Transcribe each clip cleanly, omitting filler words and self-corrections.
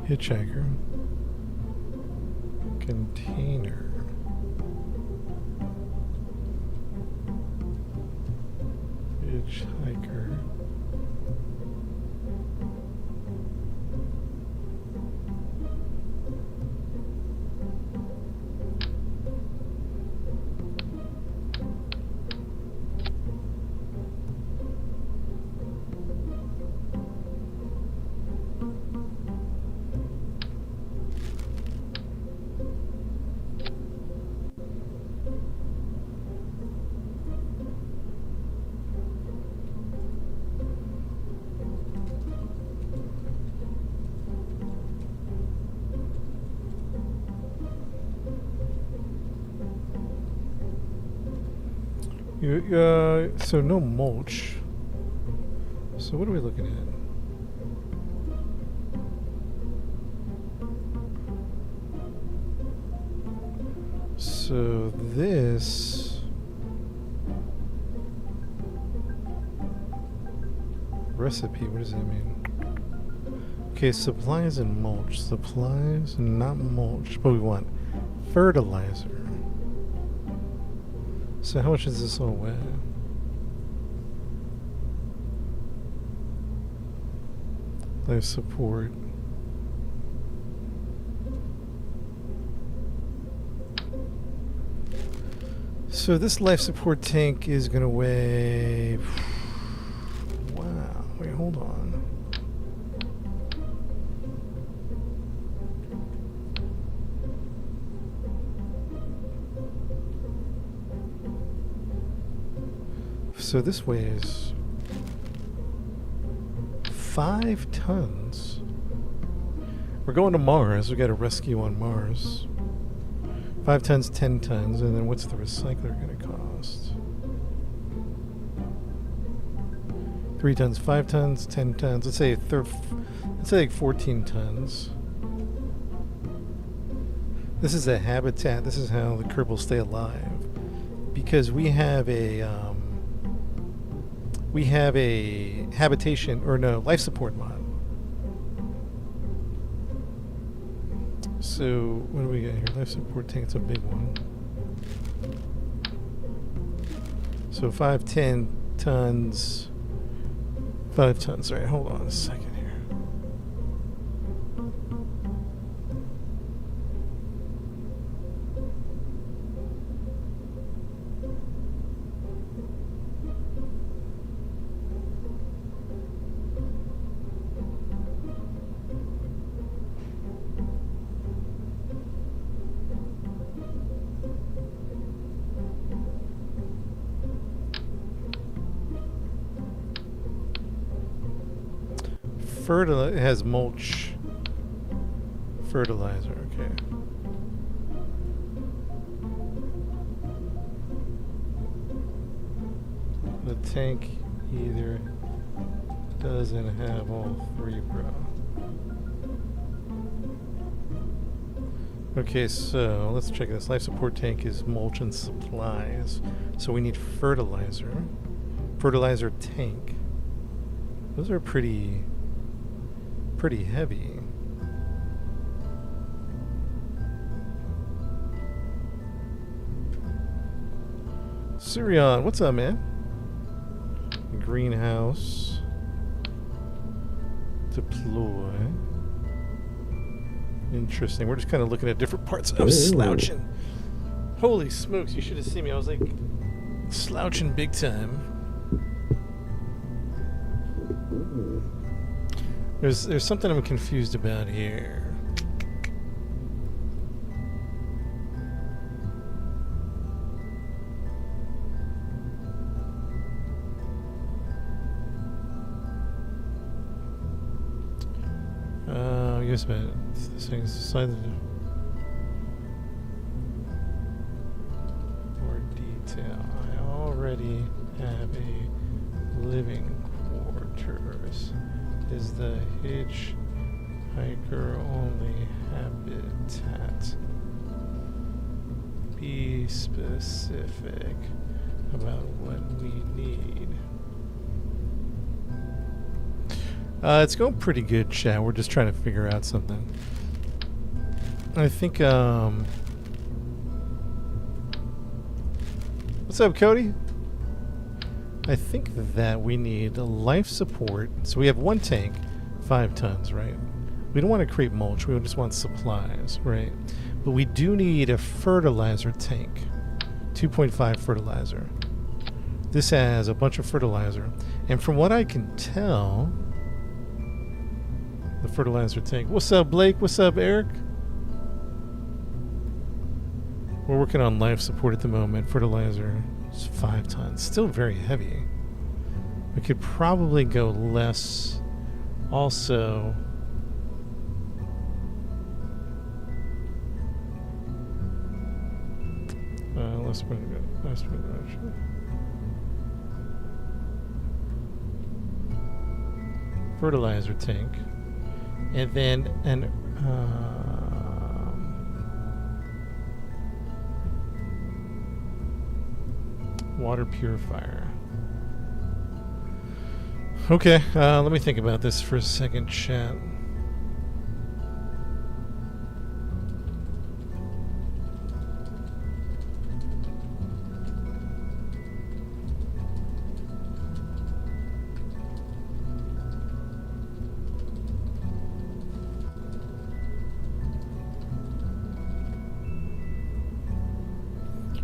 Hitchhiker. Container. Hitchhiker. So no mulch. So what are we looking at? So this recipe, what does that mean? Okay, supplies and mulch. Supplies, not mulch, but we want fertilizer. So how much is this all weigh? Life support. So this life support tank is gonna weigh... Wow, wait, hold on. So this weighs 5 tons. We're going to Mars. We got a rescue on Mars. 5 tons, 10 tons, and then what's the recycler going to cost? 3 tons, 5 tons, 10 tons. Let's say like 14 tons. This is a habitat. This is how the Kerbal stay alive, because we have a habitation, or no, life support mod. So what do we got here? Life support tank, it's a big one. So 5, 10 tons. 5 tons. All right, hold on a second here. It has mulch fertilizer, okay. The tank either doesn't have all 3, bro. Okay, so let's check this. Life support tank is mulch and supplies. So we need fertilizer. Fertilizer tank. Those are pretty heavy. Sirion, what's up, man? Greenhouse. Deploy. Interesting. We're just kind of looking at different parts. I was slouching. Holy smokes, you should have seen me. I was like slouching big time. There's something I'm confused about here. Yes, man. This thing's decided to... detail. I already have a living quarters. Is the hitchhiker only habitat? Be specific about what we need. It's going pretty good, chat. We're just trying to figure out something. I think, what's up, Cody? I think that we need life support. So we have one tank, 5 tons, right? We don't want to create mulch. We just want supplies, right? But we do need a fertilizer tank. 2.5 fertilizer. This has a bunch of fertilizer. And from what I can tell, the fertilizer tank. What's up, Blake? What's up, Eric? We're working on life support at the moment. Fertilizer is 5 tons. Still very heavy. We could probably go less. Also, less actually. Fertilizer tank, and then an water purifier. Okay, let me think about this for a second, chat.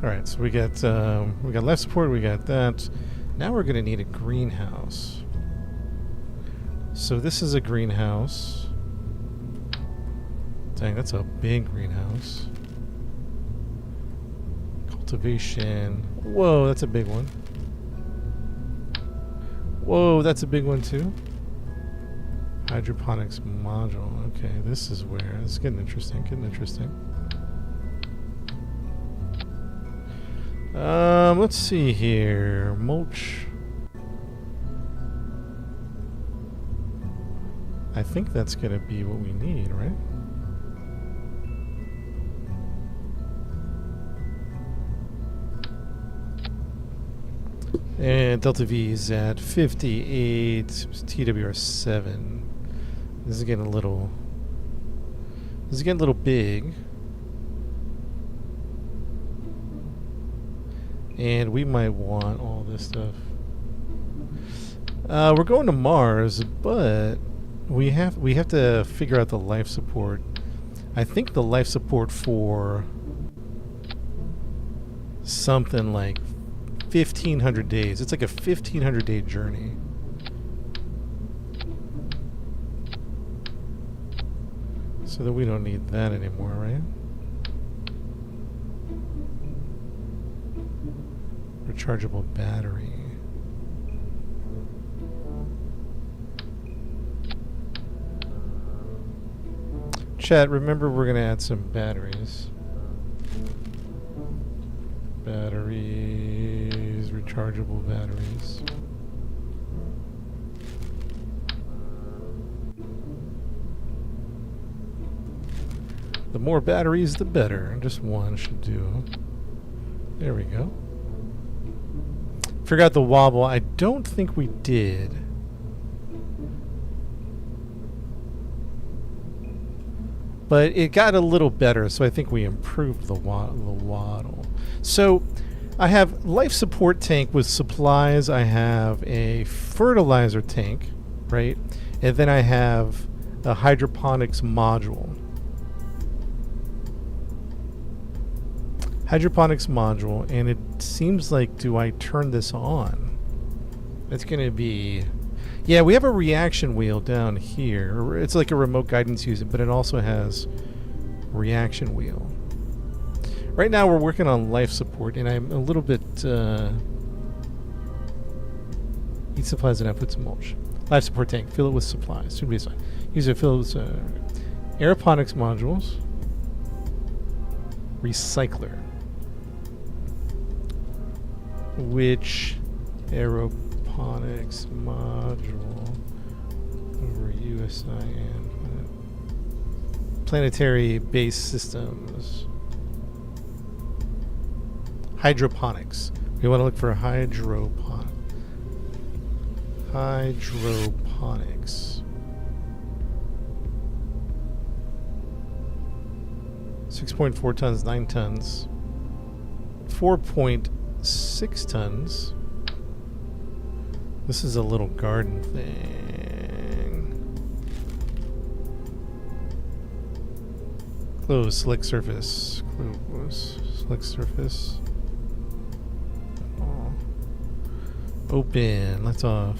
All right, so we got life support, we got that. Now we're going to need a greenhouse. So this is a greenhouse. Dang, that's a big greenhouse. Cultivation. Whoa, that's a big one. Whoa, that's a big one too. Hydroponics module. Okay, this is where it's getting interesting. Let's see here. Mulch. I think that's going to be what we need, right? And Delta V is at 58. TWR 7. This is getting a little big. And we might want all this stuff. We're going to Mars, but we have to figure out the life support. I think the life support for something like 1,500 days. It's like a 1,500 day journey. So that we don't need that anymore, right? Rechargeable battery. Chat, remember we're going to add some batteries. Batteries, rechargeable batteries. The more batteries, the better. Just one should do. There we go. Figure out the wobble. I don't think we did. But it got a little better, so I think we improved the waddle. So I have life support tank with supplies. I have a fertilizer tank, right? And then I have a hydroponics module. Hydroponics module, and it seems like, do I turn this on? It's going to be... Yeah, we have a reaction wheel down here. It's like a remote guidance unit, but it also has reaction wheel. Right now we're working on life support, and I'm a little bit... eat supplies and output some mulch. Life support tank, fill it with supplies. Should be fine. Use it, fill it with aeroponics modules. Recycler. which aeroponics module over USIN planetary base systems. Hydroponics. We want to look for hydroponics. 6.4 tons, 9 tons. 4.6 tons. This is a little garden thing. Close, slick surface. Close, slick surface. Oh. Open, let's off.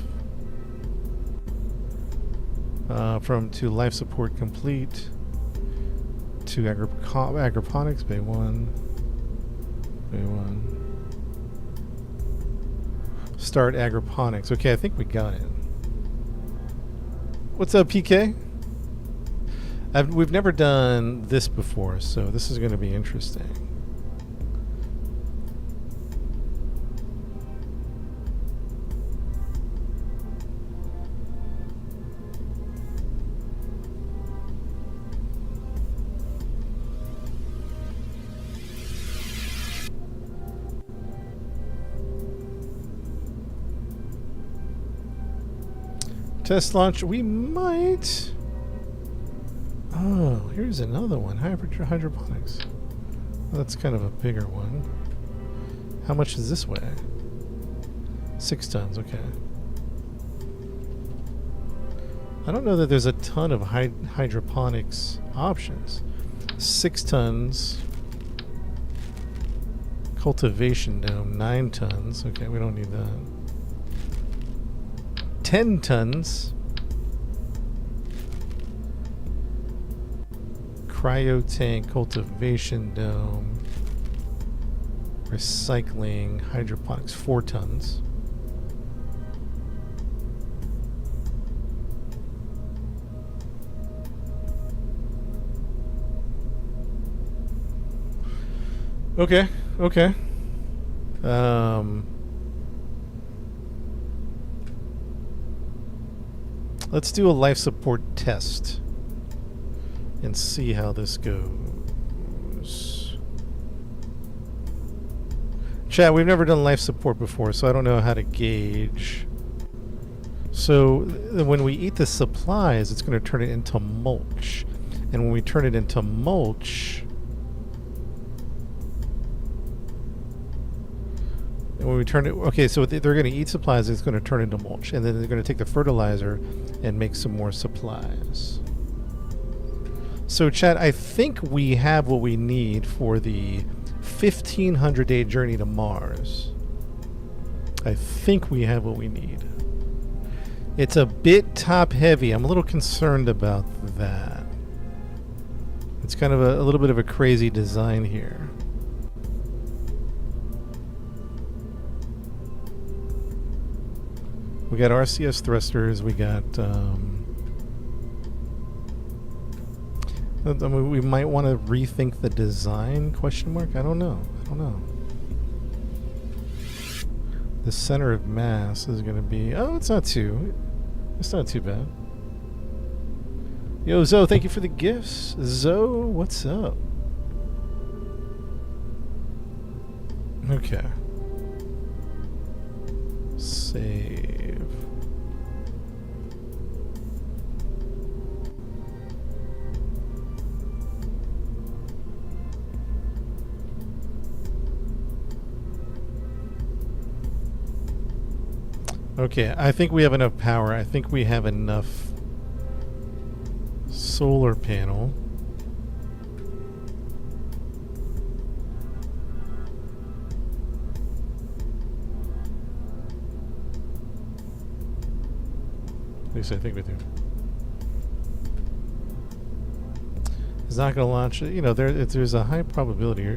From to life support complete. To agroponics, bay 1. Bay 1. Start agroponics. Okay, I think we got it. What's up, PK? We've never done this before, so this is going to be interesting. Test launch, we might. Oh, here's another one. Hydroponics. Well, that's kind of a bigger one. How much does this weigh? 6 tons, okay. I don't know that there's a ton of hydroponics options. 6 tons. Cultivation dome, 9 tons. Okay, we don't need that. 10 tons. Cryo tank, cultivation dome, recycling, hydroponics, 4 tons. Okay, okay. Let's do a life support test and see how this goes. Chat, we've never done life support before, so I don't know how to gauge. So when we eat the supplies, it's going to turn it into mulch. And when we turn it into mulch, when we turn it, okay, so they're going to eat supplies, it's going to turn into mulch, and then they're going to take the fertilizer and make some more supplies. So chat, I think we have what we need for the 1,500-day journey to Mars. I think we have what we need. It's a bit top heavy. I'm a little concerned about that. It's kind of a little bit of a crazy design here. We got RCS thrusters. We got. I mean, we might want to rethink the design? Question mark. I don't know. I don't know. The center of mass is going to be. Oh, it's not too. It's not too bad. Yo, Zoe, thank you for the gifts. Zoe, what's up? Okay. Save. Okay, I think we have enough power. I think we have enough solar panel. At least I think we do. It's not going to launch. You know, there's a high probability.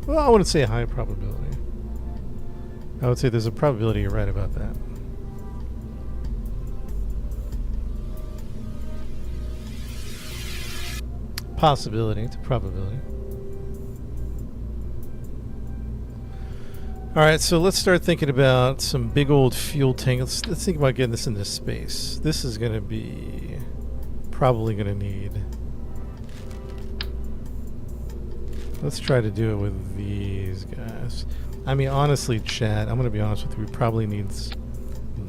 Well, I wouldn't say a high probability. I would say there's a probability you're right about that. Possibility, it's a probability. All right, so let's start thinking about some big old fuel tanks. Let's think about getting this into space. This is going to be probably going to need. Let's try to do it with these guys. I mean, honestly, chat, I'm going to be honest with you. We probably need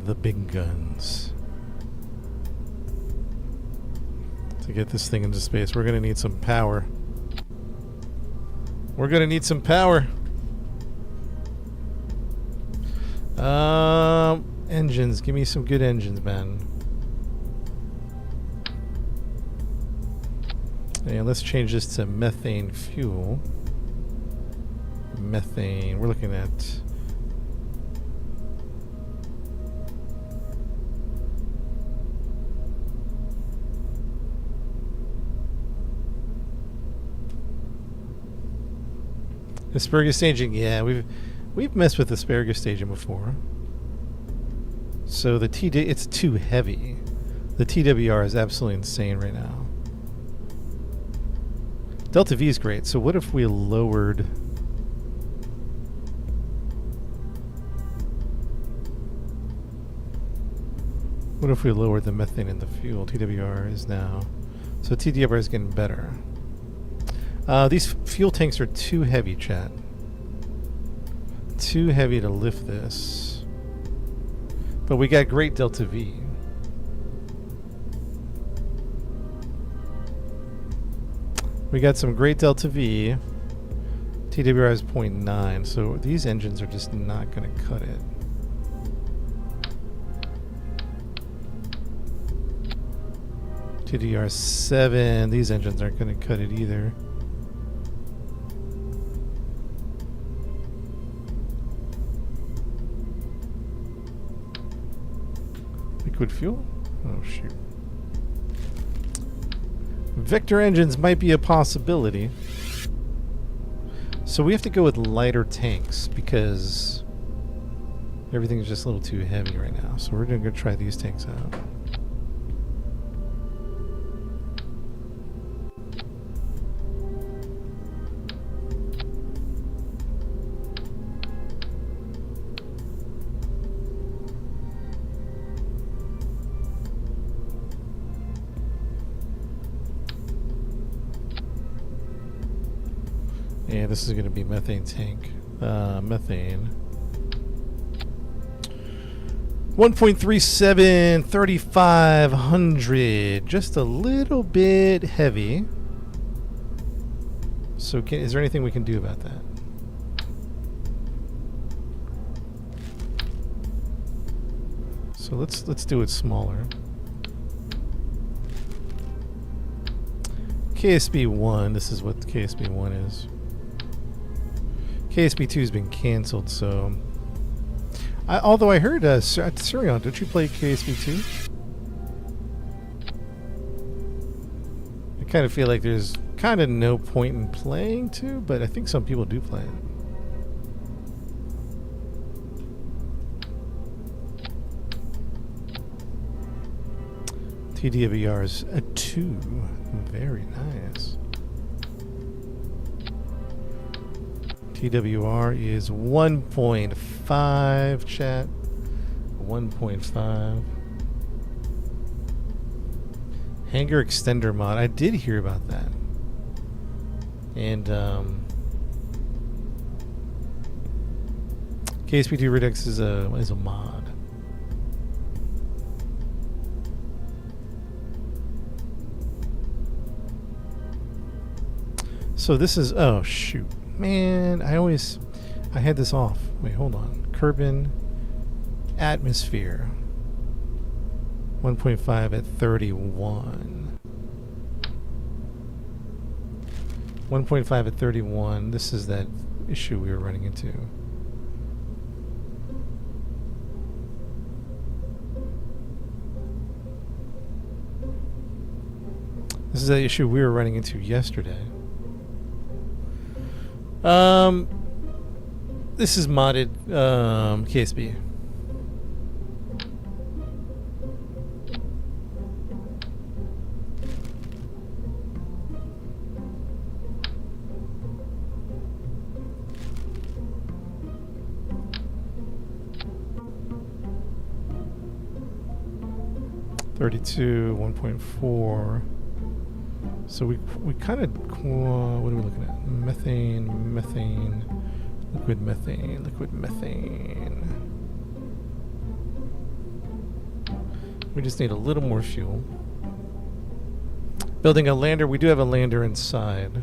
the big guns to get this thing into space. We're going to need some power. We're going to need some power. Engines. Give me some good engines, man. Yeah, let's change this to methane fuel. Methane. We're looking at... asparagus staging. Yeah, we've messed with asparagus staging before. So the it's too heavy. The TWR is absolutely insane right now. Delta V is great. So what if we lowered... What if we lowered the methane in the fuel? TWR is now... So TWR is getting better. These fuel tanks are too heavy, chat. Too heavy to lift this. But we got great Delta V. We got some great Delta V. TWR is 0.9, so these engines are just not going to cut it. TDR 7, these engines aren't going to cut it either. Liquid fuel? Oh, shoot. Vector engines might be a possibility. So we have to go with lighter tanks because everything's just a little too heavy right now. So we're going to go try these tanks out. Yeah, this is going to be methane tank. Methane. 1.37, 3,500. Just a little bit heavy. So is there anything we can do about that? So let's do it smaller. KSB 1, this is what KSB 1 is. KSB 2 has been canceled, so... although I heard, Surion, don't you play KSB 2? I kind of feel like there's kind of no point in playing 2, but I think some people do play it. TDWR is a 2. Very nice. TWR is 1.5, chat. 1.5. Hangar extender mod. I did hear about that. And KSP2 Redux is a mod. So this is, oh shoot. Man, I had this off. Wait, hold on. Kerbal atmosphere. 1.5 at 31. 1.5 at 31. This is that issue we were running into. This is the issue we were running into yesterday. This is modded KSB. 32, 1.4. So we kind of, what are we looking at? Methane, liquid methane. We just need a little more fuel. Building a lander, we do have a lander inside.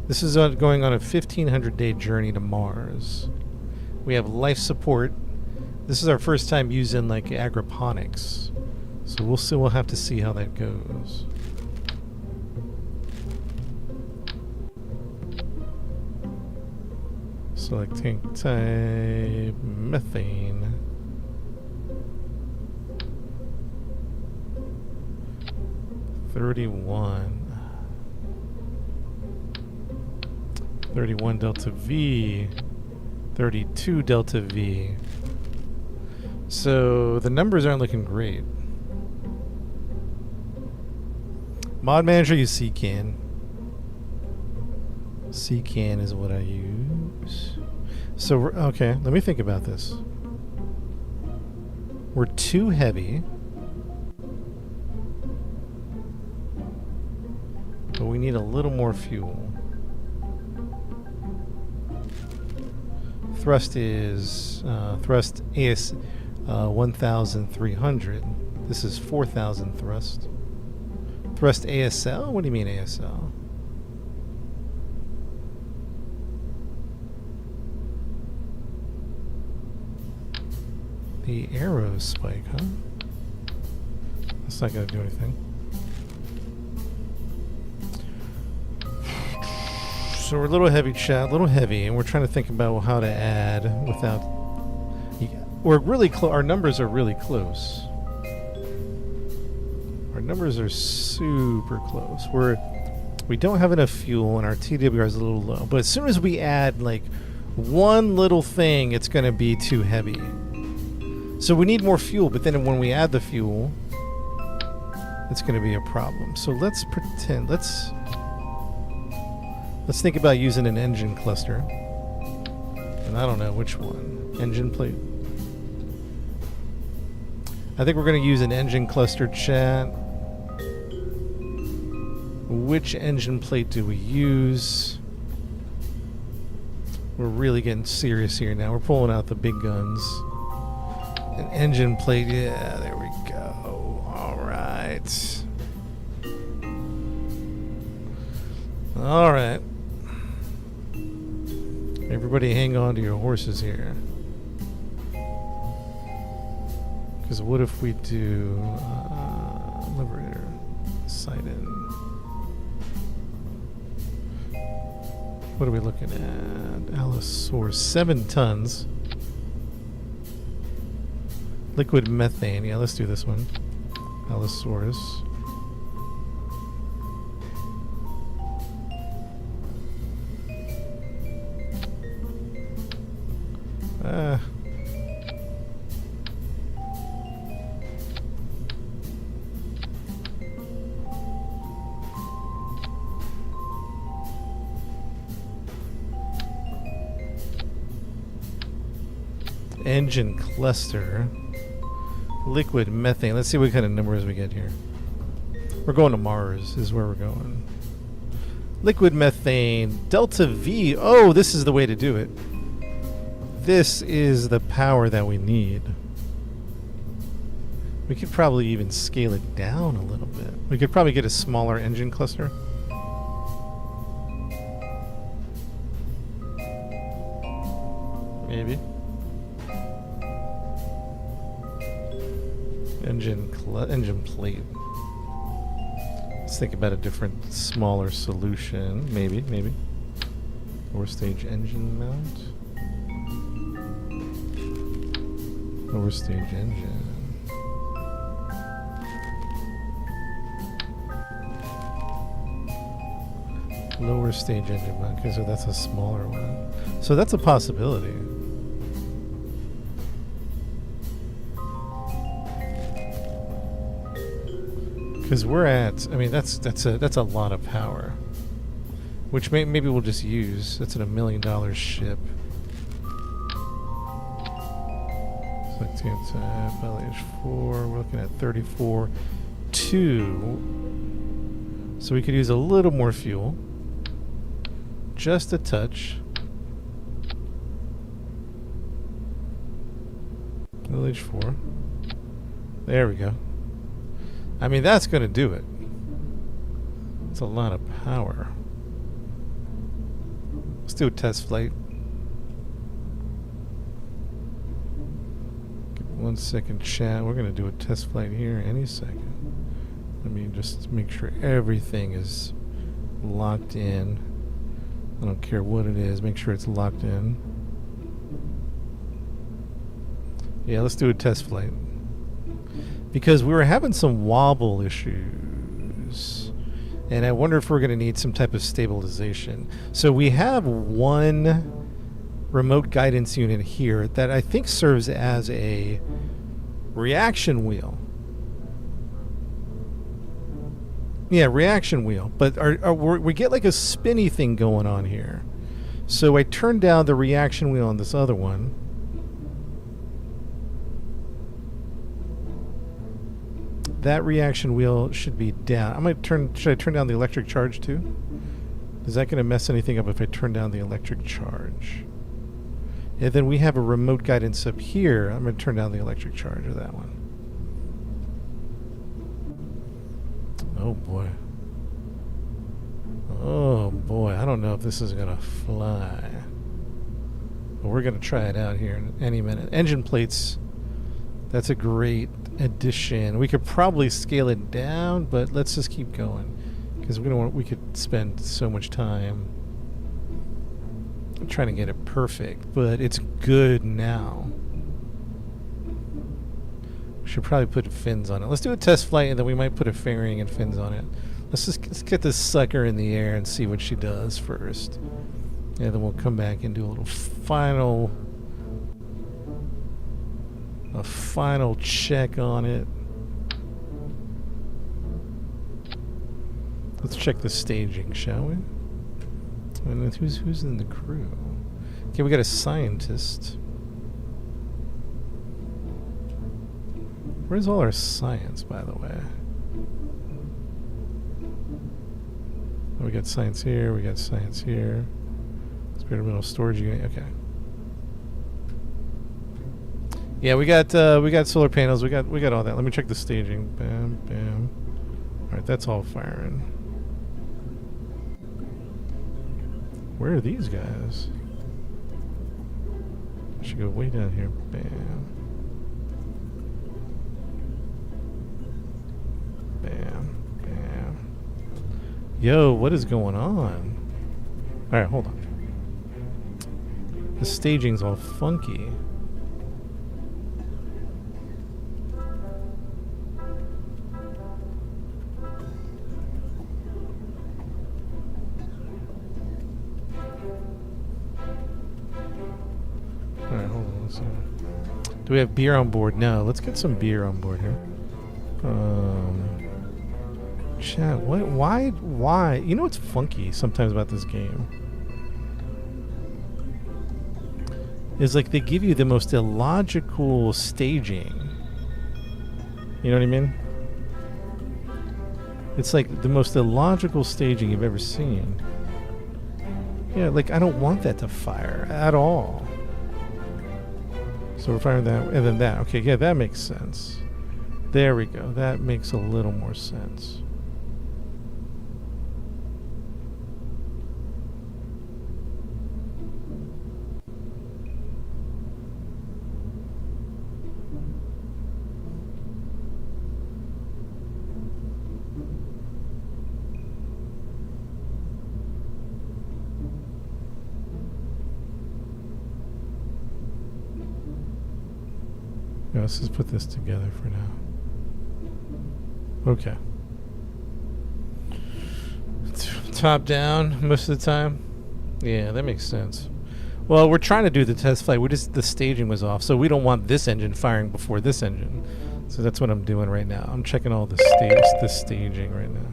This is going on a 1,500-day journey to Mars. We have life support. This is our first time using like agroponics. So we'll have to see how that goes. Select tank type, methane. $31 delta V, 32 delta V. So the numbers aren't looking great. Mod manager, use CCAN. CCAN is what I use. So okay, let me think about this. We're too heavy, but we need a little more fuel. Thrust is thrust AS 1,300. This is 4,000 thrust. Thrust ASL? What do you mean ASL? The arrow spike, huh? That's not gonna do anything. So we're a little heavy, chat, a little heavy, and we're trying to think about how to add without. We're really close. Our numbers are really close. Our numbers are super close. We don't have enough fuel, and our TWR is a little low. But as soon as we add like one little thing, it's going to be too heavy. So we need more fuel. But then when we add the fuel, it's going to be a problem. So let's pretend. Let's think about using an engine cluster. And I don't know which one. Engine plate. I think we're going to use an engine cluster, chat. Which engine plate do we use? We're really getting serious here now. We're pulling out the big guns. An engine plate. Yeah, there we go. All right. All right. Everybody hang on to your horses here. Because what if we do liberator sight in? What are we looking at? Allosaurus, 7 tons. Liquid methane. Yeah, let's do this one. Allosaurus. Engine cluster. Liquid methane. Let's see what kind of numbers we get here. We're going to Mars is where we're going. Liquid methane. Delta V. Oh, this is the way to do it. This is the power that we need. We could probably even scale it down a little bit. We could probably get a smaller engine cluster. Maybe. Engine plate. Let's think about a different, smaller solution. Maybe. Lower stage engine mount. Lower stage engine. Lower stage engine mount. Okay, so that's a smaller one. So that's a possibility. Because we're at, I mean, that's a lot of power, which maybe we'll just use. That's at $1 million ship. So Type, LH4, we're looking at 34, 2. So we could use a little more fuel. Just a touch. LH4. There we go. I mean, that's going to do it. It's a lot of power. Let's do a test flight. Give me 1 second, chat. We're going to do a test flight here any second. Let me just make sure everything is locked in. I don't care what it is. Make sure it's locked in. Yeah, let's do a test flight. Because we were having some wobble issues. And I wonder if we're going to need some type of stabilization. So we have one remote guidance unit here that I think serves as a reaction wheel. Yeah, reaction wheel. But we get like a spinny thing going on here. So I turned down the reaction wheel on this other one. That reaction wheel should be down. Should I turn down the electric charge too? Is that going to mess anything up if I turn down the electric charge? And then we have a remote guidance up here. I'm going to turn down the electric charge of that one. Oh boy. Oh boy. I don't know if this is going to fly. But we're going to try it out here in any minute. Engine plates. That's a great addition. We could probably scale it down, but let's just keep going because we could spend so much time trying to get it perfect, but it's good now. We should probably put fins on it. Let's do a test flight and then we might put a fairing and fins on it. Let's get this sucker in the air and see what she does first. And then we'll come back and do a little final check on it. Let's check the staging, shall we? And who's in the crew? Okay, we got a scientist. Where's all our science, by the way? Oh, we got science here. We got science here. Experimental storage unit. Okay. Yeah, we got solar panels. We got all that. Let me check the staging. Bam, bam. All right, that's all firing. Where are these guys? I should go way down here. Bam. Bam. Bam. Yo, what is going on? All right, hold on. The staging's all funky. Alright, hold on. Let's see. Do we have beer on board? No. Let's get some beer on board here. Chat, what? Why? You know what's funky sometimes about this game? Is like they give you the most illogical staging. You know what I mean? It's like the most illogical staging you've ever seen. Yeah, like I don't want that to fire at all. So we're firing that, and then that. Okay, yeah, that makes sense. There we go. That makes a little more sense. Yeah, let's just put this together for now. Okay. Top down most of the time. Yeah, that makes sense. Well, we're trying to do the test flight. The staging was off, so we don't want this engine firing before this engine. So that's what I'm doing right now. I'm checking all the staging right now.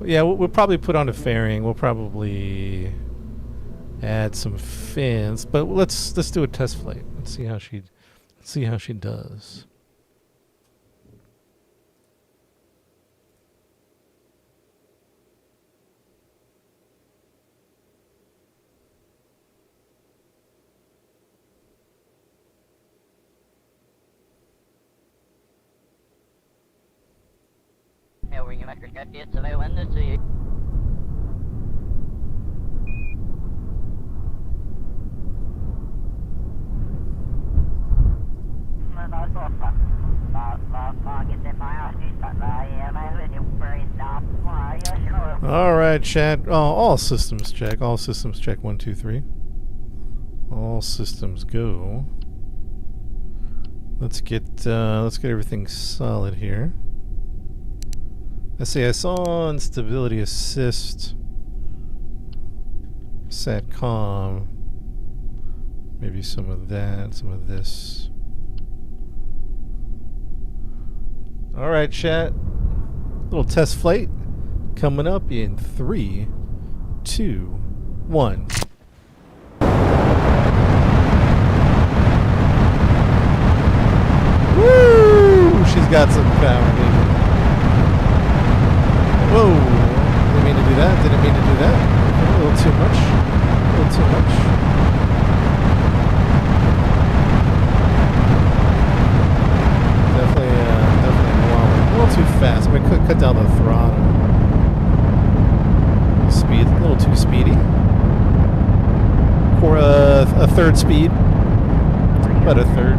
Yeah, we'll probably put on a fairing. We'll probably add some fins. But let's do a test flight. Let's see how she does. All right, chat. Oh, all systems check. All systems check. 1, 2, 3. All systems go. Let's get everything solid here. Let's see. I saw on stability assist, satcom. Maybe some of that, some of this. All right, chat. Little test flight coming up in 3, 2, 1. Woo! She's got some power, baby. Whoa! Didn't mean to do that. Didn't mean to do that. A little too much. A little too much. Definitely wow. A little too fast. I'm gonna cut down the throttle. Speed, a little too speedy. Or a third speed. About a third.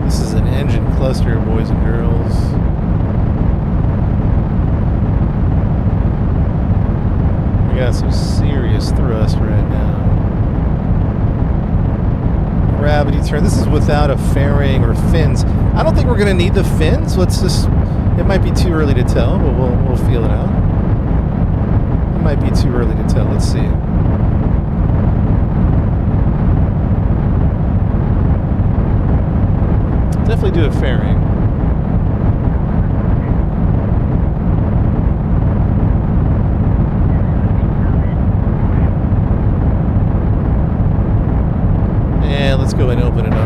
This is an engine cluster, boys and girls. We got some serious thrust right now. Gravity turn. This is without a fairing or fins. I don't think we're going to need the fins. Let's just. It might be too early to tell, but we'll feel it out. It might be too early to tell. Let's see. Definitely do a fairing. Let's go and open it up.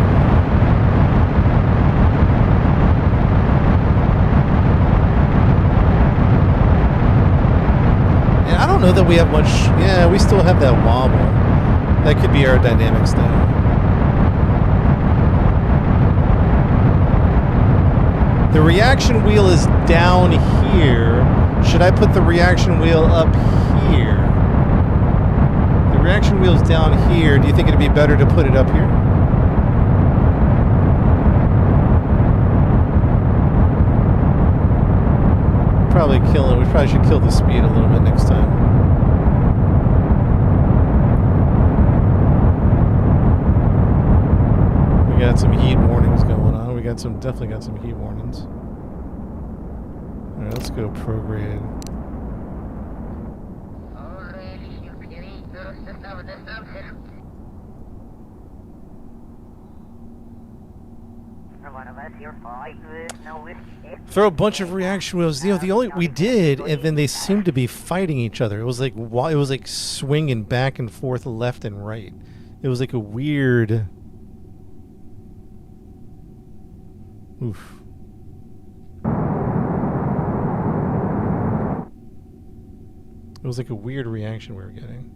And I don't know that we have much. Yeah, we still have that wobble. That could be aerodynamics though. The reaction wheel is down here. Should I put the reaction wheel up here? The reaction wheel's down here. Do you think it'd be better to put it up here? Probably kill it. We probably should kill the speed a little bit next time. We got some heat warnings going on. We got definitely got some heat warnings. All right, let's go prograde. Throw a bunch of reaction wheels. You know, the only we did, and then they seemed to be fighting each other. It was like swinging back and forth, left and right. It was like a weird. Oof. It was like a weird reaction we were getting.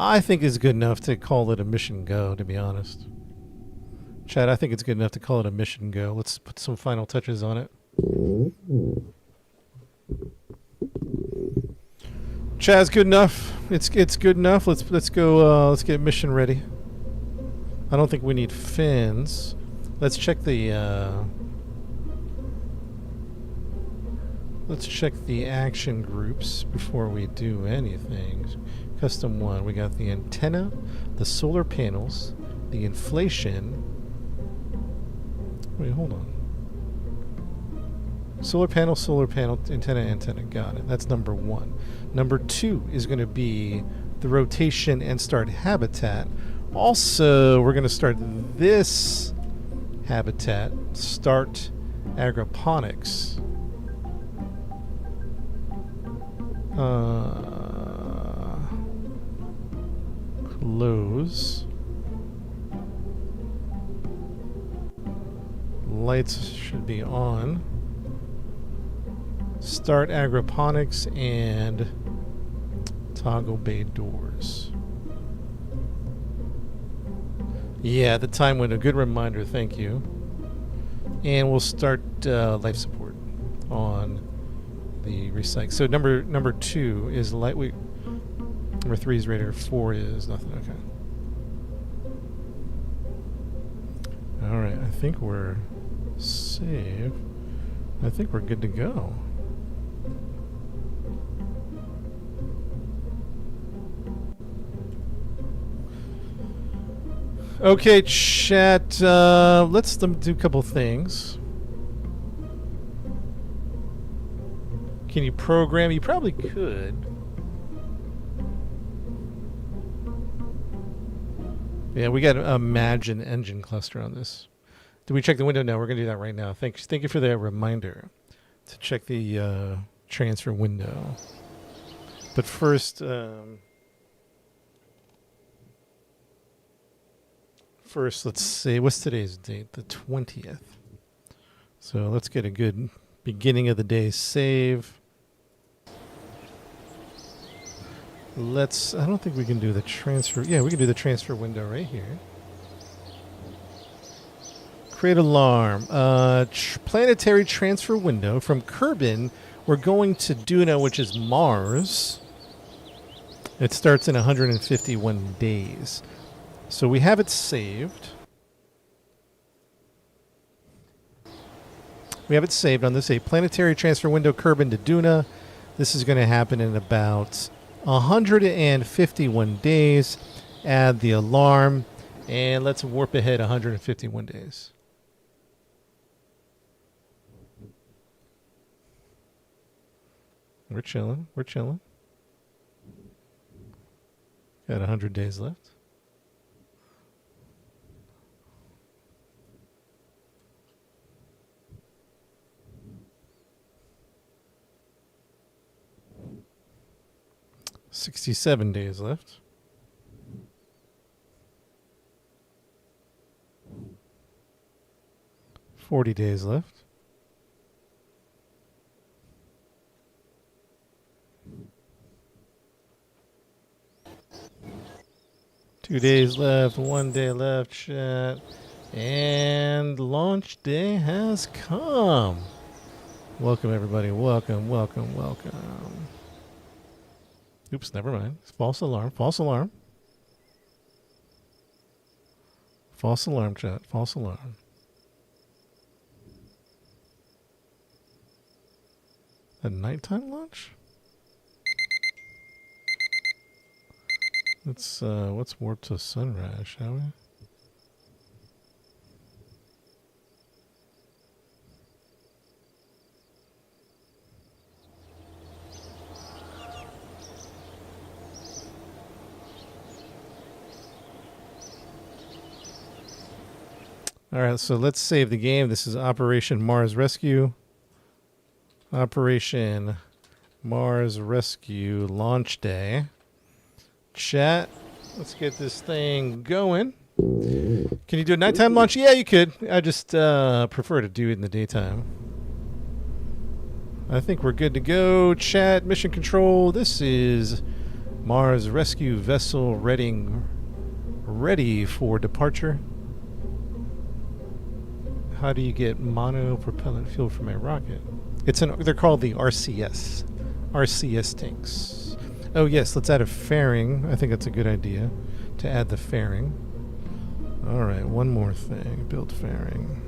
I think it's good enough to call it a mission go, to be honest. Chad, I think it's good enough to call it a mission go. Let's put some final touches on it. Chad's good enough. It's good enough. Let's go. Let's get mission ready. I don't think we need fins. Let's check the. Let's check the action groups before we do anything. Custom 1, we got the antenna, the solar panels, the inflation. Wait, hold on. solar panel, antenna. Got it. That's number 1. Number 2 is going to be the rotation and start habitat. Also, we're going to start this habitat, start agroponics. Close. Lights should be on. Start agroponics and toggle bay doors. Yeah, the time window. Good reminder. Thank you. And we'll start life support on the recycle. So number 2 is lightweight. Number 3 is radar. 4 is nothing. Okay. All right. I think we're safe. I think we're good to go. Okay, chat. Let's do a couple things. Can you program? You probably could. Yeah, we got a Imagine engine cluster on this. Did we check the window? No, we're going to do that right now. Thank you for that reminder to check the transfer window. But first, let's see. What's today's date? The 20th. So let's get a good beginning of the day save. I don't think we can do the transfer. Yeah, we can do the transfer window right here. Create alarm. Planetary transfer window from Kerbal. We're going to Duna, which is Mars. It starts in 151 days. So we have it saved. We have it saved on this planetary transfer window Kerbal to Duna. This is going to happen in about 151 days. Add the alarm, and let's warp ahead 151 days. We're chilling. Got 100 days left. $67 days left. $40 days left. Two days left, 1 day left, chat. And launch day has come. Welcome, everybody. Welcome. Oops, never mind. False alarm, chat. False alarm. A nighttime launch? Let's warp to sunrise, shall we? All right, so let's save the game. This is Operation Mars Rescue. Operation Mars Rescue launch day. Chat, let's get this thing going. Can you do a nighttime launch? Yeah, you could. I just prefer to do it in the daytime. I think we're good to go. Chat, mission control. This is Mars Rescue Vessel ready for departure. How do you get monopropellant fuel from a rocket? They're called the RCS tanks. Oh yes, let's add a fairing. I think that's a good idea to add the fairing. All right, one more thing. Build fairing.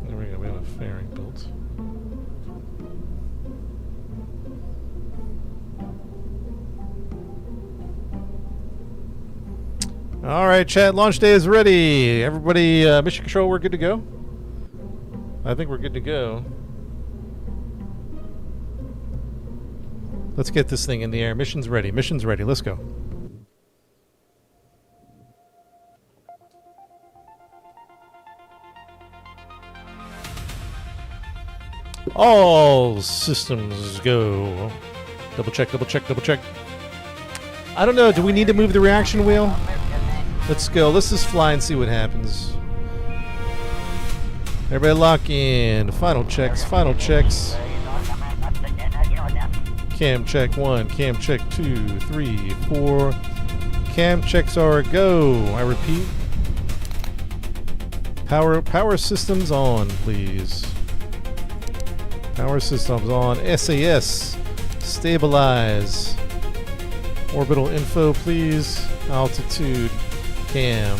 There we go. We have a fairing built. All right, chat. Launch day is ready. Everybody, mission control, we're good to go? I think we're good to go. Let's get this thing in the air. Mission's ready. Mission's ready. Let's go. All systems go. Double check, double check, double check. I don't know. Do we need to move the reaction wheel? Let's go. Let's just fly and see what happens. Everybody lock in. Final checks. Final checks. Cam check 1. Cam check 2, 3, 4. Cam checks are a go. I repeat. Power systems on, please. Power systems on. SAS. Stabilize. Orbital info, please. Altitude. Cam.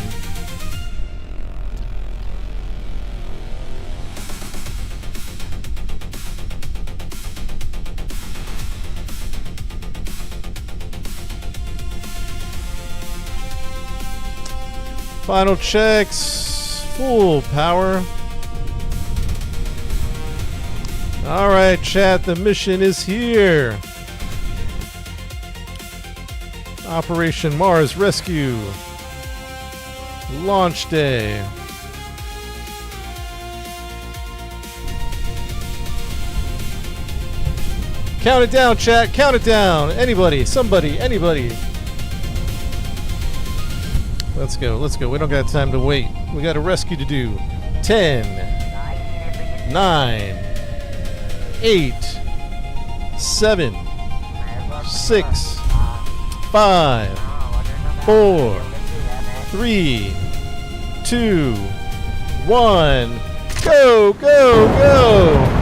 Final checks. Full power. Alright, chat, the mission is here. Operation Mars Rescue. Launch day. Count it down, chat. Count it down. Anybody, somebody, anybody. Let's go. Let's go. We don't got time to wait. We got a rescue to do. 10, 9, 8, 7, 6, 5, 4, 3, 2, 1. Go, go, go!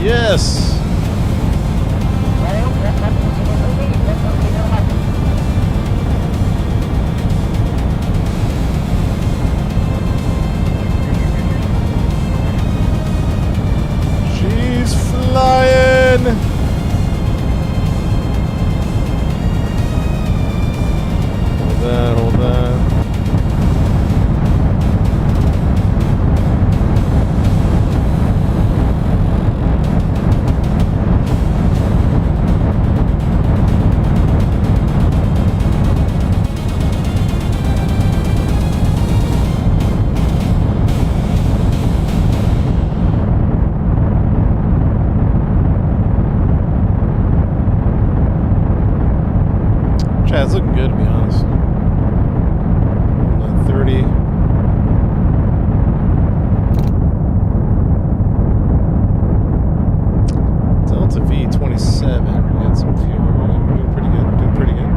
Yes. She's flying. Hold that, hold that. It's looking good, to be honest. 30. Delta V27. We got some fuel. We're doing pretty good. Doing pretty good.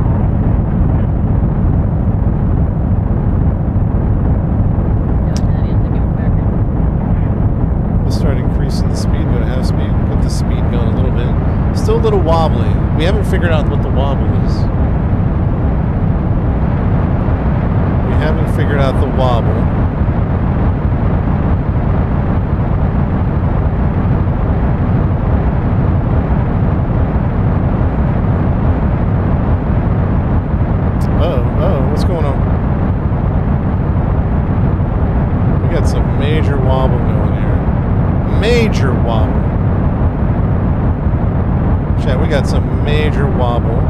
We'll start increasing the speed. Go to half speed. Get the speed going a little bit. Still a little wobbly. We haven't figured out what the wobble is. Haven't figured out the wobble. Uh-oh, what's going on? We got some major wobble going here. Major wobble. Chat, we got some major wobble.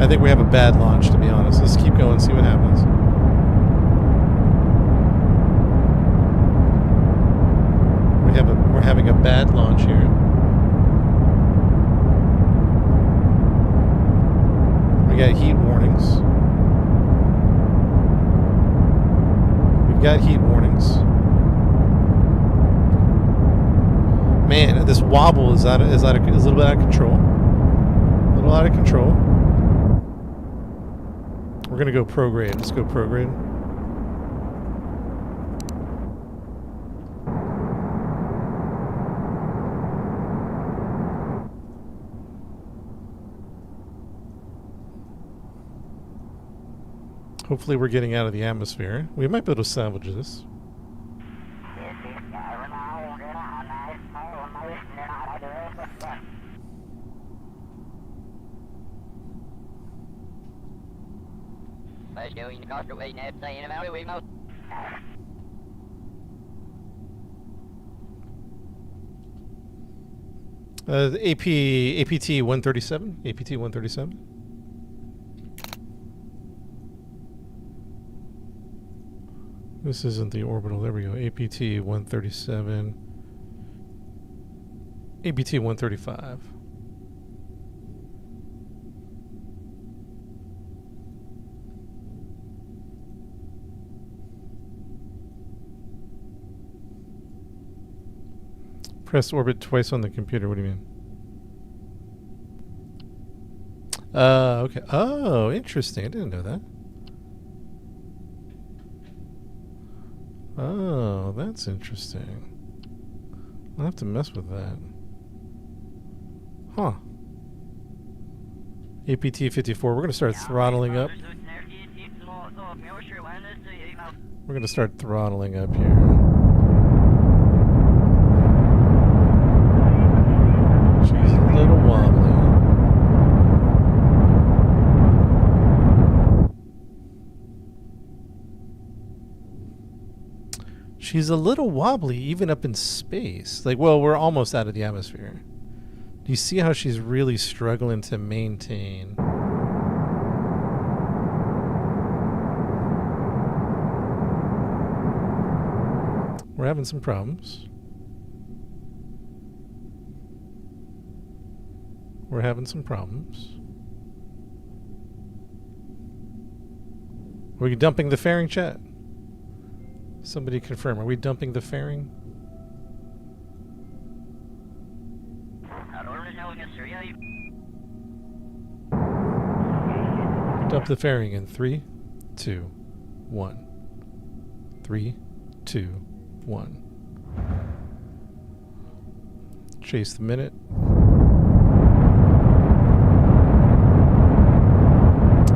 I think we have a bad launch, to be honest. Let's keep going, see what happens. We're having a bad launch here. We got heat warnings. We've got heat warnings. Man, this wobble is a little bit out of control. A little out of control. We're gonna go prograde. Let's go prograde. Hopefully we're getting out of the atmosphere. We might be able to salvage this. The APT 137. APT 137. This isn't the orbital. There we go. APT 137. APT 135. Press orbit twice on the computer. What do you mean? Okay. Oh, interesting. I didn't know that. Oh, that's interesting. I'll have to mess with that. Huh. APT 54. We're going to start throttling up. We're going to start throttling up here. She's a little wobbly. She's a little wobbly even up in space. Like, well, we're almost out of the atmosphere. Do you see how she's really struggling to maintain? We're having some problems. We're having some problems. Are we dumping the fairing, chat? Somebody confirm. Are we dumping the fairing? Dump the fairing in 3, 2, 1. 3, 2, 1. Chase the minute.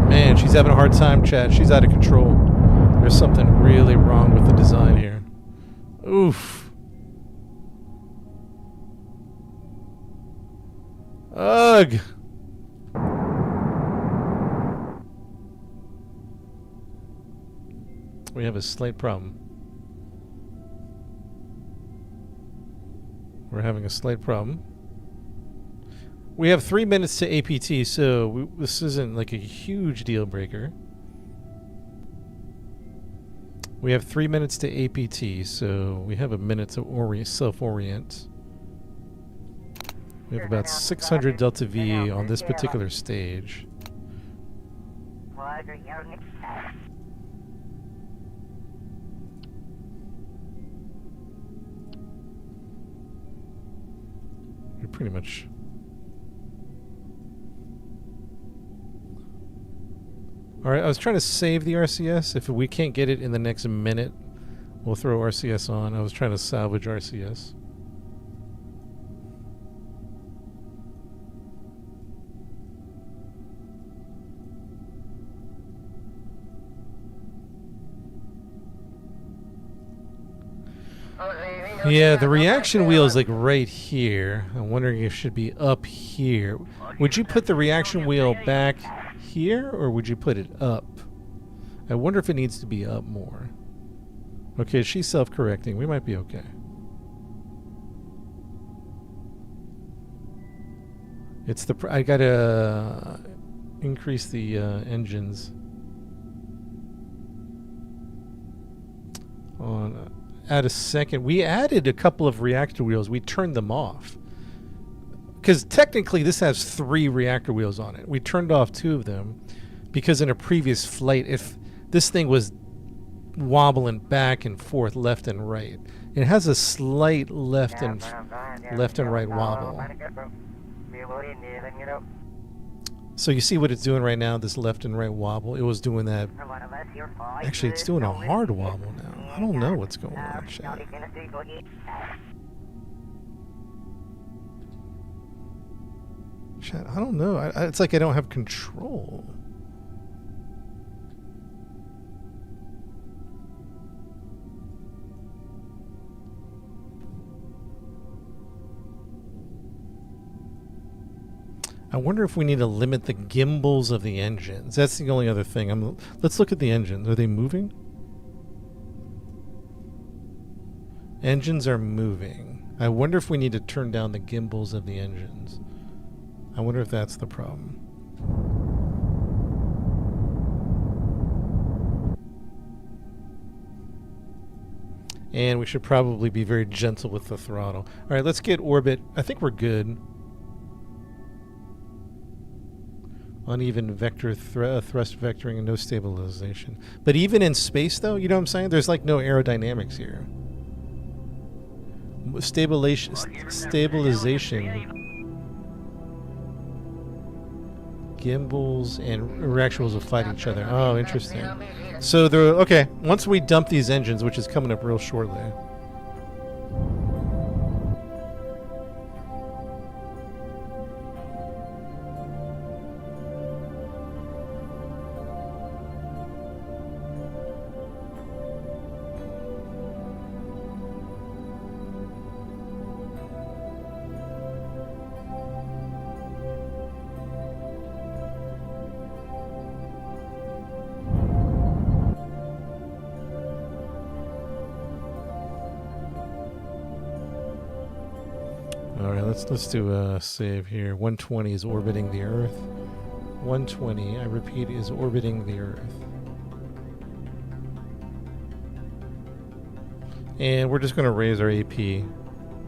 Man, she's having a hard time, chat. She's out of control. There's something really wrong with the design here. Oof. Ugh. We have a slight problem. We're having a slight problem. We have 3 minutes to APT, so this isn't like a huge deal breaker. We have 3 minutes to APT, so we have a minute to self-orient. We have about 600 delta V on this particular stage. You're pretty much... Alright, I was trying to save the RCS. If we can't get it in the next minute, we'll throw RCS on. I was trying to salvage RCS. Yeah, the reaction wheel is like right here. I'm wondering if it should be up here. Would you put the reaction wheel back here, or would you put it up? I wonder if it needs to be up more. Okay, she's self-correcting. We might be okay. It's the... I gotta... increase the engines on. Add a second. We added a couple of reactor wheels. We turned them off because technically this has 3 reactor wheels on it. We turned off 2 of them because in a previous flight, if this thing was wobbling back and forth, left and right, it has a slight left and right wobble. So you see what it's doing right now, this left and right wobble? It was doing that. Actually, it's doing a hard wobble now. I don't know what's going on, chat. Chat, I don't know. It's like I don't have control. I wonder if we need to limit the gimbals of the engines. That's the only other thing. Let's look at the engines. Are they moving? Engines are moving. I wonder if we need to turn down the gimbals of the engines. I wonder if that's the problem. And we should probably be very gentle with the throttle. All right, let's get orbit. I think we're good. Uneven vector thrust vectoring and no stabilization. But even in space, though, you know what I'm saying? There's like no aerodynamics here. Stabilization. Gimbals and reactors will fight each other. Oh, interesting. So they're okay. Once we dump these engines, which is coming up real shortly. Let's do a save here. 120 is orbiting the Earth. 120, I repeat, is orbiting the Earth. And we're just going to raise our AP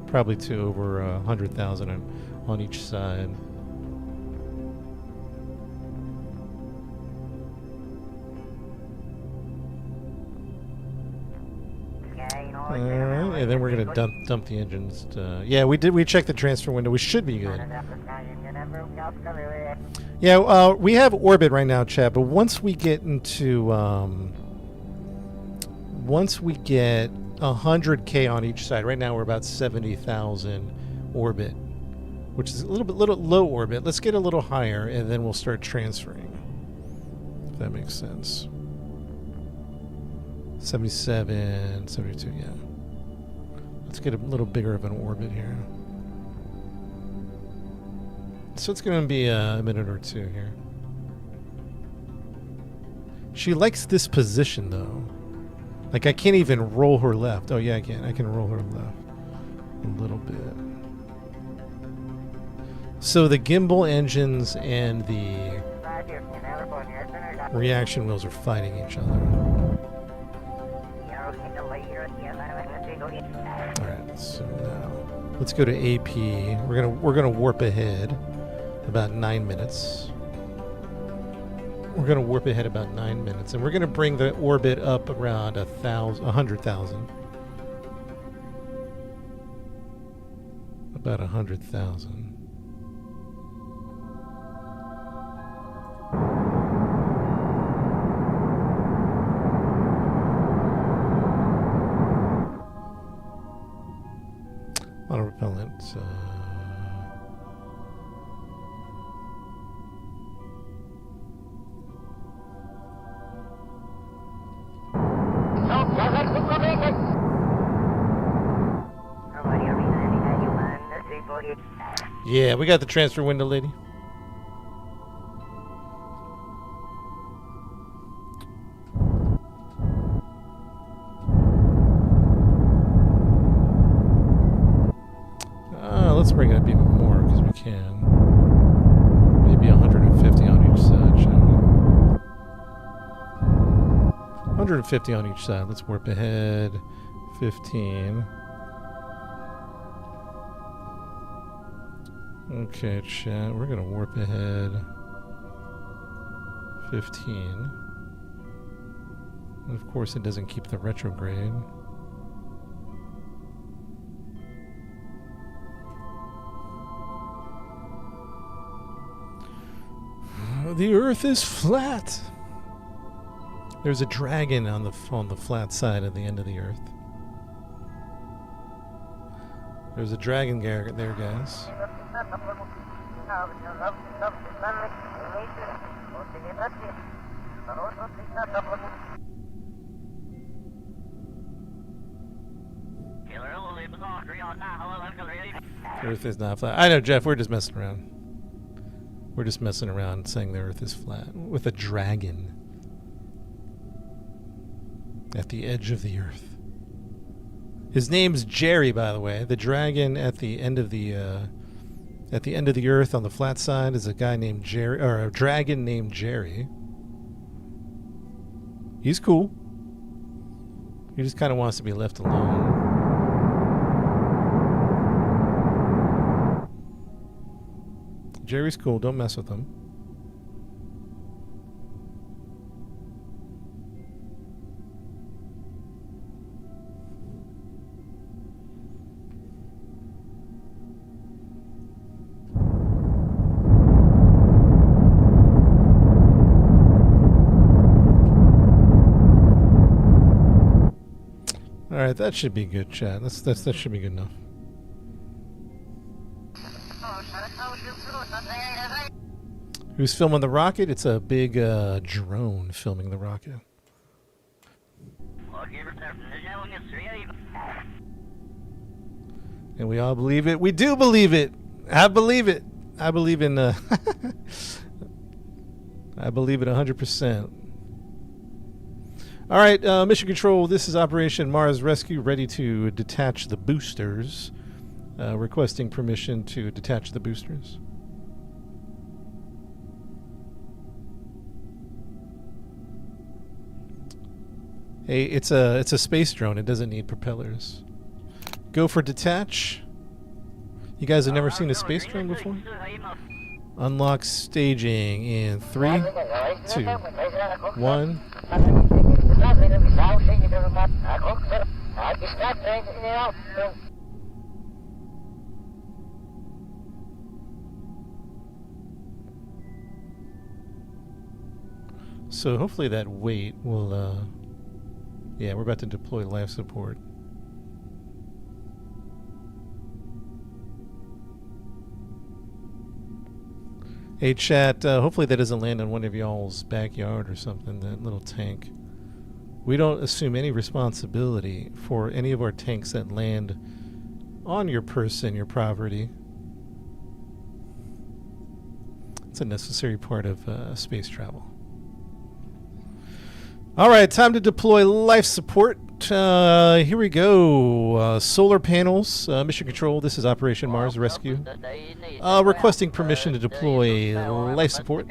probably to over 100,000 on each side. Alright, and then we're going to dump the engines. Yeah, we checked the transfer window. We should be good. Yeah, we have orbit right now, chat, but once we get into... once we get 100K on each side, right now we're about 70,000 orbit, which is a little low orbit. Let's get a little higher, and then we'll start transferring, if that makes sense. 77, 72, yeah. Let's get a little bigger of an orbit here. So it's going to be a minute or two here. She likes this position, though. Like, I can't even roll her left. Oh, yeah, I can. I can roll her left a little bit. So the gimbal engines and the reaction wheels are fighting each other. Alright, so now let's go to AP. We're gonna warp ahead about 9 minutes. We're gonna warp ahead about 9 minutes, and we're gonna bring the orbit up around 100,000. About 100,000. Auto repellent. Yeah, we got the transfer window, lady. Let's bring it up even more because we can. Maybe 150 on each side. 150 on each side. Let's warp ahead. 15. Okay, chat. We're gonna warp ahead. 15. And of course, it doesn't keep the retrograde. The Earth is flat. There's a dragon on the flat side at the end of the Earth. There's a dragon there, guys. Earth is not flat. I know, Jeff. We're just messing around. We're just messing around saying the Earth is flat with a dragon at the edge of the Earth. His name's Jerry, by the way. The dragon at the end of the Earth on the flat side is a guy named Jerry, or a dragon named Jerry. He's cool. He just kind of wants to be left alone. Jerry's cool. Don't mess with him. All right, that should be good, chat. That should be good enough. Who's filming the rocket? It's a big drone filming the rocket. And we all believe it. We do believe it. I believe it. I believe in. I believe it 100%. All right, Mission Control. This is Operation Mars Rescue, ready to detach the boosters. Requesting permission to detach the boosters. Hey, it's a space drone. It doesn't need propellers. Go for detach. You guys have never seen a space drone before? Unlock staging in 3, 2, 1. So hopefully that weight will, yeah, we're about to deploy life support. Hey chat, hopefully that doesn't land on one of y'all's backyard or something, that little tank. We don't assume any responsibility for any of our tanks that land on your person, your property. It's a necessary part of space travel. All right, time to deploy life support. Here we go. Solar panels, Mission Control. This is Operation Mars Rescue. Requesting permission to deploy life support.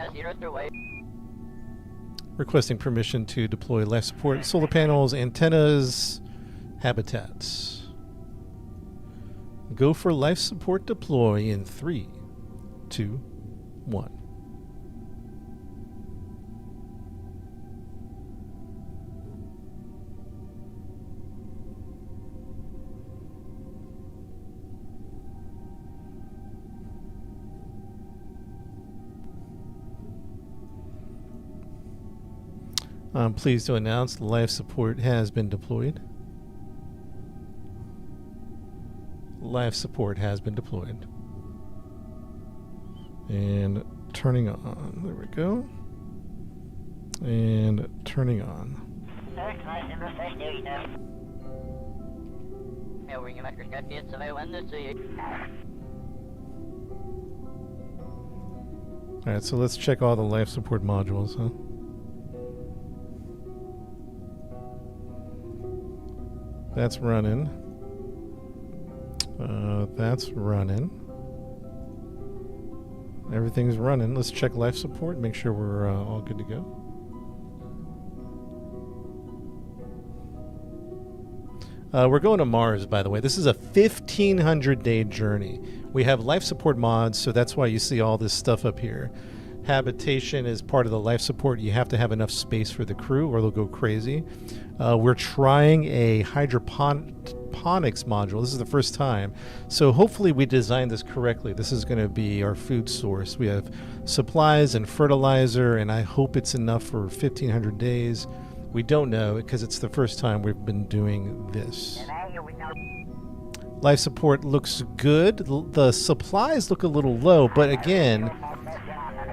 Requesting permission to deploy life support. Solar panels, antennas, habitats. Go for life support deploy in 3, 2, 1. I'm pleased to announce the life support has been deployed. Life support has been deployed. And turning on. There we go. And turning on. Alright, so let's check all the life support modules, huh? That's running. That's running. Everything's running. Let's check life support, make sure we're all good to go. We're going to Mars, by the way. This is a 1,500-day journey. We have life support mods, so that's why you see all this stuff up here. Habitation is part of the life support. You have to have enough space for the crew or they'll go crazy. We're trying a hydroponics module. This is the first time. So hopefully we designed this correctly. This is going to be our food source. We have supplies and fertilizer, and I hope it's enough for 1,500 days. We don't know because it's the first time we've been doing this. Life support looks good. The supplies look a little low, but again,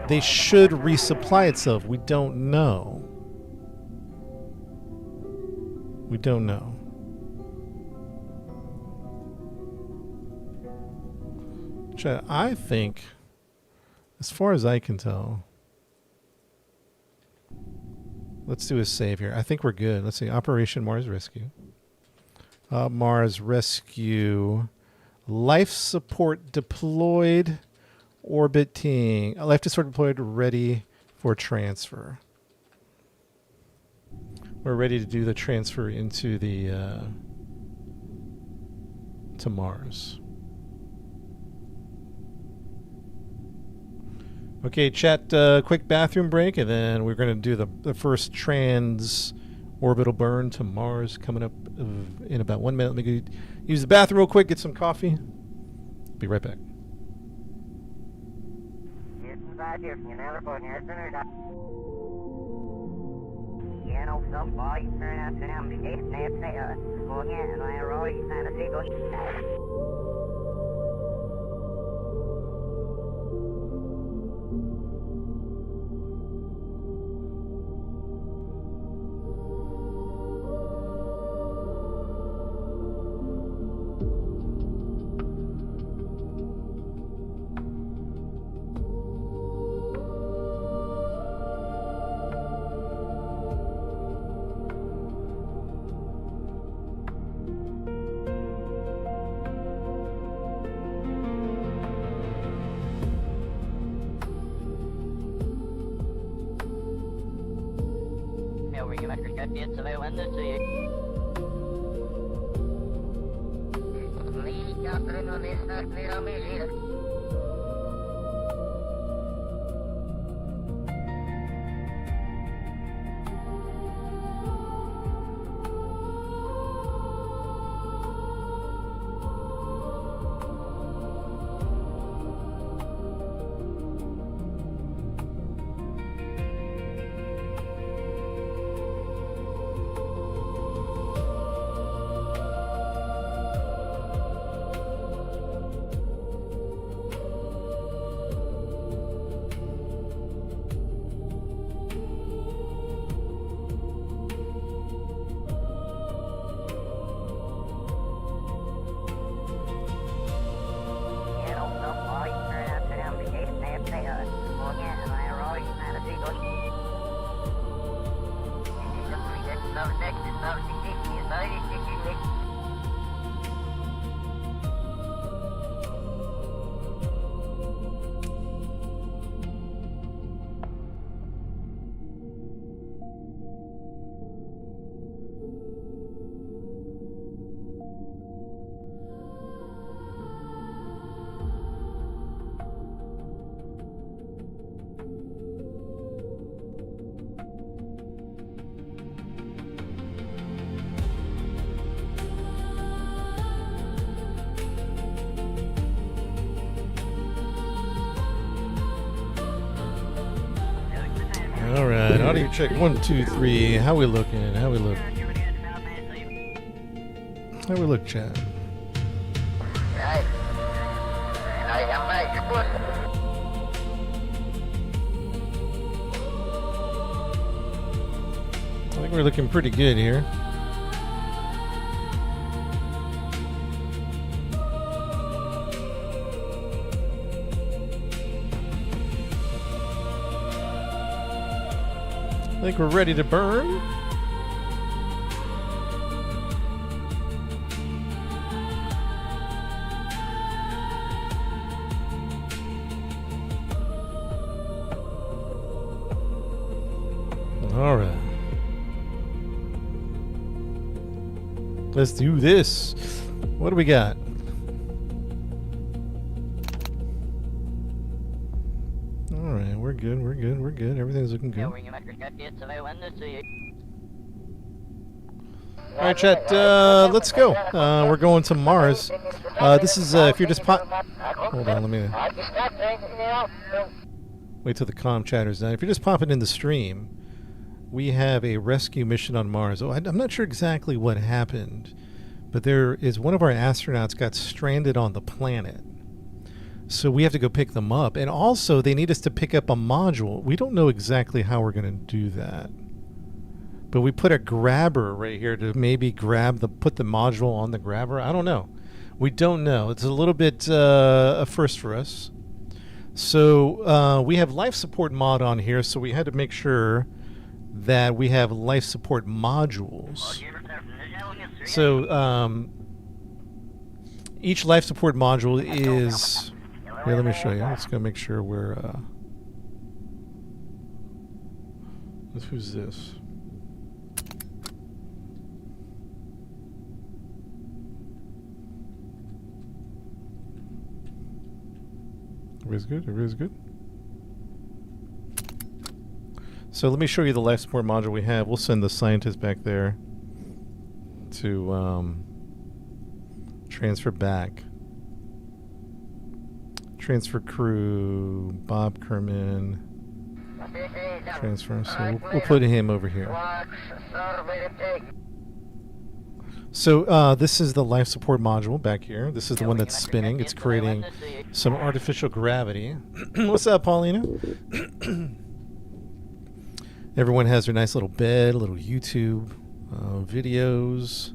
they should resupply itself. We don't know. We don't know. I think, as far as I can tell, let's do a save here. I think we're good. Let's see. Operation Mars Rescue. Mars Rescue. Life support deployed. Orbiting. Life support deployed. Ready for transfer. We're ready to do the transfer into the to Mars. Okay, chat, quick bathroom break, and then we're going to do the first orbital burn to Mars coming up in about 1 minute. Let me go use the bathroom real quick, get some coffee. Be right back. All right, audio check 1, 2, 3. How we looking? How we look? How we look, chat? I think we're looking pretty good here. I think we're ready to burn. All right. Let's do this. What do we got? Alright, we're good, we're good, we're good. Everything's looking good. Alright, chat, let's go. We're going to Mars. This is, if you're just hold on, let me... Wait till the comm chatter's done. If you're just popping in the stream, we have a rescue mission on Mars. Oh, I'm not sure exactly what happened, but there is one of our astronauts got stranded on the planet. So we have to go pick them up. And also, they need us to pick up a module. We don't know exactly how we're going to do that. But we put a grabber right here to maybe put the module on the grabber. I don't know. We don't know. It's a little bit a first for us. So we have life support mod on here, so we had to make sure that we have life support modules. So each life support module is... Here, let me show you. Let's go make sure we're... Who's this? Everybody's good? Everybody's good? So let me show you the life support module we have. We'll send the scientist back there to transfer back. Transfer crew, Bob Kerman. Transfer, so we'll put him over here. So this is the life support module back here. This is the one that's spinning. It's creating some artificial gravity. What's up, Paulina? Everyone has their nice little bed, a little YouTube videos,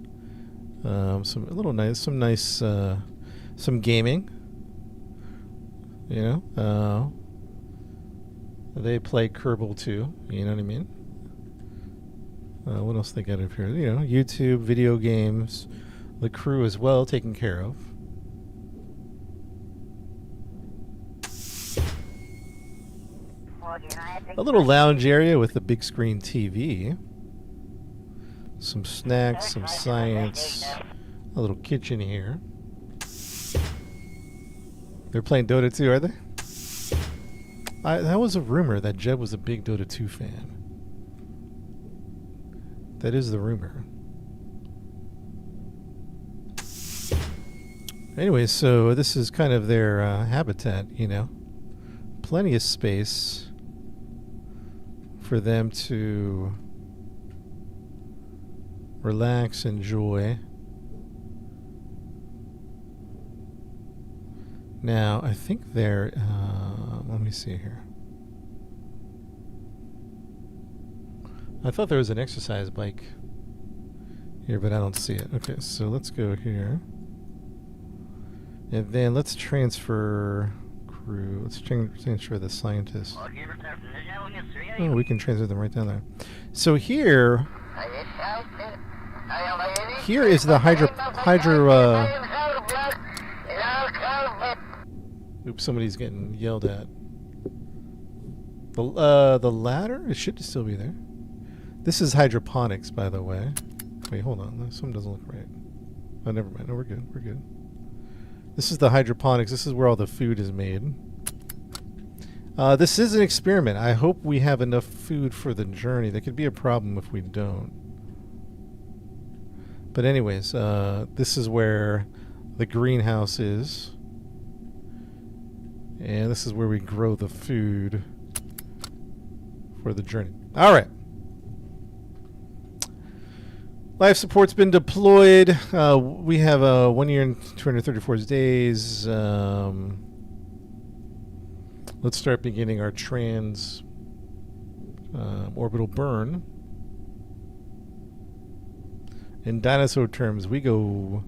some gaming. You know, they play Kerbal too. You know what I mean? What else they got up here? You know, YouTube, video games, the crew as well taken care of. A little lounge area with a big screen TV. Some snacks, some science, a little kitchen here. They're playing Dota 2, are they? That was a rumor that Jeb was a big Dota 2 fan. That is the rumor. Anyway, so this is kind of their habitat, you know. Plenty of space for them to relax, enjoy. Now, I think they're... let me see here. I thought there was an exercise bike here, but I don't see it. Okay, so let's go here. And then let's transfer crew. Let's transfer the scientists. Oh, we can transfer them right down there. So here is the oops, somebody's getting yelled at. The ladder? It should still be there. This is hydroponics, by the way. Wait, hold on. Something doesn't look right. Oh, never mind. No, we're good. We're good. This is the hydroponics. This is where all the food is made. This is an experiment. I hope we have enough food for the journey. That could be a problem if we don't. But anyways, this is where the greenhouse is. And this is where we grow the food for the journey. All right. Life support's been deployed. We have 1 year and 234 days. Let's start beginning our trans orbital burn. In dinosaur terms, we go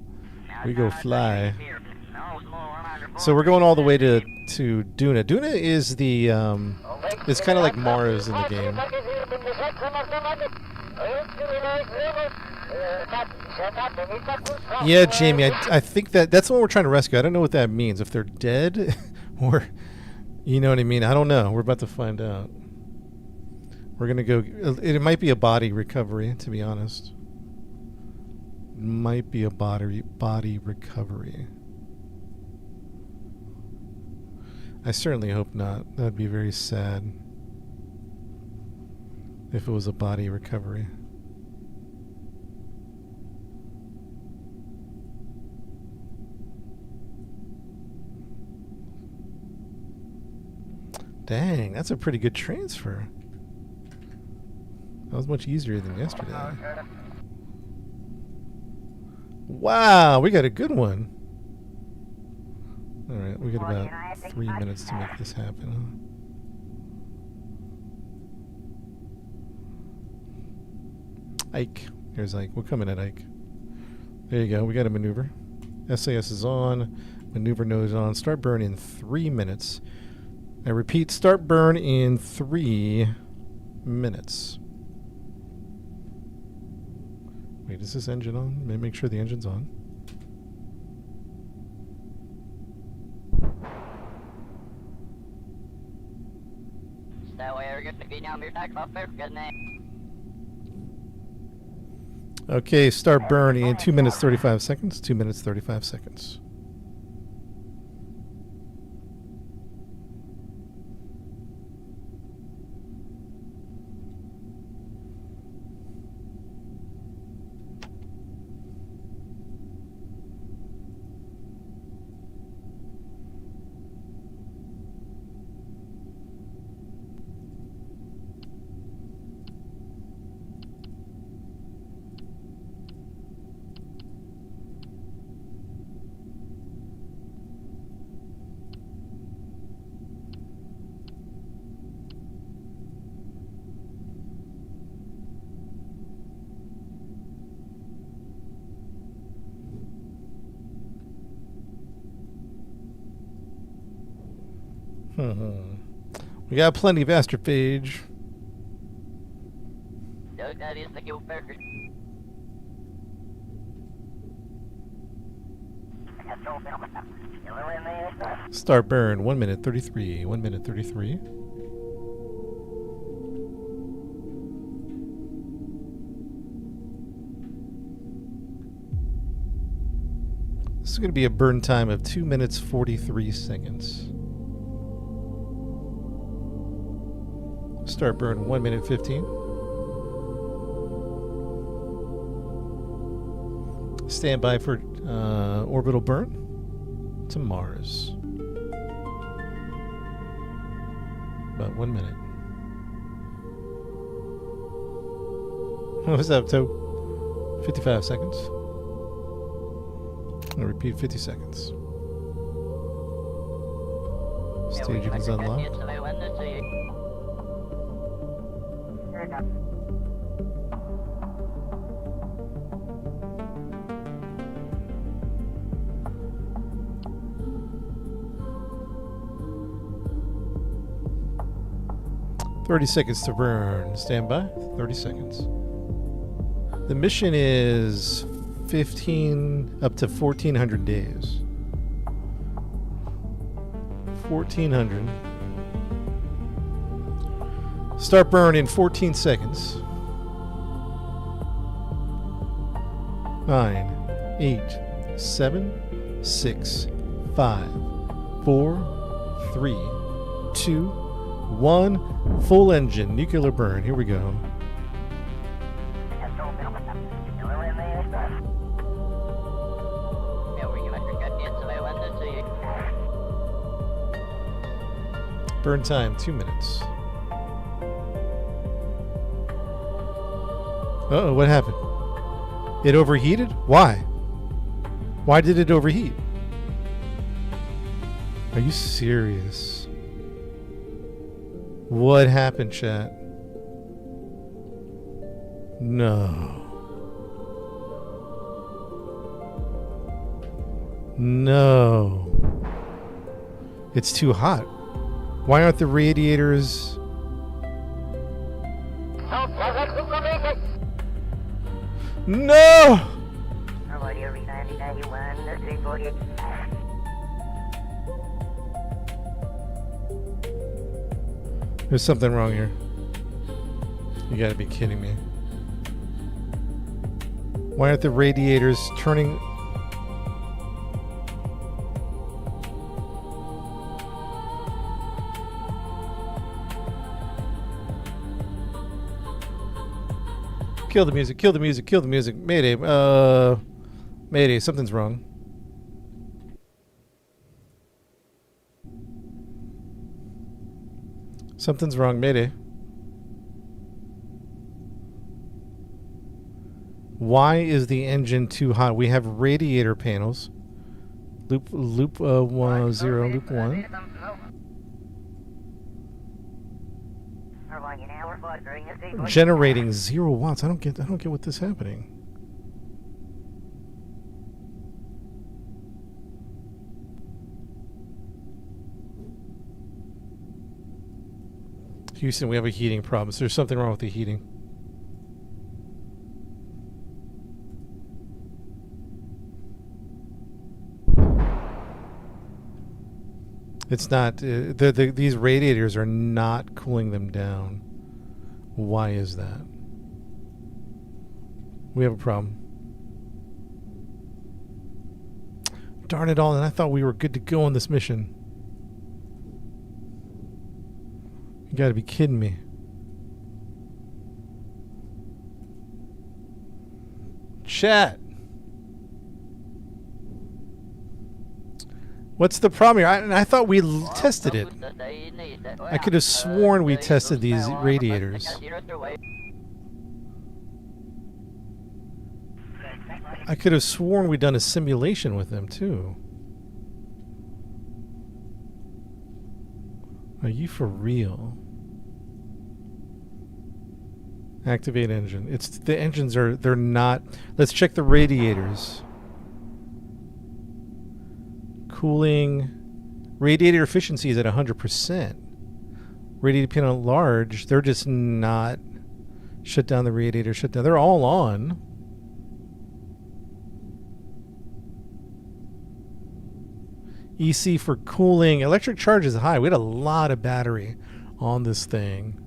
fly. So we're going all the way to Duna. Duna is the it's kind of like Mars in the game. Yeah, Jamie, I think that's the one we're trying to rescue. I don't know what that means. If they're dead or, you know what I mean? I don't know. We're about to find out. We're going to go... It might be a body recovery, to be honest. might be a body recovery. I certainly hope not. That'd be very sad if it was a body recovery. Dang, that's a pretty good transfer. That was much easier than yesterday. Wow, we got a good one. Alright, we got about 3 minutes to make this happen, huh? Ike. Here's Ike. We're coming at Ike. There you go. We got a maneuver. SAS is on. Maneuver node is on. Start burn in 3 minutes. I repeat, start burn in 3 minutes. Wait, is this engine on? Let me make sure the engine's on. Okay, start burn in 2 minutes 35 seconds. 2 minutes 35 seconds. We got plenty of astrophage. Start burn 1 minute 33. 1 minute 33. This is going to be a burn time of 2 minutes 43 seconds. Start burn 1 minute 15. Stand by for orbital burn to Mars. About 1 minute. What's up, Toe? 55 seconds. I'll repeat 50 seconds. Staging is unlocked. "30 seconds to burn. Stand by. 30 seconds. The mission is 15 up to 1,400 days. 1,400. Start burn in 14 seconds. 9, 8, 7, 6, 5, 4, 3, 2, 1. Full engine. Nuclear burn. Here we go. Burn time 2 minutes. Uh-oh, what happened? It overheated? Why? Why did it overheat? Are you serious? What happened, chat? No. No. It's too hot. Why aren't the radiators... No! There's something wrong here. You gotta be kidding me. Why aren't the radiators turning? Kill the music, kill the music, kill the music. Mayday, Mayday, something's wrong. Something's wrong, Mayday. Why is the engine too hot? We have radiator panels. Loop 1 0, loop 1. Generating 0 watts. I don't get what this is happening. Houston, we have a heating problem. So there's something wrong with the heating. It's not. These radiators are not cooling them down. Why is that? We have a problem. Darn it all, and I thought we were good to go on this mission. You gotta be kidding me. Chat. What's the problem here? I thought we tested it. I could have sworn we tested these radiators. I could have sworn we'd done a simulation with them too. Are you for real? Activate engine. It's the engines they're not. Let's check the radiators. Cooling. Radiator efficiency is at 100%. Radiator panel large. They're just not. Shut down the radiator. Shut down. They're all on. EC for cooling. Electric charge is high. We had a lot of battery on this thing.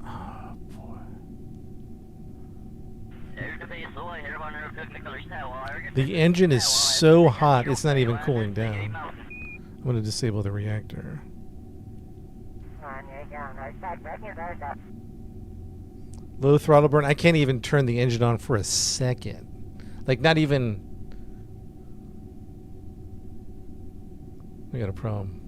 Oh, boy. The engine is so hot, it's not even cooling down. I'm going to disable the reactor. Low throttle burn. I can't even turn the engine on for a second. Like, not even... We got a problem.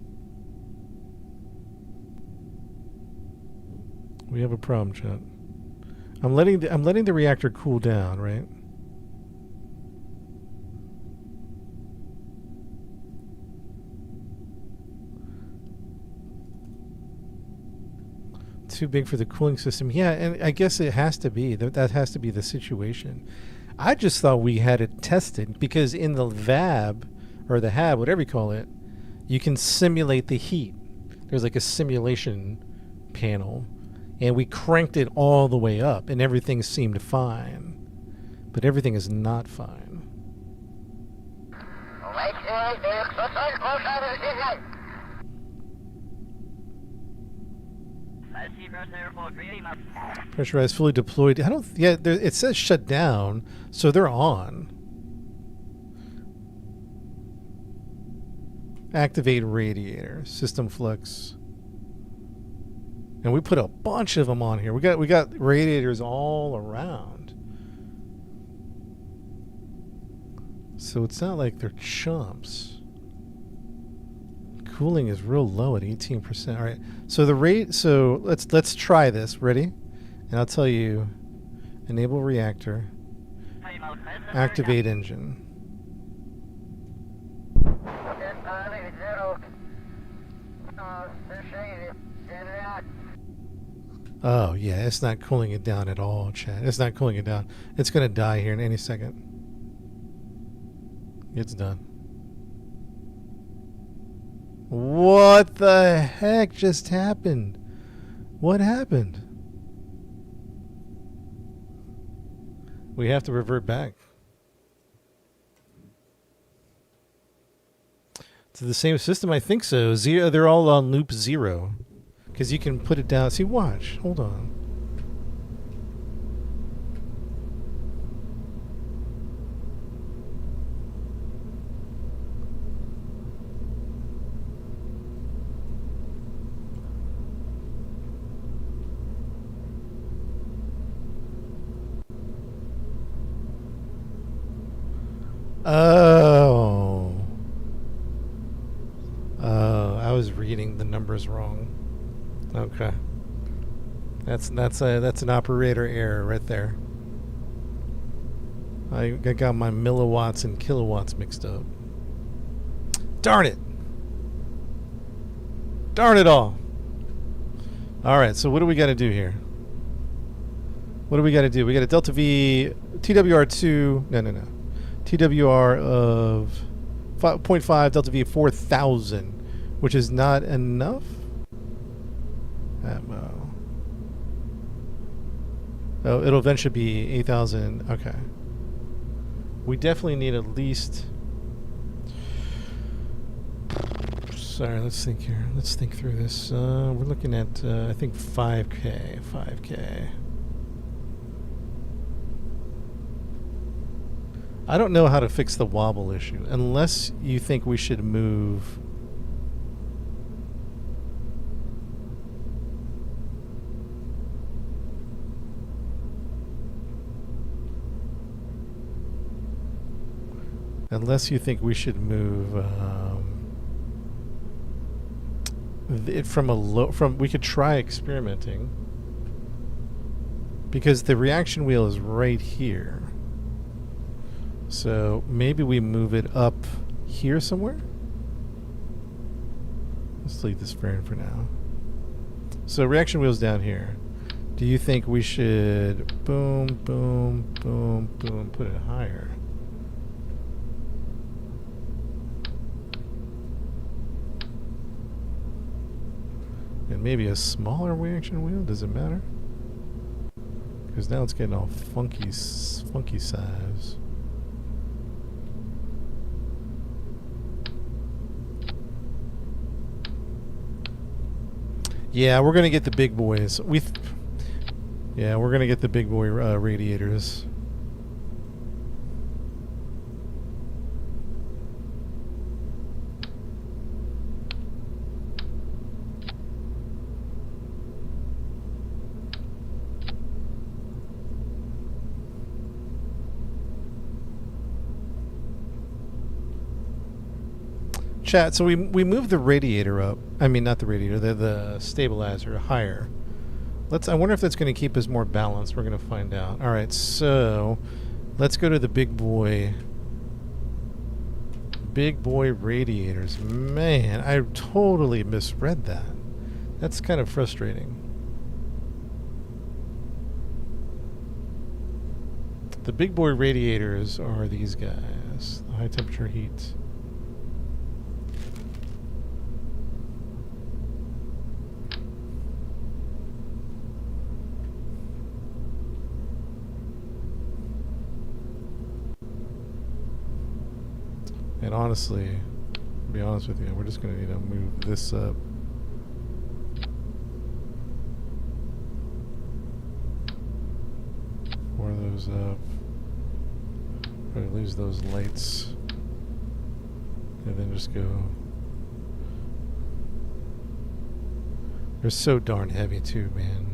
We have a problem, chat. I'm letting the reactor cool down, right? Too big for the cooling system. Yeah, and I guess it has to be. That has to be the situation. I just thought we had it tested because in the VAB or the HAB, whatever you call it, you can simulate the heat. There's like a simulation panel, and we cranked it all the way up, and everything seemed fine. But everything is not fine. Pressurized, fully deployed. I don't. Yeah, it says shut down, so they're on. Activate radiator, system flux, and we put a bunch of them on here. We got radiators all around, so it's not like they're chumps. Cooling is real low at 18%. All right, so the rate. So let's try this. Ready? And I'll tell you. Enable reactor. Activate engine. Oh yeah, it's not cooling it down at all, chat. It's not cooling it down. It's gonna die here in any second. It's done. What the heck just happened? What happened? We have to revert back to the same system. I think so. Zero. They're all on loop 0 because you can put it down. See, watch. Hold on. Oh. Oh, I was reading the numbers wrong. Okay. That's an operator error right there. I got my milliwatts and kilowatts mixed up. Darn it! Darn it all! Alright, so what do we got to do here? What do we got to do? We got a delta V TWR2. No. TWR of 0.5 delta V 4,000, which is not enough. Oh, it'll eventually be 8,000. Okay. We definitely need at least. Sorry, let's think here. Let's think through this. We're looking at, I think 5K. 5K. I don't know how to fix the wobble issue, unless you think we should move. Unless you think we should move it from a low. We could try experimenting, because the reaction wheel is right here. So maybe we move it up here somewhere. Let's leave this for now. So reaction wheel's down here. Do you think we should boom, boom, boom, boom, put it higher? And maybe a smaller reaction wheel? Does it matter? Because now it's getting all funky size. Yeah, we're gonna get the big boys. Yeah, we're gonna get the big boy radiators. Chat, so we moved the radiator up. I mean, not the radiator, the stabilizer higher. I wonder if that's going to keep us more balanced. We're going to find out. All right, so let's go to the big boy radiators. Man, I totally misread that. That's kind of frustrating. The big boy radiators are these guys, the high temperature heat. And honestly, to be honest with you, we're just going to need to move this up. Four of those up. Probably lose those lights. And then just go. They're so darn heavy too, man.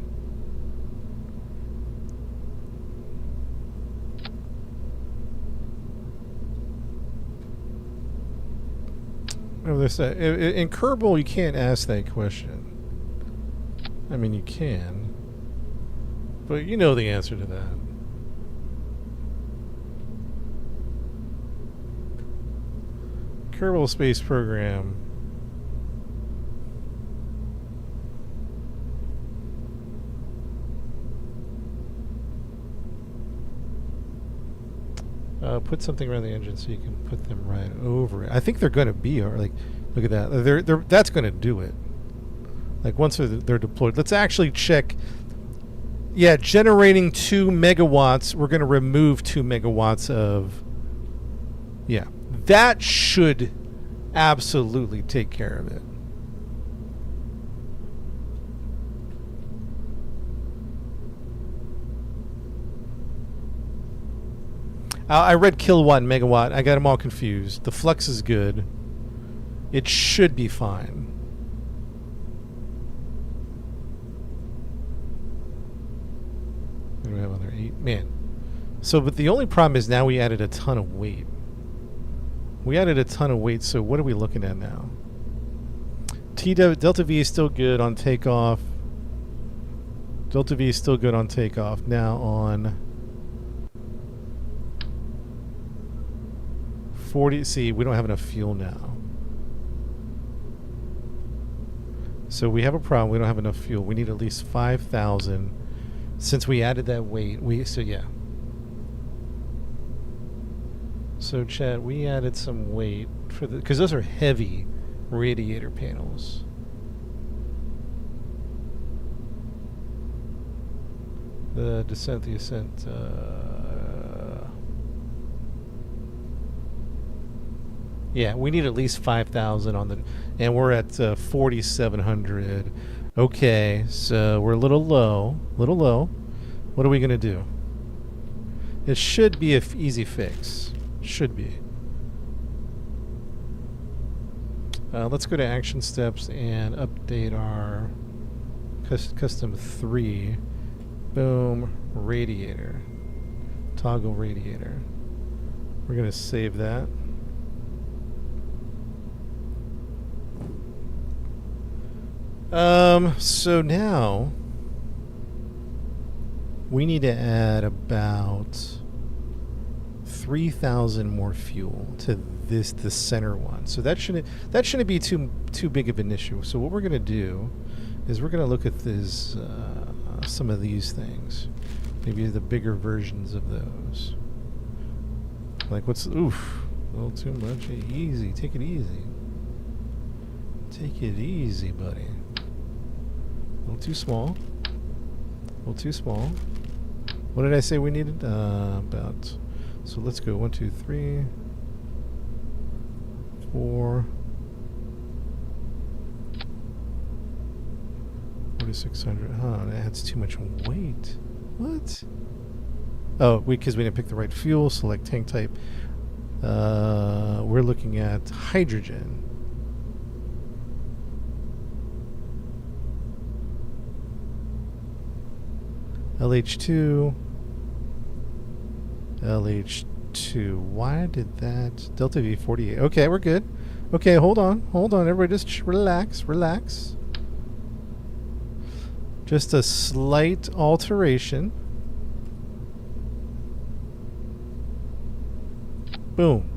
In Kerbal, you can't ask that question. I mean, you can, but you know the answer to that. Kerbal Space Program. Put something around the engine so you can put them right over it. I think they're going to be, or like, look at that. That's going to do it. Like once they're deployed. Let's actually check. Yeah, generating 2 megawatts. We're going to remove 2 megawatts of. Yeah, that should absolutely take care of it. I read kilowatt and megawatt. I got them all confused. The flux is good. It should be fine. What do we have on there? 8. Man. So, but the only problem is now we added a ton of weight. We added a ton of weight, so what are we looking at now? Delta V is still good on takeoff. Delta V is still good on takeoff. Now on 40, see, we don't have enough fuel now. So we have a problem. We don't have enough fuel. We need at least 5,000. Since we added that weight, yeah. So chat, we added some weight for the, because those are heavy radiator panels. The descent, yeah, we need at least 5,000 on the, and we're at 4,700. Okay, so we're a little low. What are we gonna do? It should be an easy fix. Should be. Let's go to action steps and update our custom 3. Boom, radiator. Toggle radiator. We're going to save that. So now we need to add about 3,000 more fuel to the center one. So that shouldn't be too big of an issue. So what we're going to do is we're going to look at this some of these things, maybe the bigger versions of those. Like what's oof, a little too much. Easy, take it easy. Take it easy, buddy. A little too small. A little too small. What did I say we needed? About. So let's go 1, 2, 3, 4, 4,600. Huh, that adds too much weight. What? Oh, because we didn't pick the right fuel. Select tank type. We're looking at hydrogen. LH2. LH2. Why did that? Delta V 48. Okay, we're good. Okay, hold on. Everybody just relax. Just a slight alteration. Boom.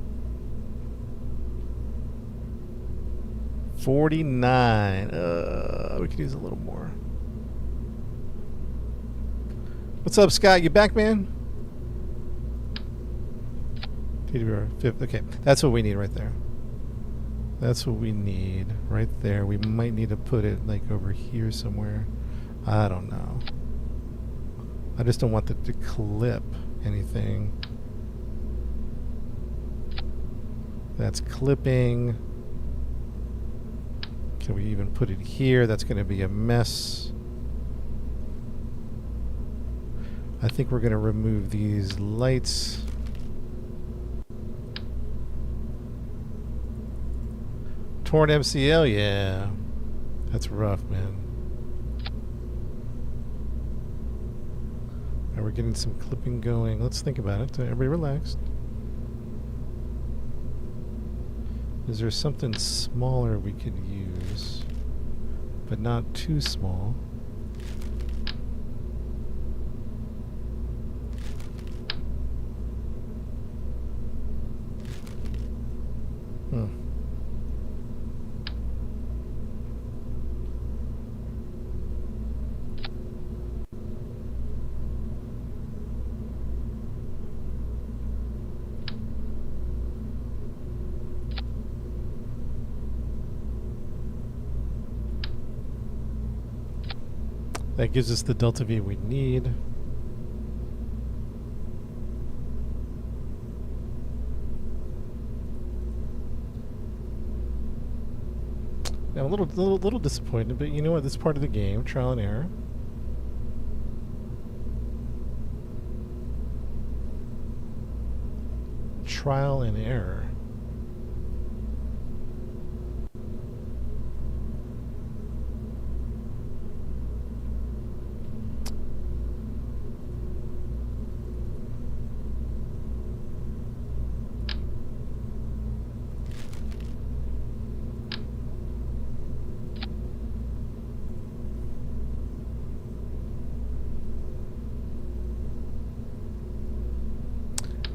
49. We could use a little more. What's up, Scott? You back, man? TWR 5th. Okay, that's what we need right there. That's what we need right there. We might need to put it like over here somewhere. I don't know. I just don't want it to clip anything. That's clipping. Can we even put it here? That's going to be a mess. I think we're going to remove these lights. Torn MCL, yeah. That's rough, man. Now we're getting some clipping going. Let's think about it. Everybody relaxed. Is there something smaller we could use, but not too small? That gives us the delta V we need. Now I'm a little disappointed, but you know what? This is part of the game. Trial and error. Trial and error.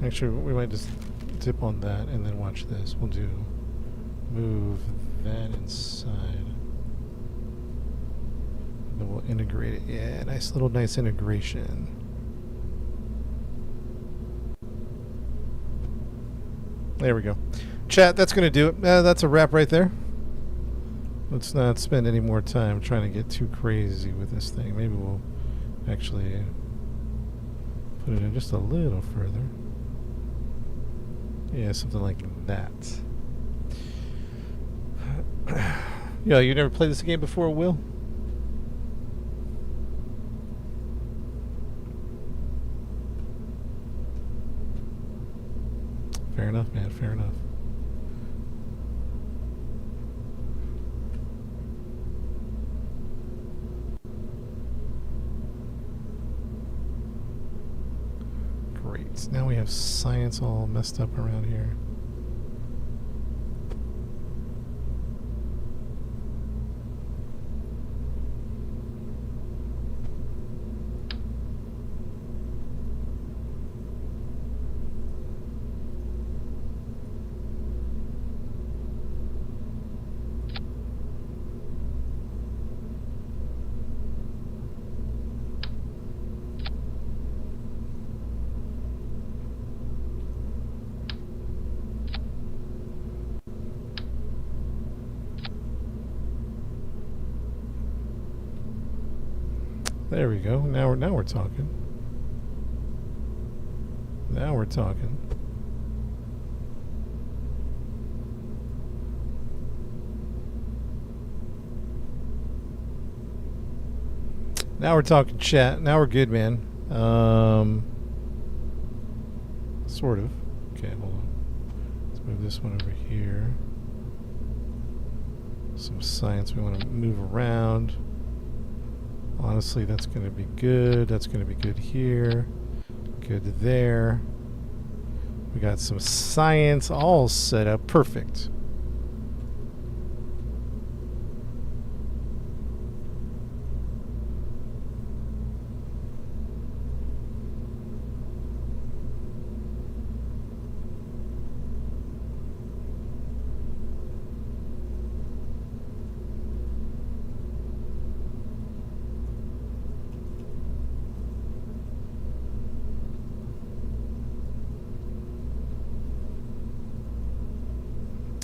Actually, we might just dip on that and then watch this. We'll do move that inside. Then we'll integrate it. Yeah, nice integration. There we go. Chat, that's going to do it. That's a wrap right there. Let's not spend any more time trying to get too crazy with this thing. Maybe we'll actually put it in just a little further. Yeah, something like that. Yeah, you never played this game before, Will? Fair enough, man. Fair enough. Great. Now we have science all messed up around here. There we go. Now we're talking. Now we're talking. Now we're talking, chat. Now we're good, man. Sort of. Okay, hold on. Let's move this one over here. Some science we want to move around. Honestly, that's going to be good. That's going to be good here. Good there. We got some science all set up. Perfect.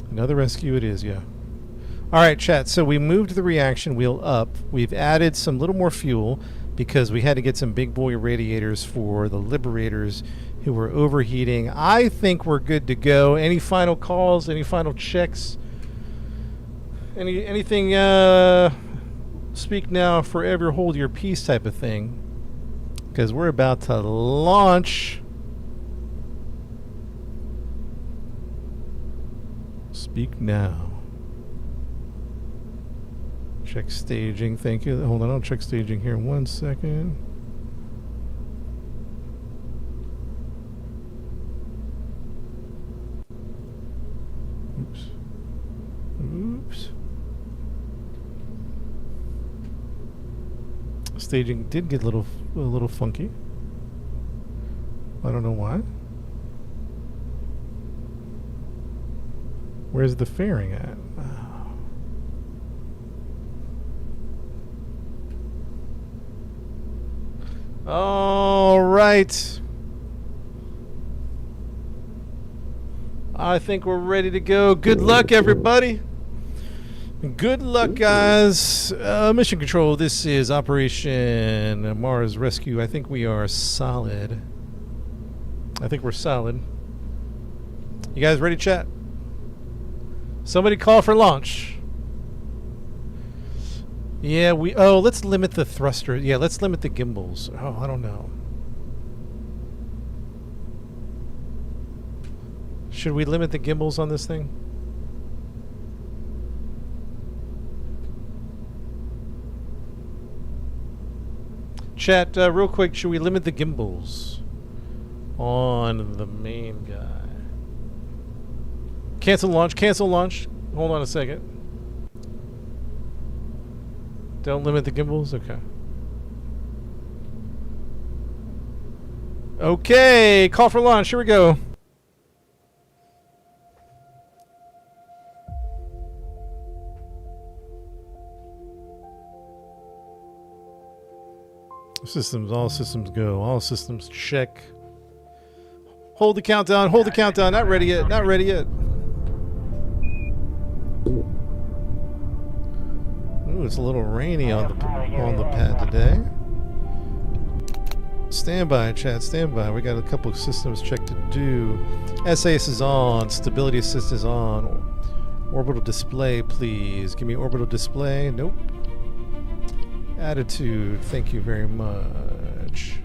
Another rescue it is, yeah. All right, chat. So we moved the reaction wheel up. We've added some little more fuel because we had to get some big boy radiators for the liberators who were overheating. I think we're good to go. Any final calls? Any final checks? Anything? Speak now, forever hold your peace type of thing. Because we're about to launch. Speak now. Check staging. Thank you. Hold on. I'll check staging here in 1 second. Oops. Oops. Staging did get a little funky. I don't know why. Where's the fairing at? All right. I think we're ready to go. Good luck, everybody. Good luck, guys. Mission Control, this is Operation Mars Rescue. I think we are solid. I think we're solid. You guys ready, chat? Somebody call for launch. Yeah, let's limit the thruster. Yeah, let's limit the gimbals. Oh, I don't know. Should we limit the gimbals on this thing? Chat, real quick, should we limit the gimbals on the main guy? Cancel launch. Cancel launch. Hold on a second. Don't limit the gimbals? Okay. Okay, call for launch. Here we go. Systems, all systems go. All systems check. Hold the countdown. Hold the countdown. Not ready yet. Not ready yet. Ooh, it's a little rainy on the pad today. Stand by, chat. Stand by. We got a couple of systems check to do. SAS is on. Stability assist is on. Orbital display, please. Give me orbital display. Nope. Attitude. Thank you very much.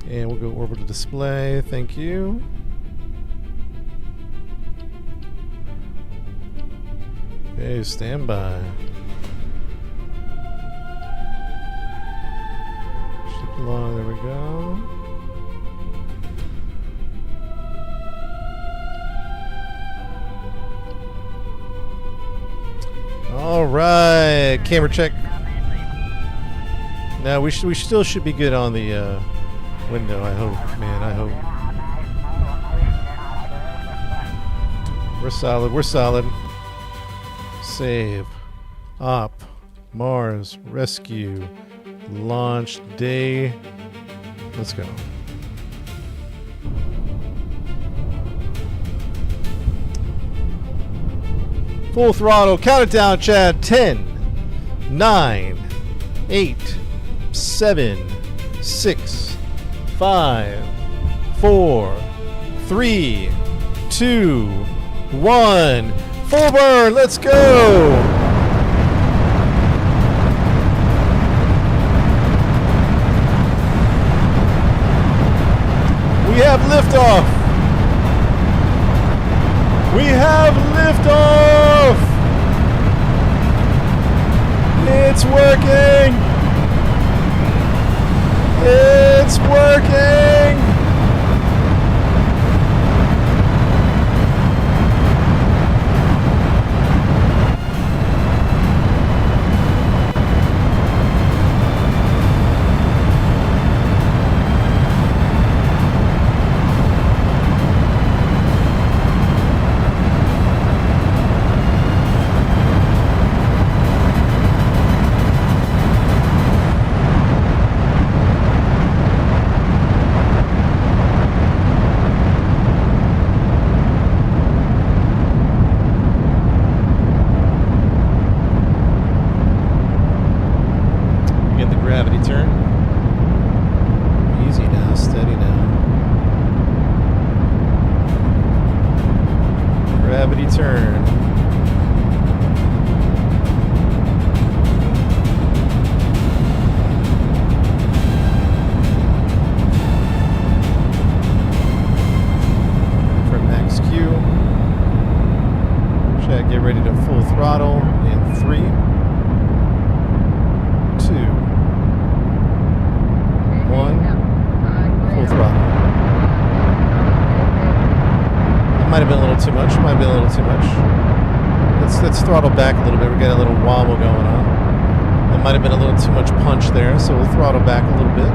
And we'll go orbital display. Thank you. Okay, stand by. Ship along. There we go. All right, camera check. Now we still should be good on the window. I hope, man. I hope. We're solid. We're solid. Save. Op. Mars. Rescue. Launch day. Let's go. Full throttle. Count it down, Chad. 10, 9, 8, 7, 6, 5, 4, 3, 2, 1. Full burn. Let's go. We have liftoff. We have liftoff. It's working. It's working. Let's throttle back a little bit. We got a little wobble going on. That might have been a little too much punch there, so we'll throttle back a little bit.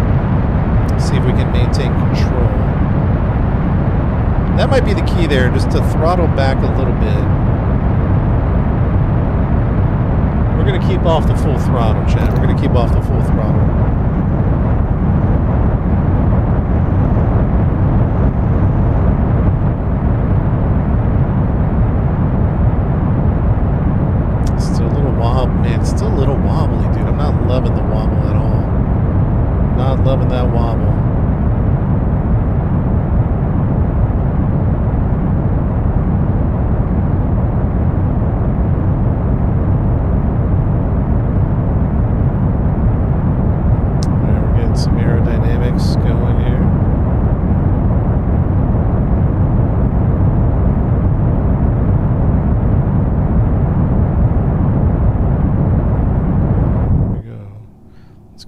See if we can maintain control. That might be the key there, just to throttle back a little bit. We're going to keep off the full throttle, chat. We're going to keep off the full throttle. It's still a little wobbly, dude. I'm not loving the wobble at all. Not loving that wobble. Alright, we're getting some aerodynamics going here.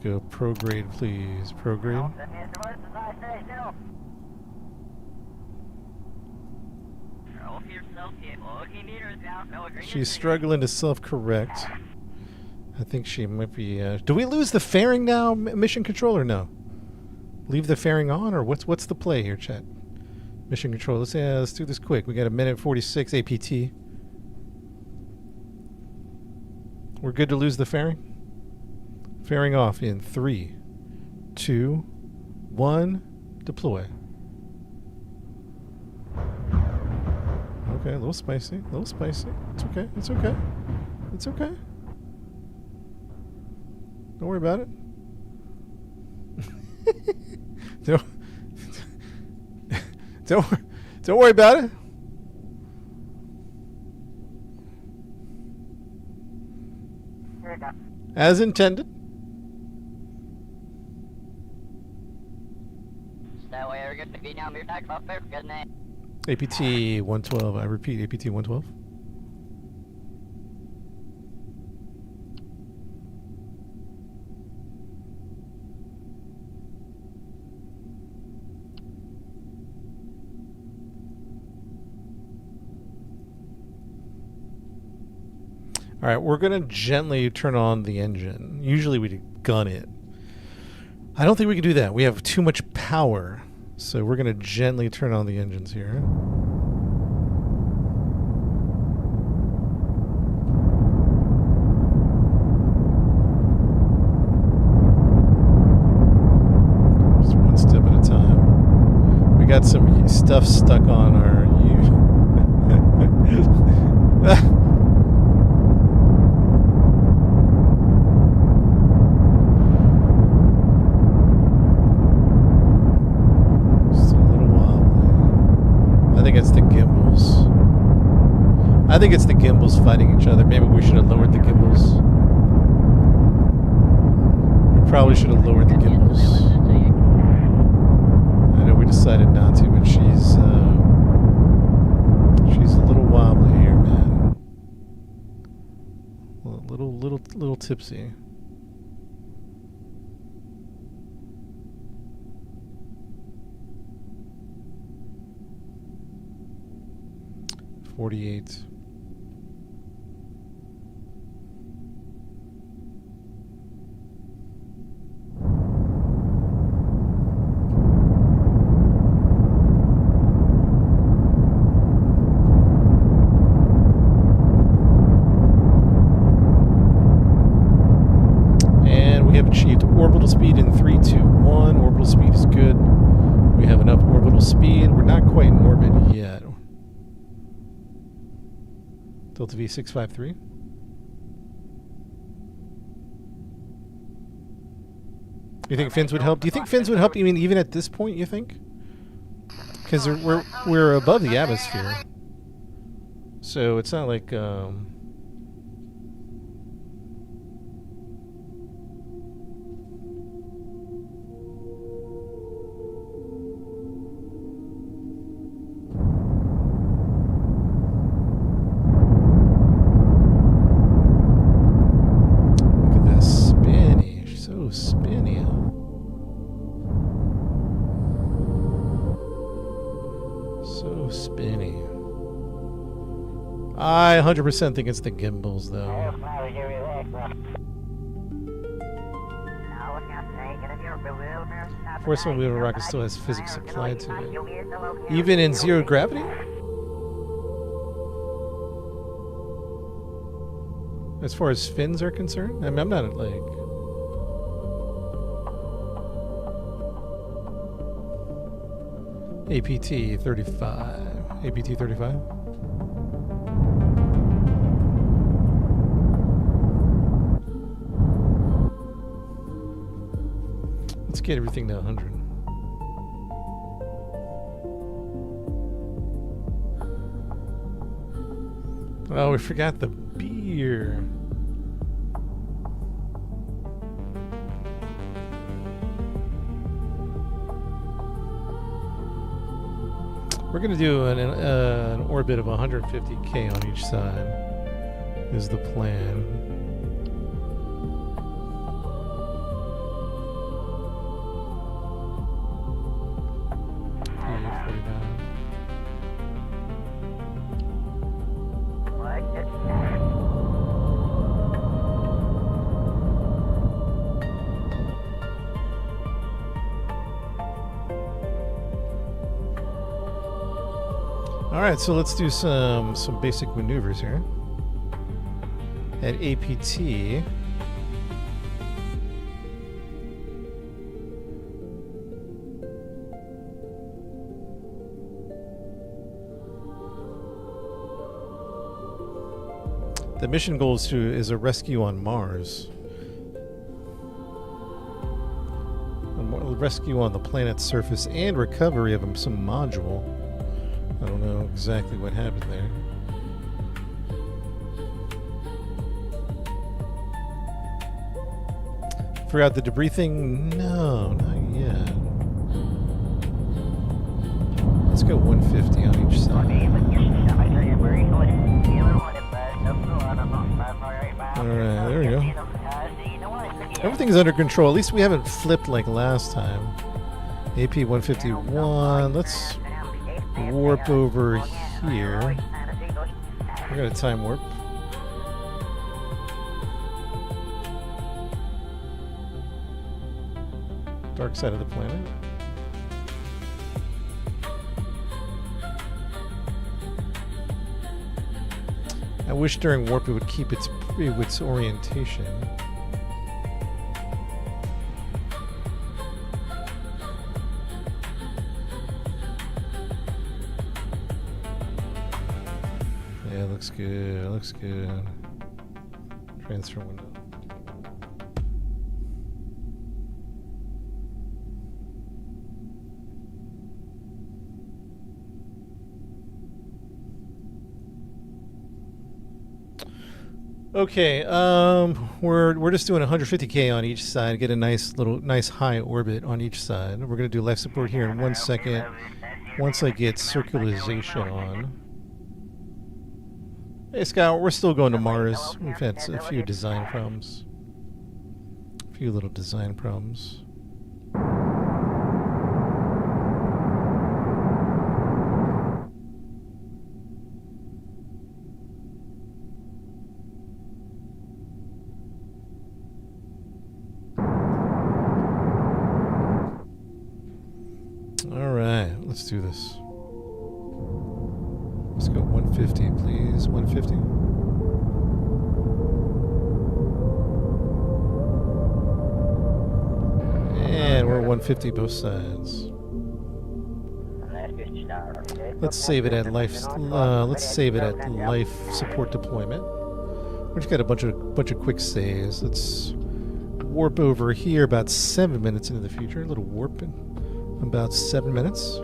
Go prograde, please. Prograde. She's struggling to self-correct. I think she might be. Do we lose the fairing now, mission control, or no? Leave the fairing on, or what's the play here, chat? Mission control. Let's do this quick. We got a minute 46 APT. We're good to lose the fairing. Fairing off in 3, 2, 1. Deploy. Okay, a little spicy. A little spicy. It's okay. It's okay. It's okay. Don't worry about it. don't worry about it. As intended. APT 112. I repeat, APT 112. All right, we're going to gently turn on the engine. Usually we gun it. I don't think we can do that. We have too much power. So we're going to gently turn on the engines here. Just one step at a time. We got some stuff stuck on our... I think it's the gimbals fighting each other. Maybe we should have lowered the gimbals. We probably should have lowered the gimbals. I know we decided not to, but she's a little wobbly here, man. A little tipsy. $48. Achieved orbital speed in 3, 2, 1. Orbital speed is good. We have enough orbital speed. We're not quite in orbit yet. Delta V 653. You think fins would help? Do you think fins would help? You mean even at this point? You think? Because we're above the atmosphere, so it's not like. Spinny. So spinny. I 100% think it's the gimbals, though. Force one wheel rocket still has physics applied to it. Even in zero gravity? As far as fins are concerned? I mean, I'm not like... APT 35. APT 35. Let's get everything to 100. Oh, we forgot the beer. We're going to do an orbit of 150K on each side, is the plan. All right, so let's do some basic maneuvers here. At APT, the mission goal is a rescue on Mars. A rescue on the planet's surface and recovery of some module. I don't know exactly what happened there. Forgot the debris thing? No, not yet. Let's go 150 on each side. Alright, there we go. Everything's under control. At least we haven't flipped like last time. AP 151. Let's warp over here. We got a time warp. Dark side of the planet. I wish during warp it would keep its orientation. Yeah, looks good. Looks good. Transfer window. Okay, we're just doing 150K on each side, get a nice high orbit on each side. We're gonna do life support here in 1 second. Once I get circularization on. Hey Scout, we're still going to Mars. We've had a few design problems. A few little design problems. Let's do this. Let's go 150, please. 150. And we're 150 both sides. Let's save it at life. Let's save it at life support deployment. We just got a bunch of quick saves. Let's warp over here about 7 minutes into the future. A little warp in about 7 minutes.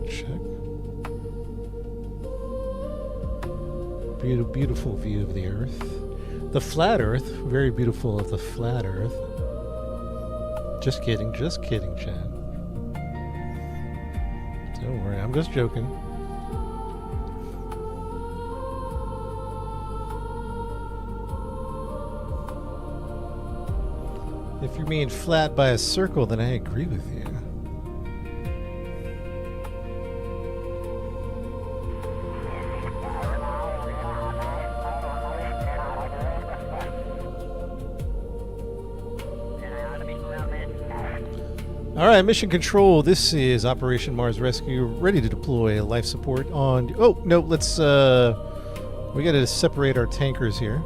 Check. Beautiful view of the Earth. The flat Earth, very beautiful of the flat Earth. Just kidding, Chad. Don't worry, I'm just joking. If you mean flat by a circle, then I agree with you. All right, mission control. This is Operation Mars Rescue, ready to deploy life support on. Oh no, let's. We got to separate our tankers here.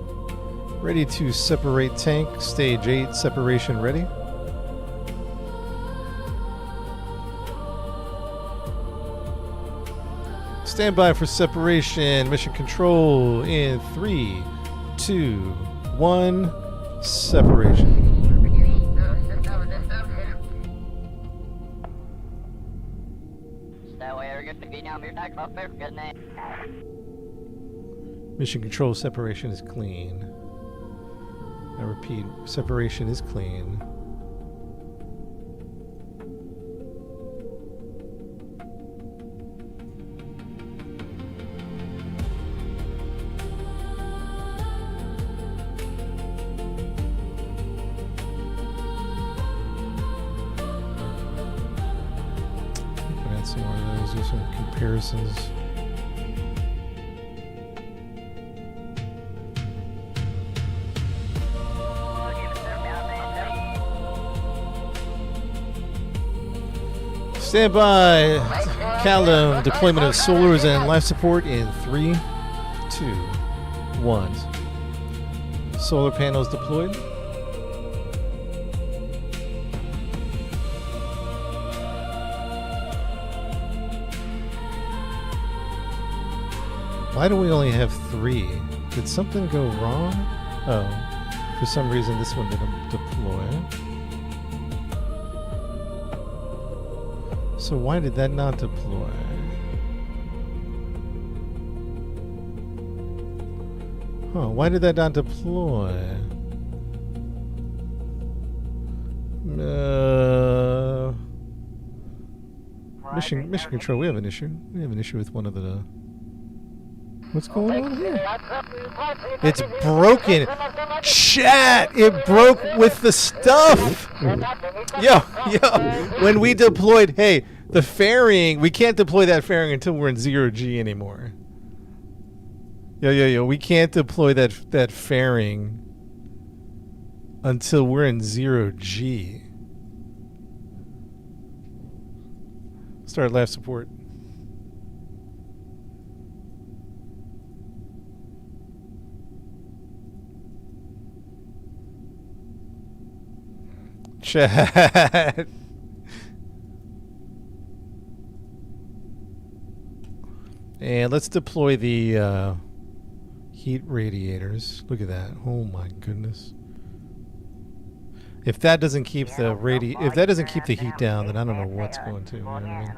Ready to separate tank. Stage 8 separation ready. Stand by for separation. Mission control in 3, 2, 1. Separation. Mission control separation is clean. I repeat, separation is clean. Some more of those, do some persons. Stand by. Callum, deployment of solars and life support in 3, 2, 1. Solar panels deployed. Why do we only have 3? Did something go wrong? Oh, for some reason this one didn't deploy. So why did that not deploy? Huh, why did that not deploy? Mission control, we have an issue. We have an issue with one of the... What's going on here? It's broken. Chat! It broke with the stuff! Yo! When we deployed... Hey, the fairing... We can't deploy that fairing until we're in 0G anymore. Yo. We can't deploy that fairing until we're in 0G. Start life support. Chat. And let's deploy the heat radiators. Look at that. Oh my goodness. If that doesn't keep the heat down, then I don't know what's going to. You know what I mean?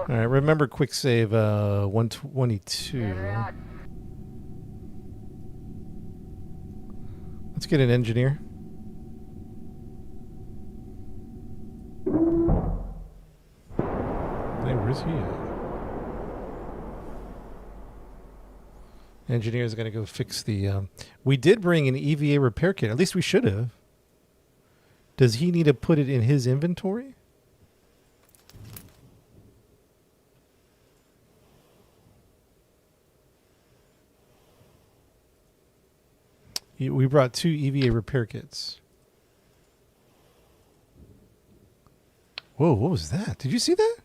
All right, remember quick save 122. Let's get an engineer. Hey, where's he at? Engineer's going to go fix the... we did bring an EVA repair kit. At least we should have. Does he need to put it in his inventory? We brought 2 EVA repair kits. Whoa, what was that? Did you see that?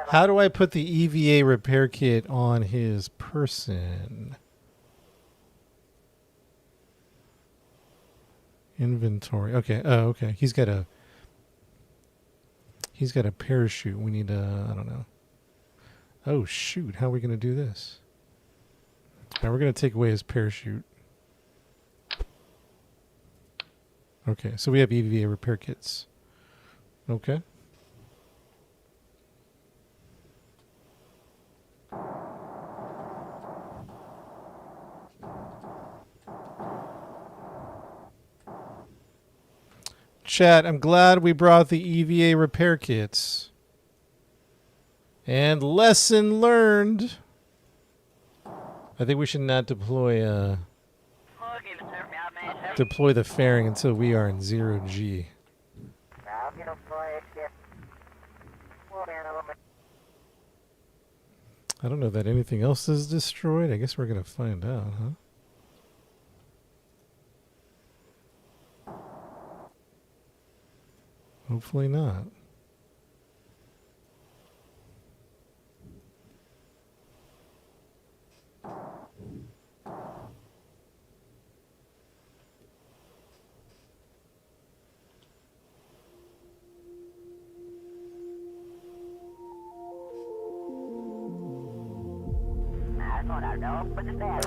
How do I put the EVA repair kit on his person? Inventory. Okay. Oh, okay. He's got a parachute. We need a... I don't know. Oh, shoot. How are we going to do this? All right, we're going to take away his parachute. Okay, so we have EVA repair kits. Okay. Chat, I'm glad we brought the EVA repair kits. And lesson learned. I think we should not deploy the fairing until we are in 0G. I don't know that anything else is destroyed. I guess we're going to find out, huh? Hopefully not.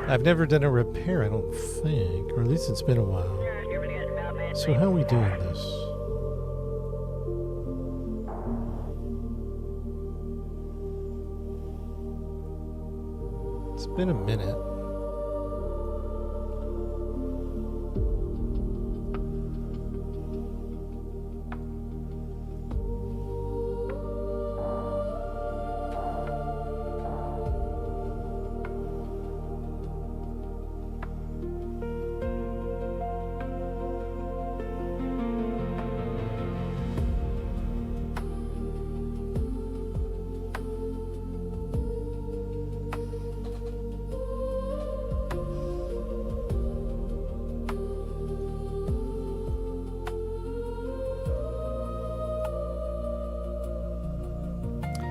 I've never done a repair, I don't think. Or at least it's been a while. So how are we doing this? It's been a minute.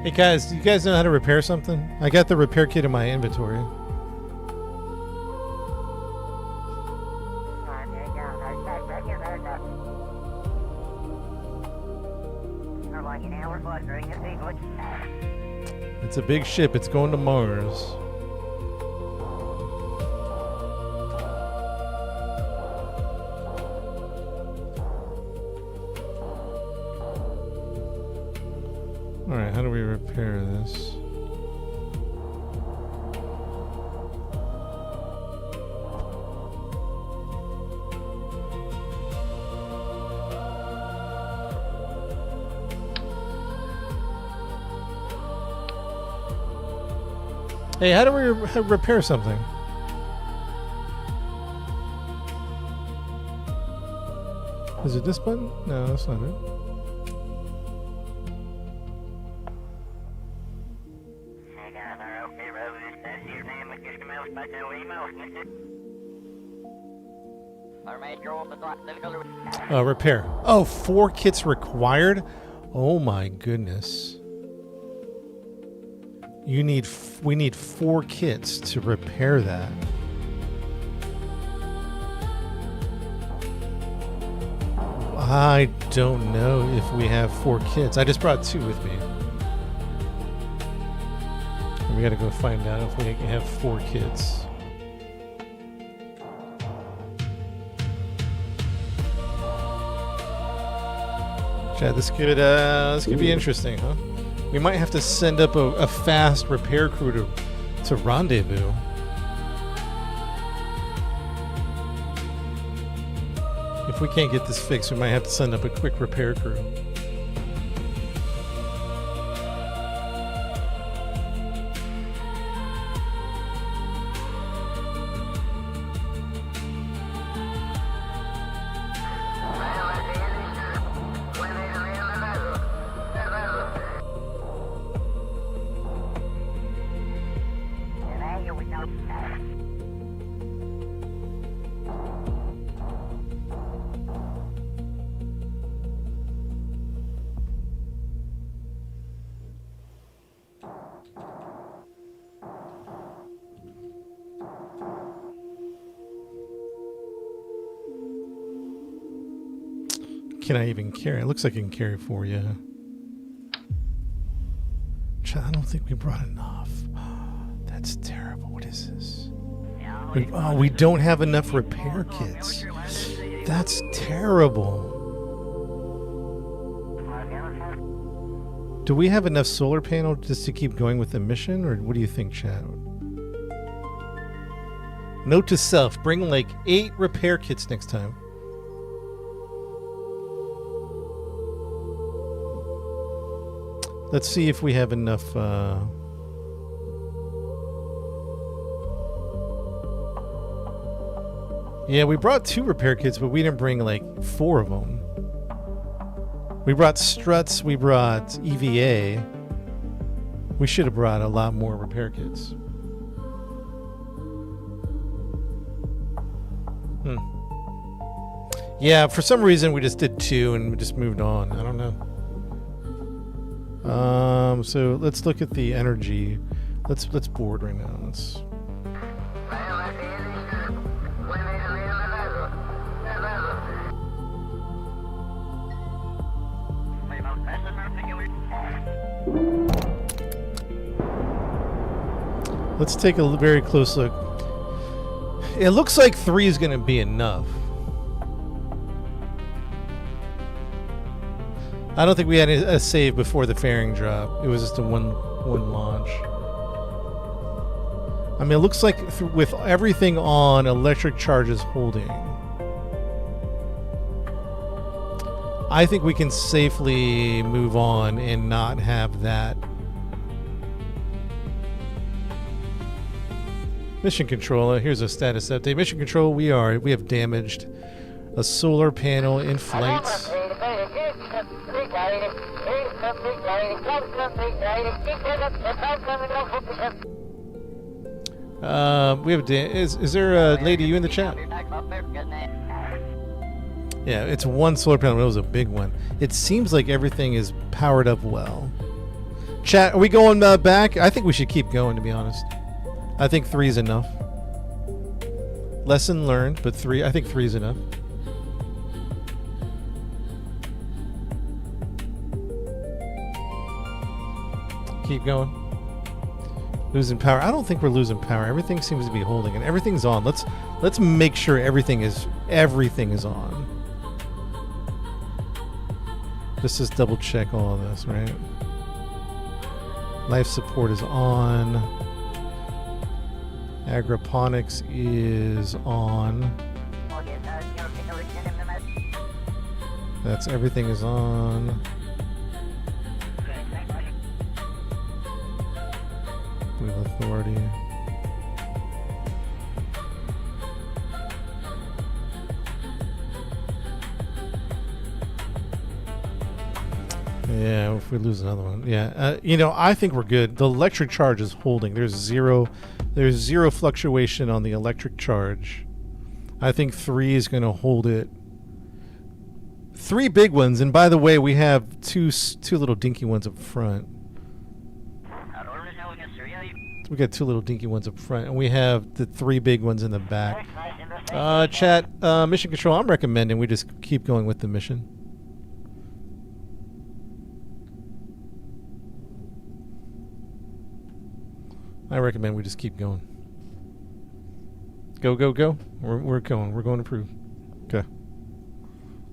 Hey guys, do you guys know how to repair something? I got the repair kit in my inventory. It's a big ship. It's going to Mars. Alright, how do we repair this? Hey, how do we repair something? Is it this button? No, that's not it. Repair. Oh, 4 kits required? Oh my goodness. We need 4 kits to repair that. I don't know if we have 4 kits. I just brought 2 with me. We gotta go find out if we have 4 kits. Chad, this could be interesting, huh? We might have to send up a fast repair crew to rendezvous. If we can't get this fixed, we might have to send up a quick repair crew. Can I even carry? It looks like I can carry 4, yeah. I don't think we brought enough. That's terrible. What is this? We don't have enough repair kits. That's terrible. Do we have enough solar panel just to keep going with the mission, or what do you think, Chad? Note to self, bring like 8 repair kits next time. Let's see if we have enough. Yeah, we brought 2 repair kits, but we didn't bring like 4 of them. We brought struts, we brought EVA. We should have brought a lot more repair kits. Yeah, for some reason we just did 2 and we just moved on. I don't know. So let's look at the energy. Let's board right now. Let's. Let's take a very close look. It looks like 3 is going to be enough. I don't think we had a save before the fairing drop. It was just a one launch. I mean, it looks like with everything on, electric charge is holding. I think we can safely move on and not have that. Mission control. Here's a status update. Mission control. We have damaged a solar panel in flight. We have is there a lady you in the chat? Yeah, it's 1 solar panel. It was a big one. It seems like everything is powered up well. Chat, are we going back? I think we should keep going, to be honest. I think 3 is enough. Lesson learned, but 3. I think 3 is enough. Keep going. Losing power. I don't think we're losing power. Everything seems to be holding, and everything's on. Let's make sure everything is on. Let's just double check all of this, right? Life support is on. Agroponics is on. That's everything is on. Wheel authority. Yeah, if we lose another one. Yeah, I think we're good. The electric charge is holding. There's zero fluctuation on the electric charge. I think 3 is going to hold it. 3 big ones, and by the way, we have two little dinky ones up front. We got 2 little dinky ones up front, and we have the 3 big ones in the back. Chat, mission control, I'm recommending we just keep going with the mission. I recommend we just keep going. Go, go, go. We're going. We're going to prove. Okay.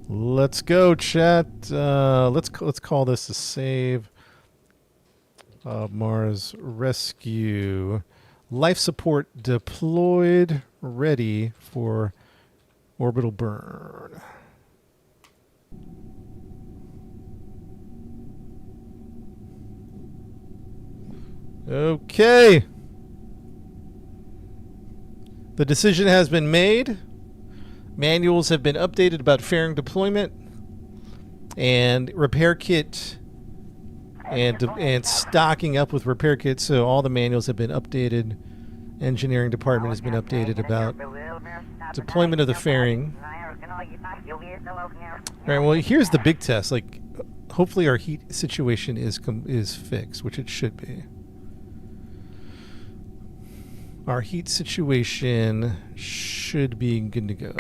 Let's go, chat. Let's call this a save. Mars rescue. Life support deployed. Ready for orbital burn. Okay. The decision has been made. Manuals have been updated about fairing deployment and repair kit and stocking up with repair kits. So all the manuals have been updated. Engineering department has been updated about deployment of the fairing. All right. Well, here's the big test. Like, hopefully our heat situation is fixed, which it should be. Our heat situation should be good to go.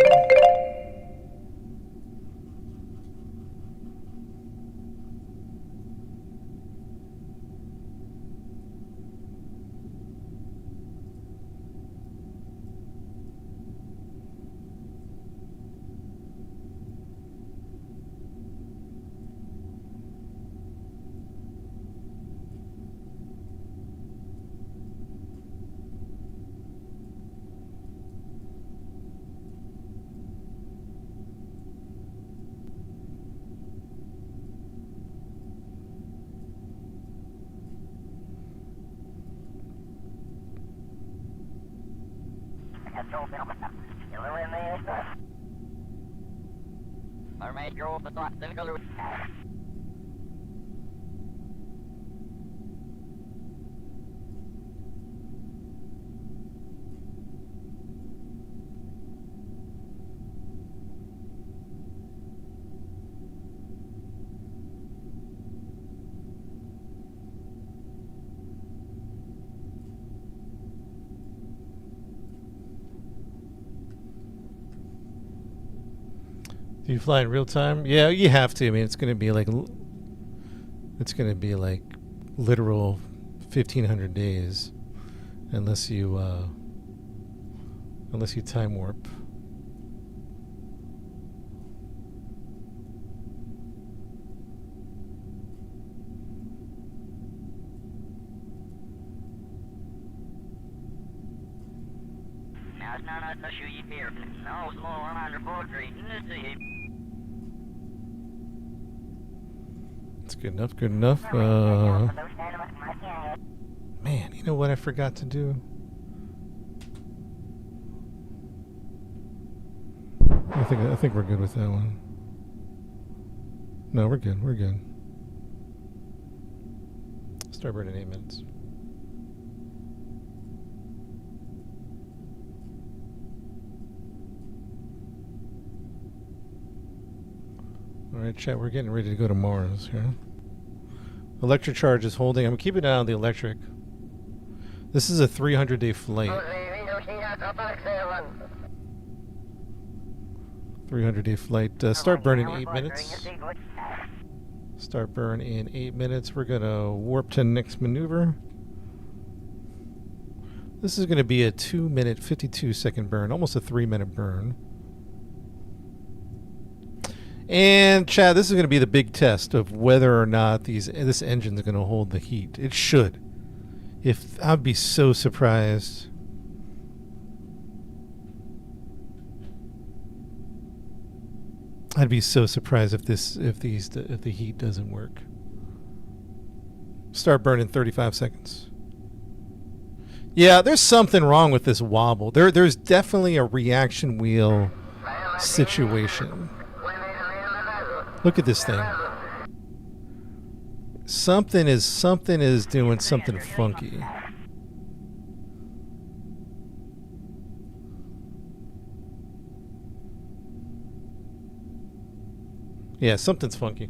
Do you fly in real time? Yeah, you have to. I mean, it's going to be like literal 1,500 days, unless you time warp. It's good enough, good enough. Man, you know what I forgot to do? I think we're good with that one. No, we're good. We're good. Starboard in 8 minutes. All right, chat. We're getting ready to go to Mars here. Electric charge is holding. I'm keeping an eye on the electric. This is a 300-day flight. 300-day flight. Start burn in 8 minutes. Start burn in 8 minutes. We're going to warp to next maneuver. This is going to be a 2-minute, 52-second burn. Almost a 3-minute burn. And, Chad, this is going to be the big test of whether or not this engine is going to hold the heat. It should. I'd be so surprised. I'd be so surprised if the heat doesn't work. Start burn in 35 seconds. Yeah, there's something wrong with this wobble. There's definitely a reaction wheel situation. Look at this thing. Something is doing something funky. Yeah, something's funky.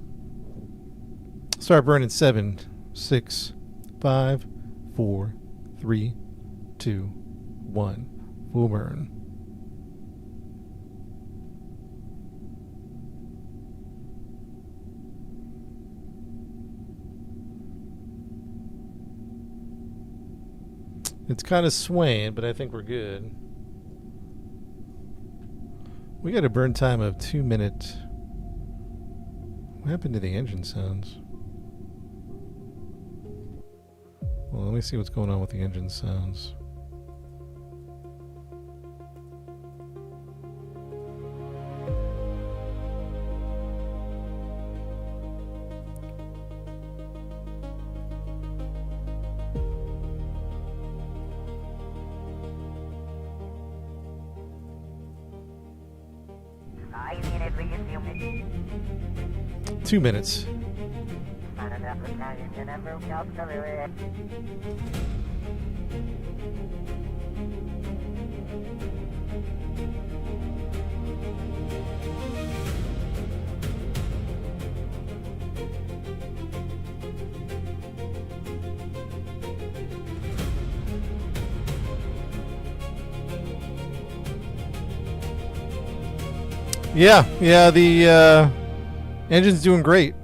Start burning 7, 6, 5, 4, 3, 2, 1. Full burn. It's kind of swaying, but I think we're good. We got a burn time of 2 minutes. What happened to the engine sounds? Well, let me see what's going on with the engine sounds. Two minutes. Yeah, the engine's doing great.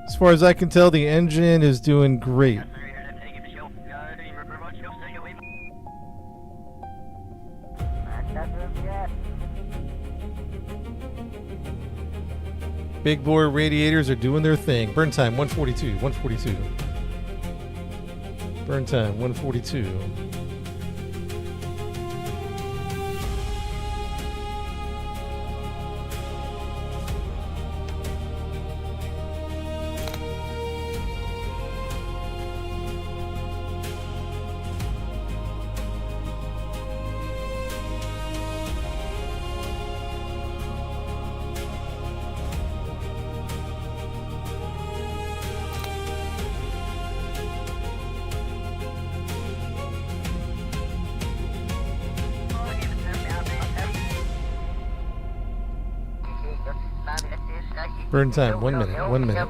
As far as I can tell, the engine is doing great. Big bore radiators are doing their thing. Burn time 142. Burn time 142. Burn time 1 minute. 1 minute.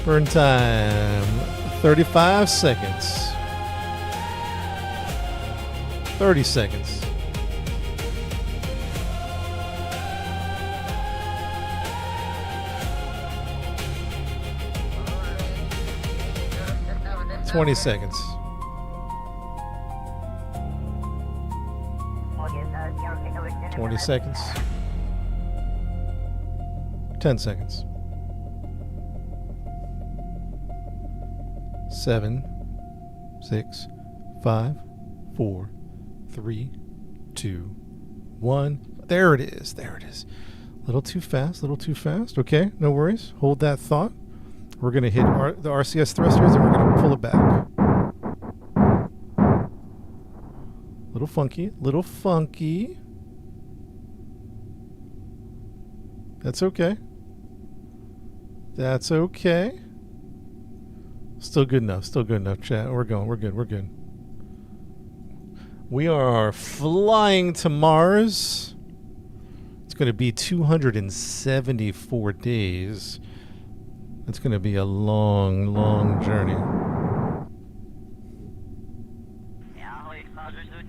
Burn time 35 seconds. 30 seconds. $20 seconds. $20 seconds. 10 seconds. 7, 6, 5, 4, 3, 2, 1. There it is. There it is. A little too fast. Okay, no worries. Hold that thought. We're going to hit the RCS thrusters and we're going to pull it back. A Little funky. Little funky. That's okay. That's okay. Still good enough. Still good enough, chat. We're going. We're good. We're good. We are flying to Mars. It's going to be 274 days. It's going to be a long, long journey.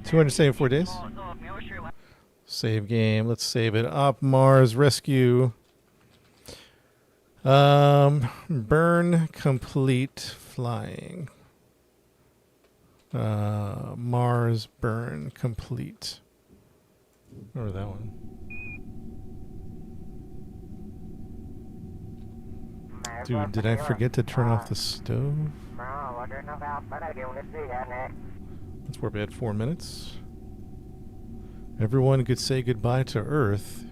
274 days. Save game. Let's save it. Up Mars rescue. Burn complete flying. Mars burn complete. Remember that one. Dude, did I forget to turn off the stove? Let's warp ahead 4 minutes. Everyone could say goodbye to Earth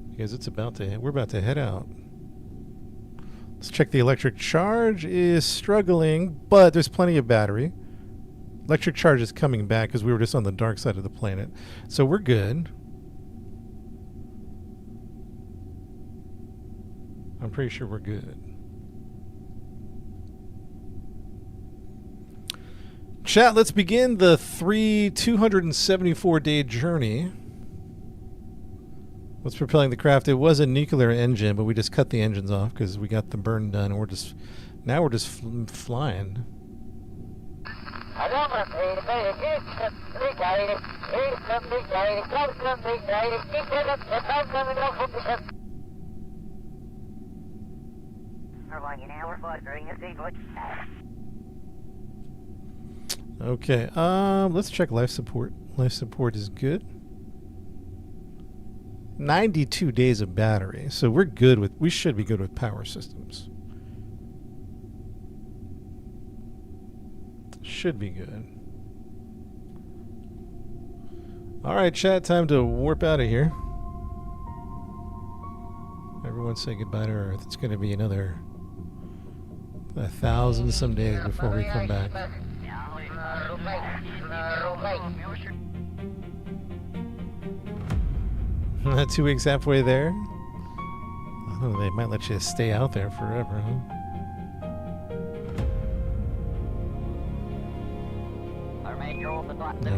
because it's about to. We're about to head out. Let's check the electric charge is struggling, but there's plenty of battery. Electric charge is coming back because we were just on the dark side of the planet, so we're good. I'm pretty sure we're good. Chat, let's begin the 274-day journey. What's propelling the craft? It was a nuclear engine, but we just cut the engines off because we got the burn done, and we're just flying. Okay, let's check life support. Life support is good. 92 days of battery, so we're good with. We should be good with power systems. Should be good. All right, chat. Time to warp out of here. Everyone say goodbye to Earth. It's going to be another 1,000 some days before we come back. 2 weeks halfway there. I don't know, they might let you stay out there forever, huh?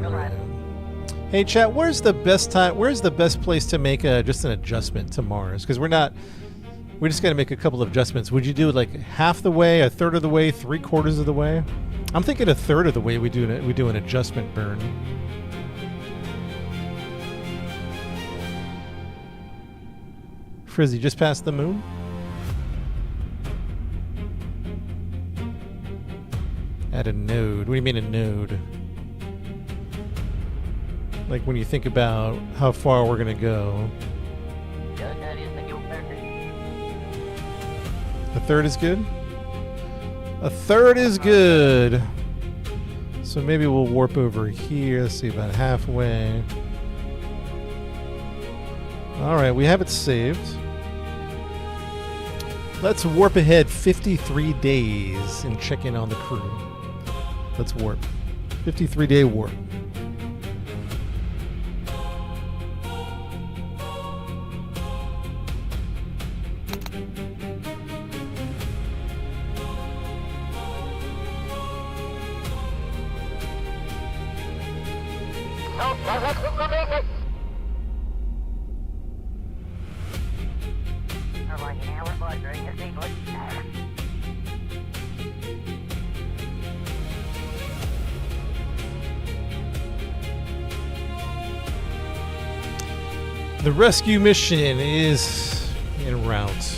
Right. Hey chat, where's the best time? Where's the best place to make just an adjustment to Mars? Because we're just got to make a couple of adjustments. Would you do it like half the way, a third of the way, 3/4 of the way? I'm thinking a third of the way we do an adjustment burn. Frizzy, just past the moon? At a node. What do you mean a node? Like when you think about how far we're going to go. A third is good? A third is good. So maybe we'll warp over here. Let's see, about halfway. Alright, we have it saved. Let's warp ahead 53 days and check in on the crew. Let's warp. 53-day warp. The rescue mission is en route.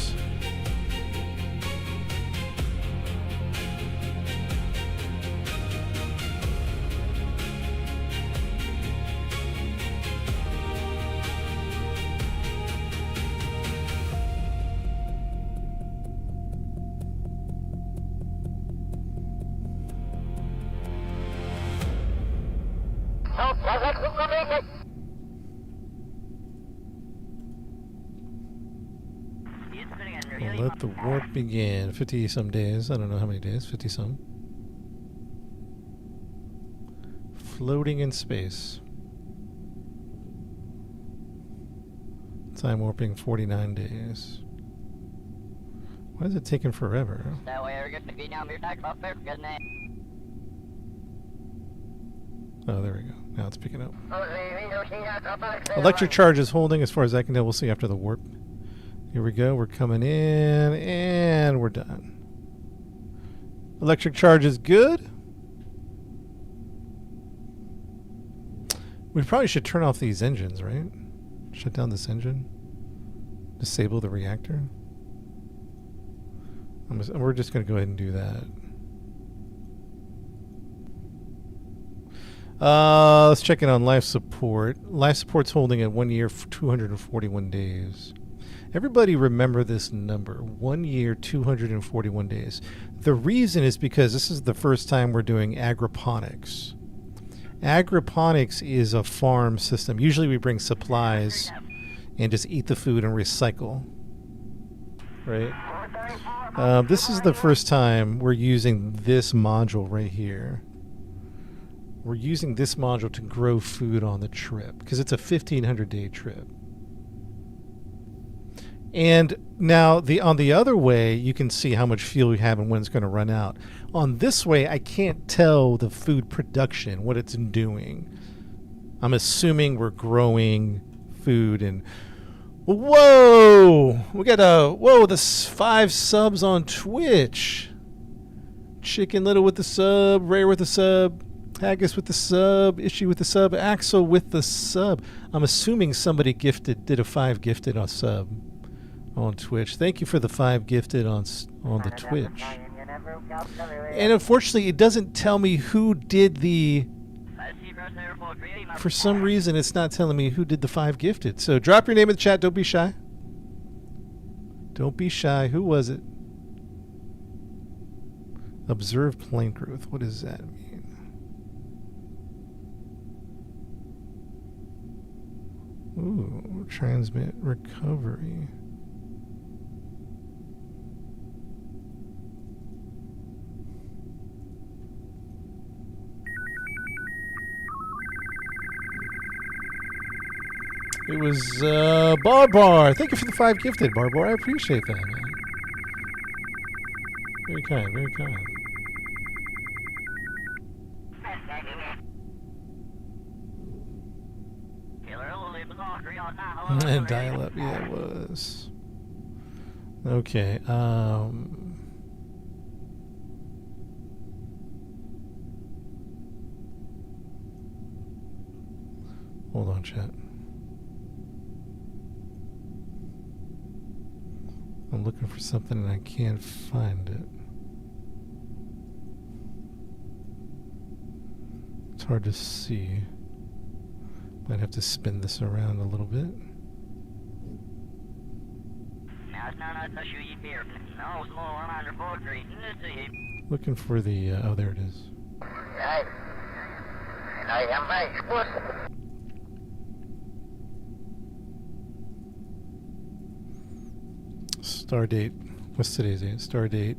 Let the warp begin. 50 some days. I don't know how many days. 50 some. floating in space. Time warping 49 days. Why is it taking forever? Oh, there we go. Now it's picking up. Electric charge is holding as far as I can tell. We'll see after the warp. Here we go. We're coming in and we're done. Electric charge is good. We probably should turn off these engines, right? Shut down this engine. Disable the reactor. We're just going to go ahead and do that. Let's check in on life support. Life support's holding at 1 year, 241 days. Everybody remember this number, 1 year, 241 days. The reason is because this is the first time we're doing agroponics. Agroponics is a farm system. Usually we bring supplies and just eat the food and recycle. Right? This is the first time we're using this module right here. We're using this module to grow food on the trip because it's a 1,500-day trip. And now on the other way, you can see how much fuel we have and when it's going to run out. On this way, I can't tell the food production, what it's doing. I'm assuming we're growing food and... Whoa! We got there's 5 subs on Twitch. Chicken Little with the sub, Rare with the sub, Haggis with the sub, Issue with the sub, Axel with the sub. I'm assuming somebody did a 5 gifted on sub on Twitch. Thank you for the 5 gifted on the Twitch. And unfortunately, it doesn't tell me who did the... For some reason, it's not telling me who did the 5 gifted. So drop your name in the chat. Don't be shy. Don't be shy. Who was it? Observe plant growth. What does that mean? Ooh, transmit recovery. It was Barbar. Thank you for the 5 gifted, Barbar. I appreciate that, man. Very kind, very kind. And dial up, yeah, it was. Okay, hold on, chat. I'm looking for something and I can't find it. It's hard to see. Might have to spin this around a little bit. Looking for the... oh, there it is. Star date. What's today's date? Star date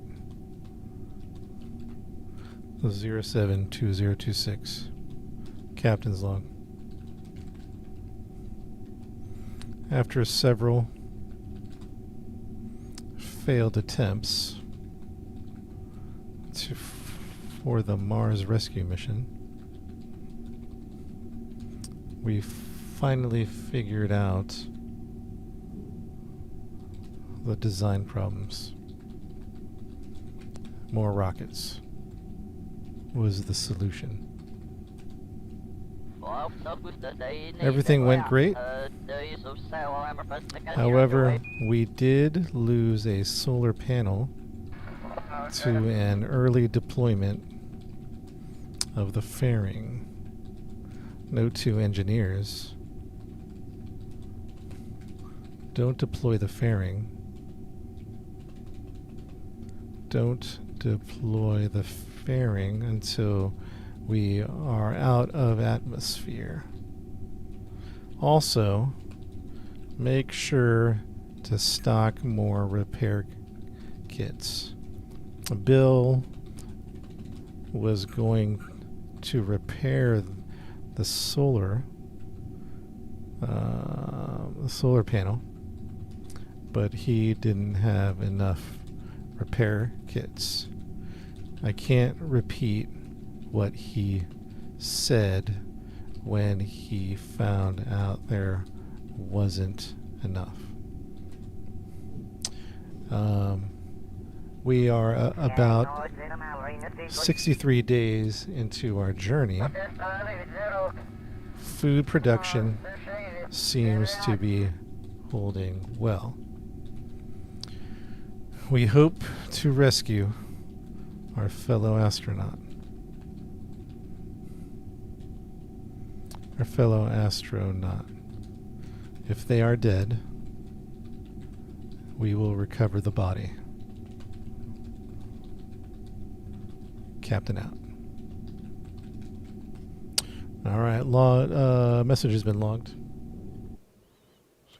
072026. Captain's log. After several failed attempts for the Mars rescue mission, we finally figured out the design problems. More rockets was the solution. Everything went great. However, we did lose a solar panel to an early deployment of the fairing. Note to engineers: don't deploy the fairing. Don't deploy the fairing until we are out of atmosphere. Also, make sure to stock more repair kits. Bill was going to repair the solar panel, but he didn't have enough repair kits. I can't repeat what he said when he found out there wasn't enough. We are about 63 days into our journey. Food production seems to be holding well. We hope to rescue our fellow astronaut. Our fellow astronaut. If they are dead, we will recover the body. Captain out. Alright, message has been logged.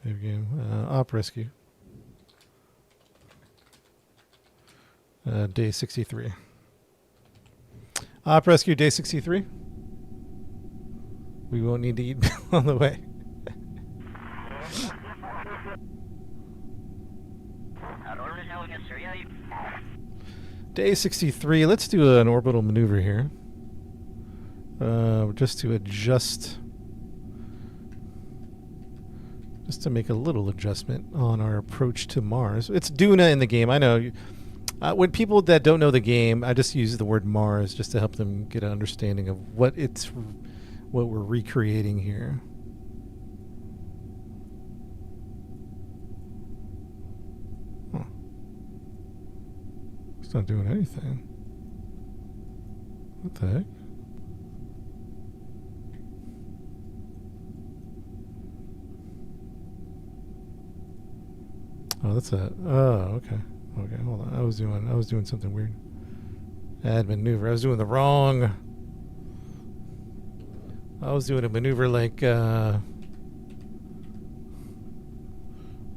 Save game. Op rescue. Day 63. Op rescue, day 63. We won't need to eat on the way. Day 63. Let's do an orbital maneuver here. Just to adjust. Just to make a little adjustment on our approach to Mars. It's Duna in the game. I know. When people that don't know the game, I just use the word Mars just to help them get an understanding of what we're recreating here. Huh. It's not doing anything. What the heck? Oh, that's a. Oh, okay. Okay, hold on. I was doing something weird. Add maneuver. I was doing the wrong. I was doing a maneuver like a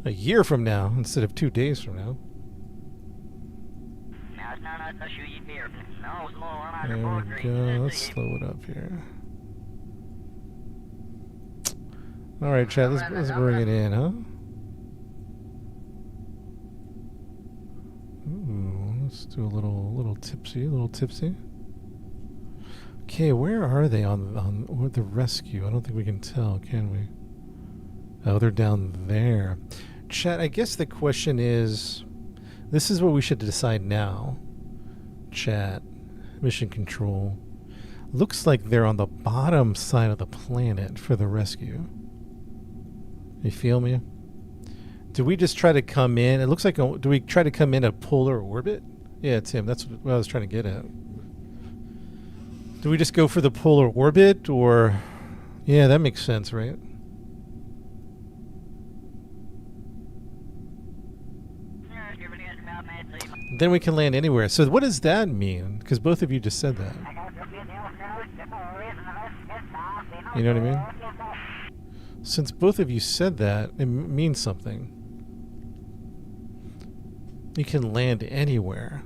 year from now instead of 2 days from now. There we go. Let's slow it up here. All right, chat. Let's bring it in, huh? Ooh, let's do a little tipsy. Okay, where are they on the rescue? I don't think we can tell, can we? Oh, they're down there. Chat, I guess the question is, this is what we should decide now. Chat, mission control. Looks like they're on the bottom side of the planet for the rescue. You feel me? Do we just try to come in? It looks like, do we try to come in a polar orbit? Yeah, Tim, that's what I was trying to get at. Do we just go for the polar orbit, or... Yeah, that makes sense, right? Then we can land anywhere. So what does that mean? Because both of you just said that. You know what I mean? Since both of you said that, it means something. You can land anywhere.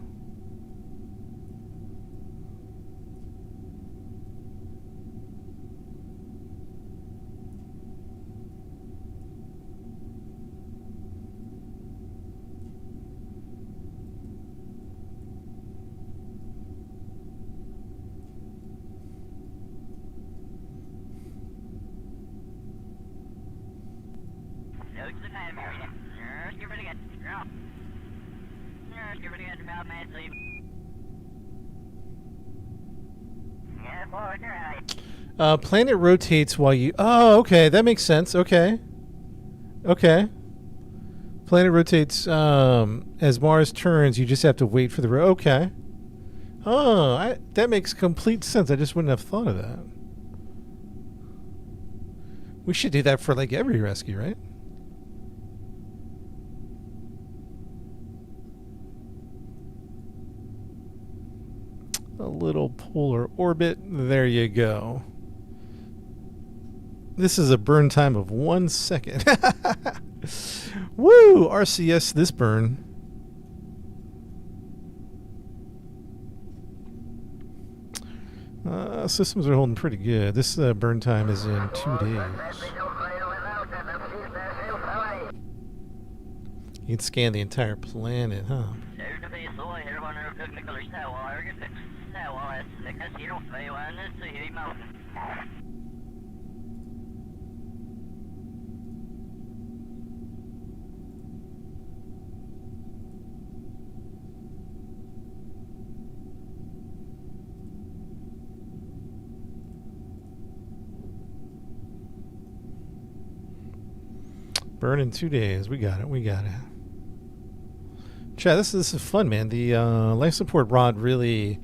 Planet rotates while you... Oh, okay. That makes sense. Okay. Okay. Planet rotates as Mars turns. You just have to wait for the... Okay. Oh, that makes complete sense. I just wouldn't have thought of that. We should do that for like every rescue, right? A little polar orbit. There you go. This is a burn time of 1 second. Woo! RCS this burn. Systems are holding pretty good. This burn time is in 2 days. You can scan the entire planet, huh? Burn in 2 days. We got it. We got it. Chat, this is fun, man. The life support mod really,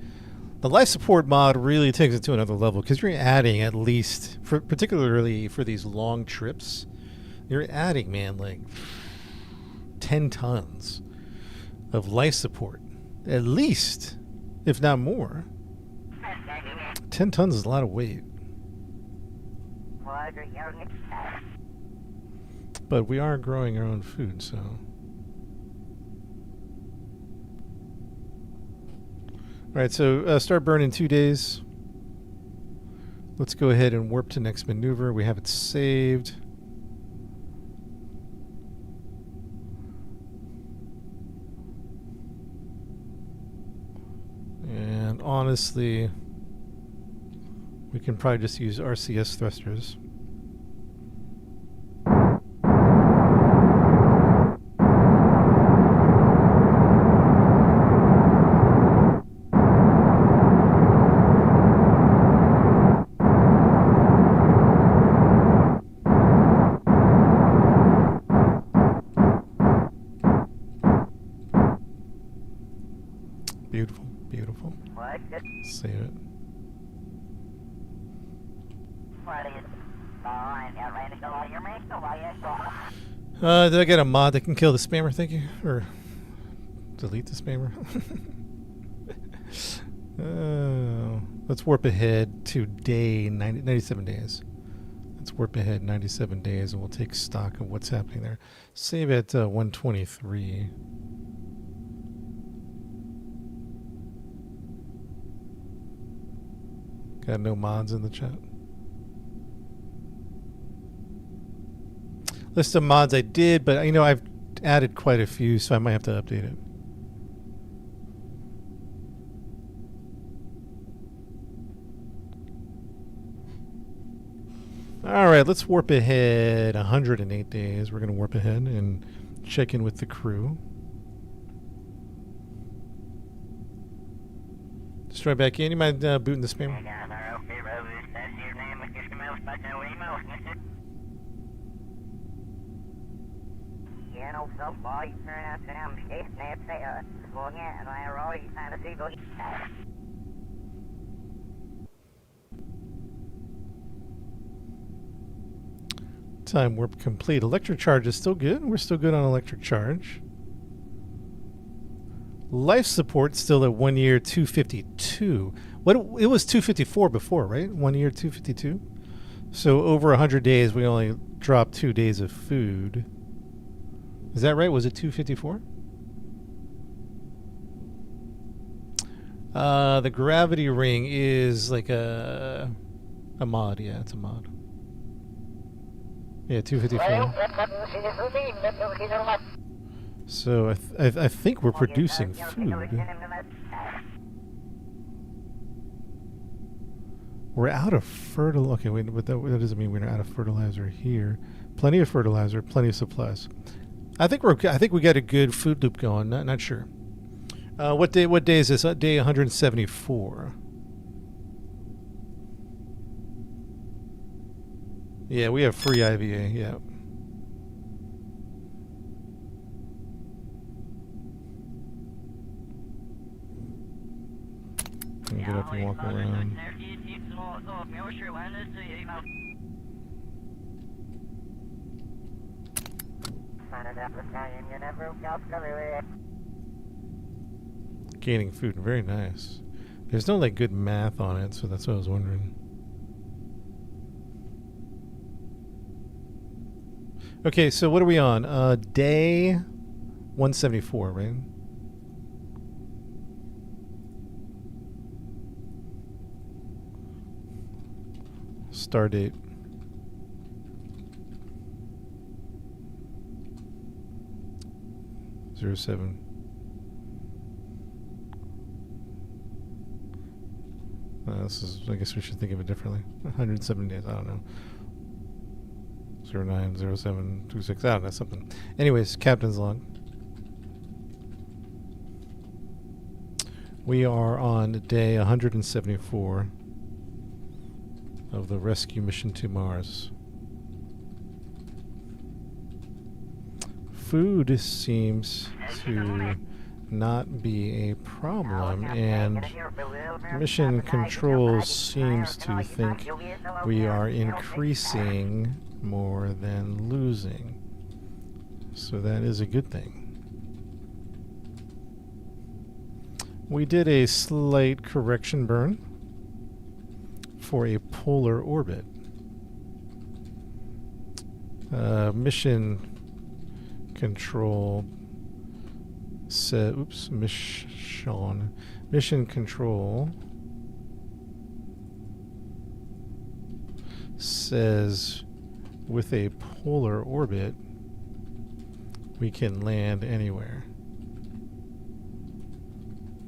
the life support mod really takes it to another level because you're adding at least, particularly for these long trips, you're adding, man, like 10 tons of life support, at least, if not more. 10 tons is a lot of weight. But we are growing our own food, so. Alright, so start burn in 2 days. Let's go ahead and warp to next maneuver. We have it saved. And honestly, we can probably just use RCS thrusters. Beautiful, beautiful. Save it. Did I get a mod that can kill the spammer? Thank you. Or delete the spammer. Let's warp ahead to day 97 days. Let's warp ahead 97 days and we'll take stock of what's happening there. Save at 123. Got no mods in the chat. List of mods I did, but you know I've added quite a few, so I might have to update it. All right, let's warp ahead 108 days. We're going to warp ahead and check in with the crew. Destroy back in. You mind booting the spammer? Time warp complete. Electric charge is still good. We're still good on electric charge. Life support still at 1 year 252. What it was 254 before, right? 1 year 252. So over 100 days, we only dropped 2 days of food. Is that right? Was it 254? The gravity ring is like a mod. Yeah, it's a mod. Yeah, 254. So I think we're producing food. We're out of fertilizer. Okay, wait, but that doesn't mean we're out of fertilizer here. Plenty of fertilizer, plenty of supplies. I think we got a good food loop going. Not sure. What day is this? Day 174. Yeah, we have free IVA. Yeah. Can get up and walk around. Gaining food, very nice. There's no like good math on it, so that's what I was wondering. Okay, so what are we on? Day 174, right? star date? Zero 07. This is. I guess we should think of it differently. 107 days. I don't know. 09, 07, 26. I don't know, something. Anyways, captain's log. We are on day 174 of the rescue mission to Mars. Food seems to not be a problem, and mission control seems to think we are increasing more than losing. So that is a good thing. We did a slight correction burn for a polar orbit. Mission control said, mission control says with a polar orbit we can land anywhere.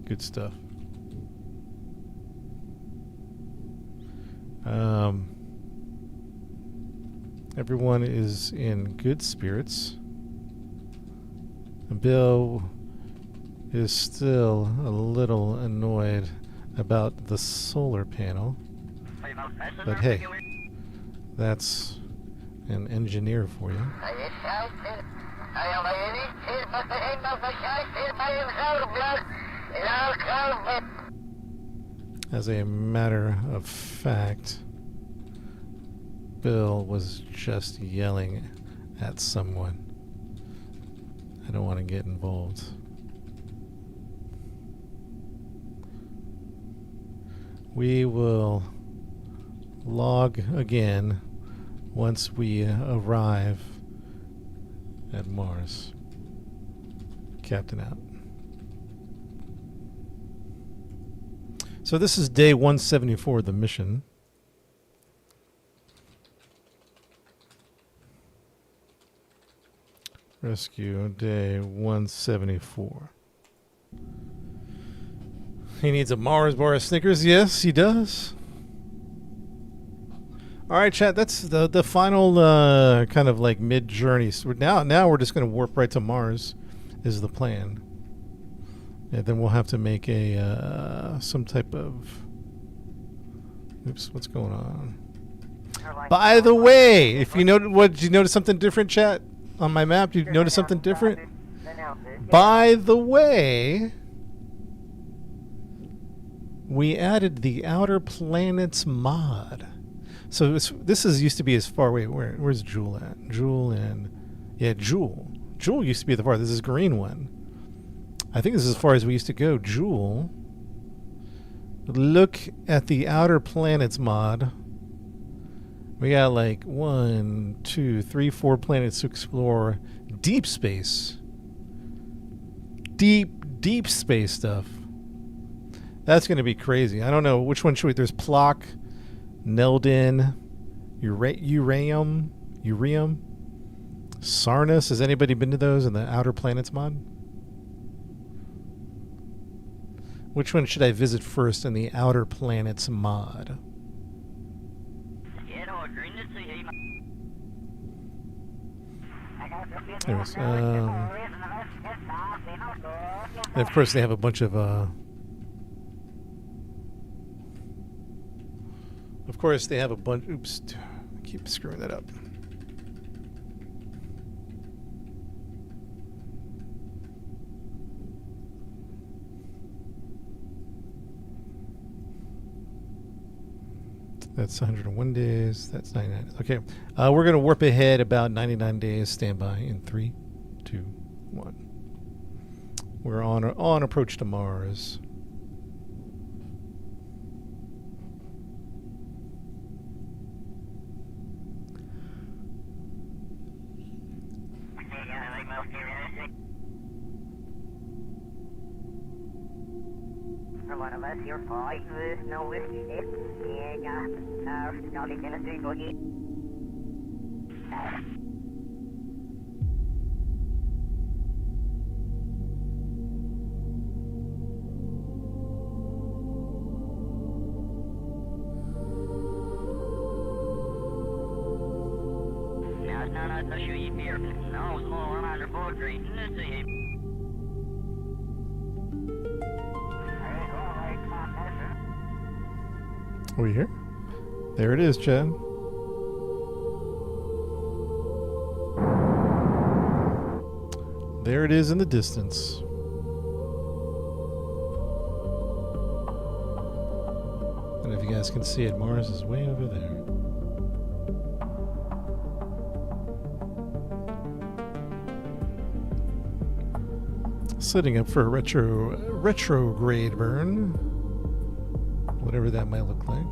Good stuff. Everyone is in good spirits. Bill is still a little annoyed about the solar panel. But hey, that's an engineer for you. As a matter of fact, Bill was just yelling at someone. I don't want to get involved. We will log again once we arrive at Mars. Captain out. So this is day 174 of the mission. Rescue day 174. He needs a Mars bar of Snickers. Yes, he does. All right, chat. That's the final kind of like mid journey. So now we're just going to warp right to Mars, is the plan. And then we'll have to make a some type of. Oops, what's going on? By the way, if you know, did you notice something different, chat? On my map, did you notice something different? By the way, we added the Outer Planets mod. So this used to be as far away. Where's Jewel at? Jewel and Jewel. Jewel used to be the far. This is green one. I think this is as far as we used to go. Jewel. Look at the Outer Planets mod. We got like 1, 2, 3, 4 planets to explore. Deep space. Deep space stuff. That's going to be crazy. I don't know which one should we. There's Plock, Neldin, Urium, Sarnus. Has anybody been to those in the Outer Planets mod? Which one should I visit first in the Outer Planets mod? Anyways, and of course they have a bunch of oops, I keep screwing that up. That's 101 days. That's 99. Okay. We're going to warp ahead about 99 days. Stand by in 3, 2, 1. We're on approach to Mars. For one of us, you're fine with no whiskey dip. Yeah, not in a single heat. Are we here? There it is, Chad. There it is in the distance. And if you guys can see it, Mars is way over there. Setting up for a retrograde burn. Whatever that might look like.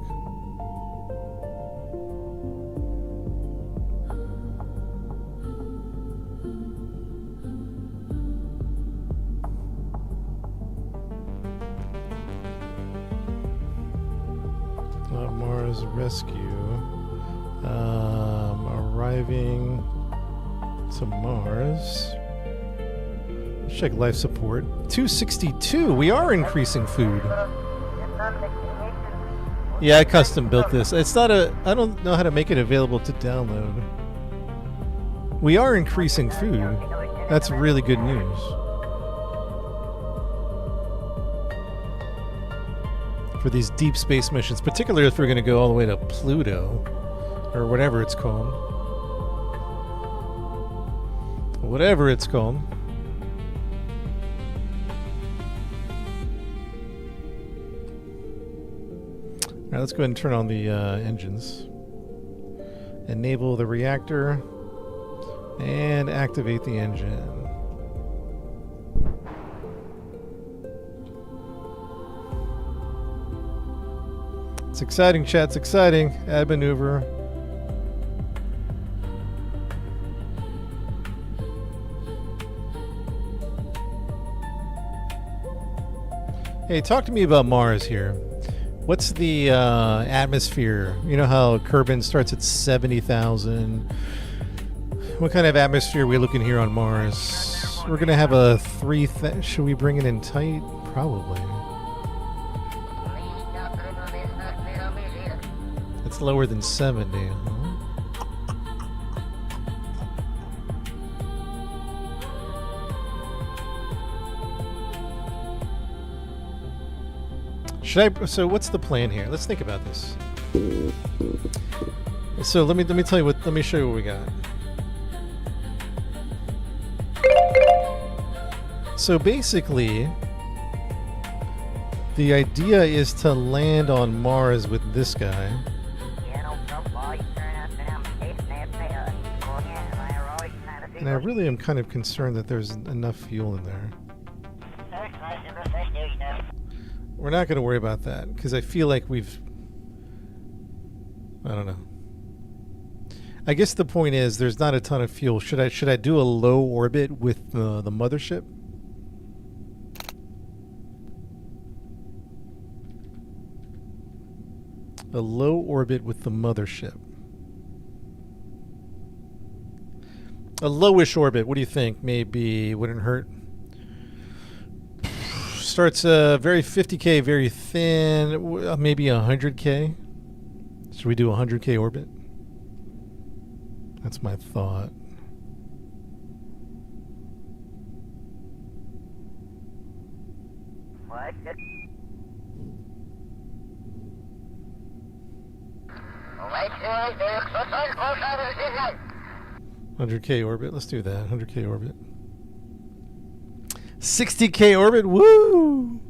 Mars rescue. Arriving to Mars. Let's check life support. 262. We are increasing food. Yeah, I custom built this. It's not a... I don't know how to make it available to download. We are increasing food. That's really good news. For these deep space missions, particularly if we're going to go all the way to Pluto, or whatever it's called. Whatever it's called. Alright, let's go ahead and turn on the engines. Enable the reactor. And activate the engine. It's exciting, chat. It's exciting. Add maneuver. Hey, talk to me about Mars here. What's the atmosphere? You know how Kerbal starts at 70,000. What kind of atmosphere are we looking here on Mars? We're going to have a 3... Should we bring it in tight? Probably. It's lower than 70, huh? So what's the plan here? Let's think about this. So let me tell you let me show you what we got. So basically, the idea is to land on Mars with this guy. And I really am kind of concerned that there's enough fuel in there. We're not going to worry about that because I feel like we've... I don't know. I guess the point is there's not a ton of fuel. Should I do a low orbit with the mothership? A low orbit with the mothership. A lowish orbit. What do you think? Maybe wouldn't hurt. Starts very 50K, very thin. Maybe 100K. Should we do 100K orbit? That's my thought. What? 100K orbit. Let's do that. 100K orbit. 60K orbit. Woo!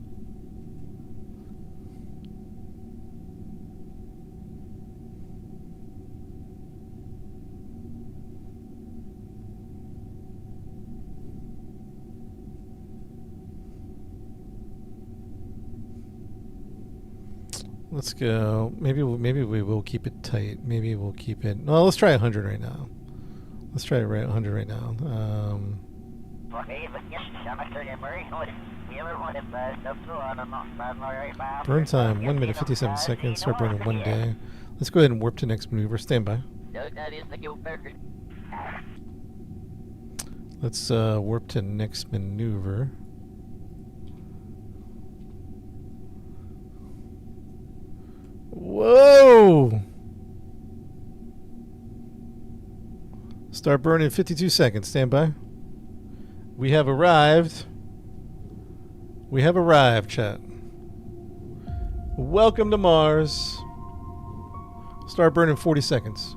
Let's go. Maybe we will keep it tight. Maybe we'll keep it. No, let's try 100 right now. Let's try 100 right now. Burn time, 1 minute 57 seconds. Start burning 1 day. Let's go ahead and warp to next maneuver. Stand by. Let's warp to next maneuver. Whoa! Start burning 52 seconds. Stand by. We have arrived. We have arrived, chat. Welcome to Mars. Start burning 40 seconds.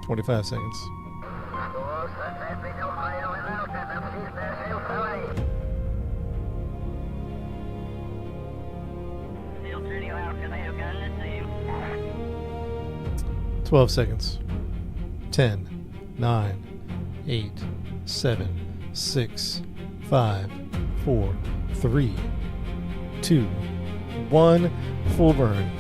$25 seconds. $12 seconds. 10, 9, 8, 7, 6, 5, 4, 3, 2, 1. Full burn.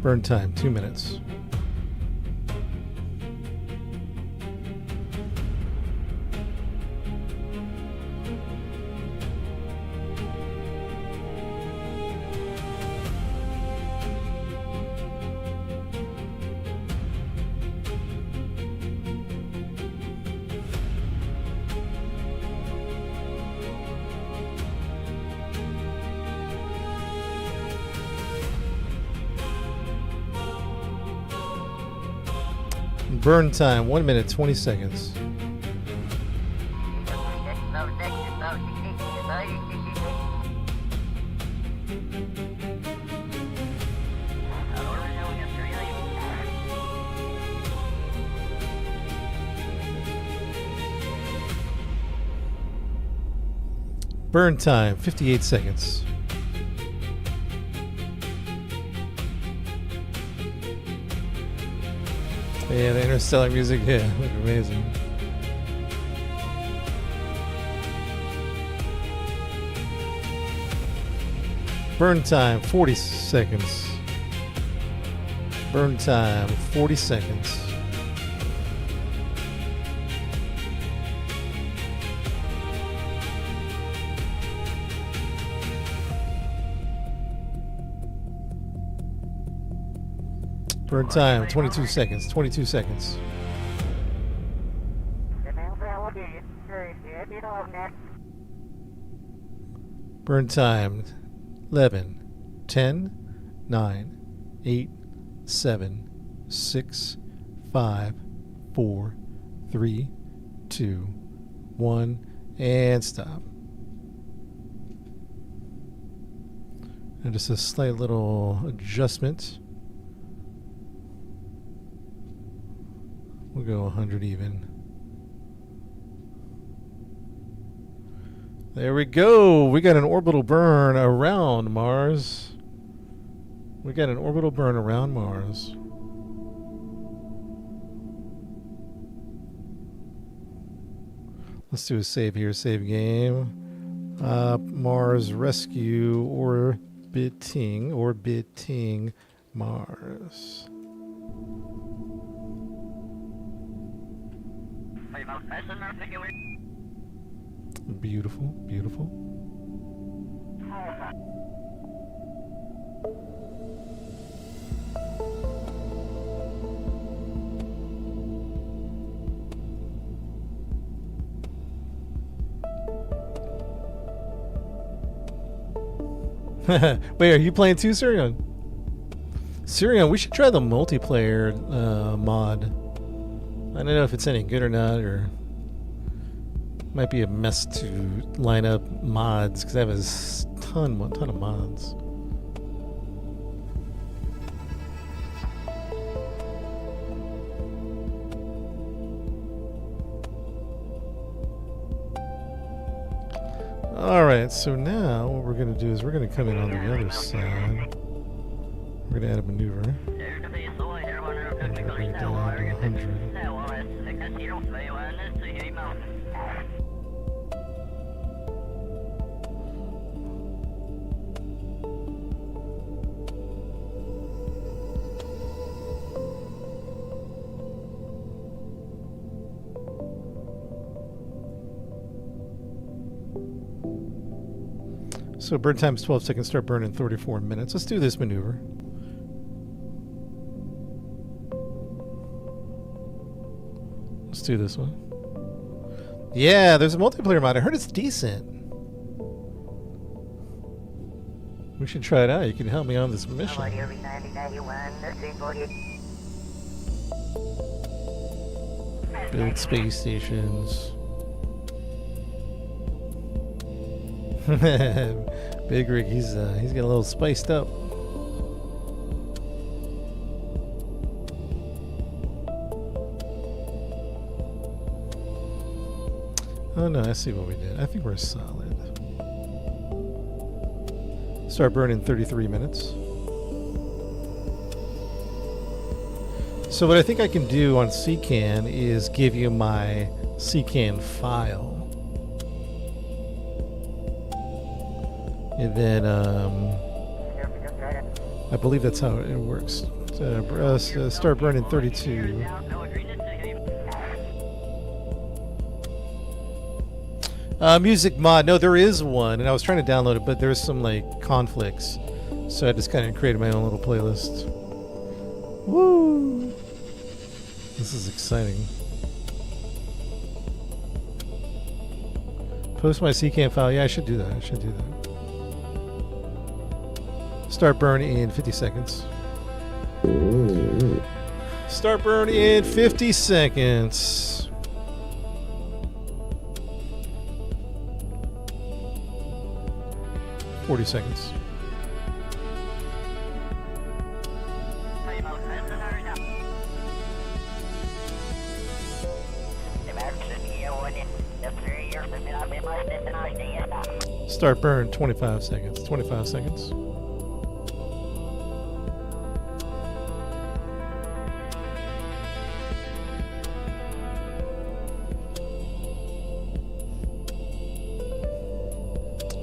Burn time, 2 minutes. Burn time, 1 minute, 20 seconds. Burn time, 58 seconds. Yeah, the interstellar music, yeah, look amazing. Burn time, 40 seconds. Burn time, 40 seconds. Burn time, 22 seconds, 22 seconds. Burn time, 11, 10, 9, 8, 7, 6, 5, 4, 3, 2, 1, and stop. And just a slight little adjustment. We'll go 100 even. There we go. We got an orbital burn around Mars. We got an orbital burn around Mars. Let's do a save here. Save game. Mars rescue orbiting Mars. Beautiful, beautiful. Wait, are you playing too, Sirion? Sirion, we should try the multiplayer mod. I don't know if it's any good or not, or might be a mess to line up mods because I have a ton of mods. Alright, so now what we're going to do is we're going to come in on the other side. We're going to add a maneuver. And we're going to bring it down. 100. So burn time's 12 seconds, start burning 34 minutes. Let's do this maneuver. Let's do this one. Yeah, there's a multiplayer mod. I heard it's decent. We should try it out. You can help me on this mission. Build space stations. Big Rig, he's getting a little spiced up. Oh no, I see what we did. I think we're solid. Start burning 33 minutes. So what I think I can do on CCAN is give you my CCAN file. And then, I believe that's how it works. Start burning 32. Music mod. No, there is one, and I was trying to download it, but there's some like conflicts, so I just kind of created my own little playlist. Woo! This is exciting. Post my CCAN file. Yeah, I should do that. I should do that. Start burn in 50 seconds. Start burn in 50 seconds. $40 seconds. Start burn 25 seconds. 25 seconds.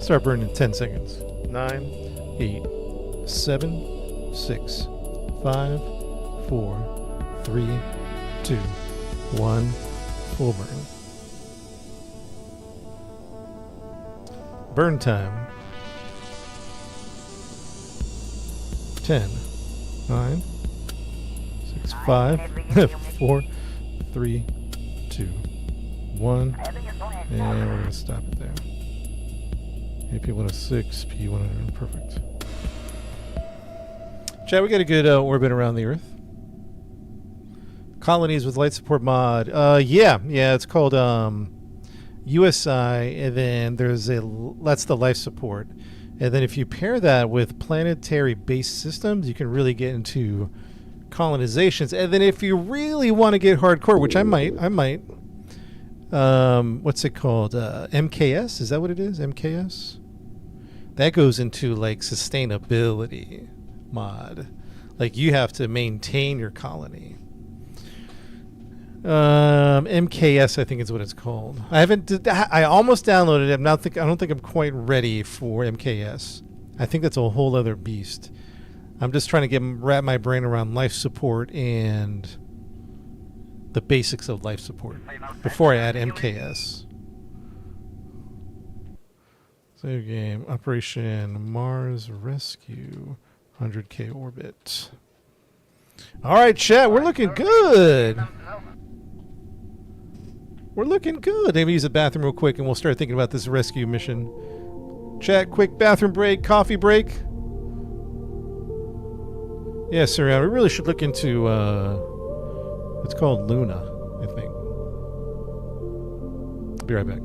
Start burning in 10 seconds. 9, 8, 7, 6, 5, 4, 3, 2, 1. Full burn. Burn time. 10, 9, 6, 5, 4, 3, 2, 1. And we're going to stop it there. AP106, P100, perfect. Chat, we got a good orbit around the Earth. Colonies with light support mod. Yeah, it's called USI, and then that's the life support. And then if you pair that with planetary-based systems, you can really get into colonizations. And then if you really want to get hardcore, which I might. What's it called? MKS? Is that what it is? MKS? That goes into like sustainability mod. Like you have to maintain your colony. MKS, I think is what it's called. I almost downloaded it. I don't think I'm quite ready for MKS. I think that's a whole other beast. I'm just trying to wrap my brain around life support and the basics of life support before I add MKS. Save game. Operation Mars Rescue. 100K orbit. All right, chat. We're looking good. We're looking good. Let me use the bathroom real quick and we'll start thinking about this rescue mission. Chat, quick bathroom break, coffee break. Yeah, sir. We really should look into, it's called Luna, I think. I'll be right back.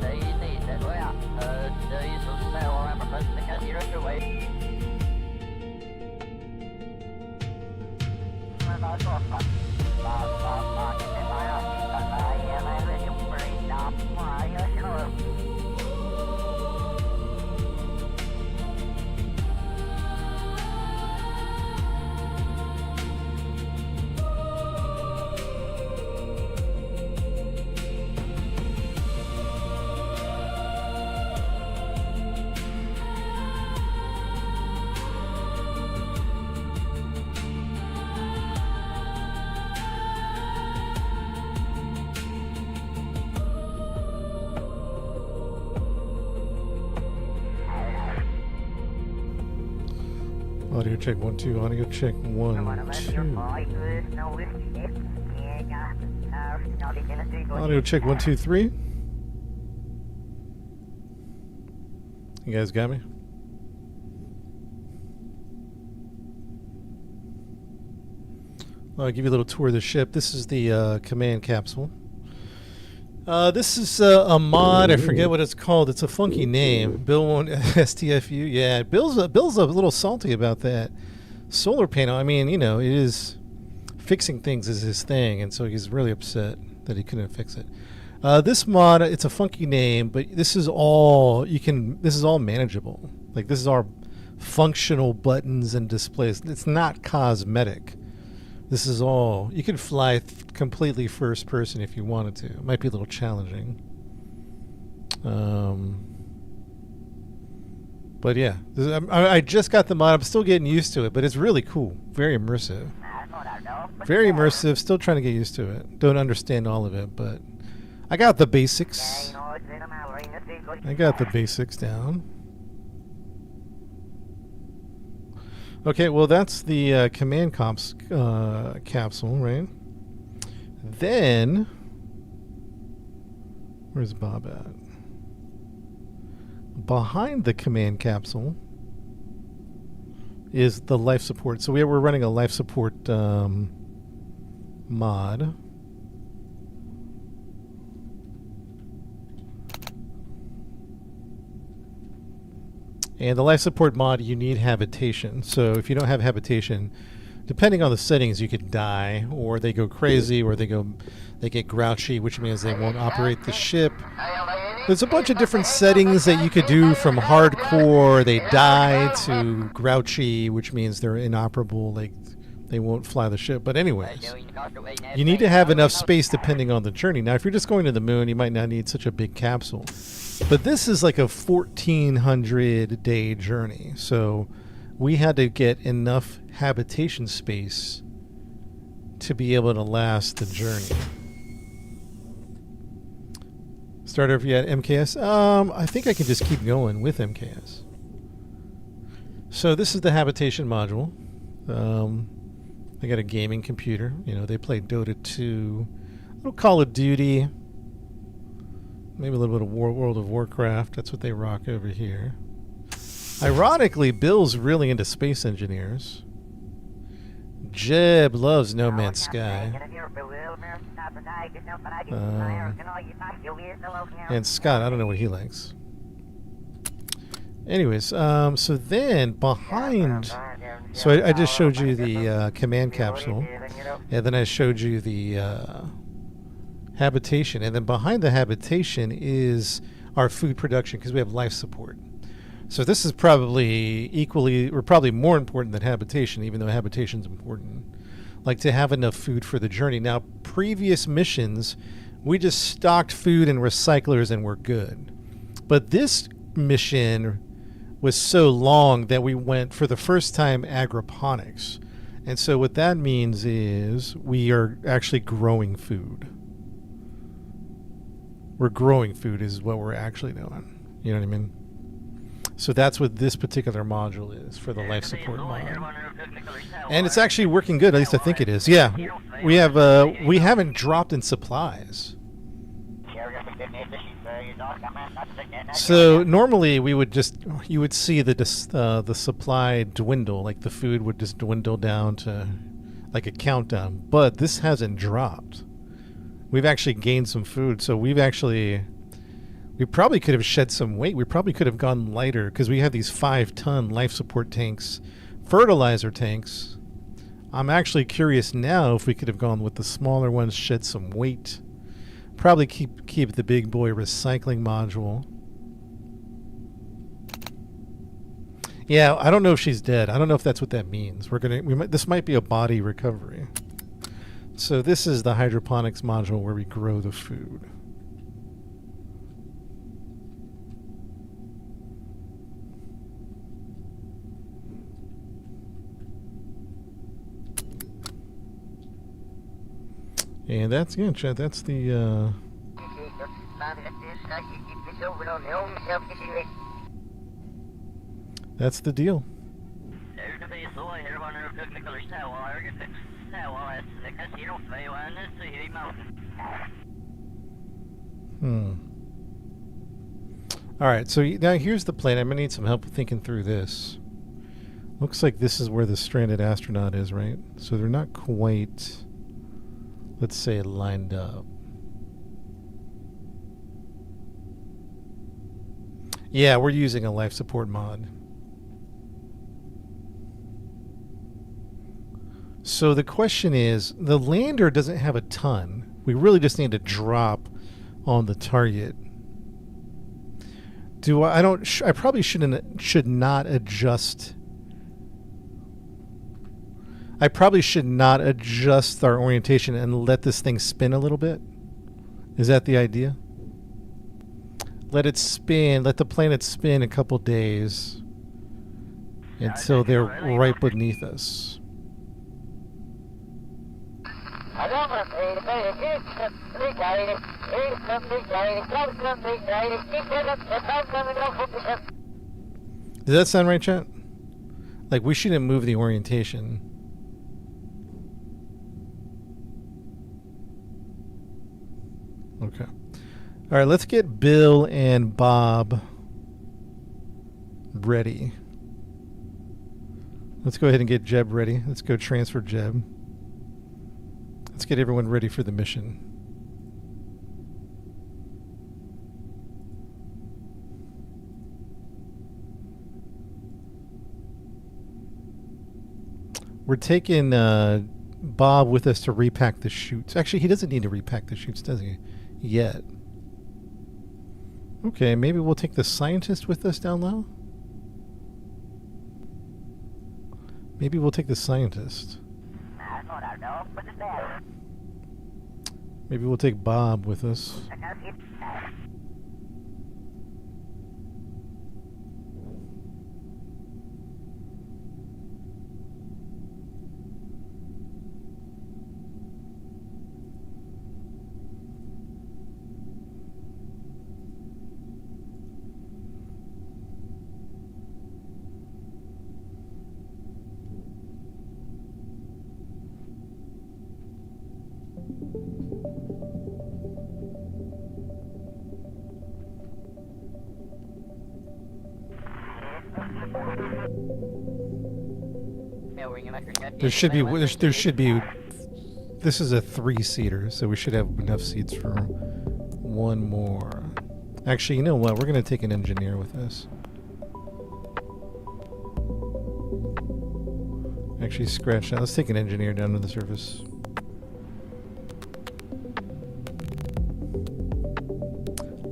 这一内在说呀，这一手在往外面分那个敌人周围。那他说吧，你别怕呀，你也来了就不是打嘛也行。Audio check 1 2. Audio check 1 2. Audio check 1 2 3. You guys got me? I'll give you a little tour of the ship. This is the command capsule. This is a mod. I forget what it's called. It's a funky name. Bill won't STFU. Yeah, Bill's a little salty about that solar panel. I mean, you know, it is fixing things is his thing, and so he's really upset that he couldn't fix it. This mod, it's a funky name, but this is all This is all manageable. Like, this is our functional buttons and displays. It's not cosmetic. This is all, you can fly completely first person if you wanted to. It might be a little challenging. But yeah, I just got the mod. I'm still getting used to it, but it's really cool. Very immersive. Very immersive. Still trying to get used to it. Don't understand all of it, but I got the basics. I got the basics down. Okay, well, that's the command comps capsule, right? Then, where's Bob at? Behind the command capsule is the life support. So we're running a life support mod. And the life support mod, you need habitation. So if you don't have habitation, depending on the settings, you could die, or they go crazy, or they get grouchy, which means they won't operate the ship. There's a bunch of different settings that you could do, from hardcore, they die, to grouchy, which means they're inoperable, they won't fly the ship. But anyways, you need to have enough space depending on the journey. Now, if you're just going to the moon, you might not need such a big capsule. But this is like a 1,400-day journey. So we had to get enough habitation space to be able to last the journey. Start over yet, MKS? I think I can just keep going with MKS. So this is the habitation module. I got a gaming computer. You know, they play Dota 2, a little Call of Duty, maybe a little bit of World of Warcraft. That's what they rock over here. Ironically, Bill's really into space engineers. Jeb loves No Man's Sky. And Scott, I don't know what he likes. Anyways, so then behind... So I just showed you the command capsule, and then I showed you the habitation, and then behind the habitation is our food production, because we have life support. So this is probably equally, or probably more important than habitation, even though habitation is important. Like, to have enough food for the journey. Now, previous missions, we just stocked food and recyclers and we're good. But this mission was so long that we went, for the first time, agroponics. And so what that means is we are actually growing food. We're growing food is what we're actually doing. You know what I mean? So that's what this particular module is for the life support mod. And it's actually working good, at least I think it is. Yeah, we haven't dropped in supplies. So normally you would see the supply dwindle, like the food would just dwindle down to like a countdown, but this hasn't dropped. We've actually gained some food, so we've actually We probably could have shed some weight. We probably could have gone lighter because we have these 5-ton life support tanks, fertilizer tanks. I'm actually curious now if we could have gone with the smaller ones, shed some weight. Probably keep the big boy recycling module. Yeah, I don't know if she's dead. I don't know if that's what that means. This might be a body recovery. So this is the hydroponics module where we grow the food. And that's Chad. That's the that's the deal. All right, so now here's the plan. I'm gonna need some help thinking through this. Looks like this is where the stranded astronaut is, right? So they're not quite, let's say, lined up. Yeah, we're using a life support mod. So the question is, the lander doesn't have a ton. We really just need to drop on the target. I probably should not adjust. I probably should not adjust our orientation and let this thing spin a little bit. Is that the idea? Let it spin, let the planet spin a couple days until they're right beneath us. Does that sound right, chat? Like we shouldn't move the orientation. Okay. All right, let's get Bill and Bob ready. Let's go ahead and get Jeb ready. Let's go transfer Jeb. Let's get everyone ready for the mission. We're taking Bob with us to repack the chutes. Actually, he doesn't need to repack the chutes, does he? Yet. Okay, maybe we'll take the scientist with us down low? Maybe we'll take the scientist. Maybe we'll take Bob with us. There should be. This is a 3-seater, so we should have enough seats for one more. Actually, you know what? We're going to take an engineer with us. Actually, scratch that. Let's take an engineer down to the surface.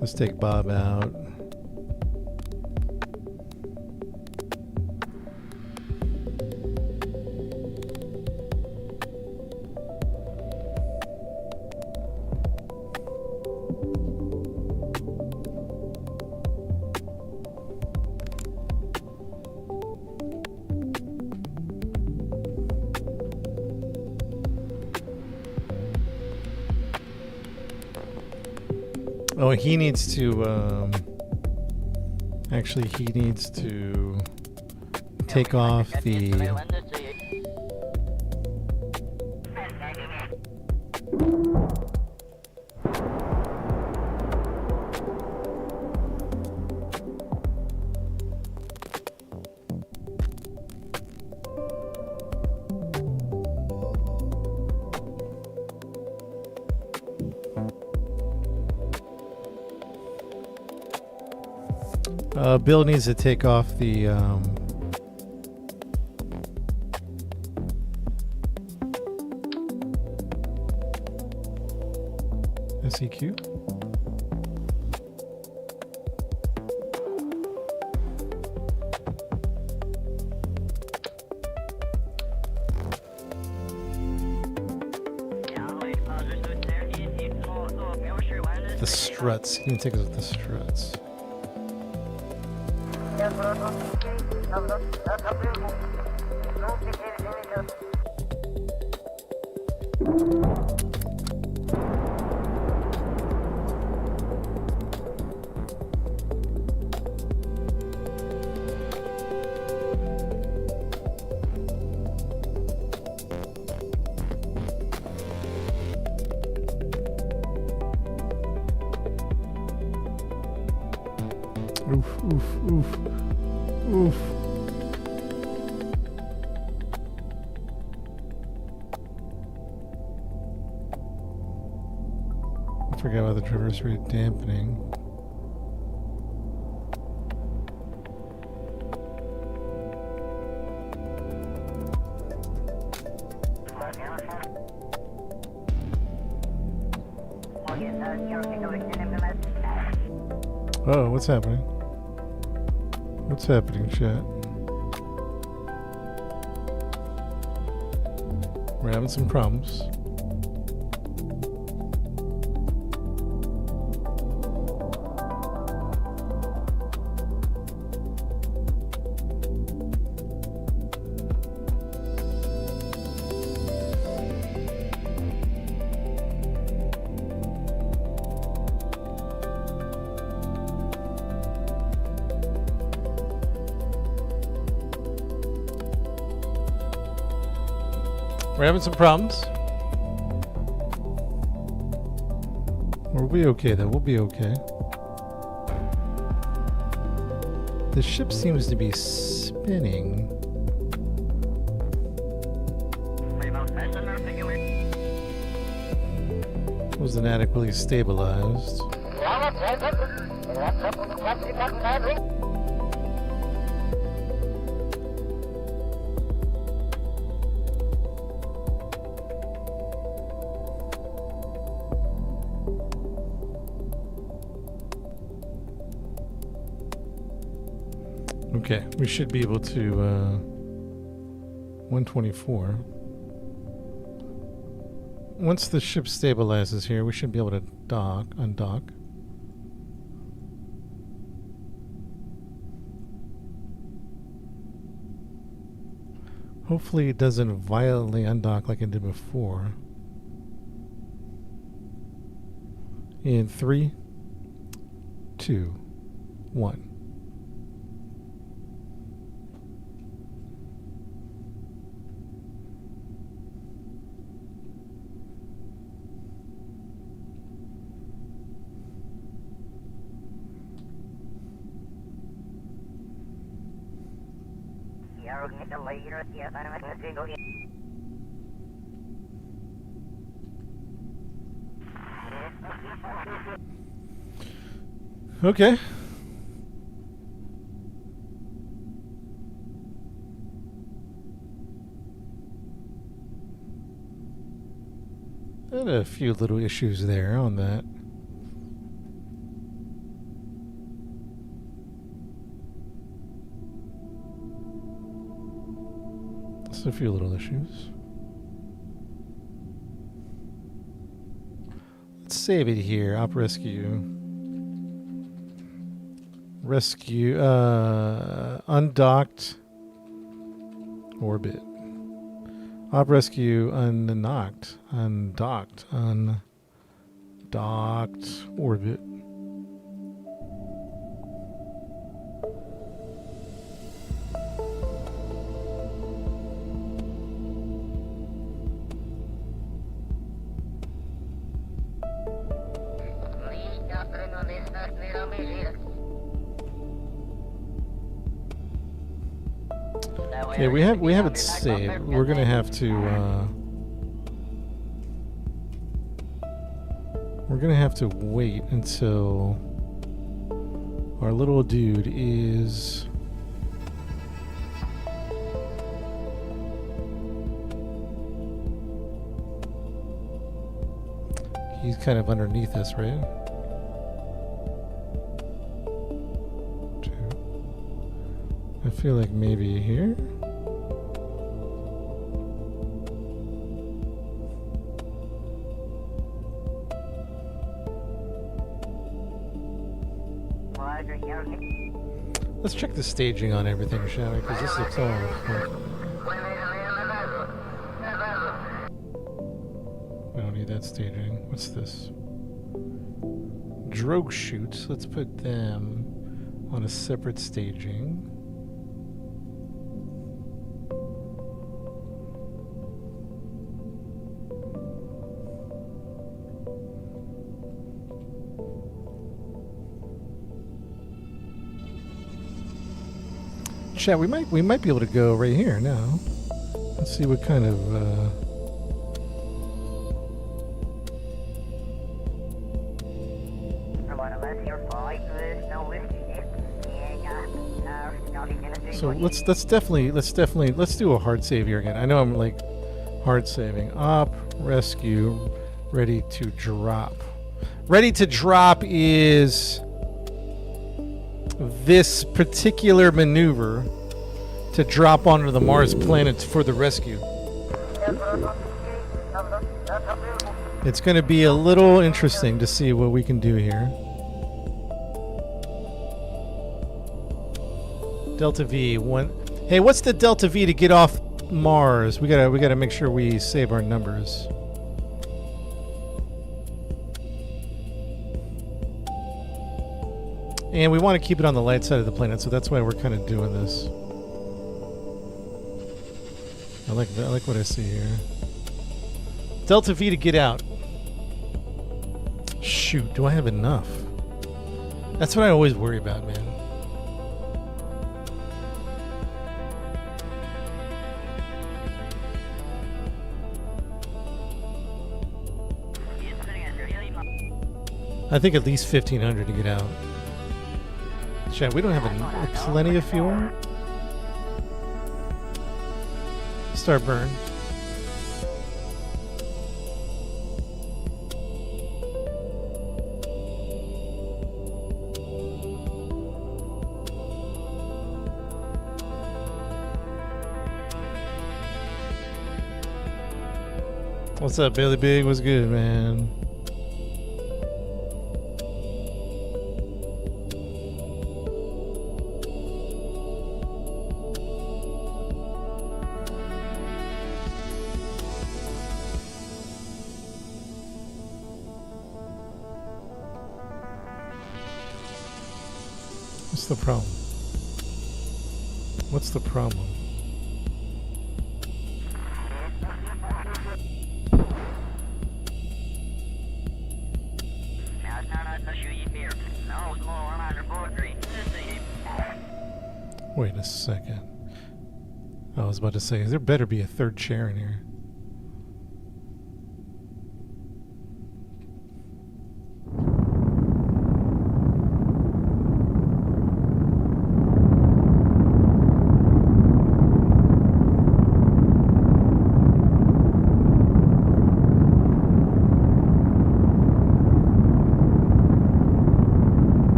Let's take Bob out. Oh, he needs to, actually, he needs to take off the... Bill needs to take off the SEQ. The struts. You can take us with the struts. Oof, oof, oof, oof. I forgot about the traverse rate dampening. Oh, what's happening? What's happening, chat? We're having some problems. We're having some problems. We'll be okay though, we'll be okay. The ship seems to be spinning. Wasn't adequately stabilized. Okay, we should be able to 124. Once the ship stabilizes here, we should be able to undock. Hopefully it doesn't violently undock like it did before. In 3, 2, 1. Okay. Had a few little issues there on that. Just a few little issues. Let's save it here. Op rescue. Rescue undocked orbit. Op rescue undocked orbit. Okay, we have it saved. We're gonna have to wait until Our little dude is... He's kind of underneath us, right? I feel like maybe here? Roger, Yogi. Let's check the staging on everything, shall we? Because this looks all... We don't need that staging. What's this? Drogue chutes. Let's put them on a separate staging. Chat, we might be able to go right here now. Let's see what kind of So let's do a hard save here again. I know I'm like hard saving. Op, rescue, ready to drop. Ready to drop is this particular maneuver to drop onto the Mars planet for the rescue. It's going to be a little interesting to see what we can do here. Delta V one. Hey, what's the Delta V to get off Mars? We gotta make sure we save our numbers. And we want to keep it on the light side of the planet, so that's why we're kind of doing this. I like what I see here. Delta V to get out. Shoot, do I have enough? That's what I always worry about, man. I think at least 1,500 to get out. Chat, we don't have plenty of fuel. Start burn. What's up, Billy Big? What's good, man? What's the problem? What's the problem? Wait a second. I was about to say, there better be a third chair in here.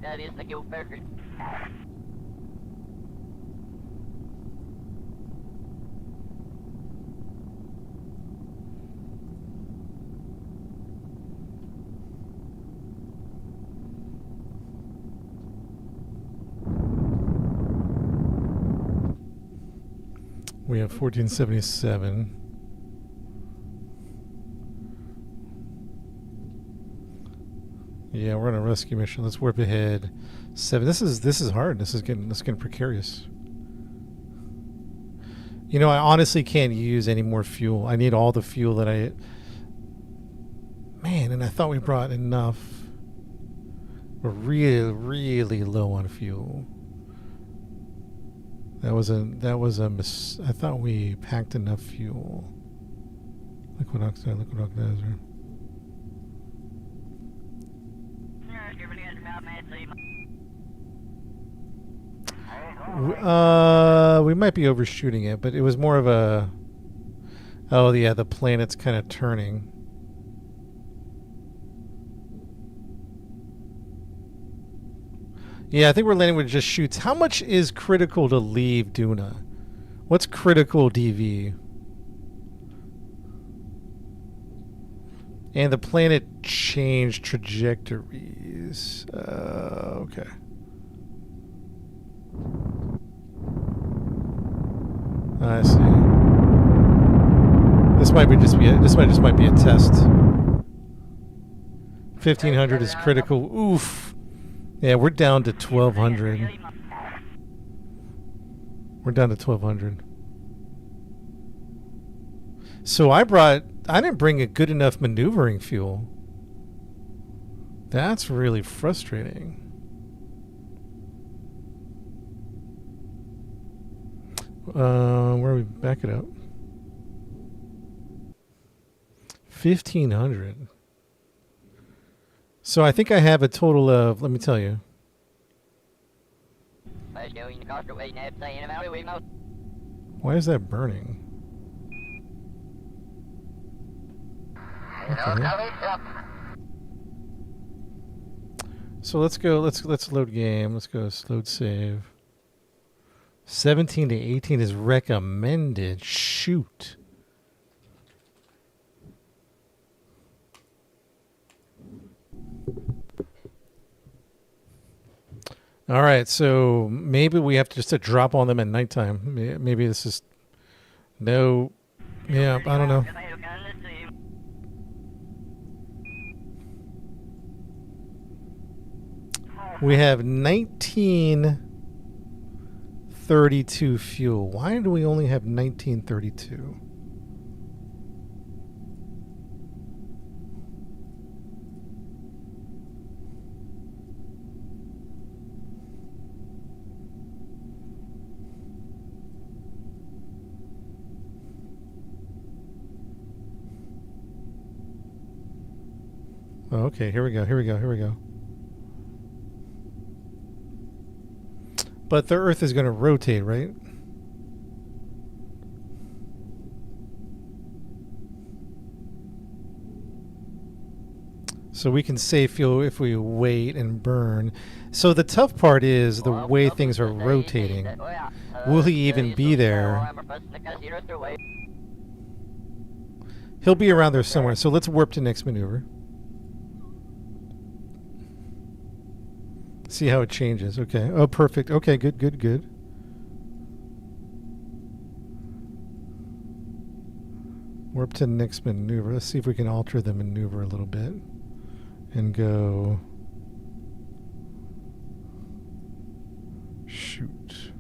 That is the guild record. We have 1477. Yeah, we're on a rescue mission. Let's warp ahead. 7. This is hard. This is getting precarious. You know, I honestly can't use any more fuel. I need all the fuel that I... Man, and I thought we brought enough. We're really, really low on fuel. That was a I thought we packed enough fuel. Liquid oxidizer. We might be overshooting it, but it was more of a... Oh, yeah, the planet's kind of turning. Yeah, I think we're landing with just shoots. How much is critical to leave Duna? What's critical DV? And the planet changed trajectories. Okay. I see. This might just be a test. 1500 is critical. Oof. Yeah, we're down to 1200. We're down to 1200. So I didn't bring a good enough maneuvering fuel. That's really frustrating. Where we back it up? 1500. So I think I have a total of, let me tell you. Why is that burning? Okay. So let's go, let's load game. Let's go load save. 17 to 18 is recommended. Shoot. All right, so maybe we have to just drop on them at nighttime. Maybe this is no. Yeah, I don't know. We have 1932 fuel. Why do we only have 1932? Oh, okay, here we go. But the Earth is going to rotate, right? So we can save fuel if we wait and burn. So the tough part is the way things are rotating. Will he even be there? He'll be around there somewhere. So let's warp to next maneuver. See how it changes. Okay. Oh, perfect. Okay, good. Warp to next maneuver. Let's see if we can alter the maneuver a little bit. And go... Shoot.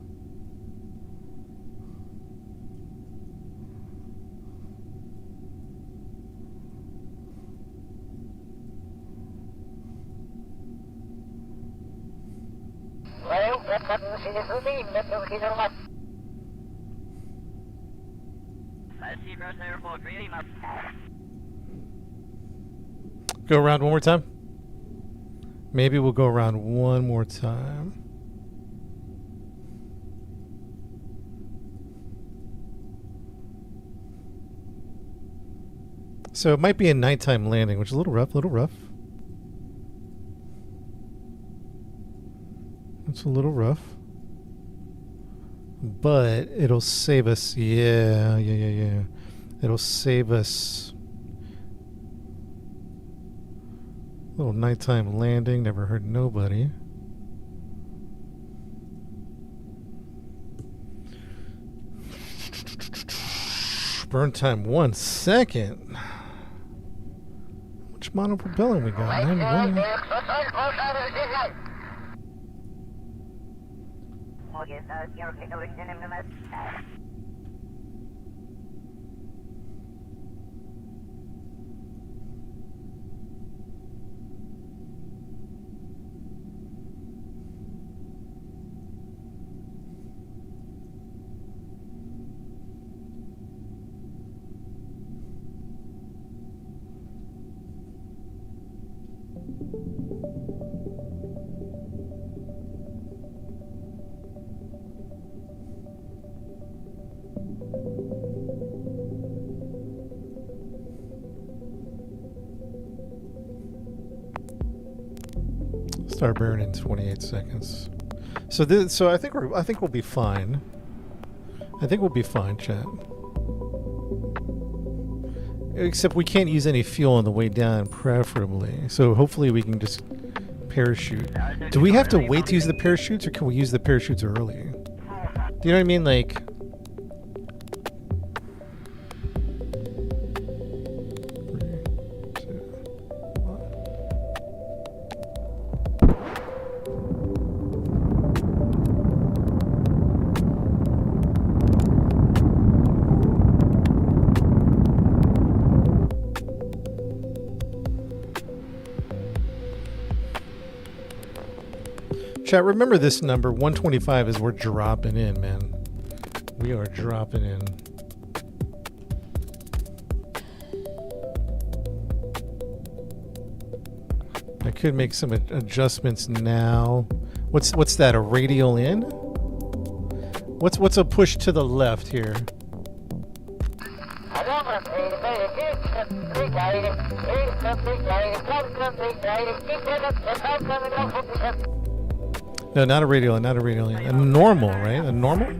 Go around one more time? Maybe we'll go around one more time. So it might be a nighttime landing, which is a little rough. It's a little rough. But it'll save us. Yeah. It'll save us. Little nighttime landing. Never hurt nobody. Burn time 1 second. How much monopropellant we got? 91. Start burning in 28 seconds. So I think we'll be fine. I think we'll be fine, chat. Except we can't use any fuel on the way down, preferably. So hopefully we can just parachute. Do we have to wait to use the parachutes, or can we use the parachutes early? Do you know what I mean? Like. Chat, remember this number, 125 is we're dropping in, man. We are dropping in. I could make some adjustments now. What's that, a radial in? What's a push to the left here? No, not a radial, not a radial. A normal, right? A normal?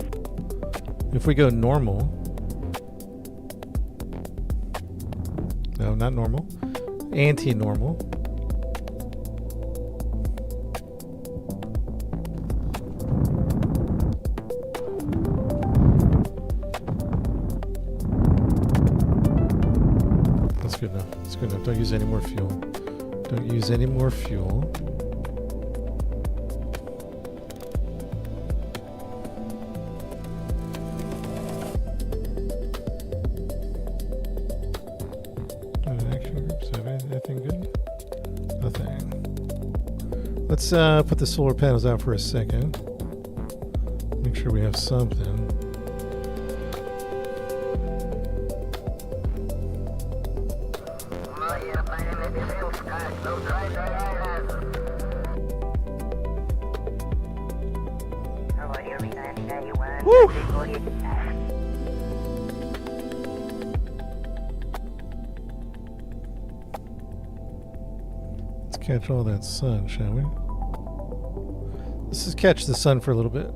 If we go normal. No, not normal. Anti-normal. That's good enough. That's good enough. Don't use any more fuel. Don't use any more fuel. Let's put the solar panels out for a second. Make sure we have something. Woo! Let's catch all that sun, shall we? Let's just catch the sun for a little bit.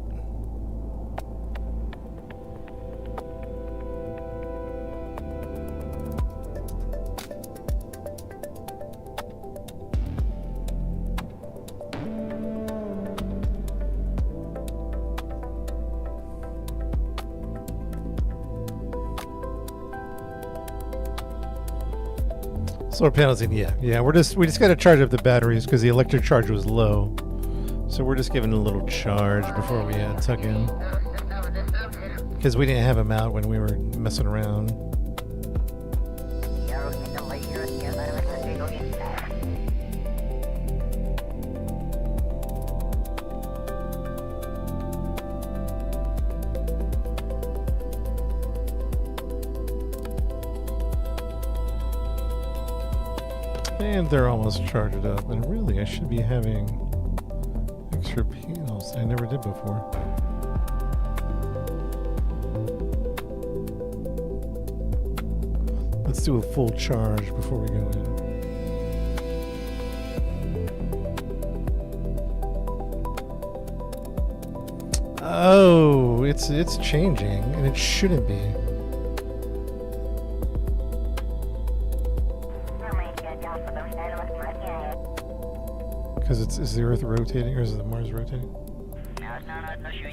Solar panels in, yeah. We just got to charge up the batteries because the electric charge was low. So we're just giving a little charge before we tuck in. Because we didn't have them out when we were messing around. And they're almost charged up. And really, I should be having extra panels. I never did before. Let's do a full charge before we go in. Oh, it's changing, and it shouldn't be. Because is the Earth rotating, or is the Mars rotating?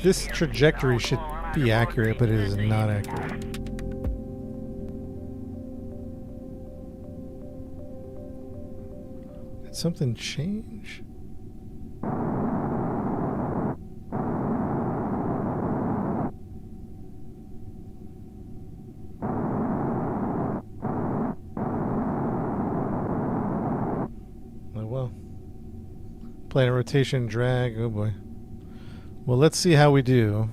This trajectory should be accurate, but it is not accurate. something change? Oh well. Playing a rotation drag. Oh boy. Well, let's see how we do.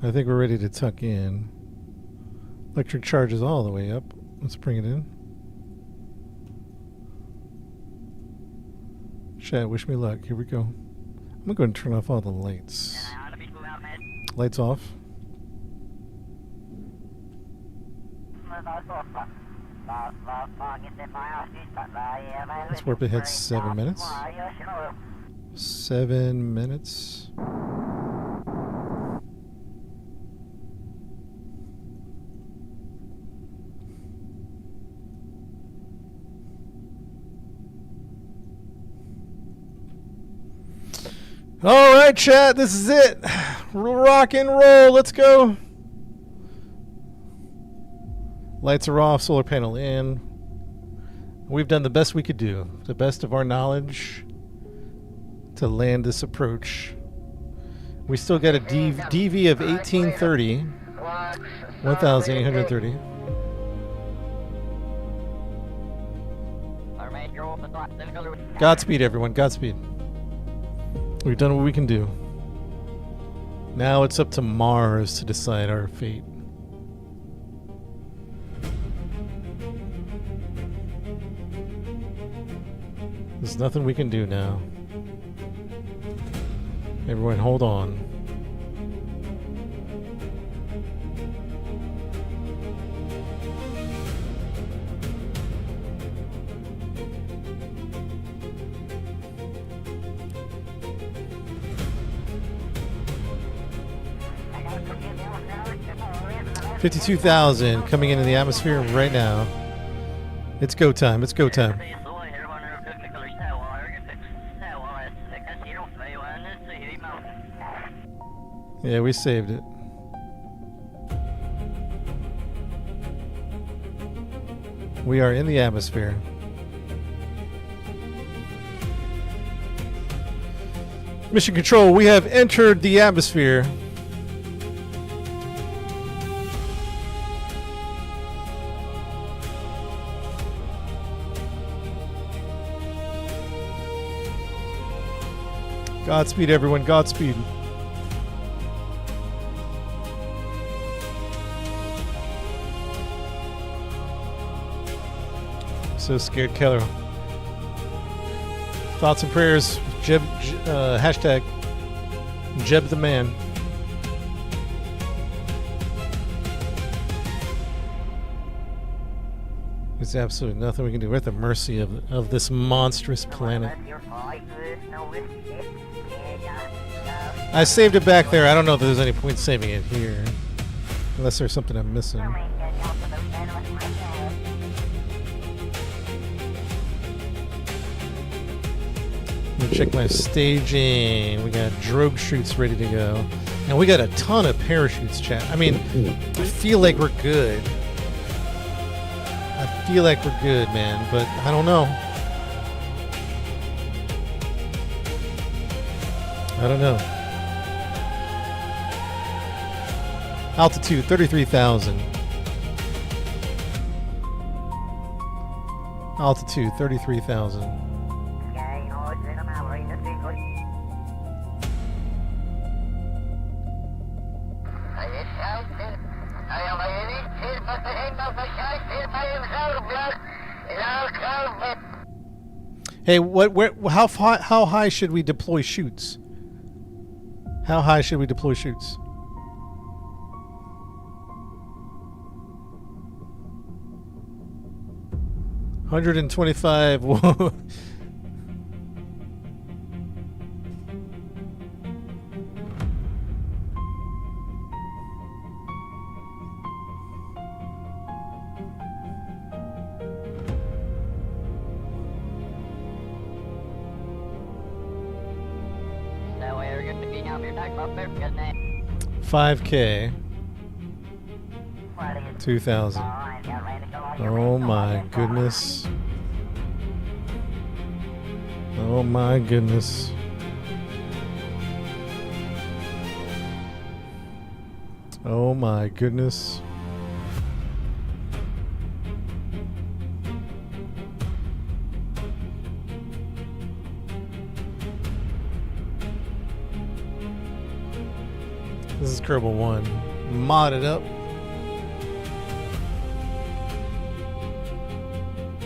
I think we're ready to tuck in. Electric charge is all the way up. Let's bring it in. Chat, wish me luck. Here we go. I'm gonna go and turn off all the lights. Lights off. Let's warp ahead 7 minutes. 7 minutes. All right, chat, this is it. Rock and roll. Let's go. Lights are off, solar panel in. We've done the best we could do, the best of our knowledge to land this approach. We still got a DV of 1830, 1,830. Godspeed, everyone. Godspeed. We've done what we can do. Now it's up to Mars to decide our fate. There's nothing we can do now. Everyone hold on. $52,000 coming into the atmosphere right now. It's go time. It's go time. Yeah, we saved it. We are in the atmosphere. Mission Control, we have entered the atmosphere. Godspeed, everyone. Godspeed. So scared, Keller. Thoughts and prayers. Hashtag Jeb the man. There's absolutely nothing we can do. We're at the mercy of this monstrous planet. I saved it back there. I don't know if there's any point saving it here. Unless there's something I'm missing. Let me check my staging. We got drogue shoots ready to go. And we got a ton of parachutes, chat. I mean, I feel like we're good. I feel like we're good, man. But I don't know. I don't know. Altitude 33,000. Altitude 33,000. Hey, how high should we deploy shoots? How high should we deploy shoots? $125. Whoa. $5K. 2,000. Oh my goodness. Oh my goodness. Oh my goodness. This is Kerbal 1. Modded up.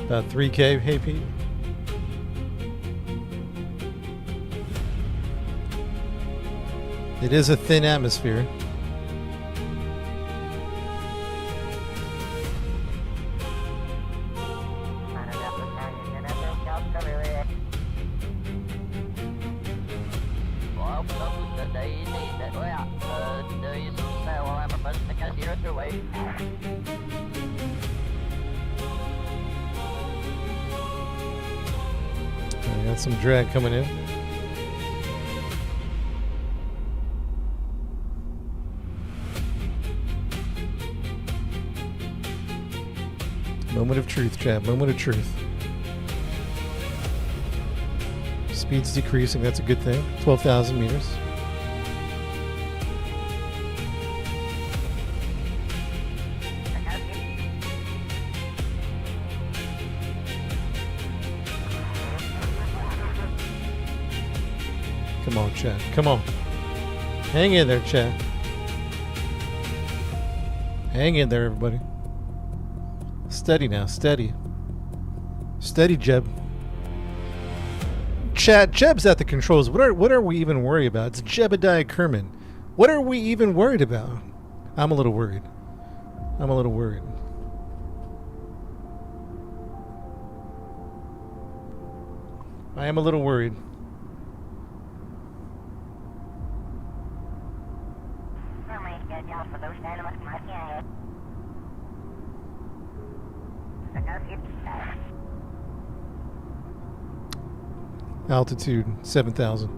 About 3K, hey Pete. It is a thin atmosphere. I got some drag coming in. Moment of truth, chat. Moment of truth. Speed's decreasing. That's a good thing. 12,000 meters. Come on, chat. Come on. Hang in there, chat. Hang in there, everybody. Steady now. Steady. Steady, Jeb. Chat, Jeb's at the controls. What are we even worried about? It's Jebediah Kerman. What are we even worried about? I'm a little worried. I'm a little worried. I am a little worried. Altitude 7,000.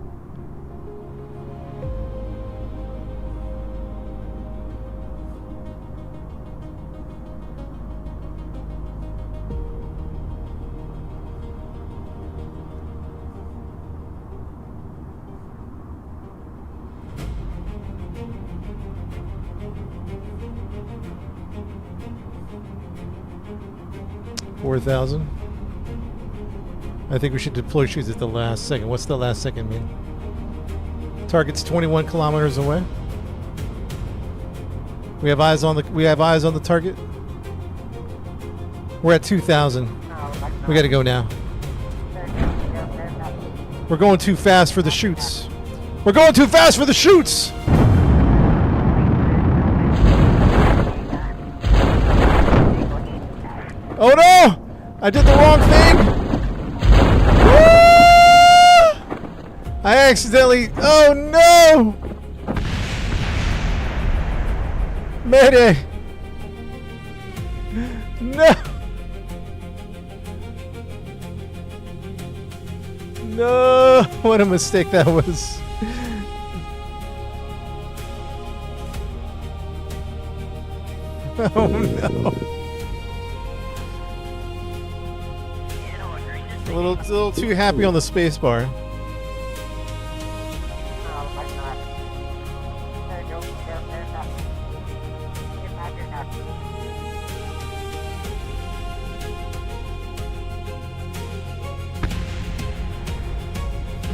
$4,000. I think we should deploy shoes at the last second. What's the last second mean? Target's 21 kilometers away. We have eyes on the target. We're at 2,000. We got to go now. We're going too fast for the shoots. We're going too fast for the shoots. Oh no! I did the wrong thing. I accidentally. Oh no! Mayday! No! No! What a mistake that was. Oh no! A little too happy on the space bar.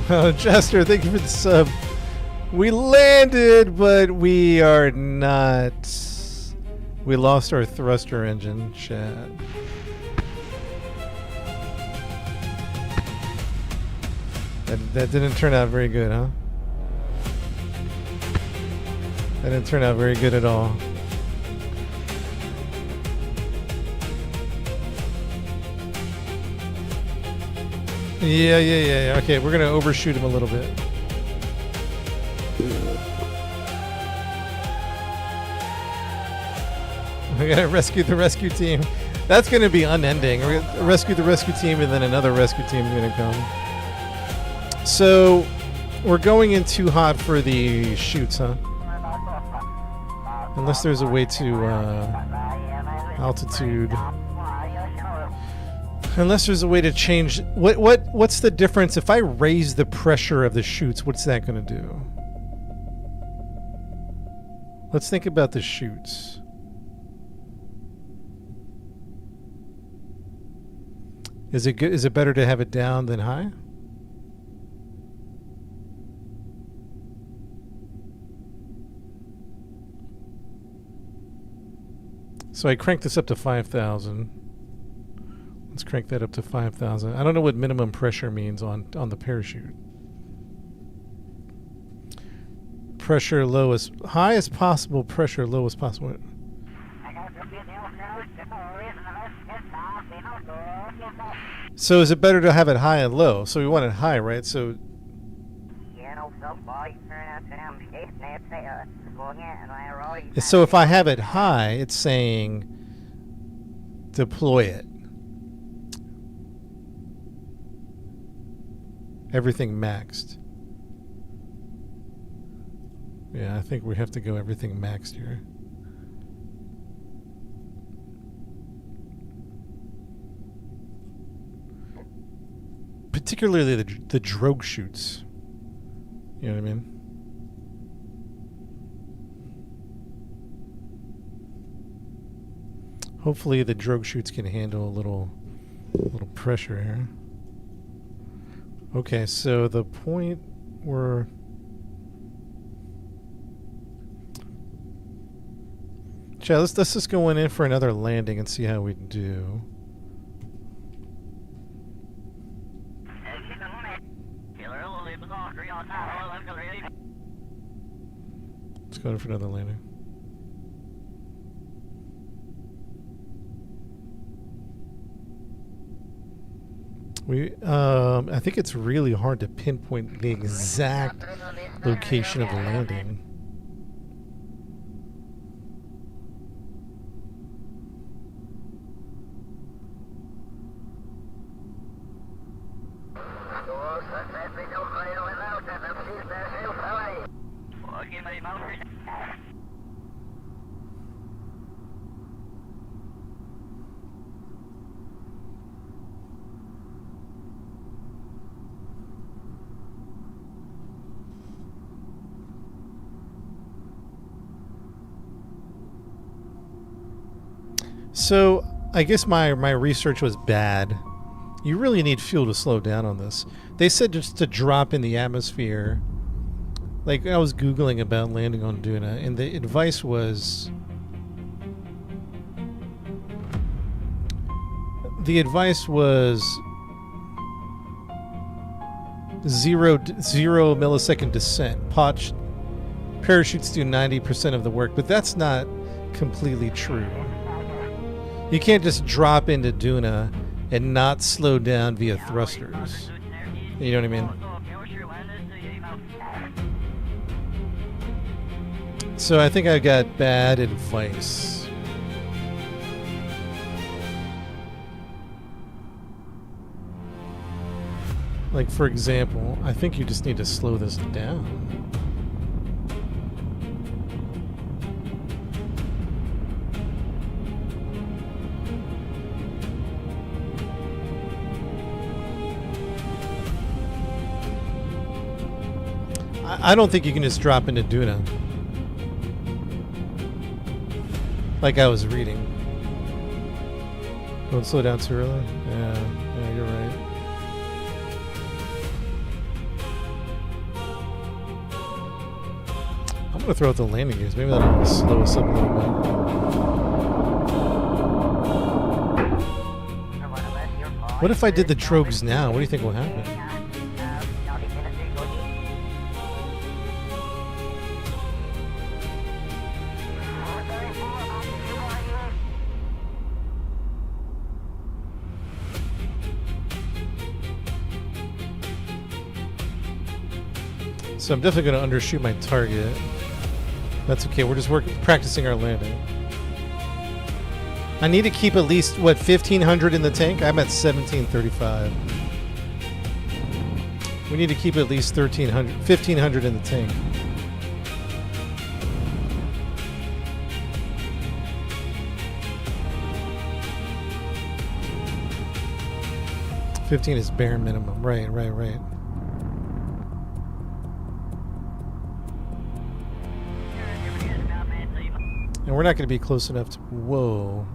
Oh, Jester, thank you for the sub. We landed, but we are not. We lost our thruster engine, chat. That didn't turn out very good, huh? That didn't turn out very good at all. Yeah. Okay, we're gonna overshoot him a little bit. We gotta rescue the rescue team. That's gonna be unending. We're gonna rescue the rescue team, and then another rescue team is gonna come. So we're going in too hot for the shoots, huh? Unless there's a way to altitude. Unless there's a way to change what's the difference if I raise the pressure of the chutes? What's that going to do? Let's think about the chutes. Is it good? Is it better to have it down than high? So I cranked this up to 5,000. Let's crank that up to 5,000. I don't know what minimum pressure means on the parachute. Pressure low as high as possible, pressure low as possible. So is it better to have it high and low? So we want it high, right? So if I have it high, it's saying deploy it. Everything maxed. Yeah, I think we have to go everything maxed here. Particularly the drogue chutes. You know what I mean? Hopefully the drogue chutes can handle a little pressure here. Okay, so the point where let's just go in for another landing and see how we do. Let's go in for another landing. I think it's really hard to pinpoint the exact location of the landing. So I guess my research was bad. You really need fuel to slow down on this. They said just to drop in the atmosphere. Like, I was Googling about landing on Duna, and the advice was... zero millisecond descent. Parachutes do 90% of the work, but that's not completely true. You can't just drop into Duna and not slow down via thrusters. You know what I mean? So I think I got bad advice. Like, for example, I think you just need to slow this down. I don't think you can just drop into Duna. Like I was reading. Don't slow down too early? Yeah, you're right. I'm going to throw out the landing gears. Maybe that'll slow us up a little bit. What if I did the drogues now? What do you think will happen? So I'm definitely going to undershoot my target. That's okay. We're just practicing our landing. I need to keep at least, 1,500 in the tank? I'm at 1,735. We need to keep at least 1,500 in the tank. 15 is bare minimum. Right. And we're not going to be close enough to... Whoa.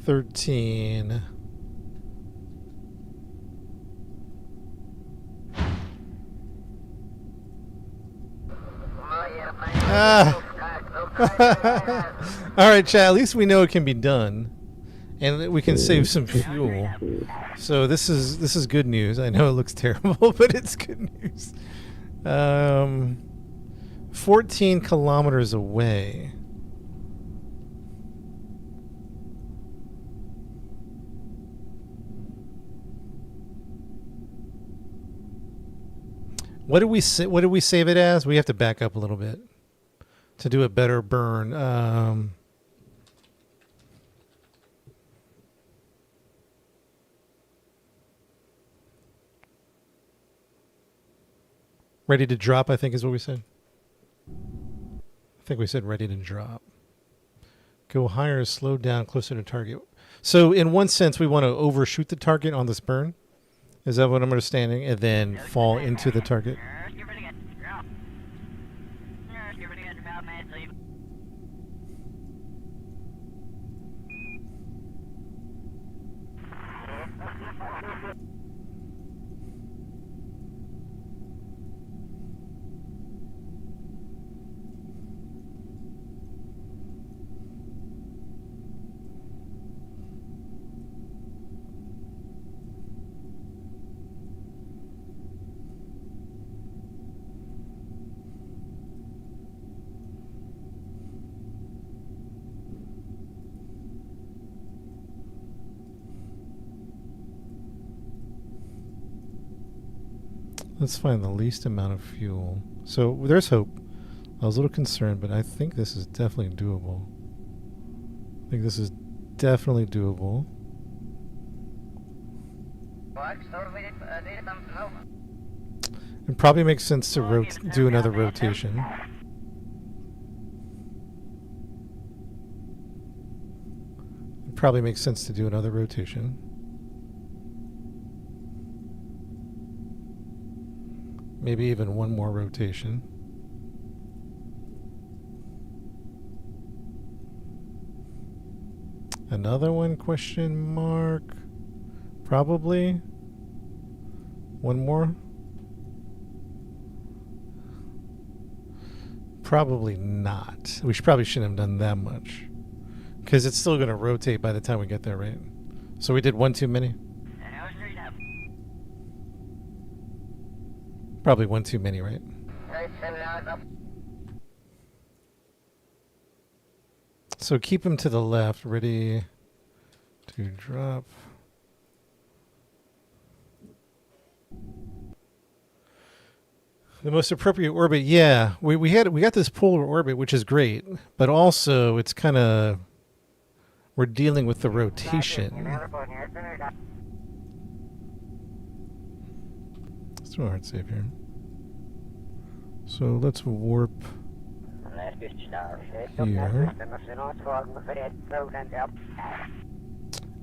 $13. All right, chat. At least we know it can be done, and we can save some fuel. So this is good news. I know it looks terrible, but it's good news. 14 kilometers away. What did we save it as? We have to back up a little bit to do a better burn. Ready to drop, I think is what we said. I think we said ready to drop. Go higher, slow down, closer to target. So in one sense, we want to overshoot the target on this burn. Is that what I'm understanding? And then fall into the target? Let's find the least amount of fuel. So there's hope. I was a little concerned, but I think this is definitely doable. I think this is definitely doable. It probably makes sense to do another rotation. It probably makes sense to do another rotation. Maybe even one more rotation. Another one, question mark. Probably. One more. Probably not. We probably shouldn't have done that much. Because it's still going to rotate by the time we get there, right? So we did one too many? Probably one too many, right? So keep him to the left, ready to drop. The most appropriate orbit, yeah. We got this polar orbit, which is great, but also it's kind of, we're dealing with the rotation. Let's do a hard save here. So let's warp here.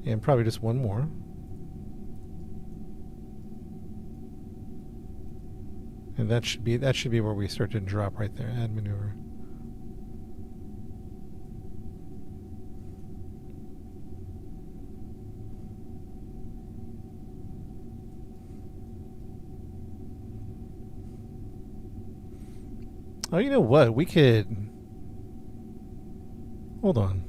And probably just one more. And that should be where we start to drop right there. Add maneuver. Oh, you know what? We could... Hold on.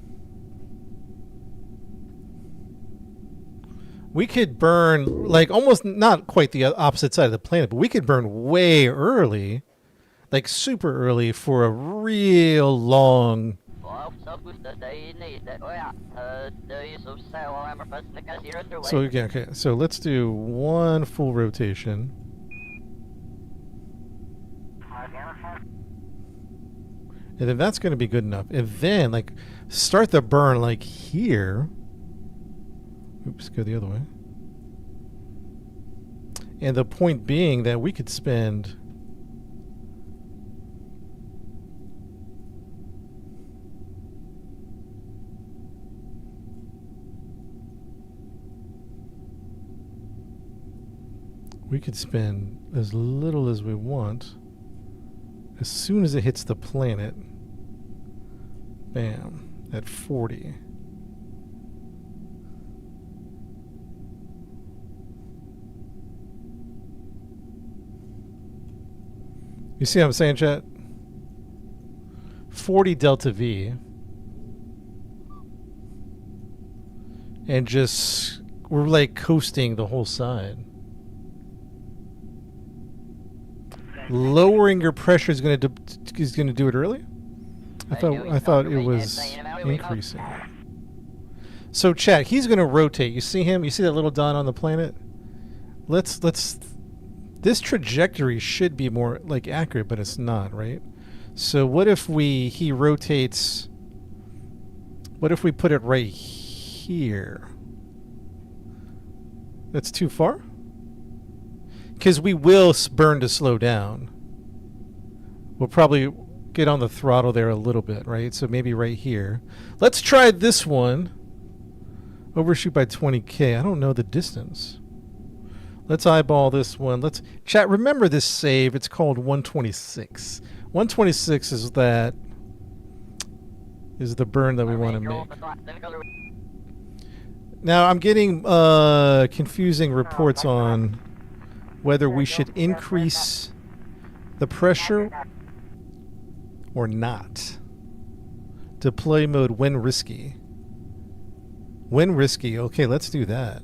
We could burn, like, almost not quite the opposite side of the planet, but we could burn way early. like super early for a real long. So again, okay. So let's do one full rotation. And then that's going to be good enough. And then, like, start the burn, like, here. Oops, go the other way. And the point being that we could spend... We could spend as little as we want. As soon as it hits the planet... Bam. At 40. You see what I'm saying, chat? 40 delta V. And just... We're like coasting the whole side. Lowering your pressure is going to do it early? I thought it was increasing. So chat, he's going to rotate. You see him? You see that little dot on the planet? Let's this trajectory should be more like accurate, but it's not, right? So what if he rotates? What if we put it right here? That's too far? Because we will burn to slow down. We'll probably get on the throttle there a little bit, right? So maybe right here. Let's try this one. Overshoot by 20K. I don't know the distance. Let's eyeball this one. Let's chat. Remember this save. It's called 126. 126 is the burn that we want to make. Now I'm getting confusing reports on whether we should increase the pressure or not. Deploy mode when risky. When risky. Okay, let's do that.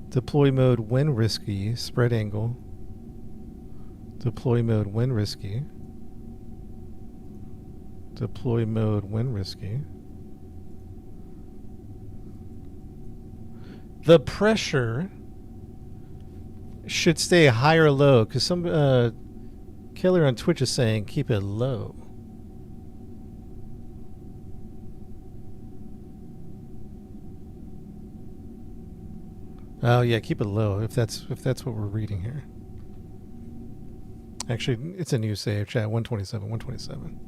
Deploy mode when risky. Spread angle. Deploy mode when risky. Deploy mode when risky. The pressure should stay high or low, because some killer on Twitch is saying keep it low. Oh yeah, keep it low if that's what we're reading here. Actually, it's a new save. Chat 127, 127.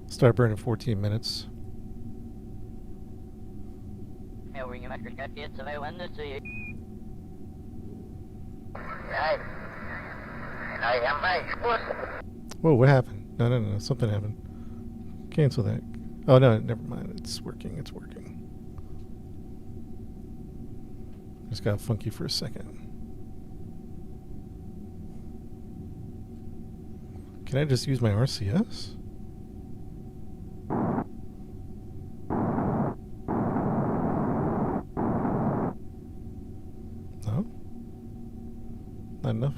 Start burning 14 minutes. Whoa, what happened? No, something happened. Cancel that. Oh no, never mind. It's working. Just got funky for a second. Can I just use my RCS? No? Not enough?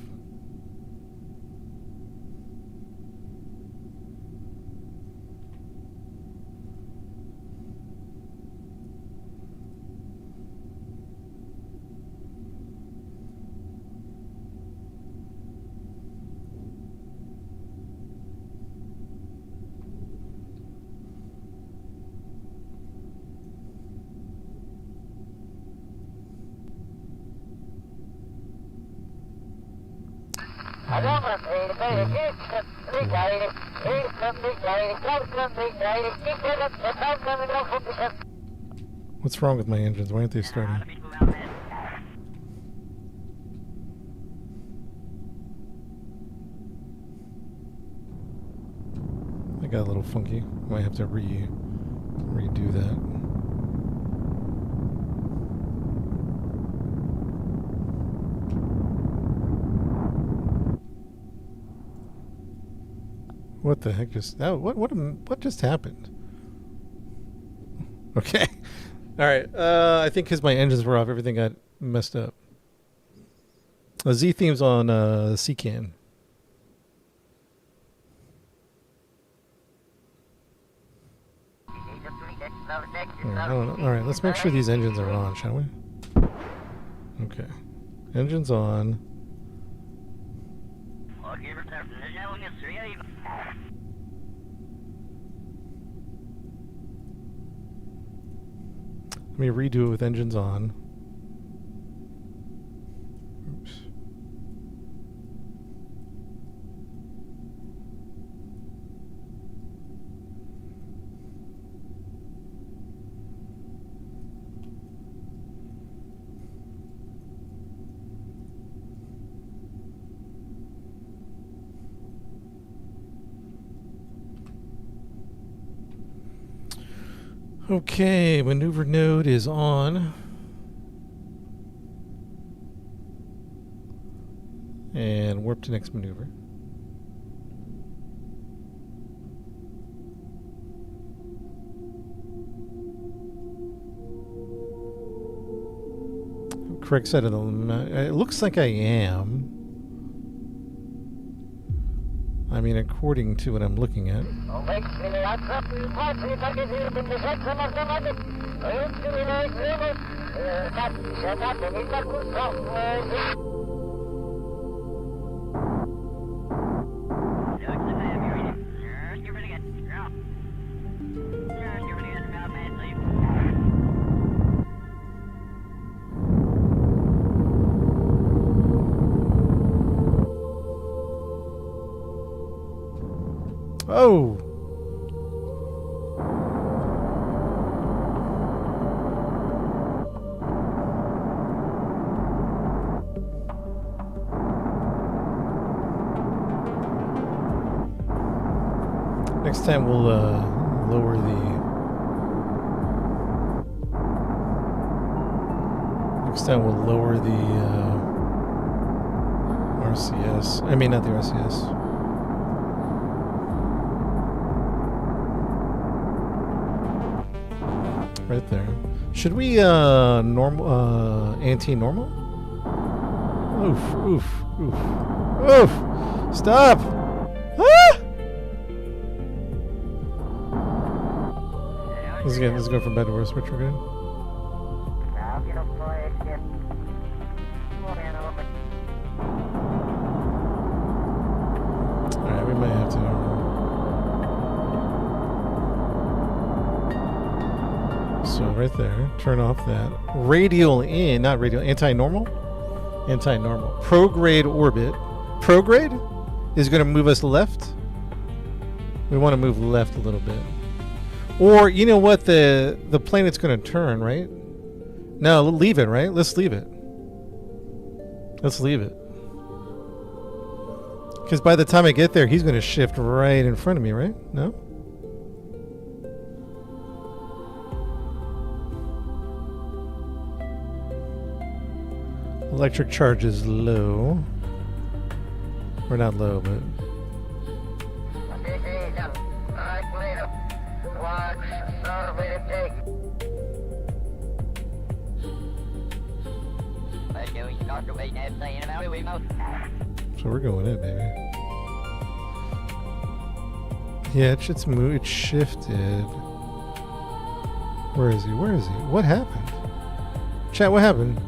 What's wrong with my engines? Why aren't they starting? I got a little funky. Might have to redo that. What the heck just... Oh, what just happened? Okay. All right. I think because my engines were off, everything got messed up. Z theme's on CCAN. All right, let's make sure these engines are on, shall we? Okay. Engines on. Let me redo it with engines on. Oops. Okay, maneuver node is on. And warp to next maneuver. Correct side of the... It looks like I am. I mean, according to what I'm looking at. Oh! Next time we'll lower the... Next time we'll lower the RCS. I mean, not the RCS. Right there. Should we normal anti-normal? Oof, oof, oof. Oof! Stop! Ah! This is going from bad to worse, Richard. Good. Alright, we might have to. So right there, turn off that. Radial in, not radial, anti-normal? Anti-normal. Prograde orbit. Prograde is going to move us left. We want to move left a little bit. Or, you know what, the planet's going to turn, right? No, leave it, right? Let's leave it. Let's leave it. Because by the time I get there, he's going to shift right in front of me, right? No? Electric charge is low. Or not low, but... So we're going in, baby. Yeah, it's moved. It's shifted. Where is he? Where is he? What happened? Chat, what happened?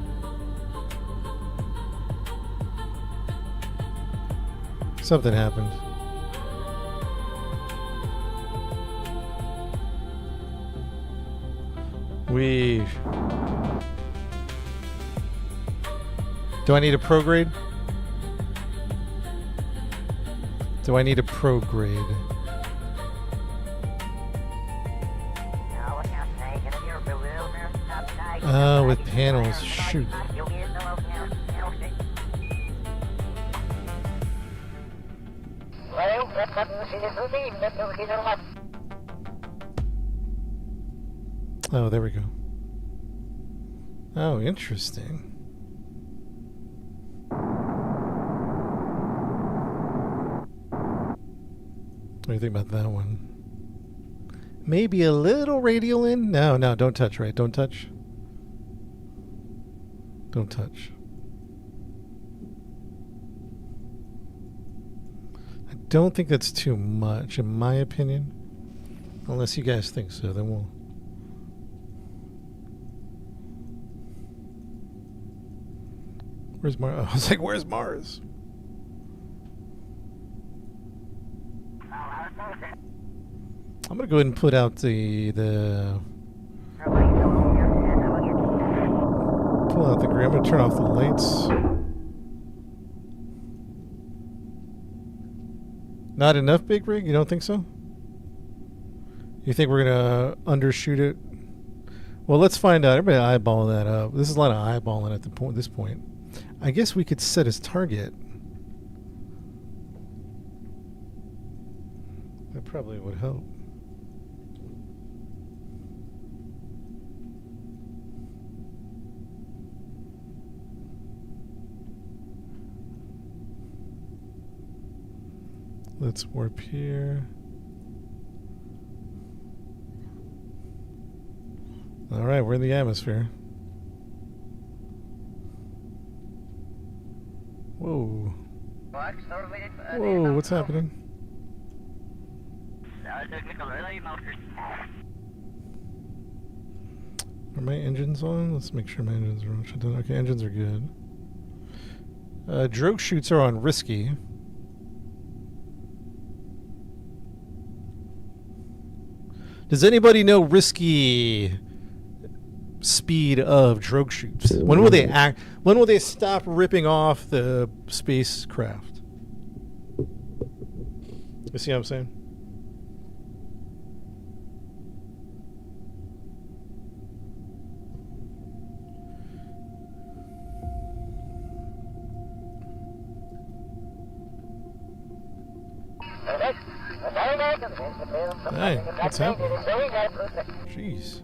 Something happened. Do I need a prograde? Do I need a prograde? With panels, shoot. Oh, there we go. Oh, interesting. What do you think about that one? Maybe a little radial in? No, don't touch, right? Don't touch. Don't touch. don't think that's too much, in my opinion. Unless you guys think so, then we'll... Where's Mars? I was like, where's Mars? I'm gonna go ahead and put out the pull out the grid. I'm gonna turn off the lights. Not enough, Big Rig? You don't think so? You think we're gonna undershoot it? Well, let's find out. Everybody eyeball that up. This is a lot of eyeballing at this point. I guess we could set his target. That probably would help. Let's warp here. All right, we're in the atmosphere. Whoa. Whoa, what's happening? Are my engines on? Let's make sure my engines are on. Okay, engines are good. Drogue chutes are on risky. Does anybody know risky speed of drogue chutes? When will they act? When will they stop ripping off the spacecraft? You see what I'm saying? Hey, what's happening? Jeez.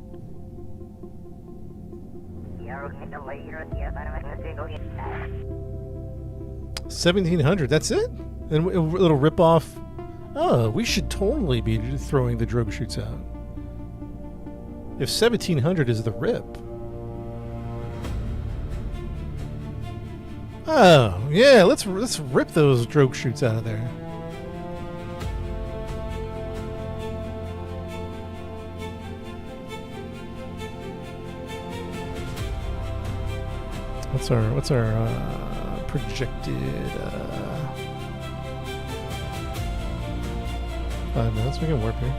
1700. That's it? And it'll rip off. Oh, we should totally be throwing the drogue chutes out. If 1700 is the rip. Oh yeah, let's rip those drogue chutes out of there. What's our projected 5 minutes? We can warp here.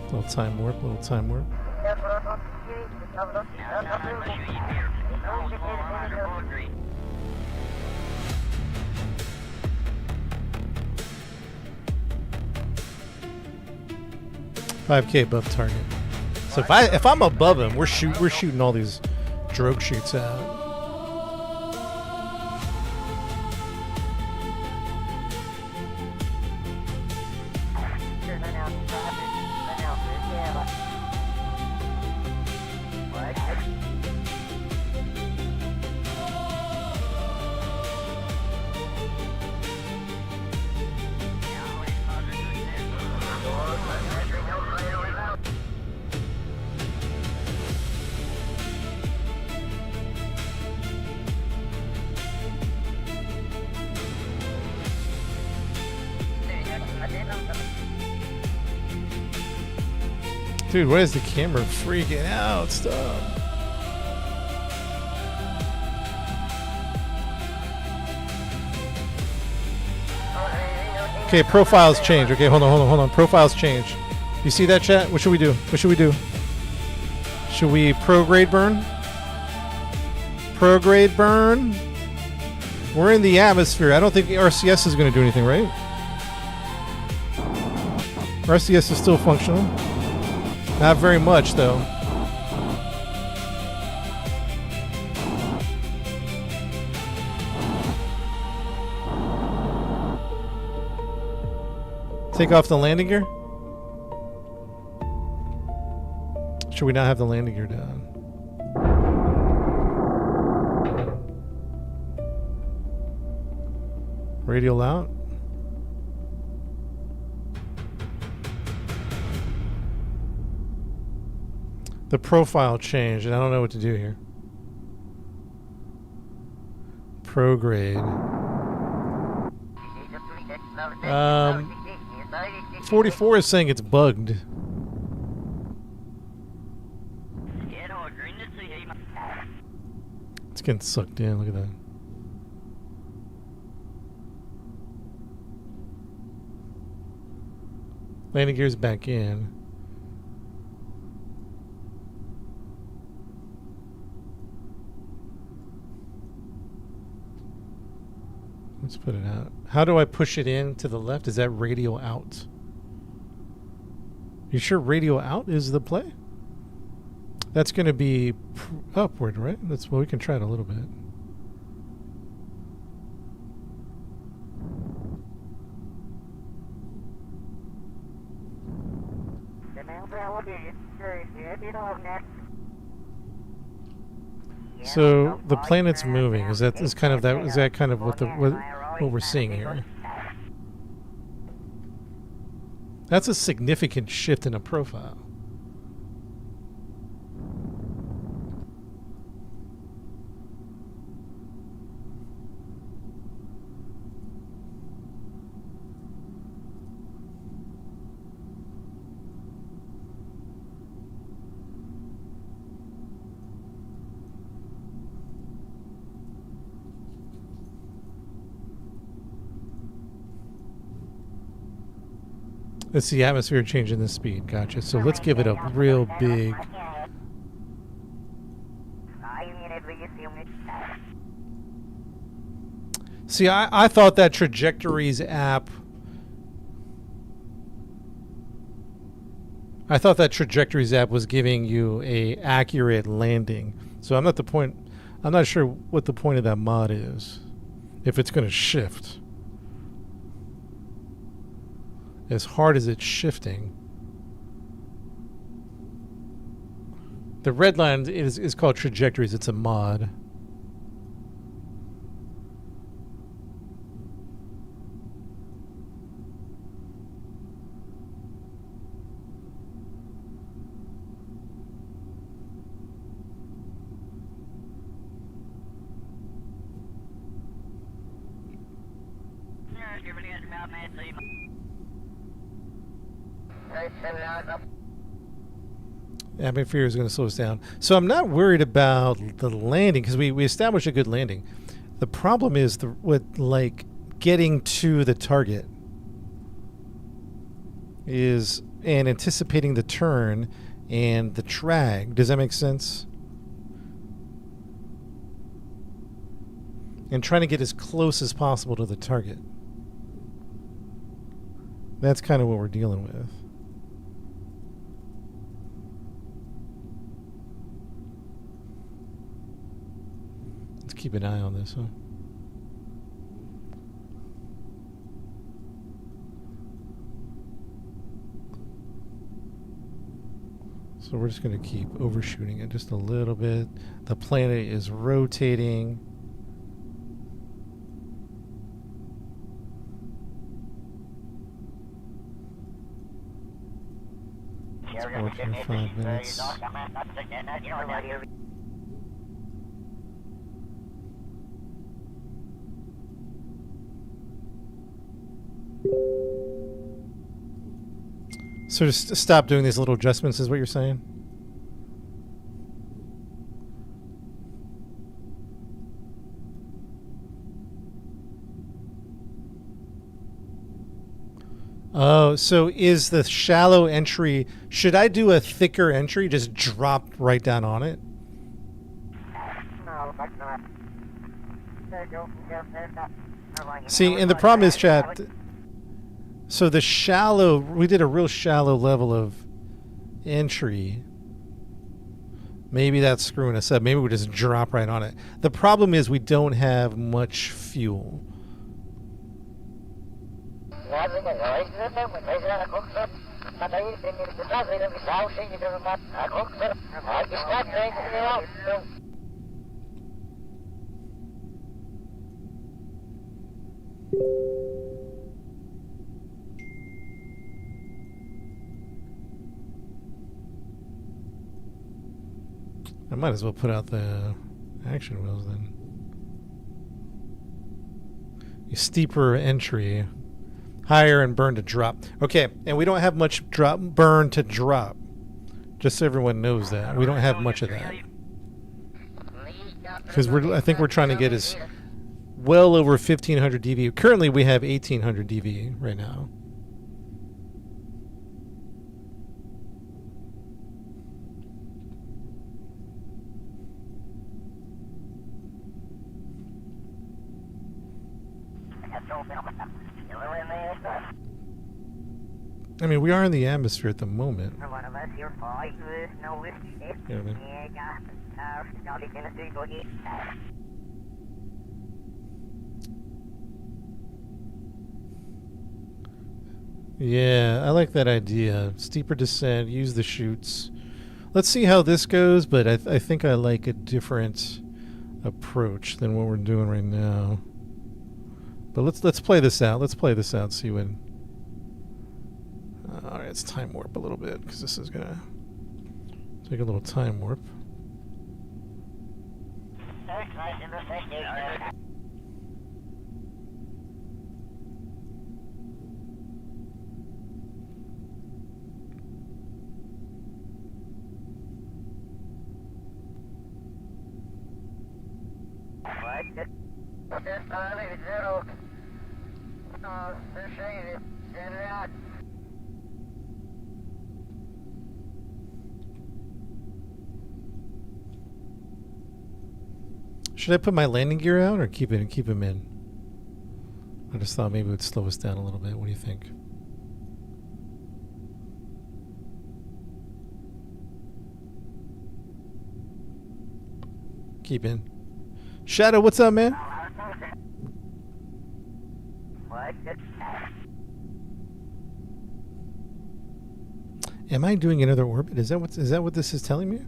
Little time warp. 5K above target. So if I'm above him, we're shooting all these drogue chutes out. Dude, why is the camera freaking out? Stop. Okay, profiles change. Okay, hold on. Profiles change. You see that, chat? What should we do? Should we prograde burn? Prograde burn? We're in the atmosphere. I don't think RCS is going to do anything, right? RCS is still functional. Not very much, though. Take off the landing gear? Should we not have the landing gear down? Radial out? The profile changed, and I don't know what to do here. Prograde. 44 is saying it's bugged. It's getting sucked in. Look at that. Landing gear's back in. Let's put it out. How do I push it in to the left? Is that radio out? You sure radio out is the play? That's going to be upward, right? That's well, we can try it a little bit. So the planet's moving. Is that kind of what we're seeing here? That's a significant shift in a profile. It's the atmosphere changing the speed. Gotcha. So let's give it a real big. See, I thought that Trajectories app. I thought that Trajectories app was giving you a accurate landing. So I'm not sure what the point of that mod is. If it's going to shift. As hard as it's shifting. The red line is called Trajectories. It's a mod. Atmosphere is going to slow us down. So I'm not worried about the landing because we established a good landing. The problem is getting to the target is and anticipating the turn and the drag. Does that make sense? And trying to get as close as possible to the target. That's kind of what we're dealing with. Let's keep an eye on this, huh? So we're just going to keep overshooting it just a little bit. The planet is rotating. It's 4.5 minutes. So just stop doing these little adjustments is what you're saying? Oh, so is the shallow entry, should I do a thicker entry, just drop right down on it? See, and the problem is, chat, so the shallow, we did a real shallow level of entry. Maybe that's screwing us up. Maybe we just drop right on it. The problem is we don't have much fuel. I might as well put out the action wheels then. A steeper entry. Higher and burn to drop. Okay, and we don't have much burn to drop. Just so everyone knows that. We don't have much of that. Because I think we're trying to get us well over 1500 DV. Currently we have 1800 DV right now. I mean, we are in the atmosphere at the moment. You know what I mean? Yeah, I like that idea. Steeper descent, use the chutes. Let's see how this goes, but I think I like a different approach than what we're doing right now. But let's play this out. Let's play this out. See when. All right, let's time warp a little bit because this is gonna take a little time warp. Should I put my landing gear out or keep him in? I just thought maybe it would slow us down a little bit. What do you think? Keep in. Shadow, what's up, man? Am I doing another orbit? Is that what this is telling me?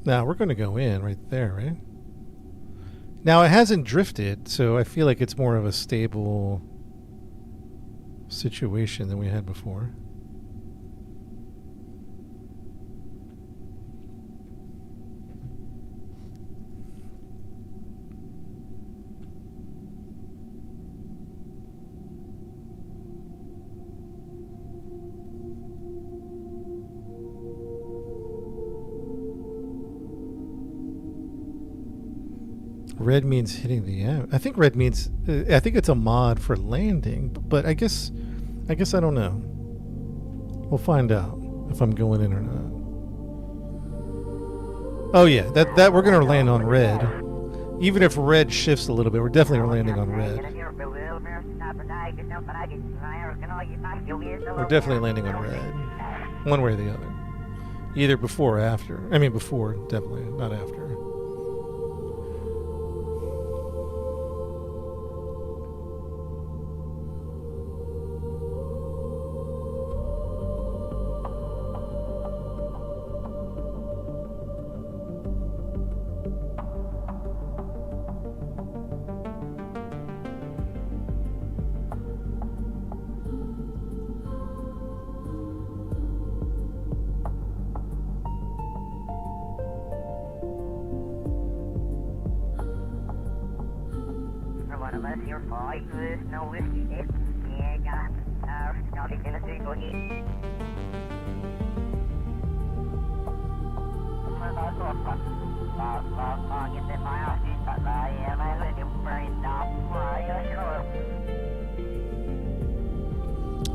Now we're going to go in right there, right? Now it hasn't drifted, so I feel like it's more of a stable situation than we had before. Red means hitting the I think red means I think it's a mod for landing, but I guess I don't know. We'll find out if I'm going in or not. Oh yeah, that we're gonna land on red. Even if red shifts a little bit, we're definitely landing on red. We're definitely landing on red. One way or the other. Either before or after. I mean before, definitely, not after.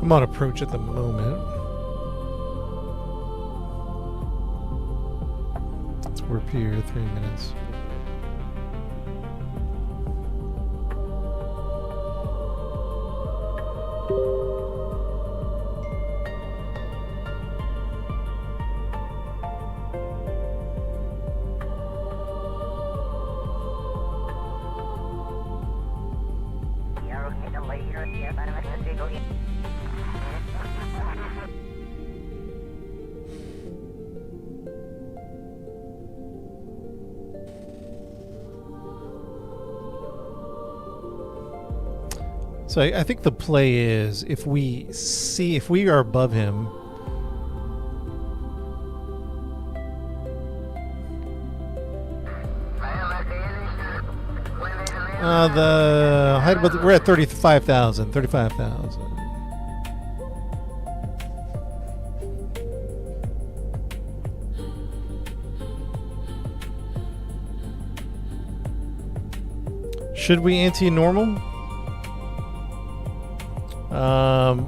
I'm on approach at the moment. Let's warp here, 3 minutes. So I think the play is if we are above him, The height, but we're at 35,000. 35,000. Should we anti-normal?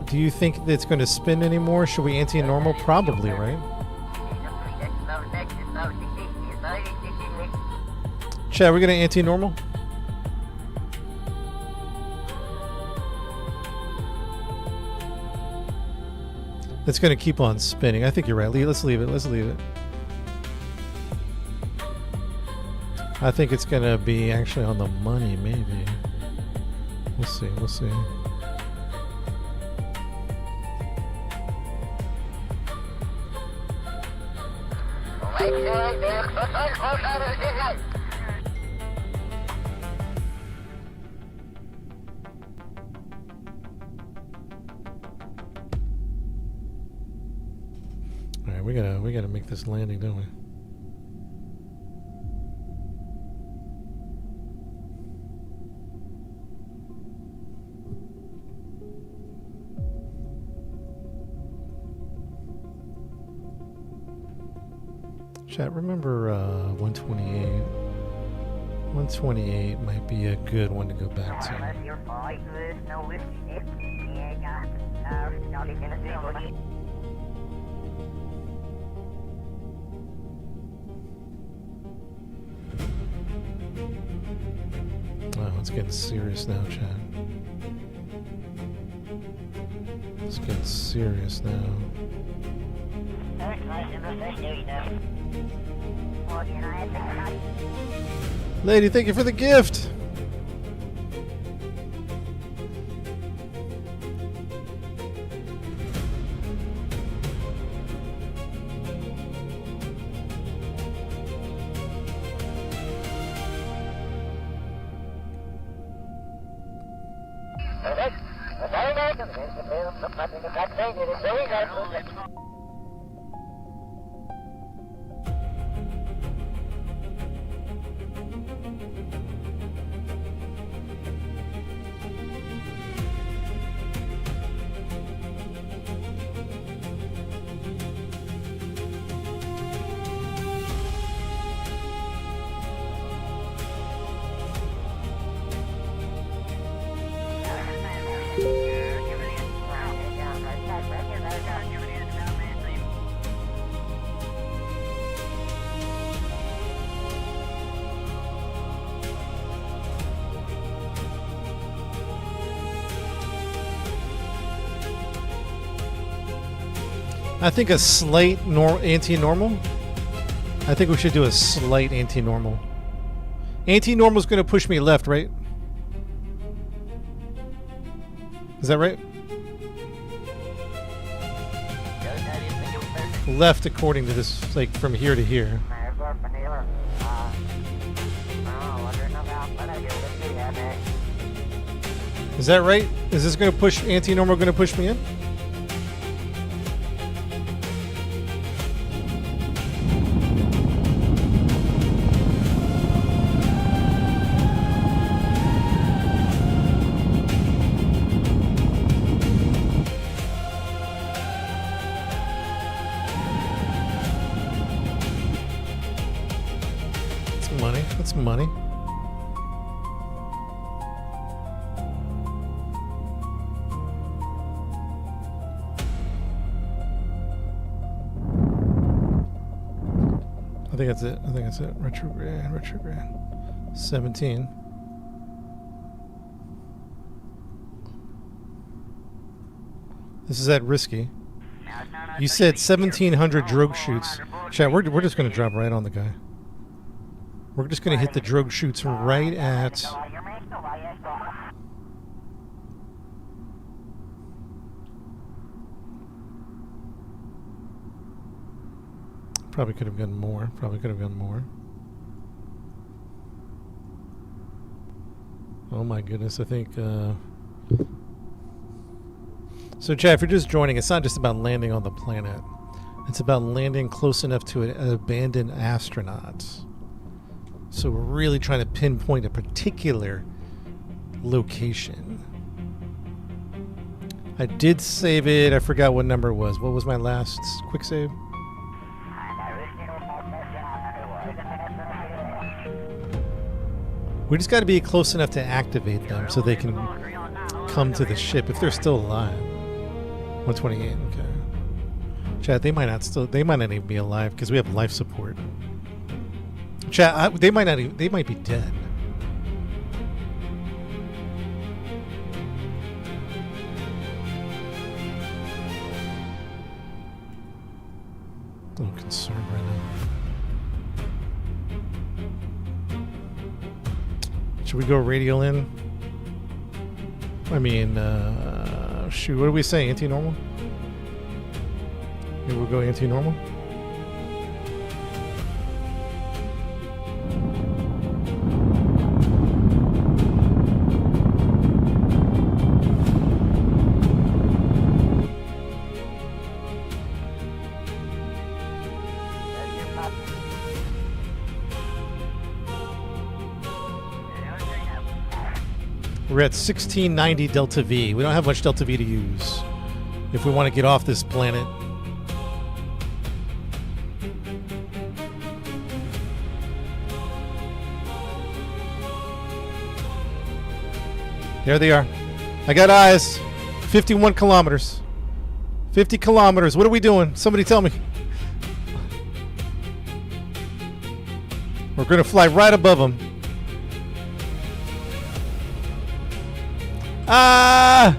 Do you think it's going to spin anymore? Should we anti-normal? Probably, right? Chad, we're going to anti-normal? It's going to keep on spinning. I think you're right. Let's leave it. Let's leave it. I think it's going to be actually on the money, maybe. We'll see. We'll see. All right, we gotta make this landing, don't we? Chat, remember 128. 128 might be a good one to go back to. Oh, it's getting serious now, chat. It's getting serious now. Lady, thank you for the gift. I think a slight anti-normal. I think we should do a slight anti-normal. Anti-normal is going to push me left, right? Is that right? Left, according to this, like from here to here. Is that right? Is this going to push anti-normal? Going to push me in? Money. I think that's it. I think that's it. Retrograde. 17. This is at risky. You said 1,700 drogue shoots. Chat, we're just going to drop right on the guy. We're just going to hit the drogue shoots right at... Probably could have gotten more. Oh my goodness, I think... So, Chad, if you're just joining, it's not just about landing on the planet. It's about landing close enough to an abandoned astronaut. So we're really trying to pinpoint a particular location. I did save it. I forgot what number it was. What was my last quick save? We just got to be close enough to activate them so they can come to the ship if they're still alive. 128. Okay. Chat, they might not even be alive because we have life support. Chat, they might be dead. A little concerned right now. Should we go radial in? I mean, shoot, what are we saying? Anti-normal? Maybe we'll go anti-normal? We're at 1690 delta V. We don't have much delta V to use if we want to get off this planet. There they are. I got eyes. 51 kilometers. 50 kilometers. What are we doing? Somebody tell me. We're going to fly right above them. Ah!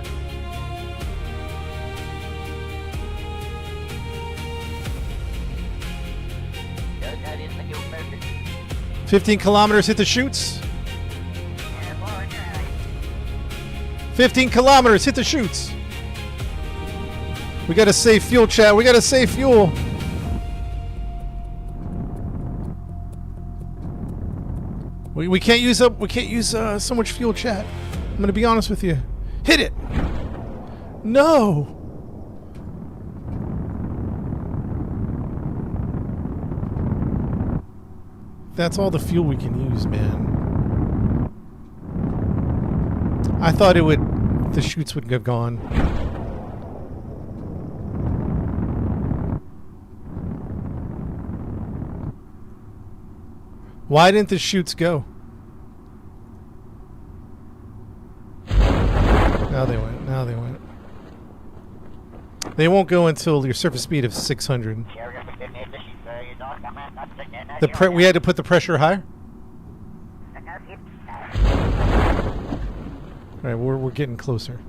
That is the new message. 15 kilometers, hit the chutes. 15 kilometers, hit the chutes. We gotta save fuel, chat. We gotta save fuel. We can't use so much fuel, chat. I'm gonna be honest with you. Hit it. No. That's all the fuel we can use, man. I thought the chutes would have gone. Why didn't the chutes go? Now they went. Now they went. They won't go until your surface speed of 600. We had to put the pressure higher? Alright, we're getting closer.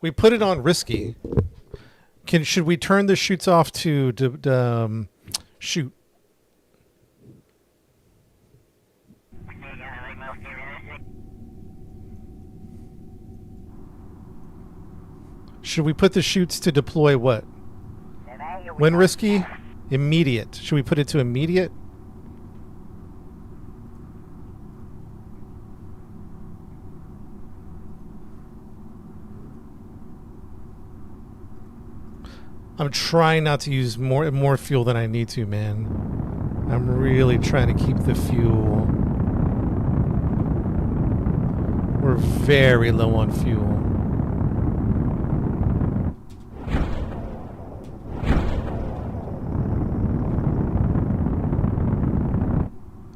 We put it on risky. Should we turn the chutes off to shoot? Should we put the chutes to deploy what? When risky? Immediate. Should we put it to immediate? I'm trying not to use more fuel than I need to, man. I'm really trying to keep the fuel. We're very low on fuel.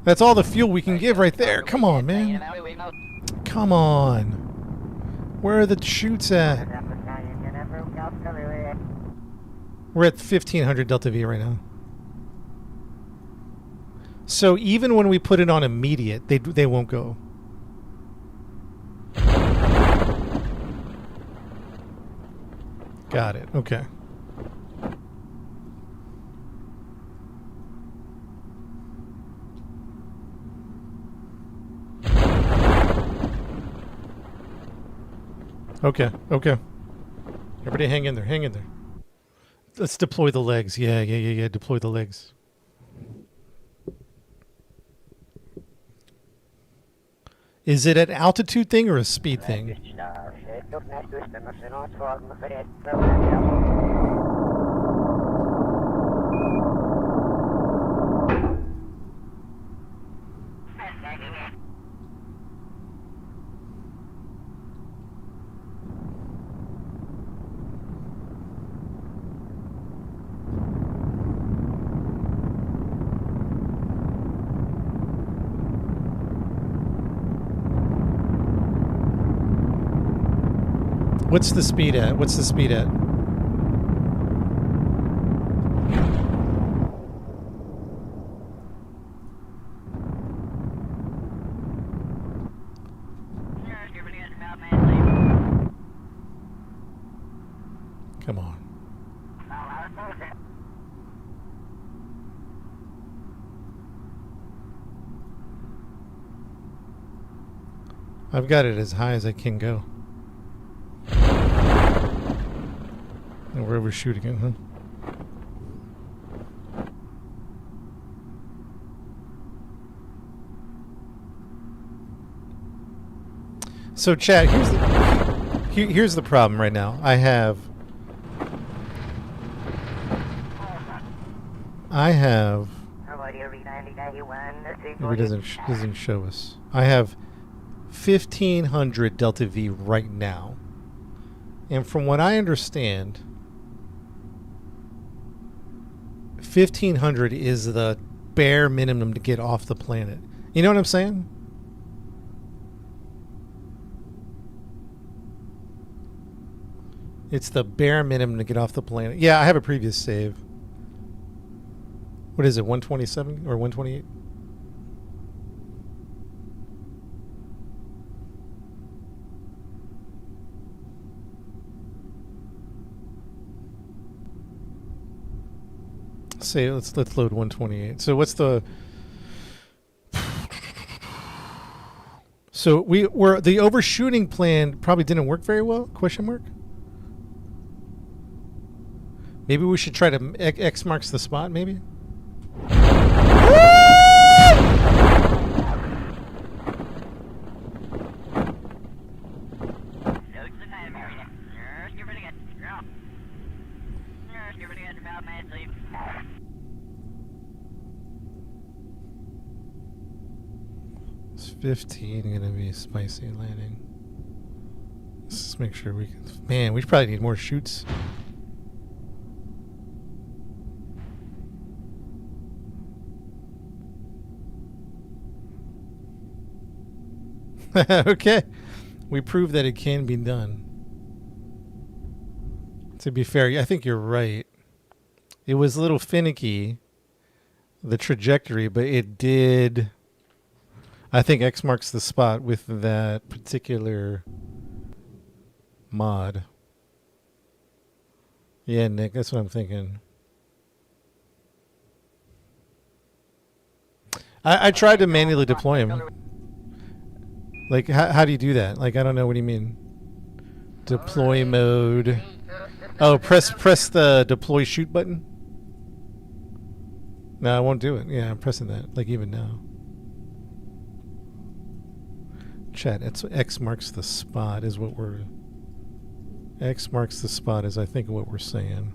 That's all the fuel we can give right there. Come on, man. Come on. Where are the chutes at? We're at 1500 delta V right now. So even when we put it on immediate, they won't go. Got it. Okay. Okay. Okay. Everybody hang in there. Hang in there. Let's deploy the legs. Yeah. Deploy the legs. Is it an altitude thing or a speed thing? What's the speed at? What's the speed at? Come on. I've got it as high as I can go. And we're overshooting it, huh? So, chat, here's the problem right now. I have maybe it doesn't show us. I have 1,500 Delta V right now. And from what I understand, 1,500 is the bare minimum to get off the planet. You know what I'm saying? It's the bare minimum to get off the planet. Yeah, I have a previous save. What is it, 127 or 128? Say let's load 128. So what's the? So the overshooting plan probably didn't work very well? Question mark. Maybe we should try to X marks the spot. Maybe. It's 15 gonna be a spicy landing. Let's just make sure we can. Man, we probably need more shoots. Okay, we proved that it can be done. To be fair, I think you're right. It was a little finicky, the trajectory, but it did. I think X marks the spot with that particular mod. Yeah, Nick, that's what I'm thinking. I tried to manually deploy him. Like, how do you do that? Like, I don't know. What do you mean? Deploy mode. Oh, press the deploy shoot button. No, I won't do it. Yeah, I'm pressing that. Like, even now. Chat, it's X marks the spot is what we're... X marks the spot is, I think, what we're saying.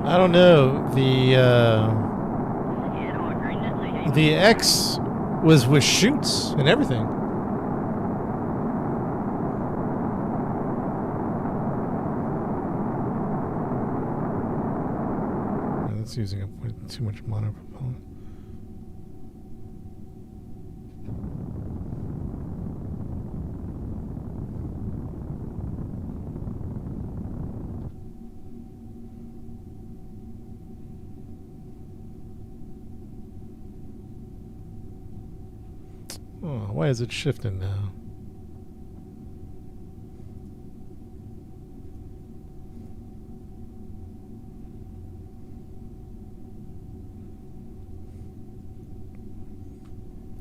I don't know. The X was with shoots and everything. That's using up way too much monopropellant. Oh, why is it shifting now?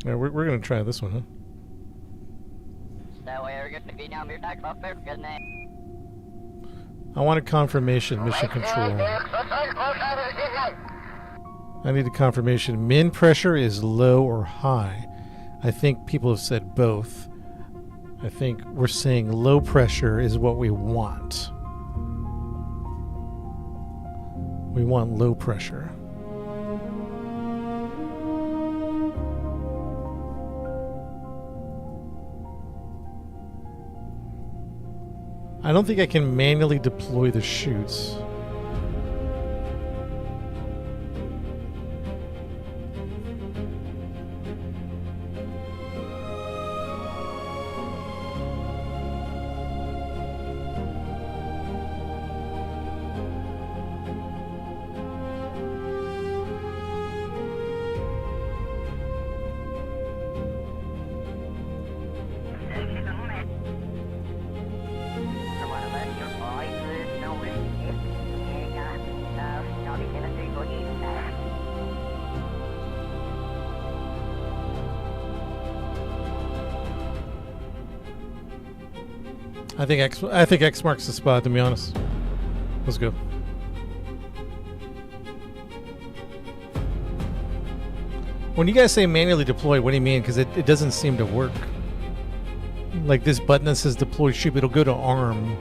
Yeah, we're going to try this one, huh? I want a confirmation, mission control. I need a confirmation. Min pressure is low or high. I think people have said both. I think we're saying low pressure is what we want. We want low pressure. I don't think I can manually deploy the chutes. I think X marks the spot, to be honest. Let's go. When you guys say manually deploy, what do you mean? Because it doesn't seem to work. Like this button that says deploy chute, it'll go to ARM.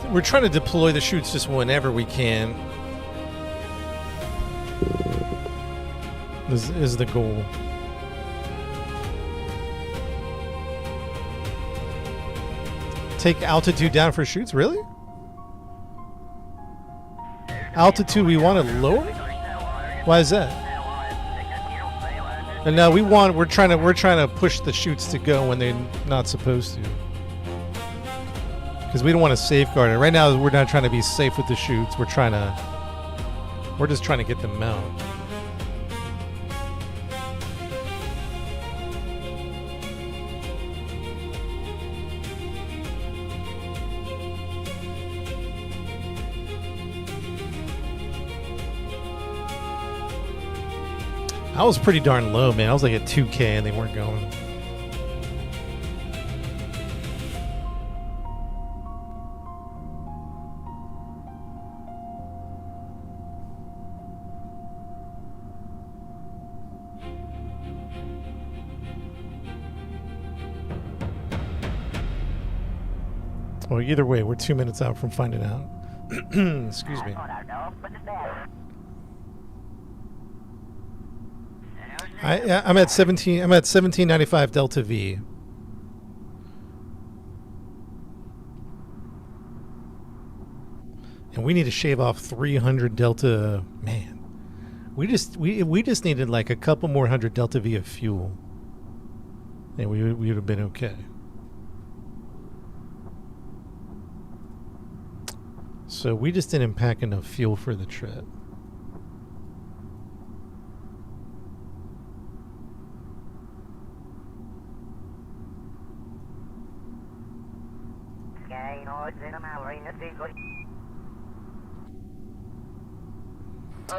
We're trying to deploy the chutes just whenever we can. This is the goal. Take altitude down for chutes? Really? Altitude we want it lower? Why is that? And now we're trying to push the chutes to go when they're not supposed to. Because we don't want to safeguard it. Right now, we're not trying to be safe with the chutes. We're just trying to get them out. I was pretty darn low, man. I was like at 2K and they weren't going. Well, either way, we're 2 minutes out from finding out. Excuse me. I'm at 17. I'm at 1795 Delta V. And we need to shave off 300 Delta. Man, we just needed like a couple more hundred Delta V of fuel, and we would have been okay. So we just didn't pack enough fuel for the trip.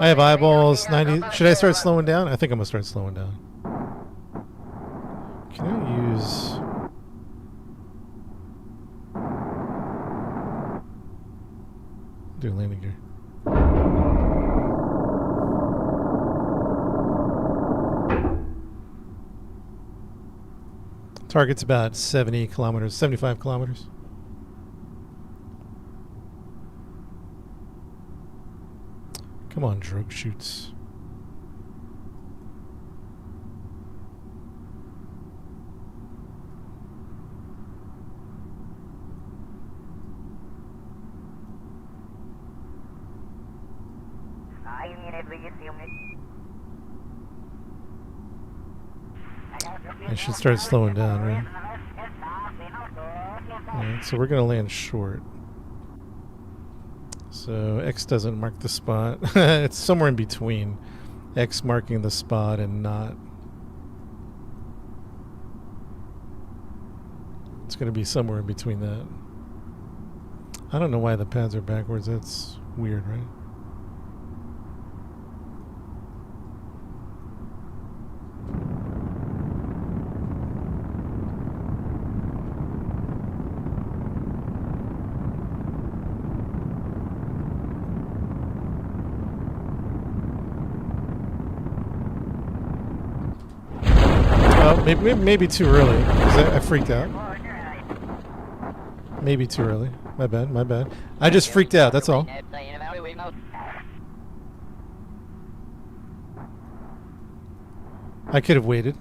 I have eyeballs. 90. Should I start slowing down? I think I'm gonna start slowing down. Can I use? Do landing gear. Target's about 70 kilometers, 75 kilometers. Come on, drogue chutes. I should start slowing down, right? Alright, so we're going to land short. So X doesn't mark the spot. It's somewhere in between X marking the spot and not. It's going to be somewhere in between that. I don't know why the pads are backwards. That's weird, right? Maybe too early. 'Cause I freaked out. Maybe too early. My bad. My bad. I just freaked out. That's all. I could have waited.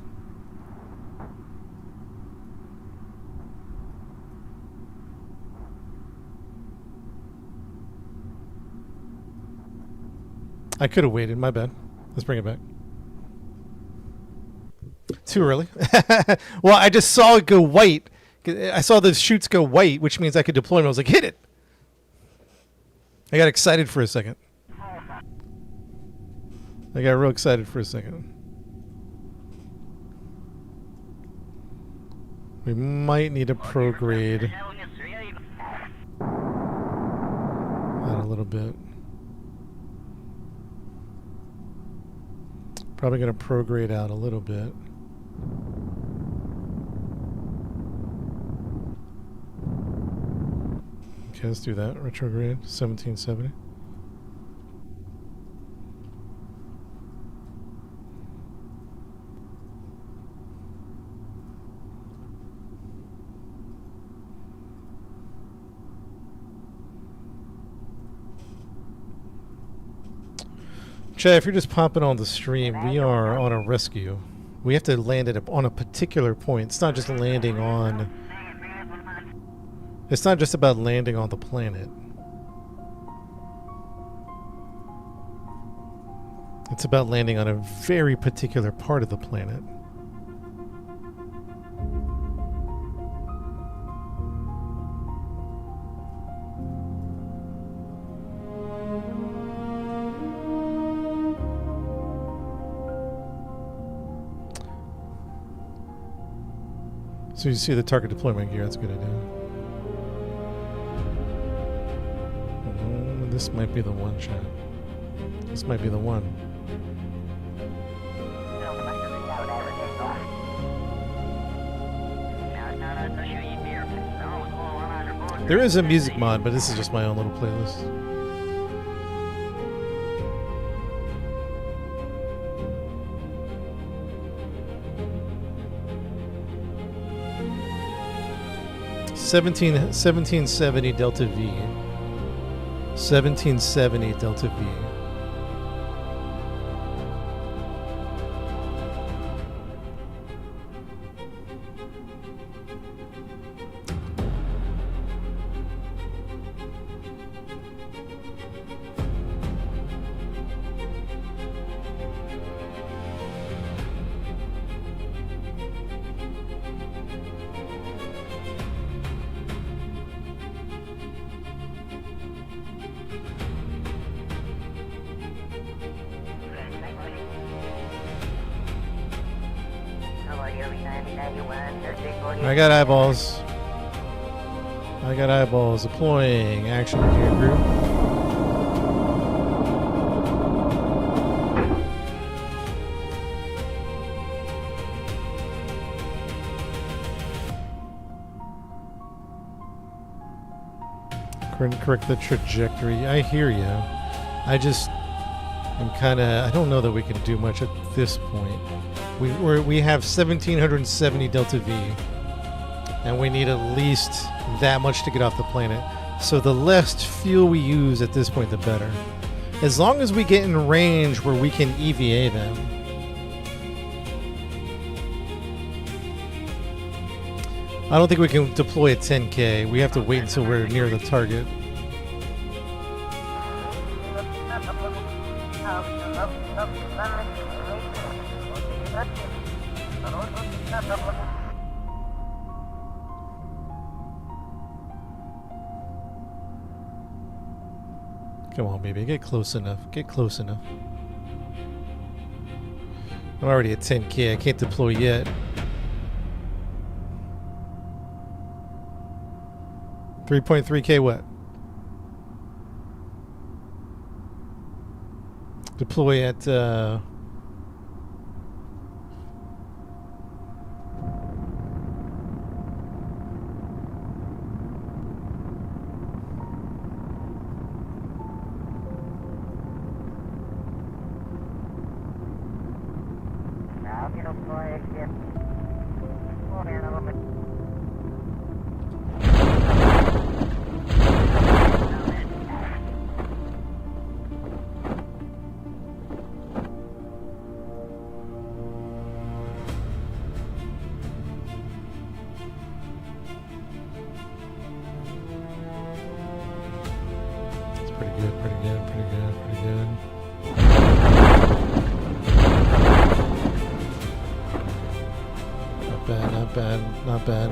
I could have waited. My bad. Let's bring it back. Too early. Well, I just saw it go white. I saw the shoots go white, which means I could deploy them. I was like, hit it. I got excited for a second. I got real excited for a second. We might need a prograde out a little bit. Probably going to prograde out a little bit. Okay, let's do that. Retrograde 1770. Chad, if you're just popping on the stream, we are on a rescue. We have to land it on a particular point. It's not just landing on... It's not just about landing on the planet. It's about landing on a very particular part of the planet. So you see the target deployment gear, that's a good idea. This might be the one, Chad. This might be the one. There is a music mod, but this is just my own little playlist. $1770 Delta V. 1770 Delta V. I got eyeballs. I got eyeballs. Deploying. Action gear group. Correct the trajectory. I hear you. I just am kind of... I don't know that we can do much at this point. We have 1770 Delta V, and we need at least that much to get off the planet. So the less fuel we use at this point, the better. As long as we get in range where we can EVA them. I don't think we can deploy at 10K. We have to wait until we're near the target. Come on, baby. Get close enough. Get close enough. I'm already at 10K. I can't deploy yet. 3.3K what? Deploy at Now, you know, boy, again. Hold here a little bit. it's pretty good, pretty good, pretty good, pretty good. Not bad, not bad, not bad.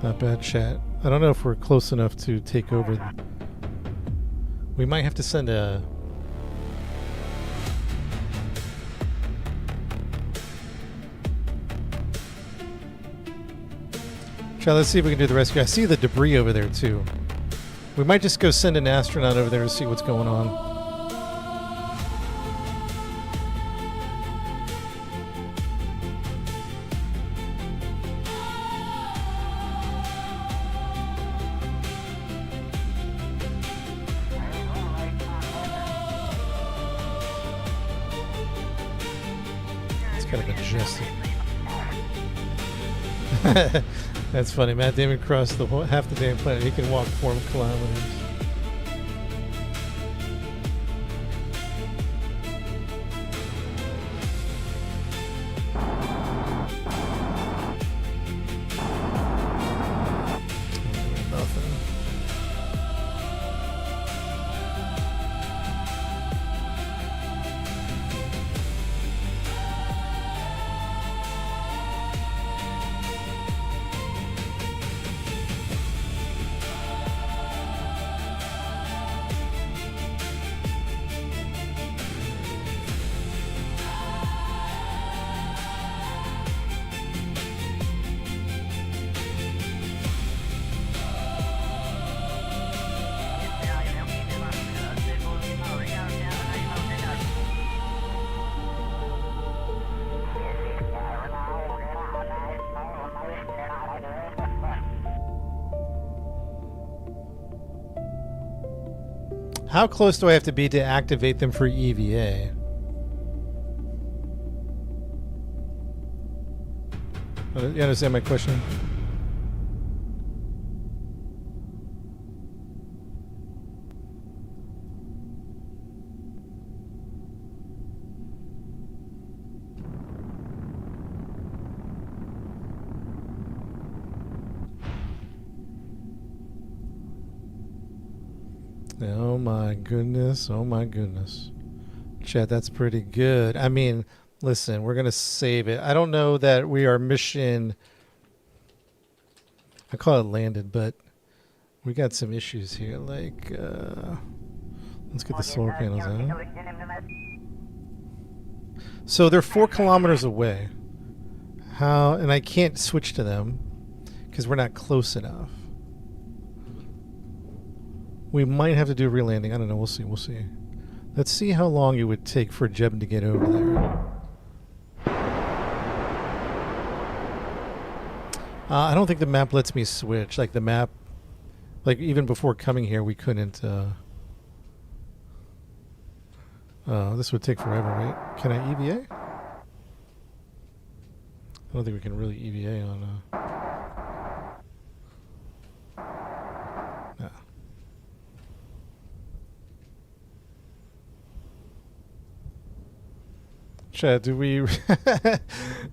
Not bad, chat. I don't know if we're close enough to take over. We might have to send a... Chat, let's see if we can do the rescue. I see the debris over there, too. We might just go send an astronaut over there to see what's going on. It's kind of majestic. That's funny. Matt Damon crossed the whole, half the damn planet. He can walk 4 kilometers. Nothing. How close do I have to be to activate them for EVA? You understand my question? Oh my goodness. Oh my goodness. Chat, that's pretty good. I mean, listen, we're going to save it. I don't know that we are mission... I call it landed, but we got some issues here. Like, let's get the solar panels out. So they're 4 kilometers away. How? And I can't switch to them because we're not close enough. We might have to do a relanding. I don't know. We'll see. We'll see. Let's see how long it would take for Jeb to get over there. I don't think the map lets me switch. Like the map, like even before coming here, we couldn't. This would take forever, right? Can I EVA? I don't think we can really EVA on. No. Chad, do we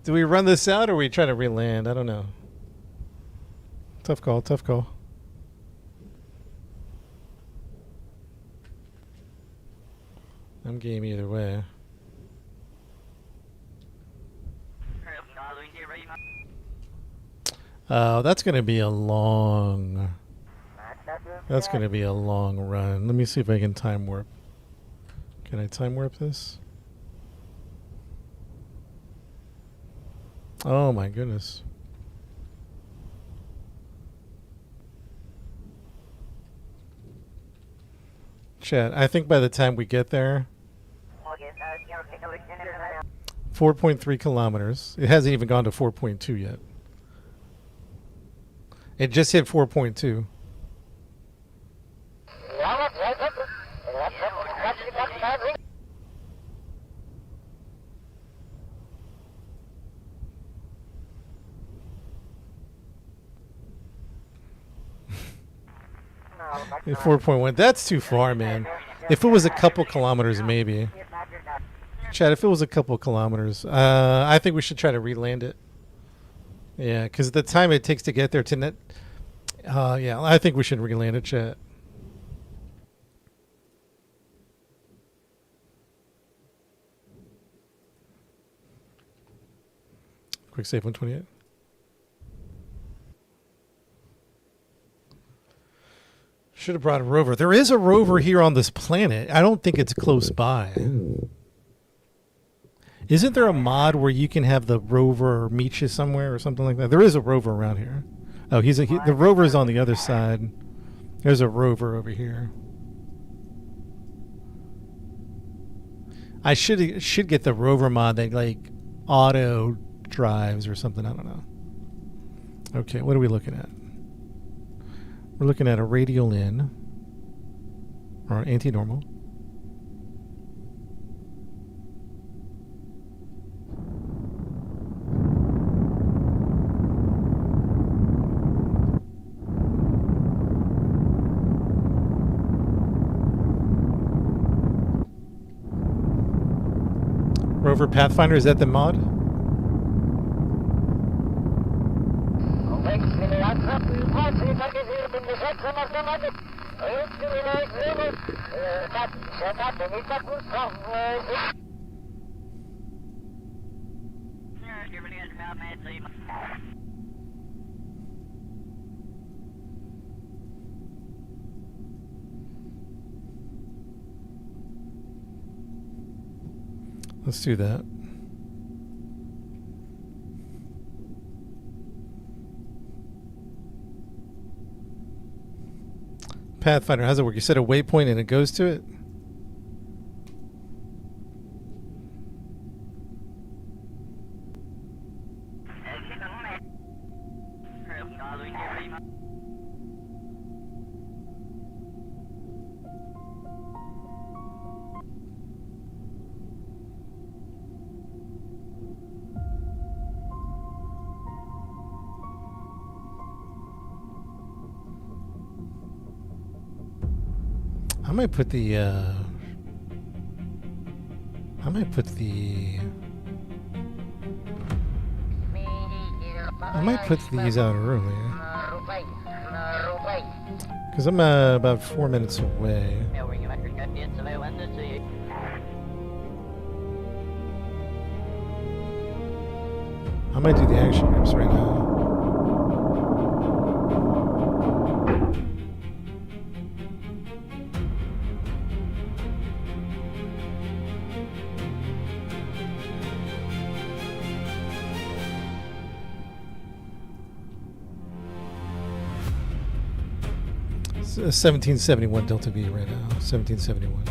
do we run this out or are we trying to reland? I don't know. Tough call, tough call. I'm game either way. That's going to be a long... That's going to be a long run. Let me see if I can time warp. Can I time warp this? Oh my goodness. Chat, I think by the time we get there, 4.3 kilometers. It hasn't even gone to 4.2 yet. It just hit 4.2. At 4.1. That's too far, man. If it was a couple kilometers, maybe. Chad, if it was a couple kilometers, I think we should try to re-land it. Yeah, because the time it takes to get there to net. Yeah, I think we should re-land it, Chat. Quick save 128. Should have brought a rover. There is a rover here on this planet. I don't think it's close by. Isn't there a mod where you can have the rover meet you somewhere or something like that? There is a rover around here. Oh, the rover is on the other side. There's a rover over here. I should get the rover mod that like auto drives or something. I don't know. Okay, what are we looking at? We're looking at a radial in or anti-normal. Rover Pathfinder, is that the mod? Let's do that. Pathfinder, how's it work? You set a waypoint and it goes to it? I might put the these out earlier because I'm about 4 minutes away. I might do the action grips right now. It's 1771 Delta V right now. 1771.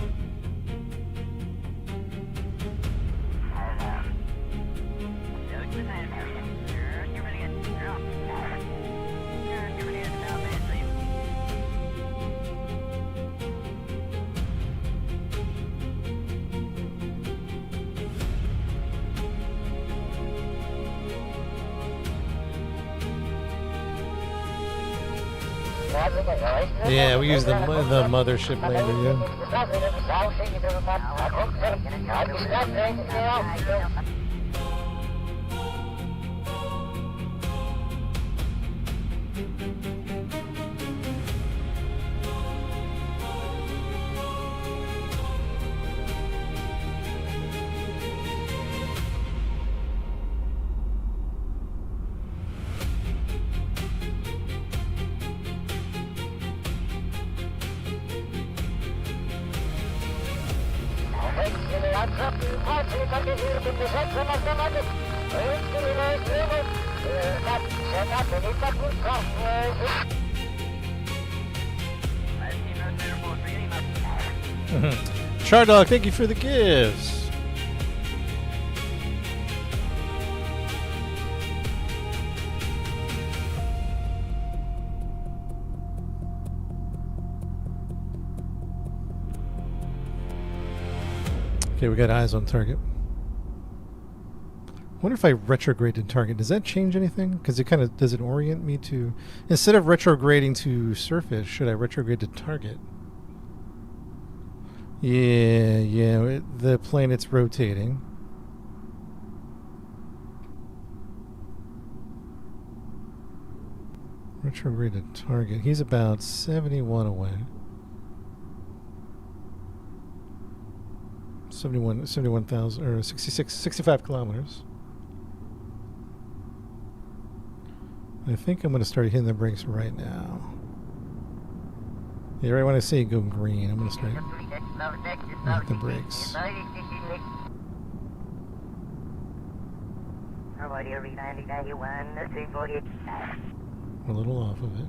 Yeah, we use the mothership lander, yeah. Chardog, thank you for the gifts. Okay, we got eyes on target. I wonder if I retrograded target. Does that change anything? Because it kind of does it orient me to, instead of retrograding to surface, should I retrograde to target? Yeah, the planet's rotating. Retrograde to target. He's about 71 away. 71,000 or 65 kilometers. I think I'm going to start hitting the brakes right now. Yeah, right when I say go green, I'm going to start hitting the brakes. We're a little off of it.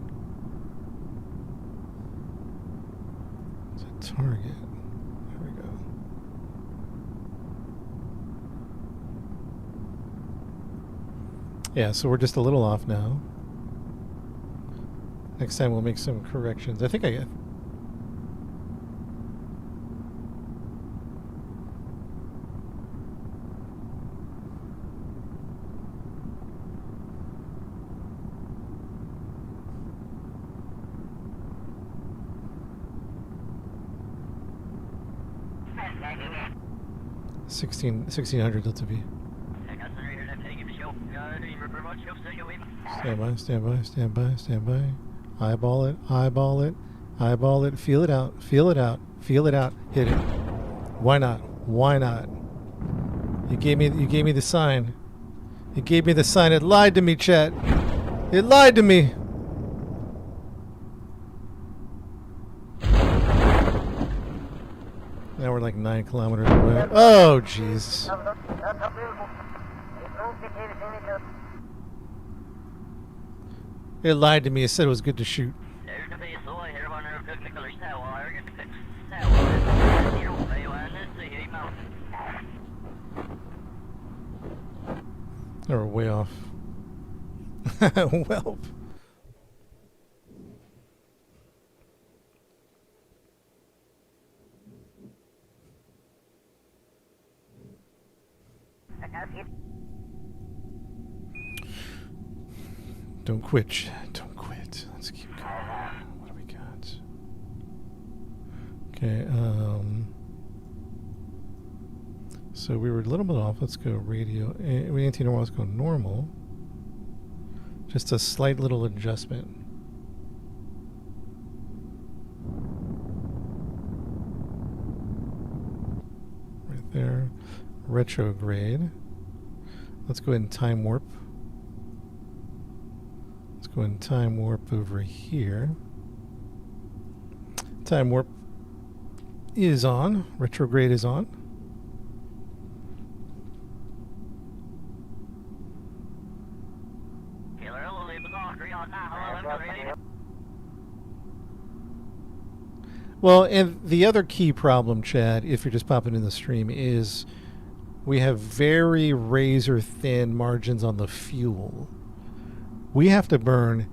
It's a target. There we go. Yeah, so we're just a little off now. Next time we'll make some corrections. I think I get. $1,600 Delta V. Stand by. Eyeball it. Feel it out. Hit it. Why not? You gave me the sign. It lied to me, chat. It lied to me. Now we're like 9 kilometers away. Oh, jeez. It lied to me. It said it was good to shoot. They were way off. Well. Don't quit, chat. Don't quit. Let's keep going. What do we got? Okay, so we were a little bit off. Let's go radio. Anti-normal, let's go normal. Just a slight little adjustment. Right there. Retrograde. Let's go ahead and time warp. Let's go ahead and time warp over here. Time warp is on. Retrograde is on. Well, and the other key problem, Chad, if you're just popping in the stream, is we have very razor thin margins on the fuel. We have to burn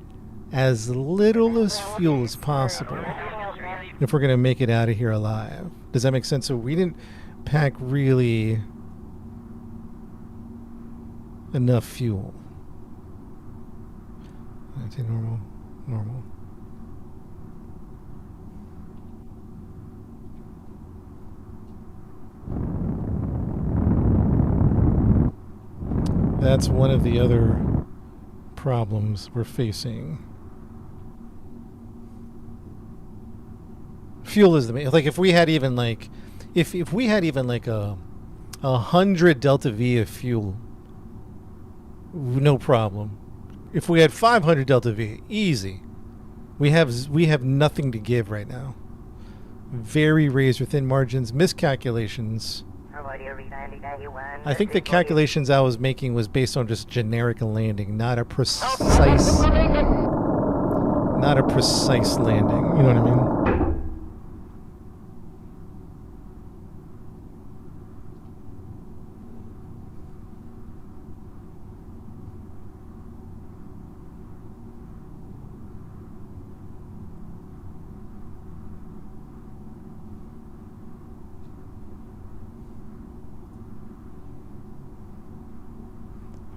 as little as fuel as possible if we're going to make it out of here alive. Does that make sense? So we didn't pack really enough fuel. Anti-normal, normal. That's one of the other problems we're facing. Fuel is the main. Like if we had even like, if we had even like a 100 Delta V of fuel, no problem. If we had 500 Delta V, easy. We have nothing to give right now. Very razor thin margins, miscalculations. I think the calculations I was making was based on just generic landing, not a precise landing. You know what I mean?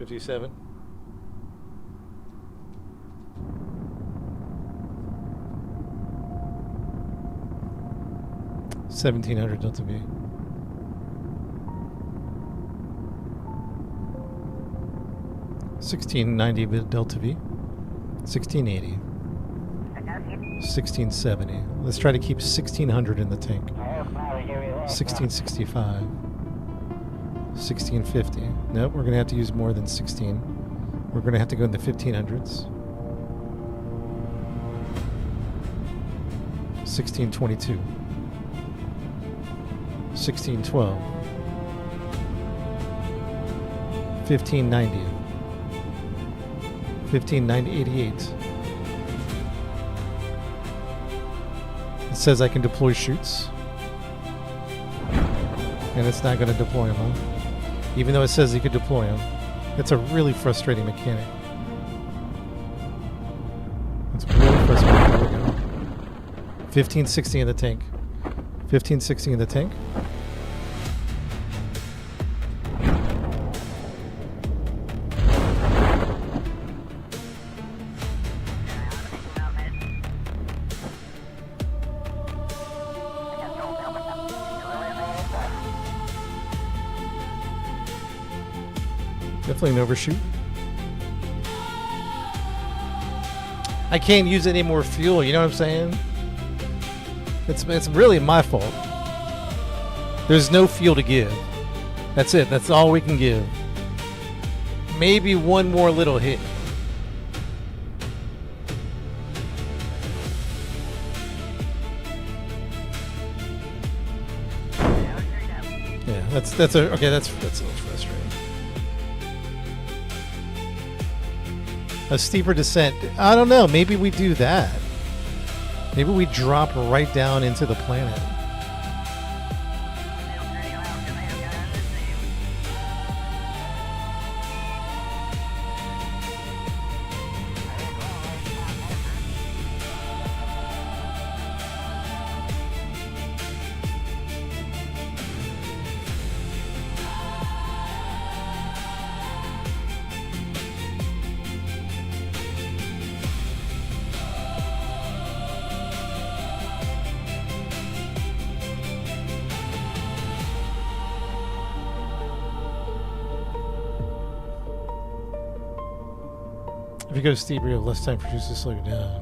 57. $1,700 Delta V. $1,690 with Delta V. $1,680. $1,670. Let's try to keep $1,600 in the tank. $1,665. $1,650. Nope, we're gonna have to use more than 16. We're gonna have to go in the 1,500s. $1,622. $1,612. $1,590. $1,588. It says I can deploy chutes. And it's not going to deploy them, huh? Even though it says you could deploy them. It's a really frustrating mechanic. It's really frustrating. There we go. 1560 in the tank. 1560 in the tank. Definitely an overshoot. I can't use any more fuel, you know what I'm saying? It's really my fault. There's no fuel to give. That's it. That's all we can give. Maybe one more little hit. Yeah, that's a little frustrating. A steeper descent. I don't know. Maybe we do that. Maybe we drop right down into the planet. If you go steeper, you have less time for juice to slow you down.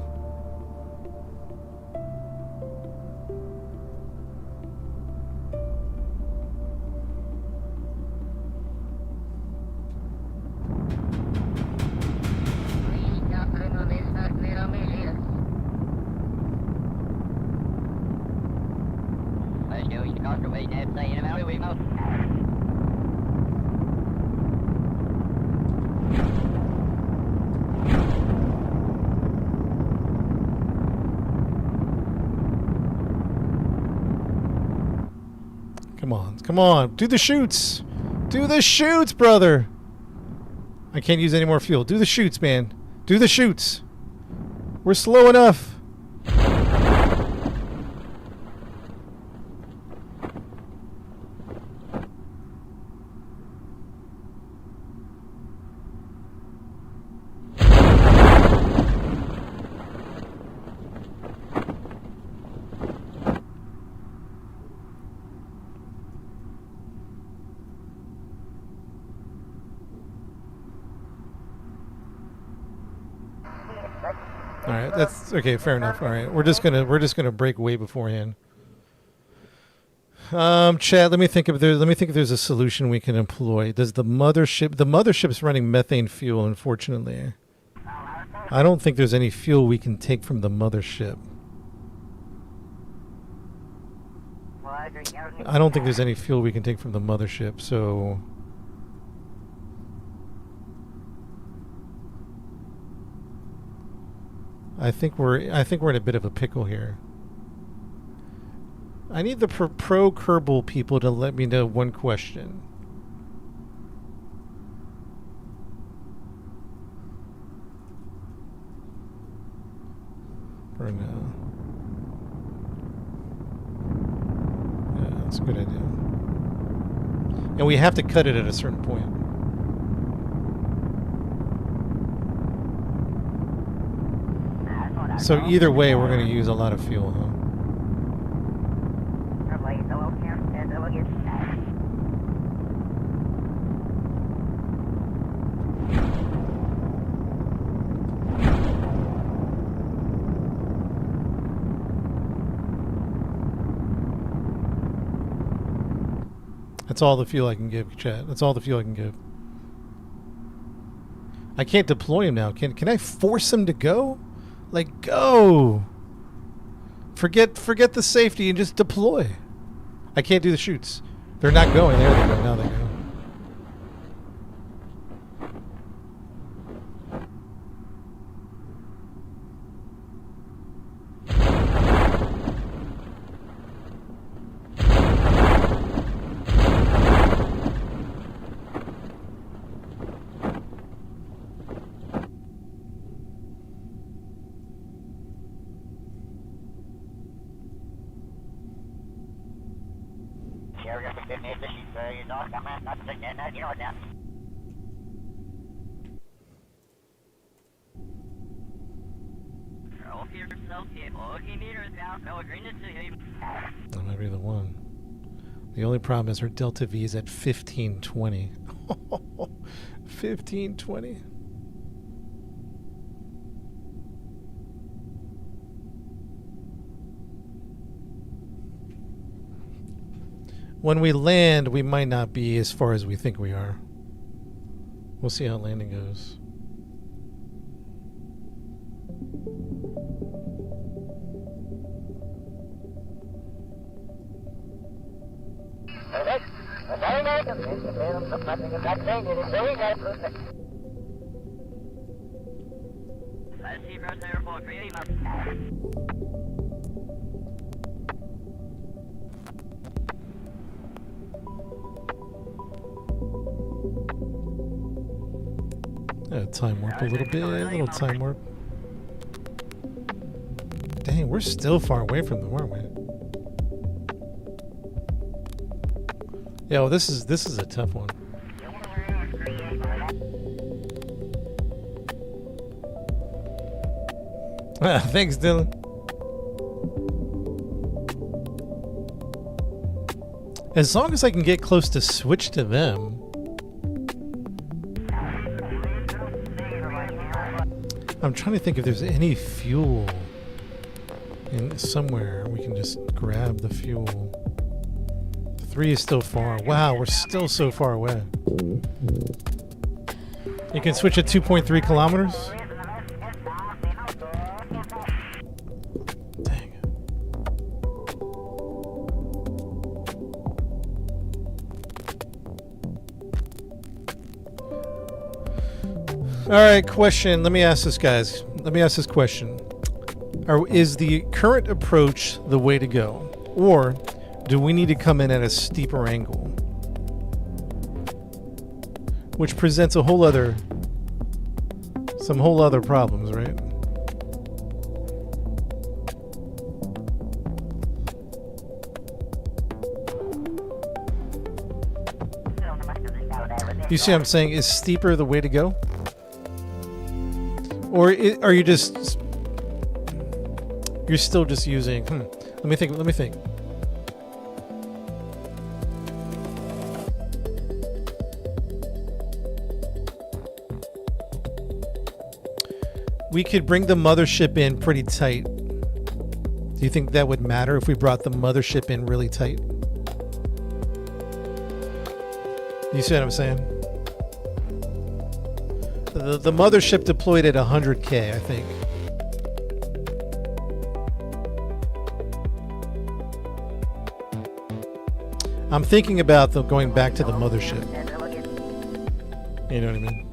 Come on, do the shoots. Do the shoots, brother. I can't use any more fuel. Do the shoots, man. Do the shoots. We're slow enough. All right, that's okay. Fair enough. All right, we're just gonna break way beforehand. Chad, let me think if there's a solution we can employ. Does the mothership's running methane fuel? Unfortunately, I don't think there's any fuel we can take from the mothership. I don't think there's any fuel we can take from the mothership. So. I think we're in a bit of a pickle here. I need the pro Kerbal people to let me know one question. For now. Yeah, that's a good idea. And we have to cut it at a certain point. So either way, we're going to use a lot of fuel, huh? That's all the fuel I can give, chat. That's all the fuel I can give. I can't deploy him now. Can I force him to go? Like, go! Forget the safety and just deploy. I can't do the shoots. They're not going. There they go. Now they go. That might be the one. The only problem is her delta V is at 1520. 1520. When we land, we might not be as far as we think we are. We'll see how landing goes. Time warp a little bit, a little time warp. Dang, we're still far away from them, aren't we? Yeah, well, this is a tough one. Thanks, Dylan. As long as I can get close to switch to them. I'm trying to think if there's any fuel in somewhere we can just grab the fuel. 3 is still far. Wow, we're still so far away. You can switch at 2.3 kilometers? Dang. Alright, question. Let me ask this, guys. Let me ask this question. Is the current approach the way to go? Or do we need to come in at a steeper angle? Which presents some whole other problems, right? You see what I'm saying? Is steeper the way to go? Or are you just... You're still just using... Let me think. We could bring the mothership in pretty tight. Do you think that would matter if we brought the mothership in really tight? You see what I'm saying? The mothership deployed at 100K, I think. I'm thinking about going back to the mothership. You know what I mean?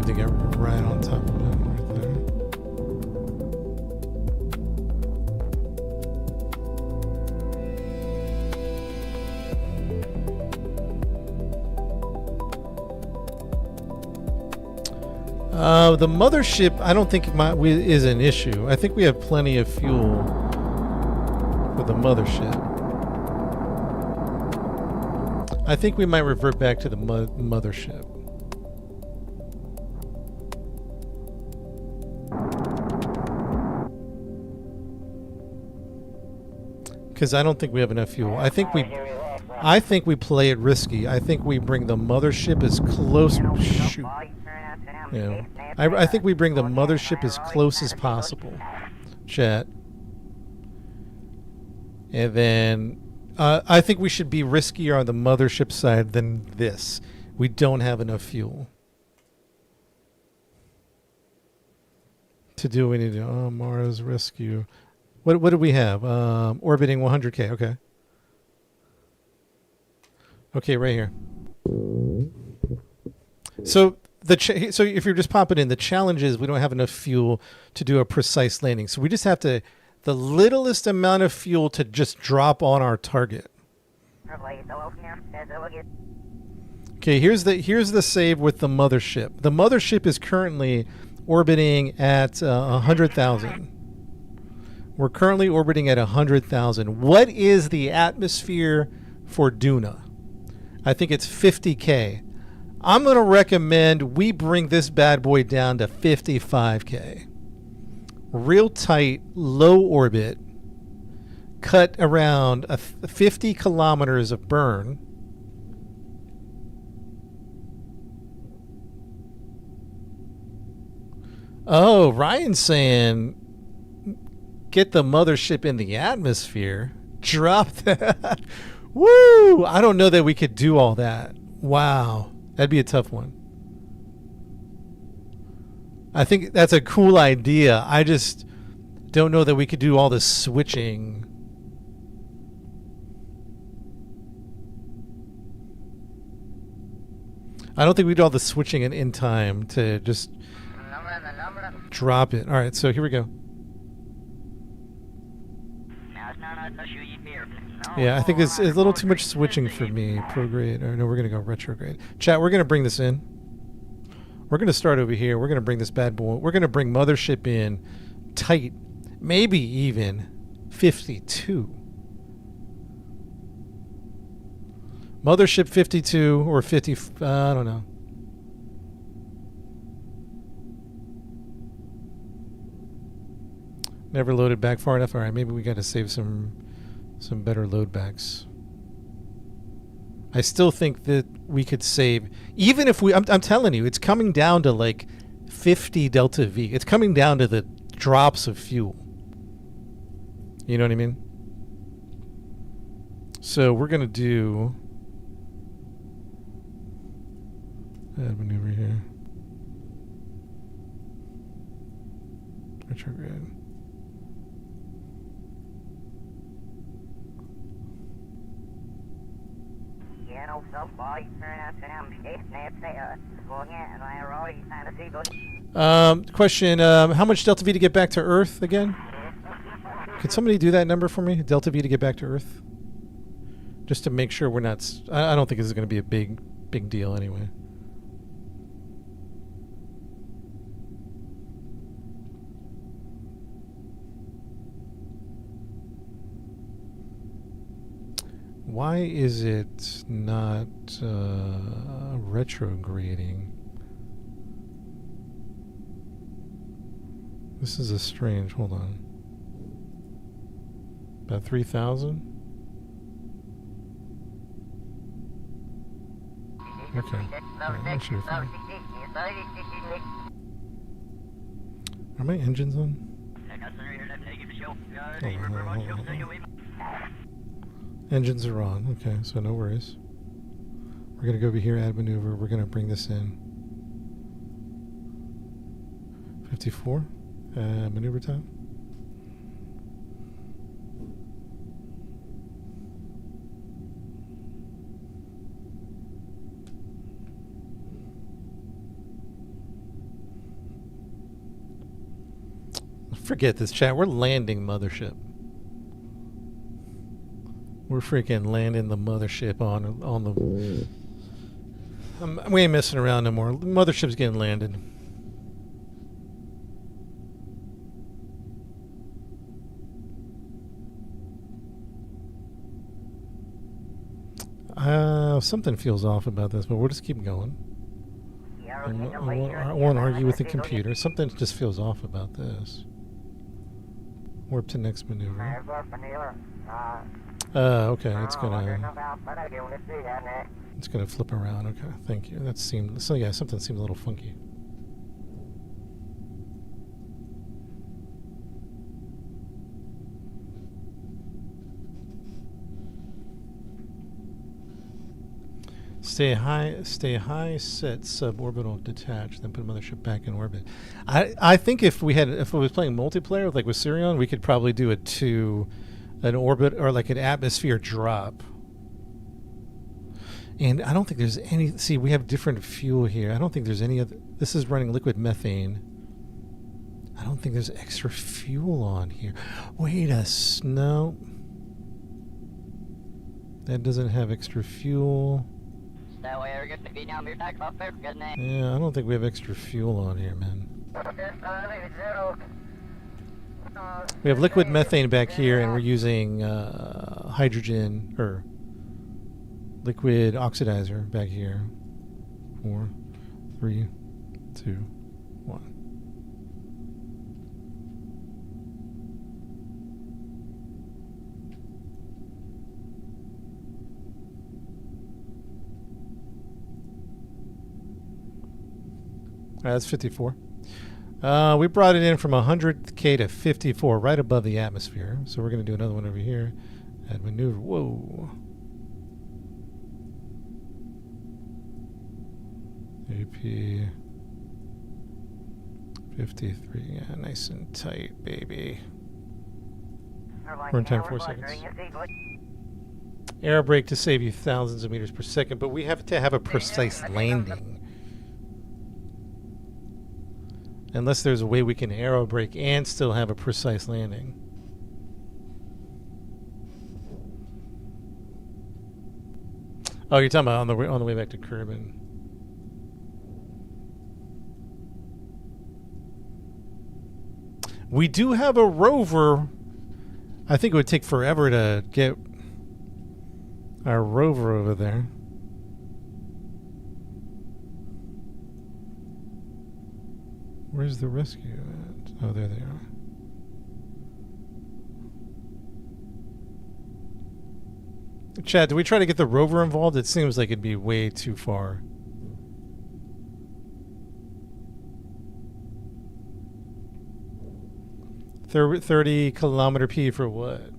to get right on top of it right there. The mothership, I don't think is an issue. I think we have plenty of fuel for the mothership. I think we might revert back to the mothership. Because I don't think we have enough fuel. I think we play it risky. I think we bring the mothership as close. Shoot. Yeah. I think we bring the mothership as close as possible. Chat. And then I think we should be riskier on the mothership side than this. We don't have enough fuel to do anything. Oh, Mars rescue. What do we have? Orbiting 100K. Okay. Okay, right here. So so if you're just popping in, the challenge is we don't have enough fuel to do a precise landing. So we just have the littlest amount of fuel to just drop on our target. Okay, here's the save with the mothership. The mothership is currently orbiting at 100,000. We're currently orbiting at 100,000. What is the atmosphere for Duna? I think it's 50K. I'm going to recommend we bring this bad boy down to 55K. Real tight, low orbit, cut around 50 kilometers of burn. Oh, Ryan's saying get the mothership in the atmosphere. Drop that. Woo! I don't know that we could do all that. Wow. That'd be a tough one. I think that's a cool idea. I just don't know that we could do all the switching. I don't think we'd do all the switching in time to just drop it. All right, so here we go. Yeah, I think it's a little too much switching for me. Prograde. Or no, we're going to go retrograde. Chat, we're going to bring this in. We're going to start over here. We're going to bring this bad boy. We're going to bring mothership in tight. Maybe even 52. Mothership 52 or 50. I don't know. Never loaded back far enough. All right, maybe we got to save some better load backs. I still think that we could save, even if I'm telling you, it's coming down to like 50 delta V. It's coming down to the drops of fuel. You know what I mean? So we're going to do add maneuver here. Retrograde. Question, how much delta V to get back to Earth again? Can somebody do that number for me? Delta V to get back to Earth? Just to make sure we're not... I don't think this is going to be a big deal anyway. Why is it not retrograding? This is a strange... Hold on. About 3,000? Okay. Right, that should be fine. Are my engines on? Hold on. Engines are on. Okay, so no worries. We're going to go over here, add maneuver. We're going to bring this in. 54. Maneuver time. Forget this, chat. We're landing mothership. We're freaking landing the mothership on the. We ain't messing around no more. The mothership's getting landed. Something feels off about this, but we'll just keep going. I won't argue with the computer. Something just feels off about this. Warp to next maneuver. Okay, it's gonna flip around. Okay, thank you. That seemed so. Yeah, something seemed a little funky. Stay high, set suborbital detach, then put mothership back in orbit. I think if we was playing multiplayer like with Sirion, we could probably do it to an orbit or like an atmosphere drop. And I don't think there's any. See, we have different fuel here. I don't think there's any other. This is running liquid methane. I don't think there's extra fuel on here. Wait a no. That doesn't have extra fuel. Yeah, I don't think we have extra fuel on here, man. We have liquid methane back here, and we're using hydrogen or liquid oxidizer back here. 4, 3, 2, 1. That's 54. We brought it in from 100K to 54, right above the atmosphere. So we're going to do another one over here. Add maneuver. Whoa. AP 53. Yeah, nice and tight, baby. We're in time 4 seconds. Air brake to save you thousands of meters per second, but we have to have a precise landing. Unless there's a way we can aero brake and still have a precise landing. Oh, you're talking about on the way back to Kerbal. We do have a rover. I think it would take forever to get our rover over there. Where's the rescue at? Oh, there they are. Chad, do we try to get the rover involved? It seems like it'd be way too far. Thir 30 kilometer P for what?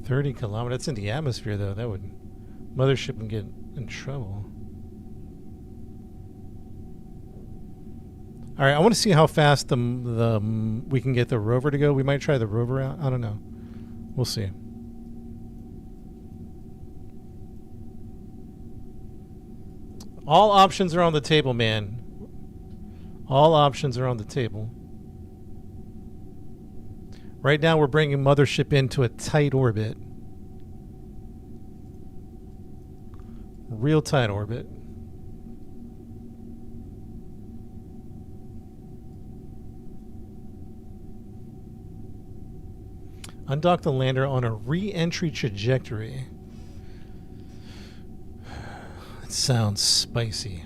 $30 kilometers. That's in the atmosphere, though. That would mothership can get in trouble. All right, I want to see how fast we can get the rover to go. We might try the rover out. I don't know. We'll see. All options are on the table, man. All options are on the table. Right now, we're bringing mothership into a tight orbit. Real tight orbit. Undock the lander on a re-entry trajectory. It sounds spicy.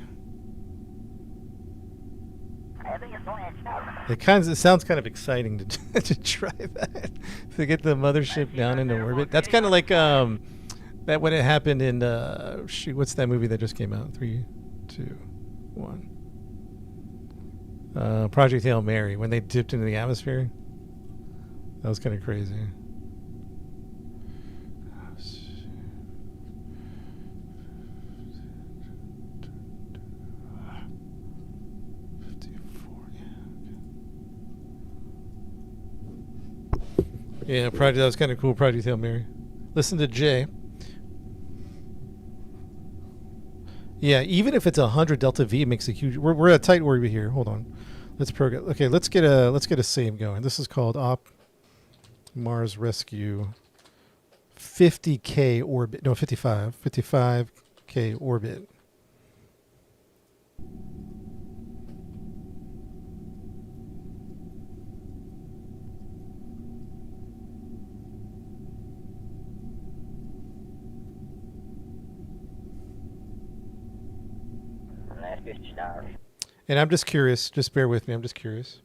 It sounds kind of exciting to to try that, to get the mothership down into orbit. That's kind of like that when it happened in shoot, what's that movie that just came out? 3, 2, 1. Project Hail Mary, when they dipped into the atmosphere. That was kind of crazy. Yeah, Project. That was kind of cool. Project Hail Mary. Listen to Jay. Yeah, even if it's 100 delta V, it makes a huge. We're at a tight orbit here. Hold on. Let's program. Okay, let's get a save going. This is called Op Mars Rescue. 50K orbit. No, 55K orbit. That's $50. And I'm just curious. Just bear with me. I'm just curious.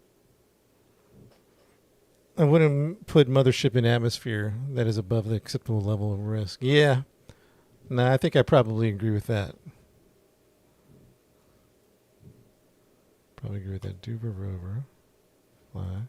I wouldn't put mothership in atmosphere that is above the acceptable level of risk. Yeah. No, I think I probably agree with that. Probably agree with that. Duber rover. Fly.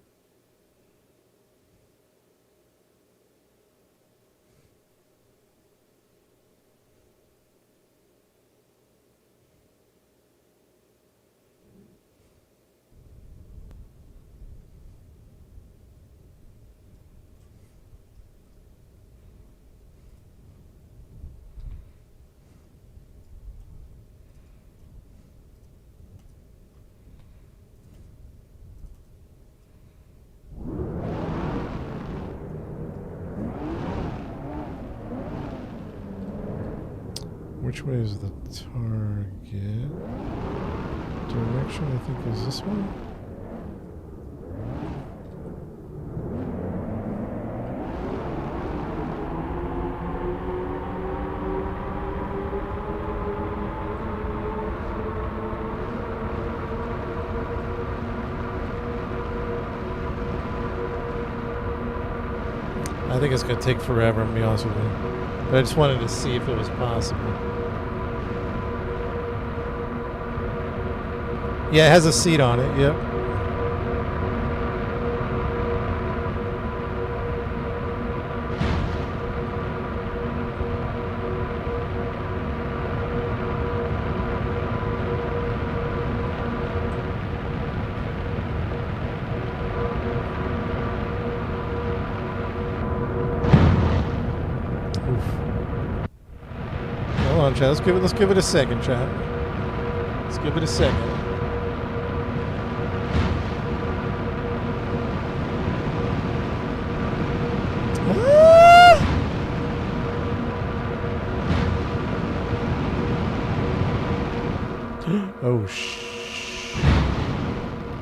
Which way is the target? Direction, I think, is this one? I think it's going to take forever, to be honest with you. But I just wanted to see if it was possible. Yeah, it has a seat on it, yep. Hold on, chat. Let's give it a second, chat. Let's give it a second. Oh shh.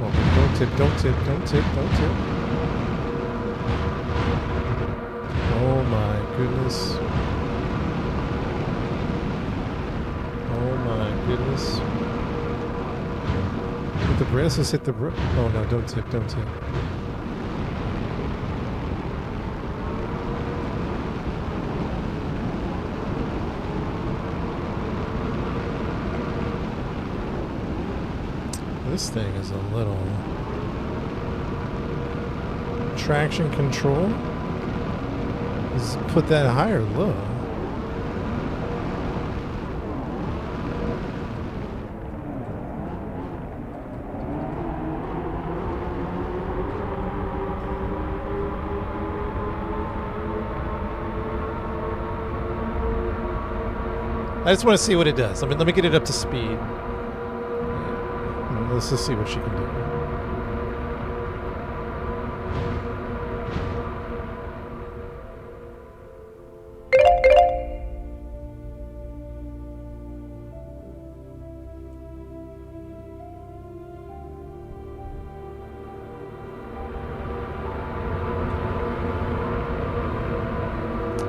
Oh, don't tip, don't tip, don't tip, don't tip. Oh my goodness. Oh my goodness. Hit the brake. Let's hit the brake. Oh no, don't tip, don't tip. This thing is a little traction control. Let's put that high or low. I just want to see what it does. Let me get it up to speed. Let's just see what she can do.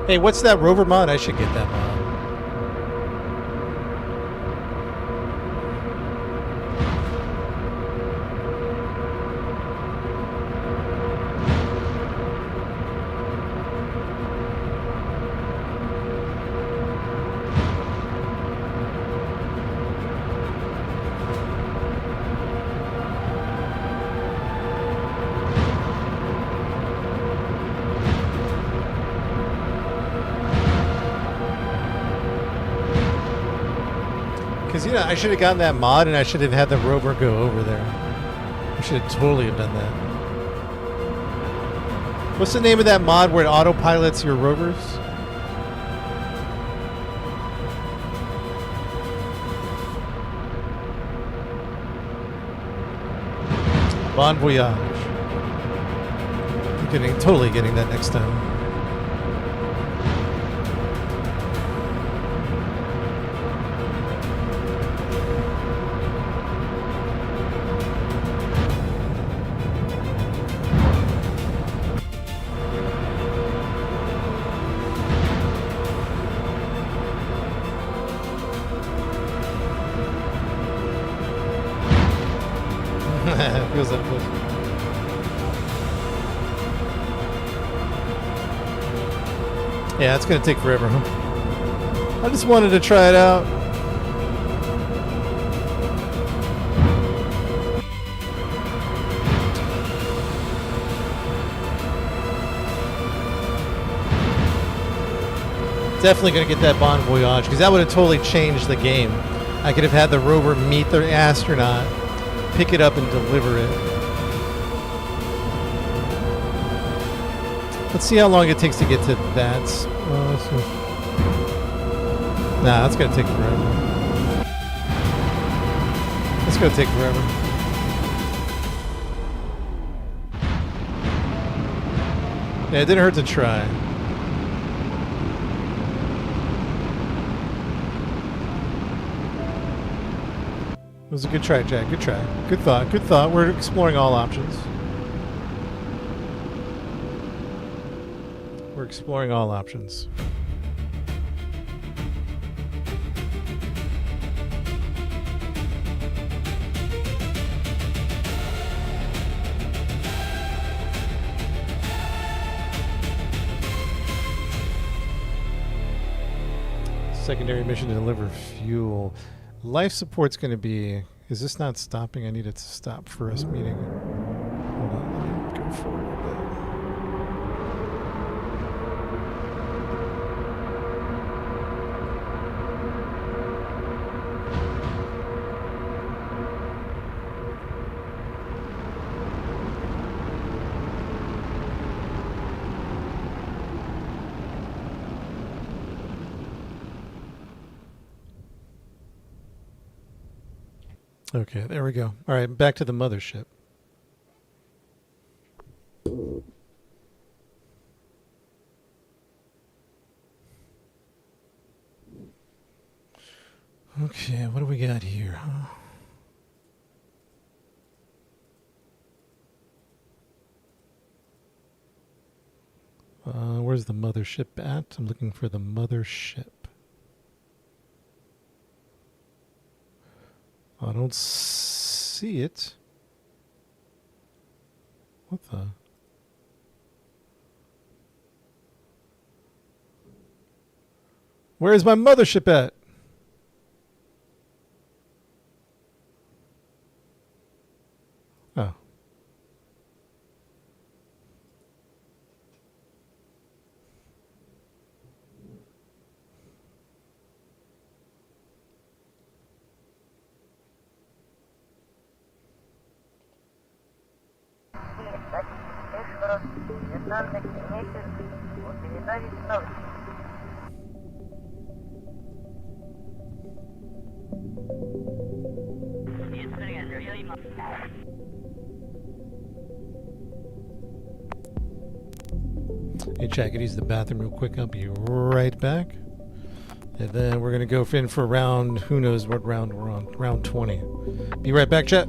Hey, what's that rover mod? I should get that mod. Because, I should have gotten that mod and I should have had the rover go over there. I should have totally have done that. What's the name of that mod where it autopilots your rovers? Bon voyage. Totally getting that next time. Feels that close. Yeah, it's gonna take forever, huh? I just wanted to try it out. Definitely gonna get that Bon Voyage, because that would have totally changed the game. I could have had the rover meet the astronaut, pick it up and deliver it. Let's see how long it takes to get to that. Nah, that's gonna take forever. That's gonna take forever. Yeah, it didn't hurt to try. It was a good try, Jack. Good try. Good thought. Good thought. We're exploring all options. We're exploring all options. Secondary mission to deliver fuel. Life support's going to be... Is this not stopping? I need it to stop for us meeting. Hold on. Let me go forward a bit. Okay, there we go. All right, back to the mothership. Okay, what do we got here? Where's the mothership at? I'm looking for the mothership. I don't see it. What the? Where's my mothership at? Oh. Hey, Jack, could use the bathroom real quick. I'll be right back. And then we're going to go in for round, who knows what round we're on. Round 20. Be right back, chat.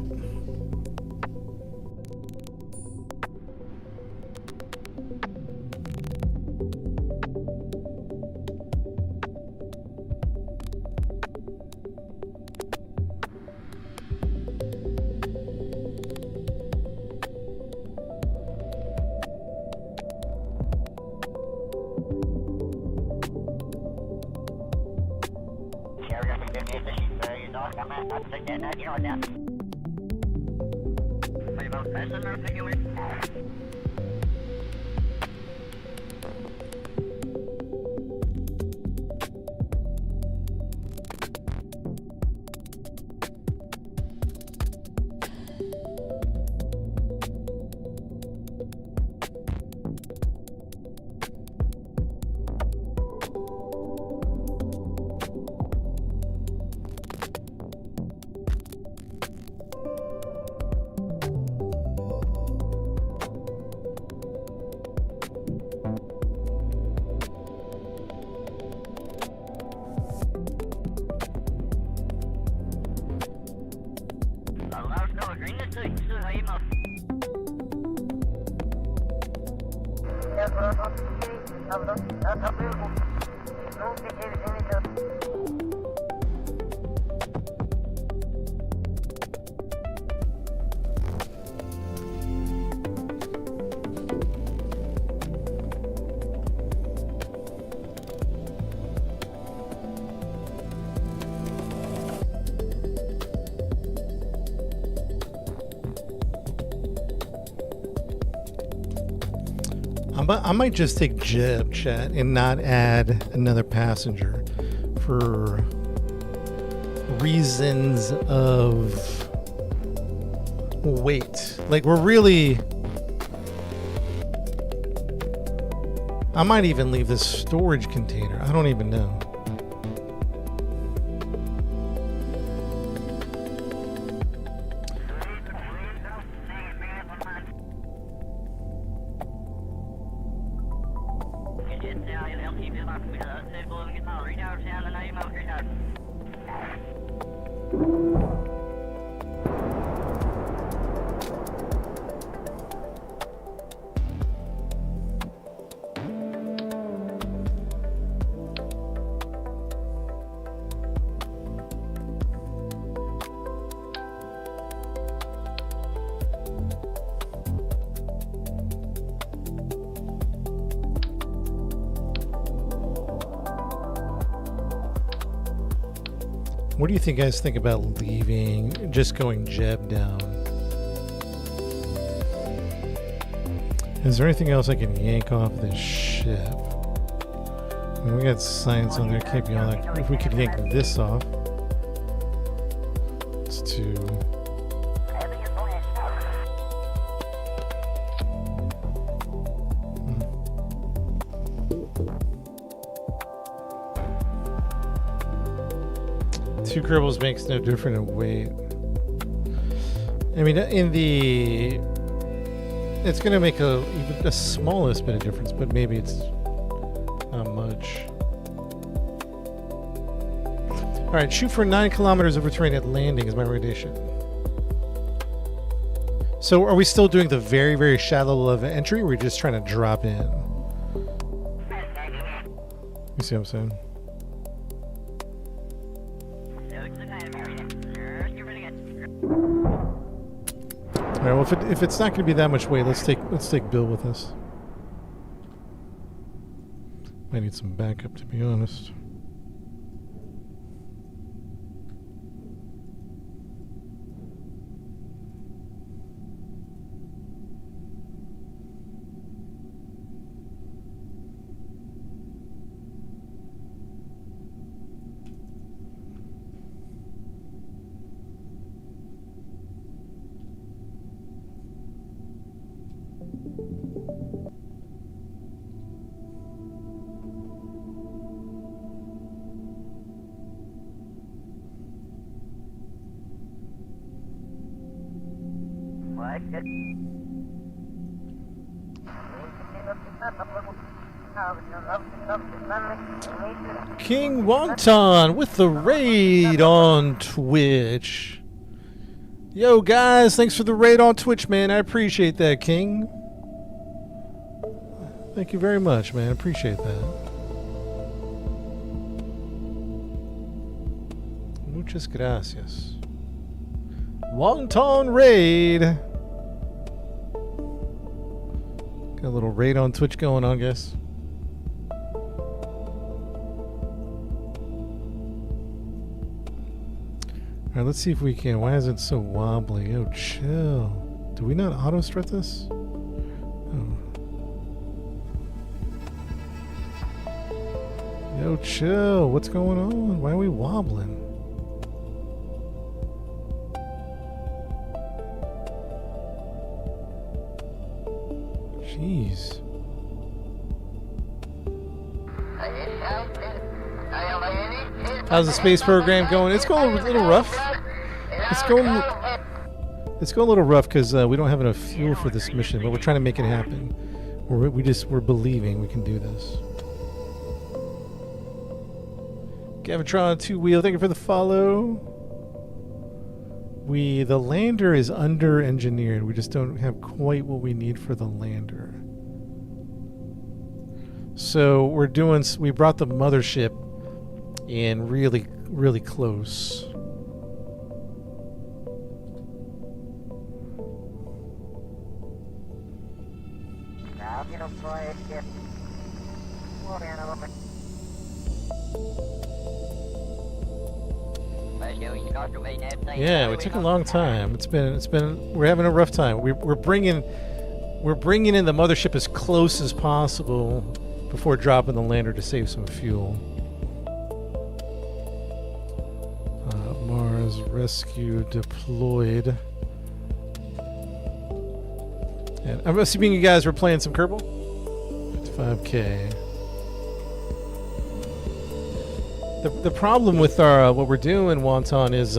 I might just take Jeb, chat, and not add another passenger for reasons of weight. Like, we're really... I might even leave this storage container. I don't even know. What do you think, guys think about leaving, just going Jeb down? Is there anything else I can yank off this ship? I mean, we got science on there, can't be all that. If we could yank this off. It's 2. Two Kerbals makes no difference in weight. I mean, in the... It's going to make even the smallest bit of difference, but maybe it's not much. Alright, shoot for 9 kilometers over terrain at landing is my recommendation. So are we still doing the very, very shallow level entry, or are we just trying to drop in? You see what I'm saying? Alright, well, if it's not going to be that much weight, let's take Bill with us. I need some backup, to be honest. King Wonton with the raid on Twitch. Yo, guys, thanks for the raid on Twitch, man. I appreciate that, King. Thank you very much, man. I appreciate that. Muchas gracias. Wonton raid. Got a little raid on Twitch going on, guys. Alright, let's see if we can. Why is it so wobbly? Oh, chill. Do we not auto-strut this? Oh. Yo, chill. What's going on? Why are we wobbling? Jeez. How's the space program going? It's going a little rough. It's going a little rough because we don't have enough fuel for this mission, but we're trying to make it happen. We're believing we can do this. Gavitron 2-wheel, thank you for the follow. The lander is under engineered. We just don't have quite what we need for the lander. So we brought the mothership in really, really close. Now, you know, boy, get more in a little bit. Yeah, it took a long time. It's been. We're having a rough time. We're bringing in the mothership as close as possible before dropping the lander to save some fuel. Mars rescue deployed. And I'm assuming you guys were playing some Kerbal. 55K. The problem with our what we're doing, Wonton, is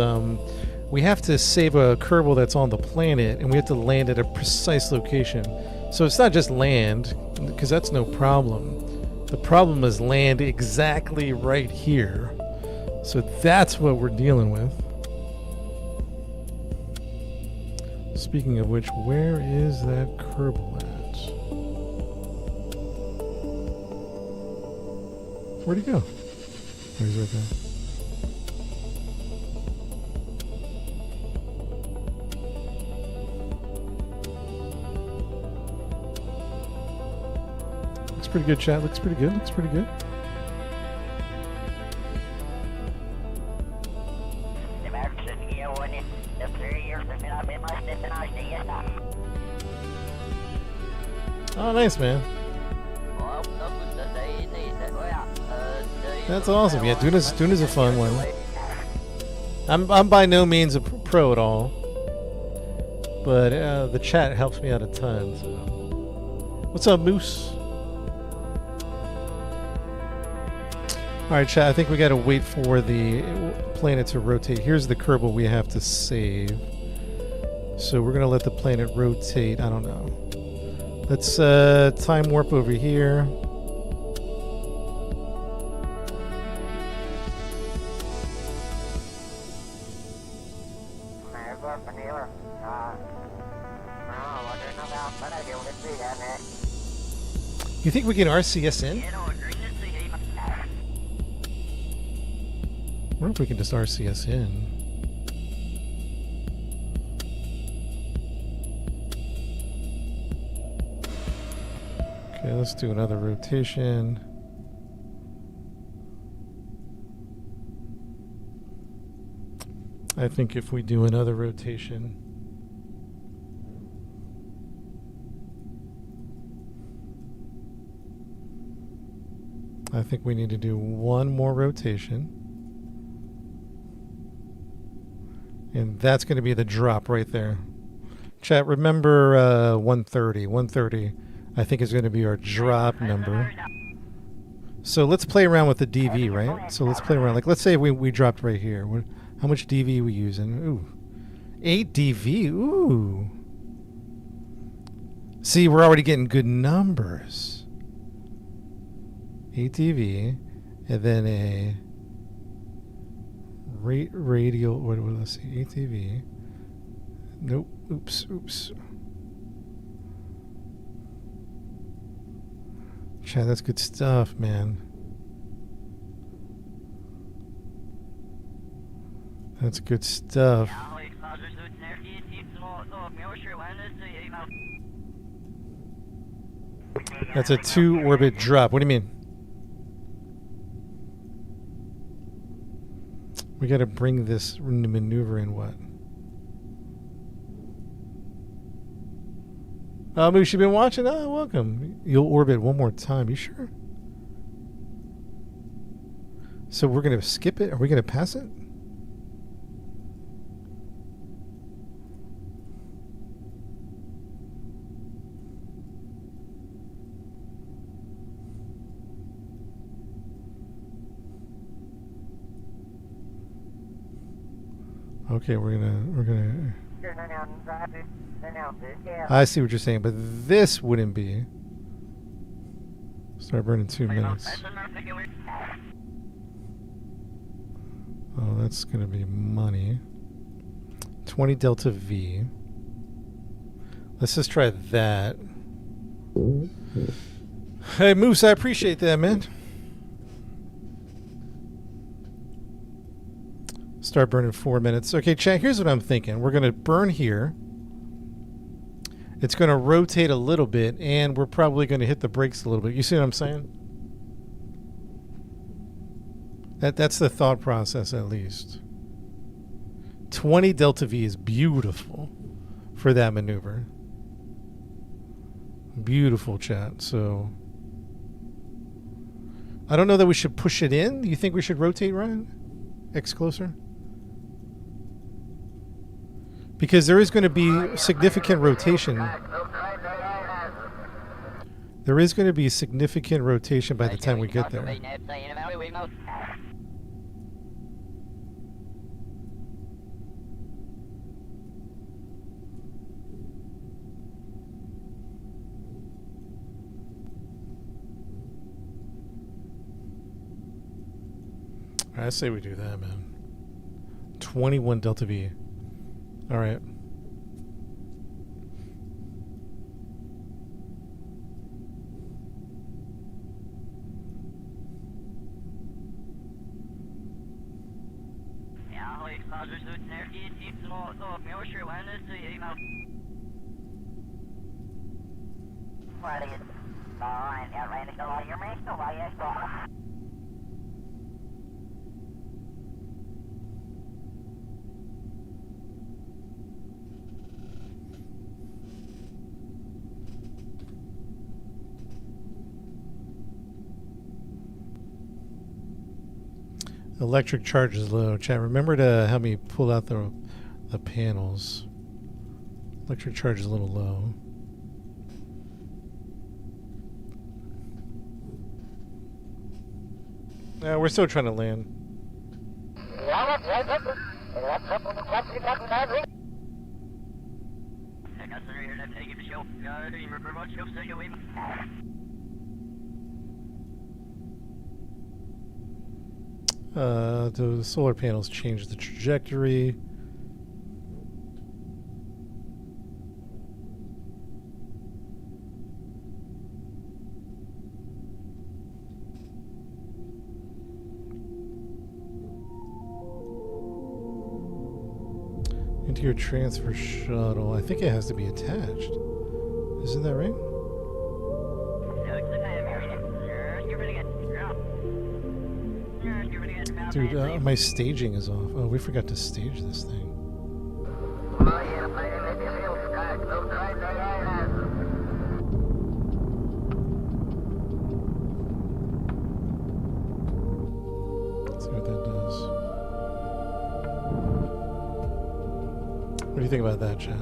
we have to save a Kerbal that's on the planet, and we have to land at a precise location. So it's not just land, because that's no problem. The problem is land exactly right here. So that's what we're dealing with. Speaking of which, where is that Kerbal at? Where'd he go? Oh, he's right there. Looks pretty good, chat. Looks pretty good. Looks pretty good. Oh, nice, man. That's awesome. Yeah, Duna's a fun one. I'm by no means a pro at all, but the chat helps me out a ton. So, what's up, Moose? All right, chat. I think we got to wait for the planet to rotate. Here's the Kerbal we have to save. So we're gonna let the planet rotate. I don't know. Let's time warp over here. You think we can RCS in? I wonder if we can just RCS in. Okay, let's do another rotation. I think if we do another rotation, I think we need to do one more rotation. And that's going to be the drop right there. Chat, remember 130. 130, I think, is going to be our drop number. So let's play around with the DV, right? So let's play around. Like, let's say we dropped right here. How much DV are we using? Ooh. 8 DV. Ooh. See, we're already getting good numbers. 8 DV. And then a radial. What let's see. 8 DV. Nope. Oops. Chad, that's good stuff, man. That's good stuff. That's a 2-orbit drop. What do you mean? We got to bring this maneuver in what? Moose, you been watching? Oh, welcome. You'll orbit one more time. You sure? So we're going to skip it? Are we going to pass it? Okay, we're gonna. I see what you're saying, but this wouldn't be. Start burning 2 minutes. Oh, that's gonna be money. 20 delta V. Let's just try that. Hey, Moose, I appreciate that, man. Start burning 4 minutes. Okay, chat, here's what I'm thinking. We're going to burn here. It's going to rotate a little bit, and we're probably going to hit the brakes a little bit. You see what I'm saying? That's the thought process, at least. 20 delta V is beautiful for that maneuver. Beautiful, chat. So I don't know that we should push it in. You think we should rotate, Ryan? X closer? Because there is going to be significant rotation. There is going to be significant rotation by the time we get there. I say we do that, man. 21 delta V. All right. Electric charge is low. Chat, remember to help me pull out the panels. Electric charge is a little low. Yeah, we're still trying to land. The solar panels change the trajectory. Into your transfer shuttle. I think it has to be attached. Isn't that right? Dude, my staging is off. Oh, we forgot to stage this thing. Let's see what that does. What do you think about that, Chad?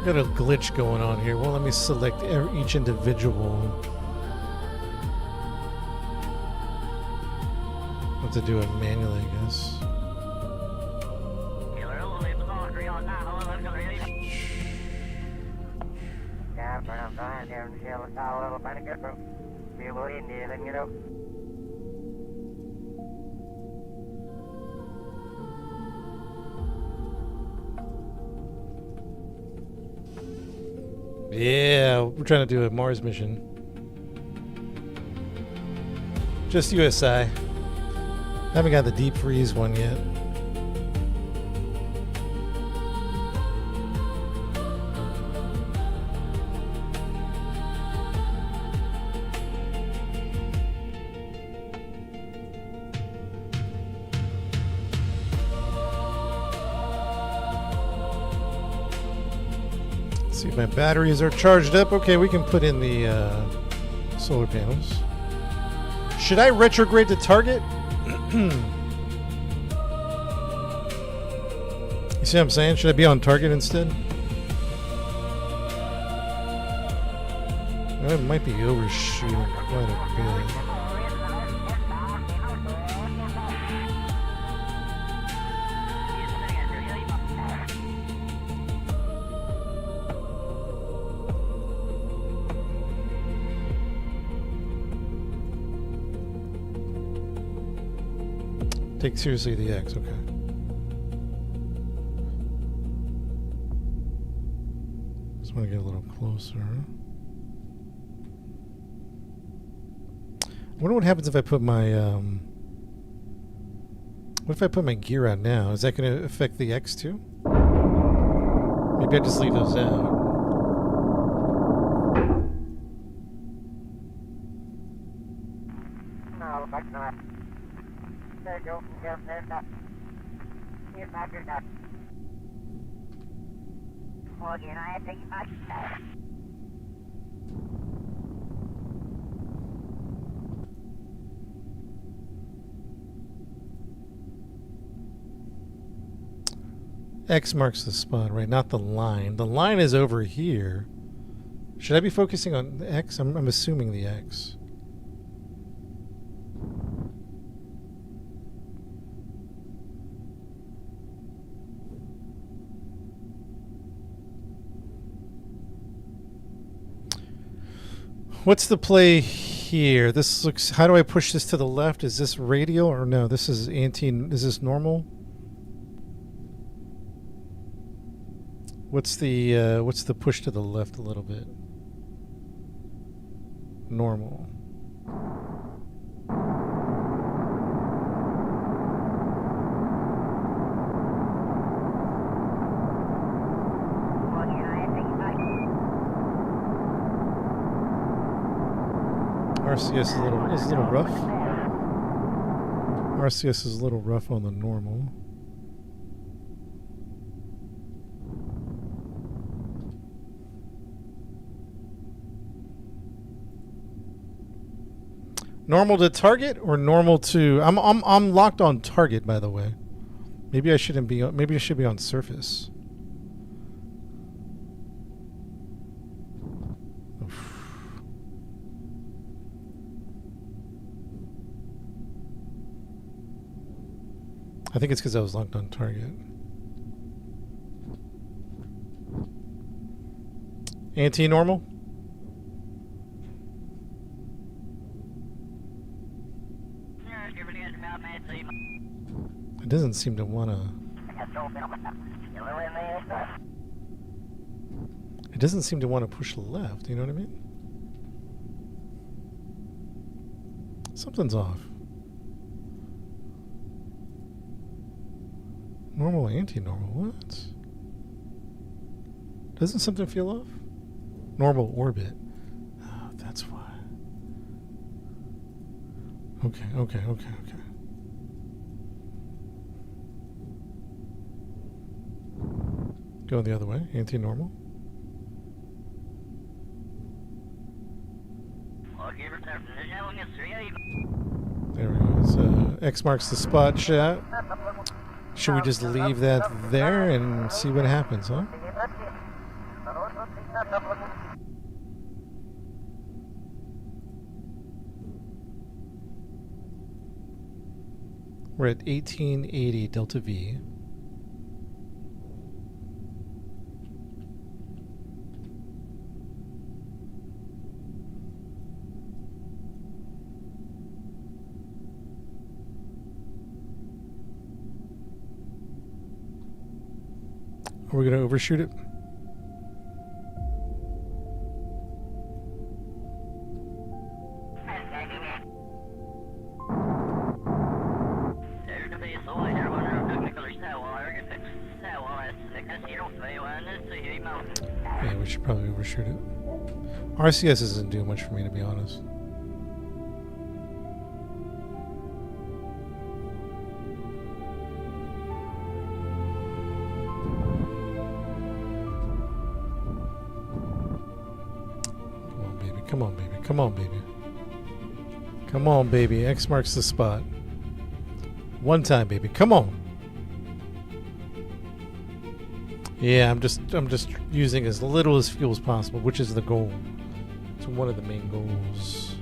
Got a glitch going on here. Well, let me select each individual. Have to do it manually, I guess. Yeah, we're trying to do a Mars mission. Just USI. Haven't got the deep freeze one yet. See if my batteries are charged up. Okay, we can put in the solar panels. Should I retrograde to target? You see what I'm saying? Should I be on target instead? I might be overshooting quite a bit. Take seriously the X, okay. Just want to get a little closer. I wonder what happens if I put my what if I put my gear out now? Is that going to affect the X too? Maybe I just leave those out. No, that's not. There's no, there's not. Here's not, there's not. Well, you know, I think you might. X marks the spot, right? Not the line. The line is over here. Should I be focusing on the X? I'm assuming the X. What's the play here? This looks... How do I push this to the left? Is this radial or no? This is anti... Is this normal? What's the push to the left a little bit? Normal. Well, you know, I think you might. RCS is a little rough. RCS is a little rough on the normal. Normal to target or normal to... I'm locked on target, by the way. Maybe I shouldn't be... Maybe I should be on surface. Oof. I think it's because I was locked on target. Anti-normal? It doesn't seem to want to... It doesn't seem to want to push left, you know what I mean? Something's off. Normal, anti-normal, what? Doesn't something feel off? Normal orbit. Oh, that's why. Okay. Go the other way, anti-normal. There we go. So X marks the spot, chat. Should we just leave that there and see what happens, huh? We're at 1880 delta V. Are we going to overshoot it? Yeah, we should probably overshoot it. RCS isn't doing much for me, to be honest. Come on, baby. Come on, baby. Come on, baby. X marks the spot. One time, baby. Come on. Yeah, I'm just using as little as fuel as possible, which is the goal. It's one of the main goals.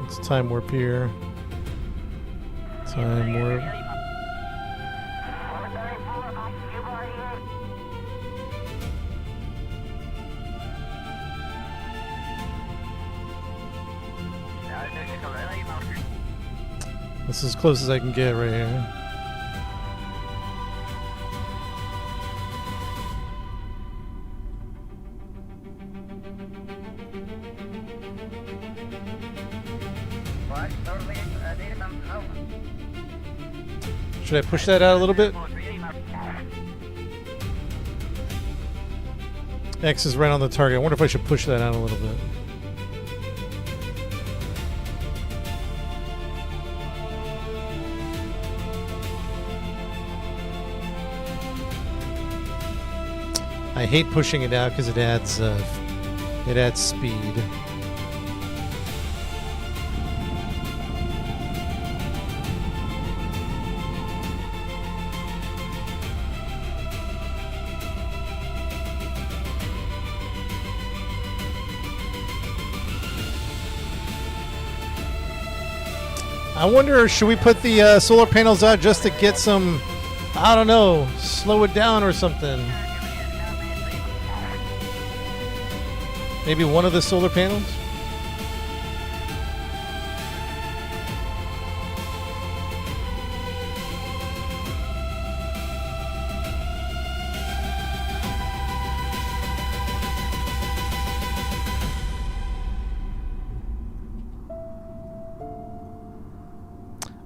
It's time warp here. Time warp. This is as close as I can get right here. Should I push that out a little bit? X is right on the target. I wonder if I should push that out a little bit. I hate pushing it out because it adds speed. I wonder, should we put the solar panels out just to get some, I don't know, slow it down or something? Maybe one of the solar panels?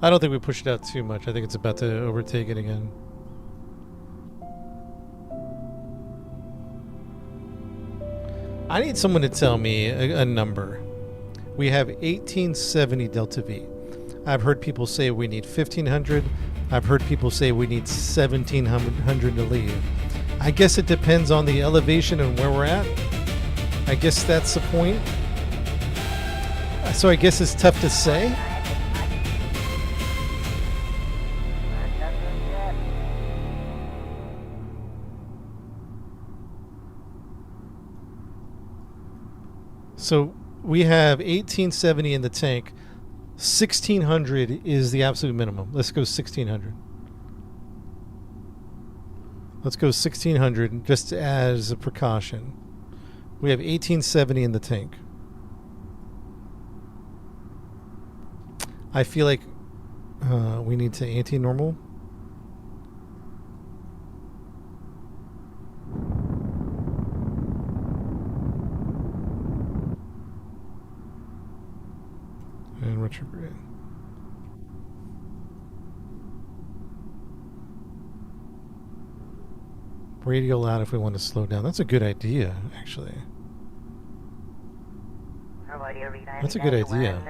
I don't think we pushed it out too much. I think it's about to overtake it again. I need someone to tell me a number. We have 1870 delta V. I've heard people say we need 1500. I've heard people say we need 1700 to leave. I guess it depends on the elevation and where we're at. I guess that's the point. So I guess it's tough to say. So we have 1870 in the tank. 1600 is the absolute minimum. Let's go 1600. Let's go 1600 just as a precaution. We have 1870 in the tank. I feel like we need to anti-normal. And retrograde. Radial out if we want to slow down. That's a good idea, actually. That's a good idea.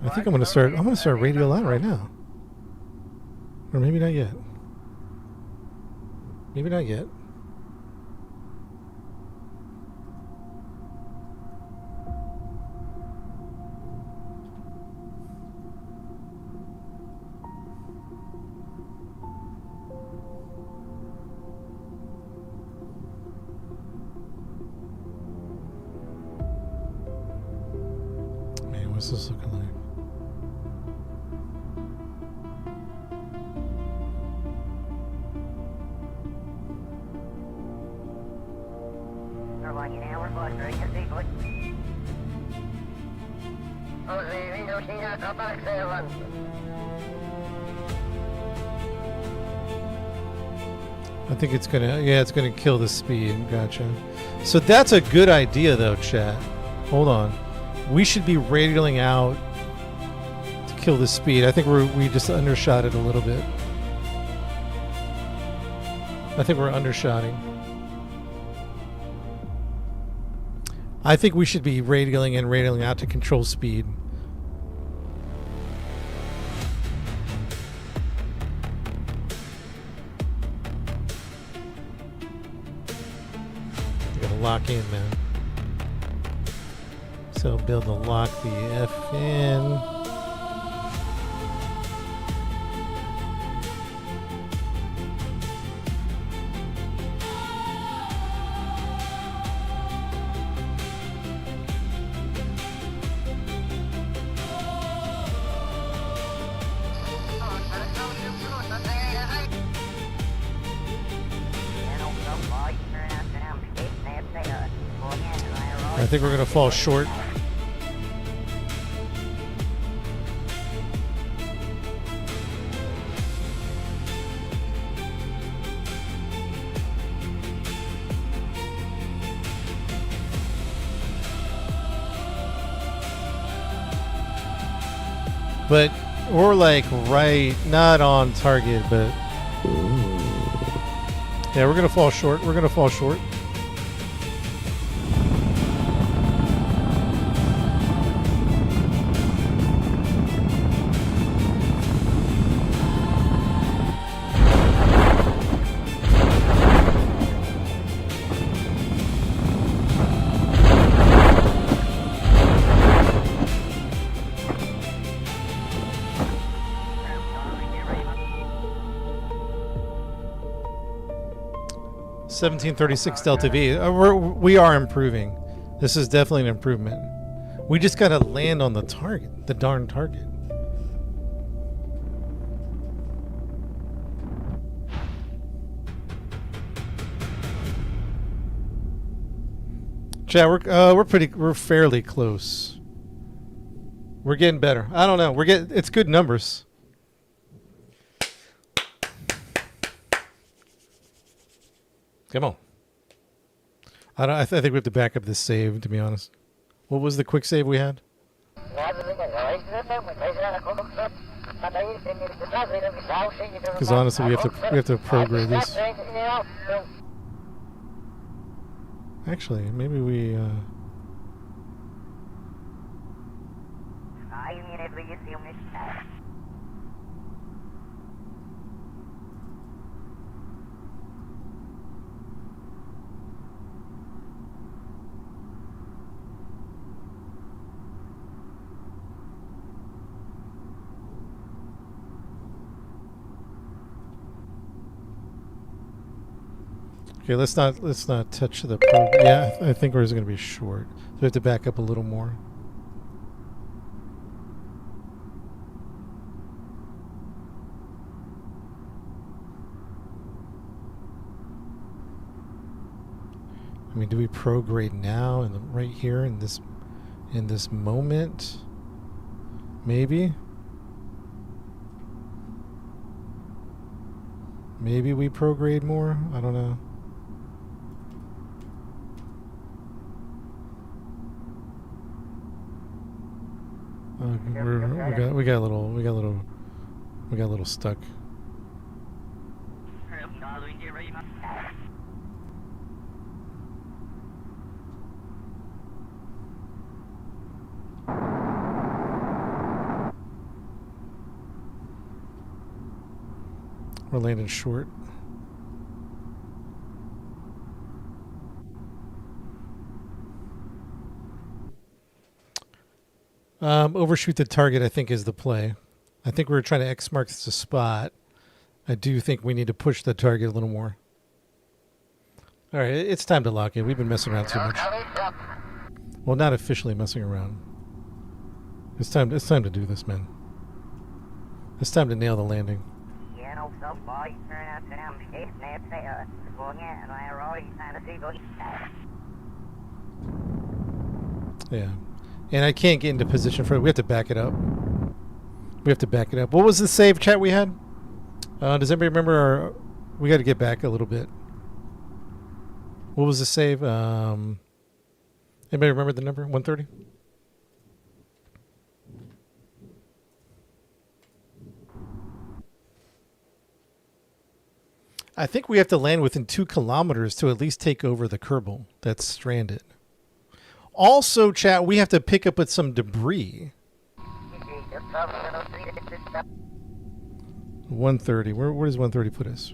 I think I'm gonna start radial out right now. Or maybe not yet. Maybe not yet. What's this looking like? I think it's gonna kill the speed. Gotcha. So that's a good idea though, chat. Hold on. We should be radialing out to kill the speed. I think we just undershot it a little bit. I think we're undershotting. I think we should be radialing in, radialing out to control speed. lock in, man. So build to lock the F in. I think we're gonna fall short. But we're like right, not on target, but yeah, we're gonna fall short. We're gonna fall short. $17.36 Delta V. We are improving. This is definitely an improvement. We just gotta land on the target, the darn target. Chat, we're fairly close. We're getting better. I don't know. It's good numbers. Come on. I think we have to back up this save, to be honest. What was the quick save we had? Because honestly, we have to prograde this. Actually, maybe we. Okay, let's not touch the program. Yeah, I think we're going to be short. So we have to back up a little more. I mean, do we prograde now and right here in this moment? Maybe. Maybe we prograde more. I don't know. We got a little stuck. We're landing short. Overshoot the target, I think, is the play. I think we're trying to X marks the spot. I do think we need to push the target a little more. All right, it's time to lock in. We've been messing around too much. Well, not officially messing around. It's time to do this, man. It's time to nail the landing. Yeah. And I can't get into position for it. We have to back it up. What was the save chat we had? Does anybody remember we got to get back a little bit. What was the save? Anybody remember the number? 130? I think we have to land within 2 kilometers to at least take over the Kerbal that's stranded. Also, chat, we have to pick up with some debris. 130. Where does 130 put us?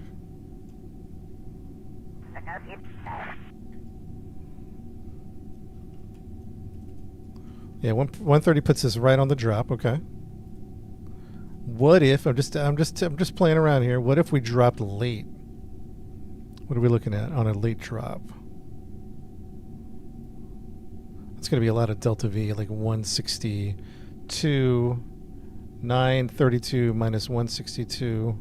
Yeah, 130 puts us right on the drop. Okay. What if I'm just playing around here? What if we dropped late? What are we looking at on a late drop? It's going to be a lot of delta V, like 162, 932 minus 162.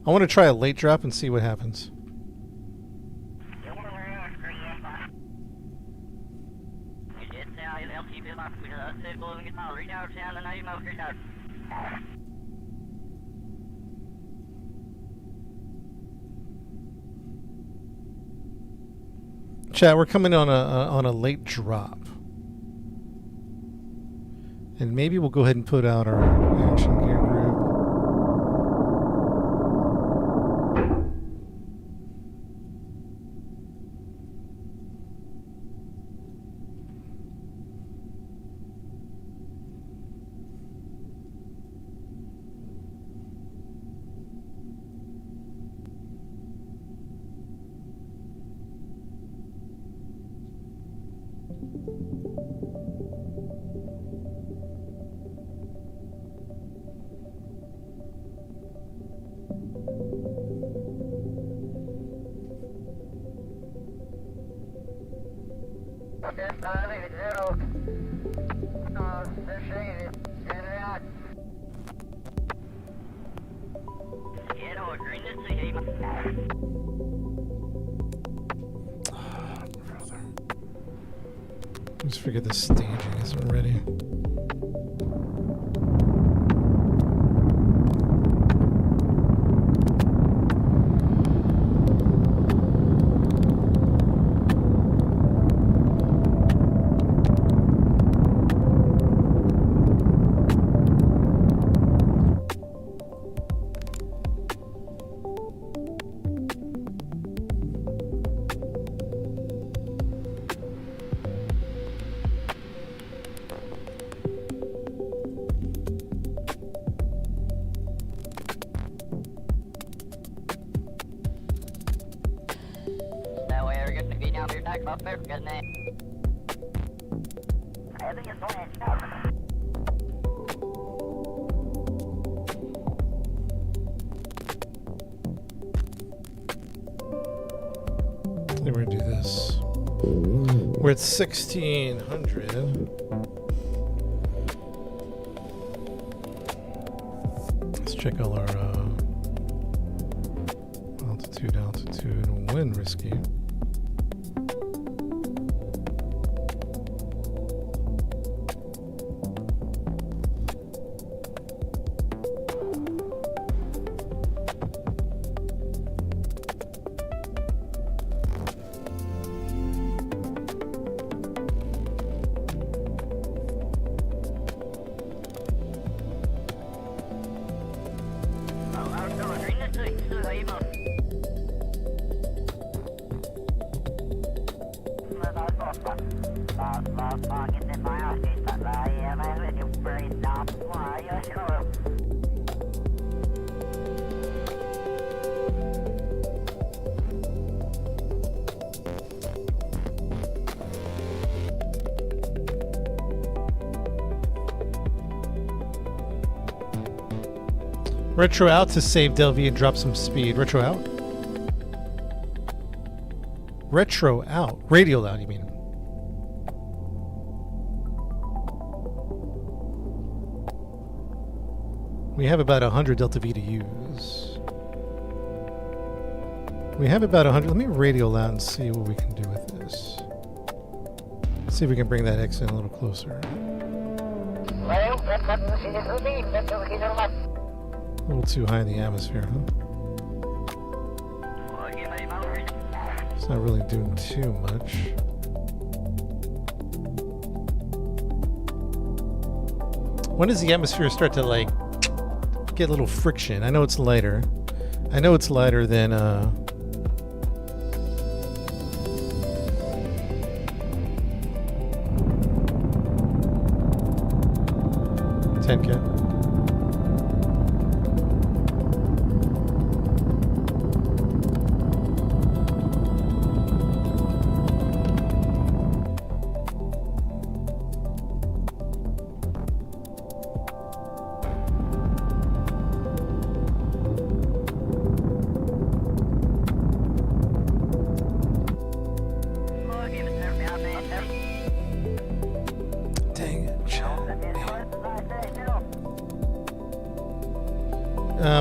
I want to try a late drop and see what happens. Chat, we're coming on a late drop. And maybe we'll go ahead and put out our action gear group. Just forget the staging isn't ready. We're gonna do this. We're at 1600. Let's check all our altitude, wind risky. Retro out to save Del V and drop some speed. Retro out? Retro out. Radial out, you mean? We have about 100 Delta V to use. We have about 100. Let me radial out and see what we can do with this. See if we can bring that X in a little closer. A little too high in the atmosphere, huh? It's not really doing too much. When does the atmosphere start to like get a little friction? I know it's lighter. I know it's lighter than 10K. Dang it.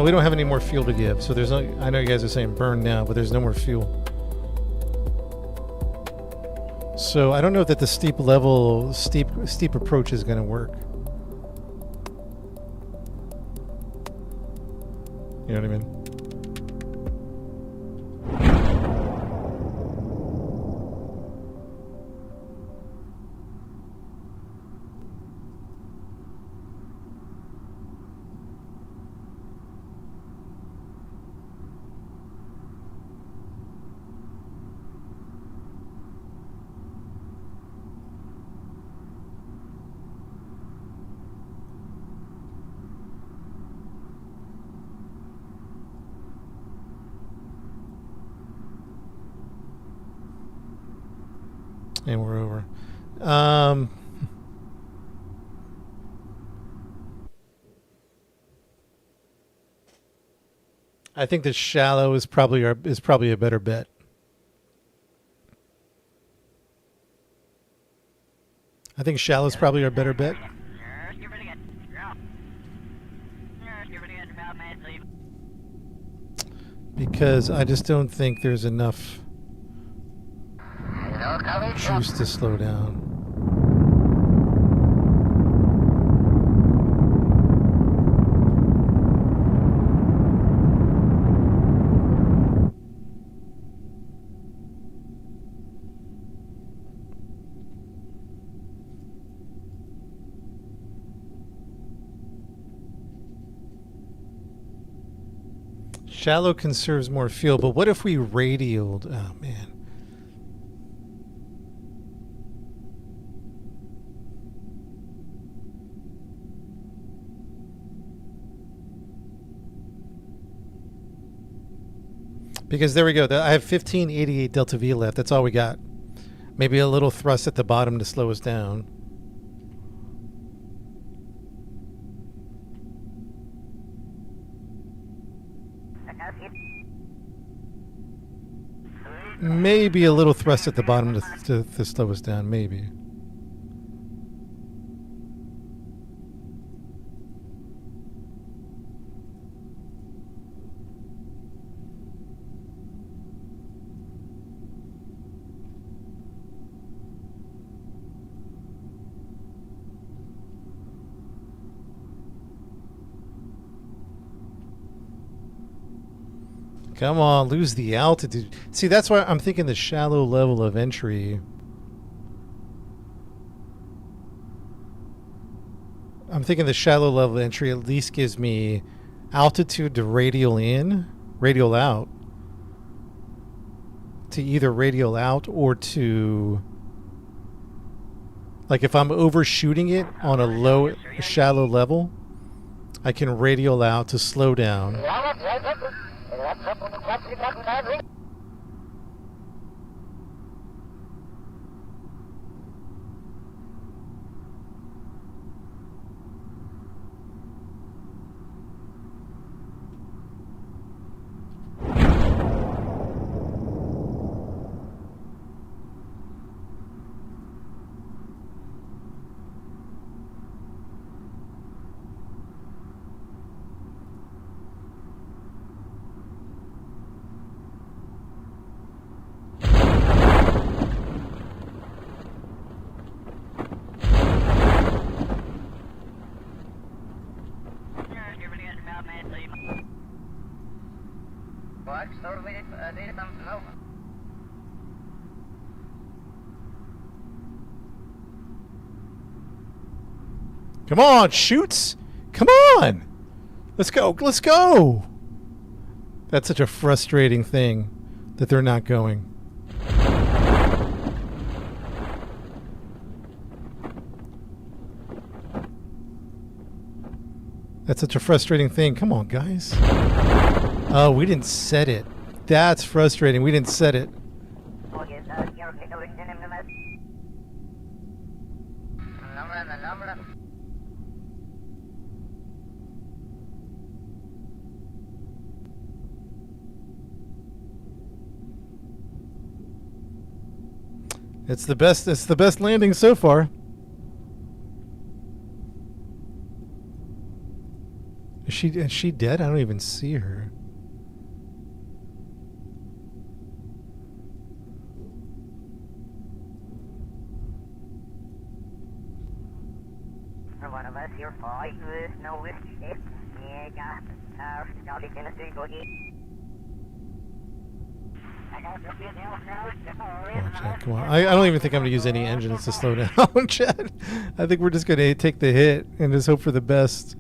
We don't have any more fuel to give, so there's no. I know you guys are saying burn now, but there's no more fuel. So I don't know that the steep approach is going to work. You know what I mean? And we're over. I think the shallow is probably a better bet. I think shallow is probably our better bet. Because I just don't think there's enough juice to slow down. Shallow conserves more fuel, but what if we radialed? Oh, man. Because there we go. I have 1588 delta V left. That's all we got. Maybe a little thrust at the bottom to slow us down. Maybe a little thrust at the bottom to slow us down. Maybe. Come on, lose the altitude. See, that's why I'm thinking the shallow level of entry. I'm thinking the shallow level of entry at least gives me altitude to radial in, radial out. To either radial out or to... Like if I'm overshooting it on a low, shallow level, I can radial out to slow down. Come on, shoots! Come on! Let's go, let's go! That's such a frustrating thing that they're not going. That's such a frustrating thing. Come on, guys. Oh, we didn't set it. That's frustrating. We didn't set it. It's the best. It's the best landing so far. Is she dead? I don't even see her. For one of us, you're fine with no shit. Yeah, got it in a single hit. Come on. I don't even think I'm going to use any engines to slow down, Chad. I think we're just going to take the hit and just hope for the best.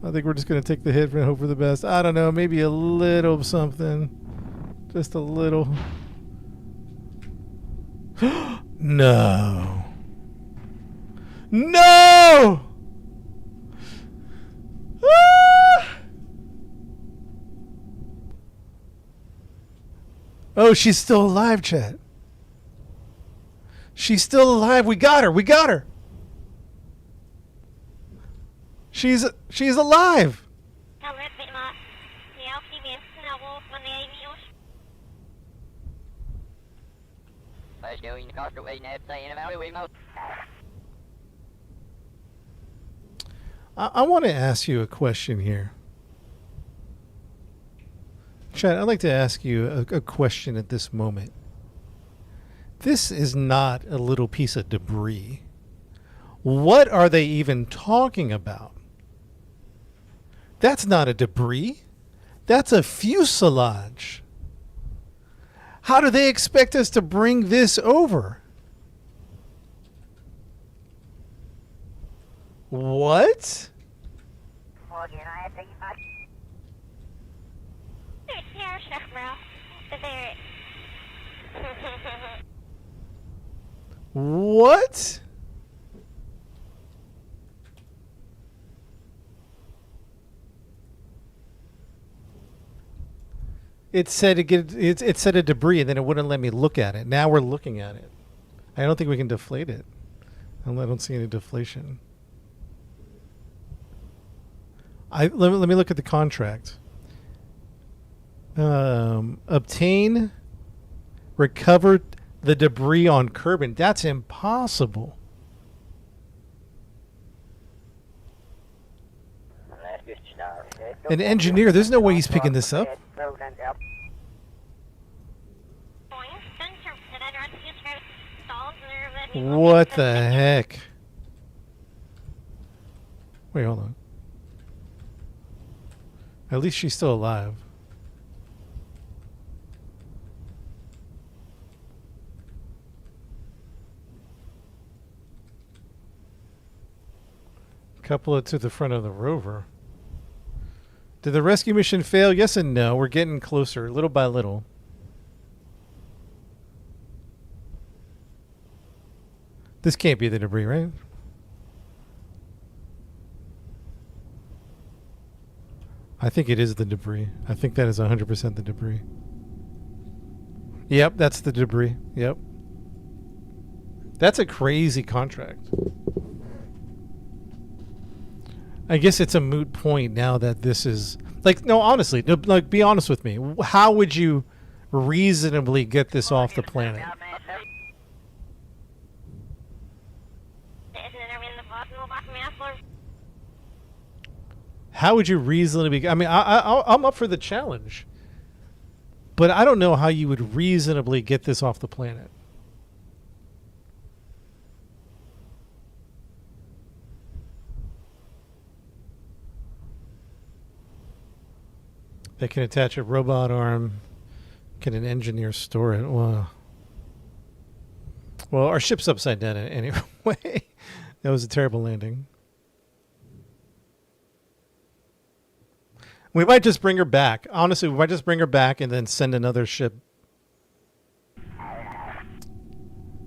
I think we're just going to take the hit and hope for the best. I don't know. Maybe a little something. Just a little. No. No! Ah! Oh, she's still alive, Chad. She's still alive. We got her. We got her. She's alive. I want to ask you a question here. Chad, I'd like to ask you a question at this moment. This is not a little piece of debris. What are they even talking about? That's not a debris. That's a fuselage. How do they expect us to bring this over? What? What? It said it said a debris, and then it wouldn't let me look at it. Now we're looking at it. I don't think we can deflate it. I don't see any deflation. Let me look at the contract. Obtain, recover the debris on Kerbal. That's impossible. An engineer, there's no way he's picking this up. What the heck? Wait, hold on. At least she's still alive. Couple it to the front of the rover. Did the rescue mission fail? Yes and no. We're getting closer, little by little. This can't be the debris, right? I think it is the debris. I think that is 100% the debris. Yep, that's the debris. Yep. That's a crazy contract. I guess it's a moot point now that this is... Like, no, honestly, like, be honest with me. How would you reasonably get this off the planet? How would you reasonably be... I mean, I'm up for the challenge. But I don't know how you would reasonably get this off the planet. They can attach a robot arm. Can an engineer store it? Well, our ship's upside down anyway. That was a terrible landing. We might just bring her back. Honestly, we might just bring her back and then send another ship.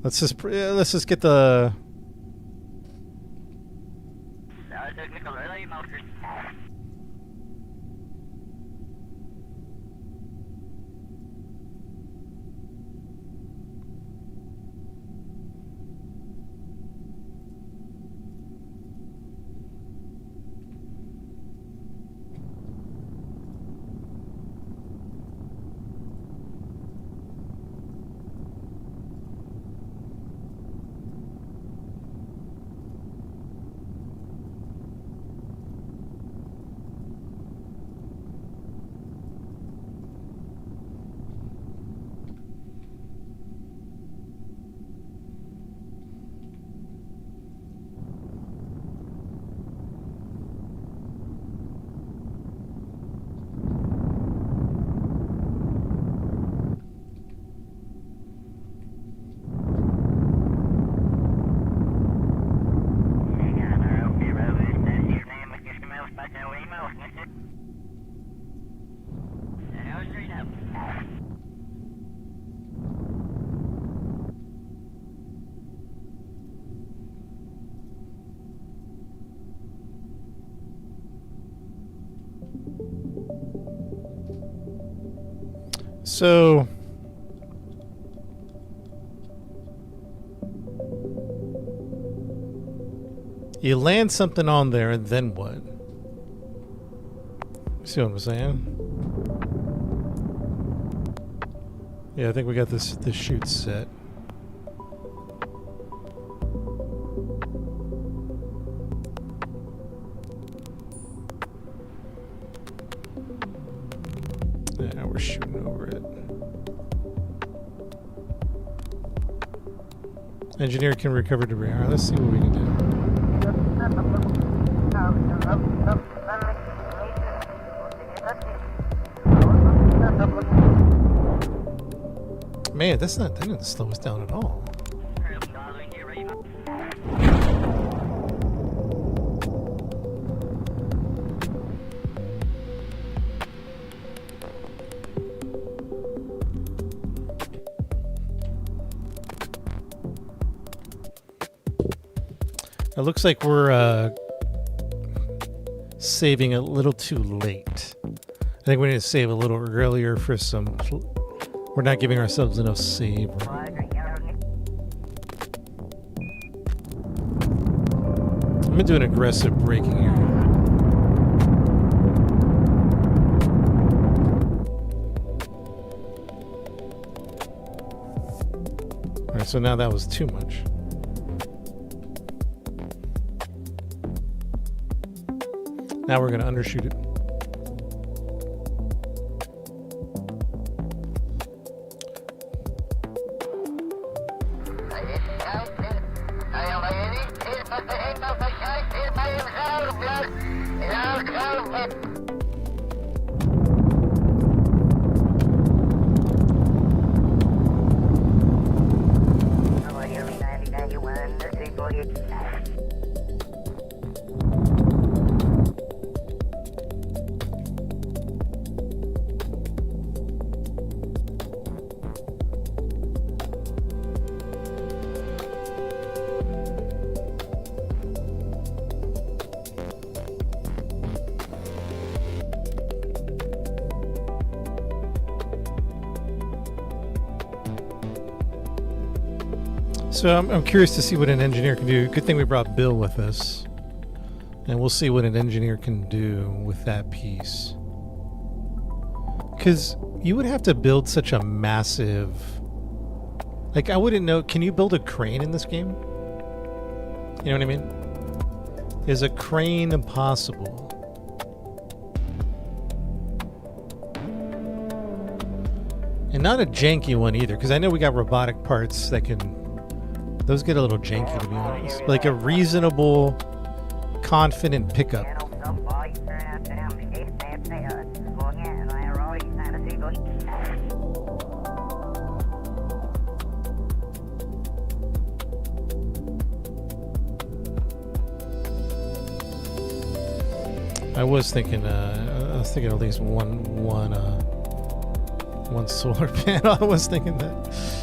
Let's just get the... So you land something on there, and then what? See what I'm saying? Yeah, I think we got this chute set. Yeah, we're shooting over it. Engineer can recover debris. Alright, let's see what we can do. Man, that didn't slow us down at all. It looks like we're saving a little too late. I think we need to save a little earlier for some... We're not giving ourselves enough save. I'm gonna do an aggressive braking here. Alright, so now that was too much. Now we're gonna undershoot it. So I'm curious to see what an engineer can do. Good thing we brought Bill with us. And we'll see what an engineer can do with that piece. Because you would have to build such a massive... Like, I wouldn't know... Can you build a crane in this game? You know what I mean? Is a crane impossible? And not a janky one either, because I know we got robotic parts that can... Those get a little janky, to be honest. Like a reasonable, confident pickup. I was thinking at least one solar panel. I was thinking that.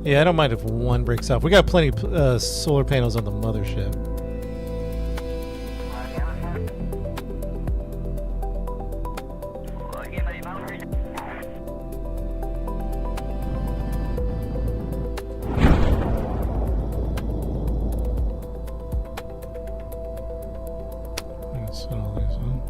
Yeah, I don't mind if one breaks off. We got plenty of solar panels on the mothership. Let's set all these on.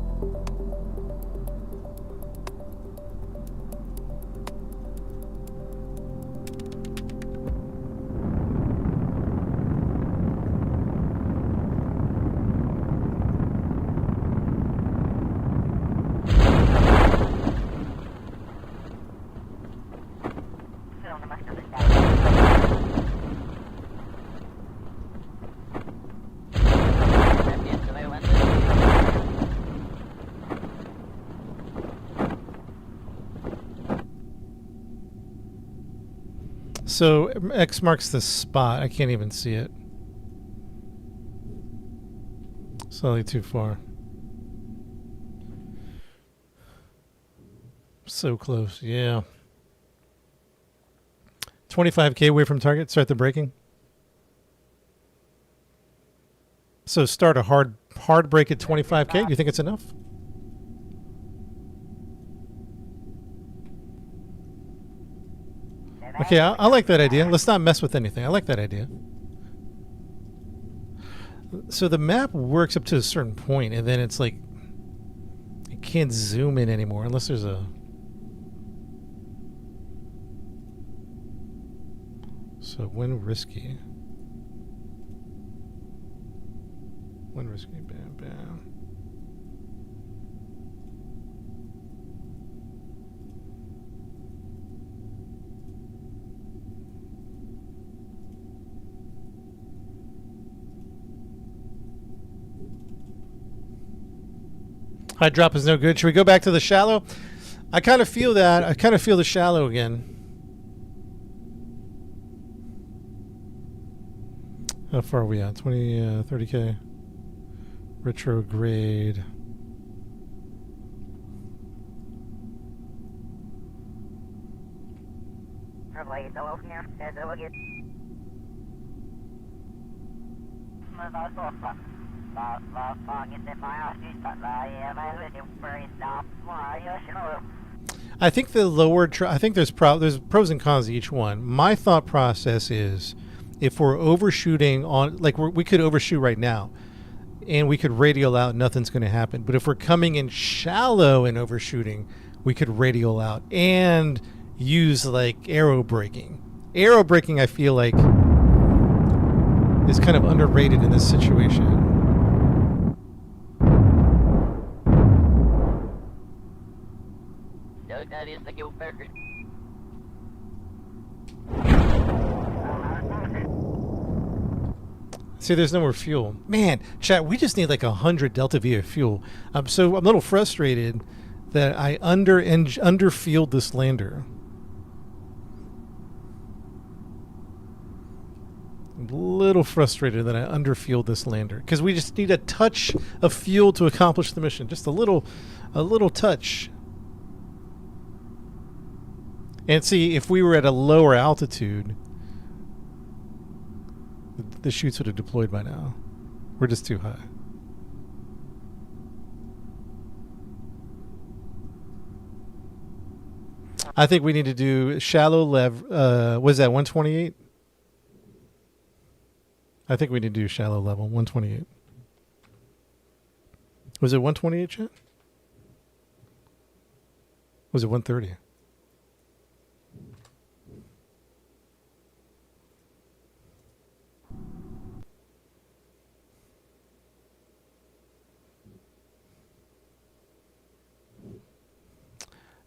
So X marks the spot. I can't even see it. Slightly too far. So close. Yeah. 25K away from target. Start the braking. So start a hard break at 25K. Do you think it's enough? Okay, I like that idea. Let's not mess with anything. I like that idea. So the map works up to a certain point, and then it's like it can't zoom in anymore unless there's a. So when risky. When risky, bam, bam. High drop is no good. Should we go back to the shallow? I kind of feel that. I kind of feel the shallow again. How far are we at? 20, 30K. Retrograde. I think the lower. I think there's pros and cons to each one. My thought process is, if we're overshooting on, like we could overshoot right now, and we could radial out, nothing's going to happen. But if we're coming in shallow and overshooting, we could radial out and use like arrow braking. Arrow braking, I feel like, is kind of underrated in this situation. See, there's no more fuel. Man, chat, we just need like 100 Delta V of fuel. So I'm a little frustrated that I underfueled this lander. I'm a little frustrated that I underfueled this lander because we just need a touch of fuel to accomplish the mission. Just a little touch. And see, if we were at a lower altitude, the chutes would have deployed by now. We're just too high. I think we need to do shallow was that 128? I think we need to do shallow level 128. Was it 128, chat? Was it 130?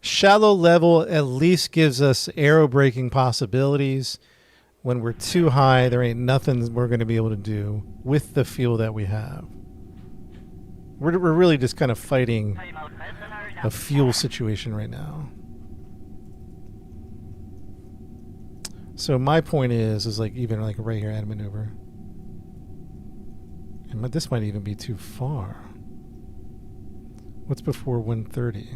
Shallow level at least gives us aero braking possibilities. When we're too high, there ain't nothing we're going to be able to do with the fuel that we have. We're really just kind of fighting a fuel situation right now. So my point is like even like right here, add maneuver. And this might even be too far. What's before 130?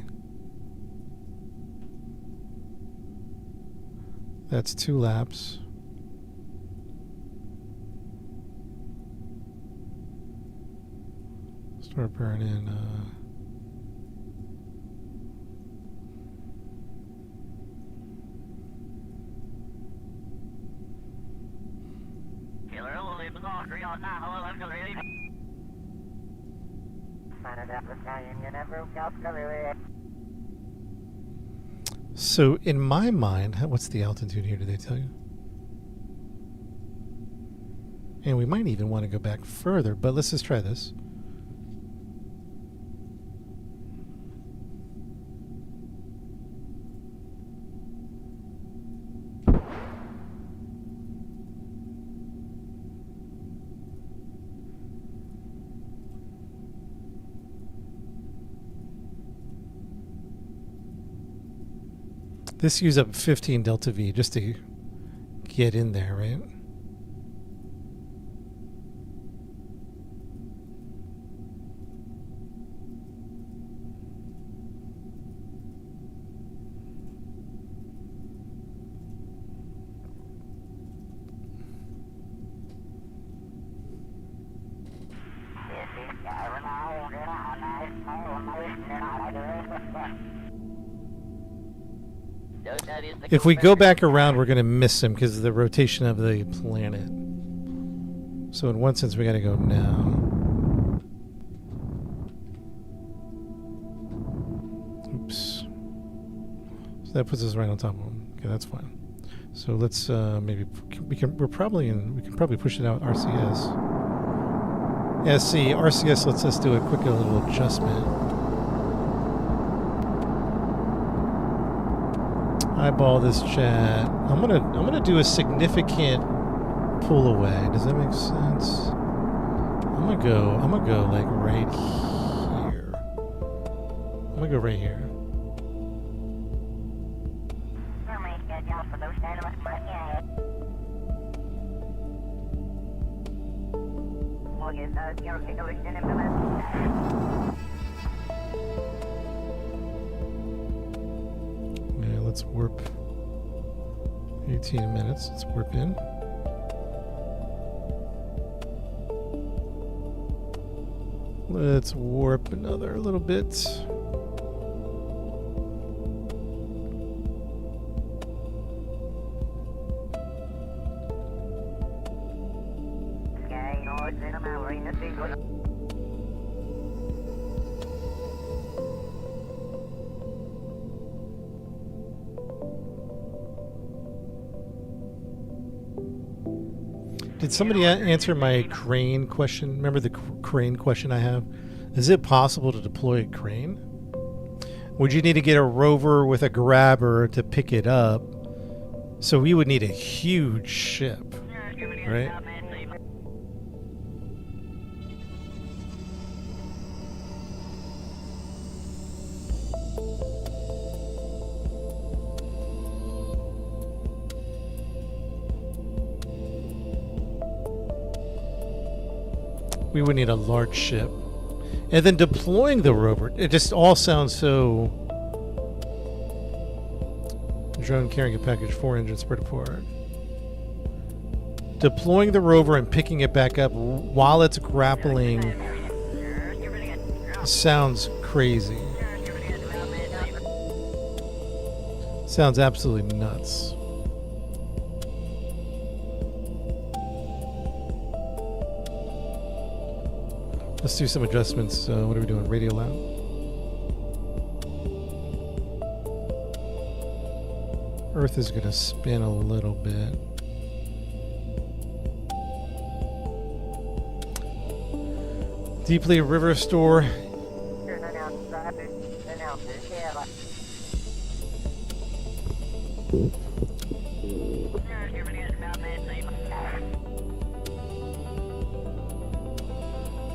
That's 2 laps. Start burning. So in my mind, what's the altitude here? Did they tell you? And we might even want to go back further, but let's just try this. This used up 15 Delta V just to get in there, right? If we go back around, we're going to miss him because of the rotation of the planet. So in one sense, we got to go now. Oops. So that puts us right on top of him. Okay, that's fine. So let's maybe we can probably push it out RCS. Yeah, see, RCS lets us do a quick little adjustment. Eyeball this chat. I'm gonna do a significant pull away. Does that make sense? I'm gonna go like right here. I'm gonna go right here. Yeah, let's warp 18 minutes. Let's warp in. Let's warp another little bit. Did somebody answer my crane question? Remember the crane question I have? Is it possible to deploy a crane? Would you need to get a rover with a grabber to pick it up? So we would need a huge ship, right? We would need a large ship. And then deploying the rover, it just all sounds so... Drone carrying a package, 4 engines spread apart. Deploying the rover and picking it back up while it's grappling sounds crazy. Sounds absolutely nuts. Let's do some adjustments. What are we doing? Radio loud? Earth is going to spin a little bit. Deeply River Store.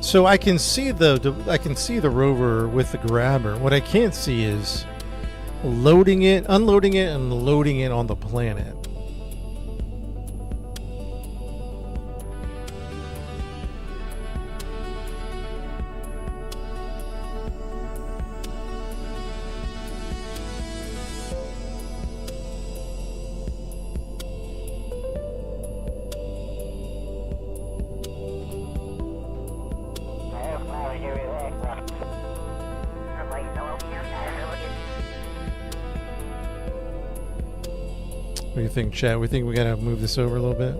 So I can see the rover with the grabber. What I can't see is loading it, unloading it, and loading it on the planet. What do you think, chat? We think we gotta move this over a little bit?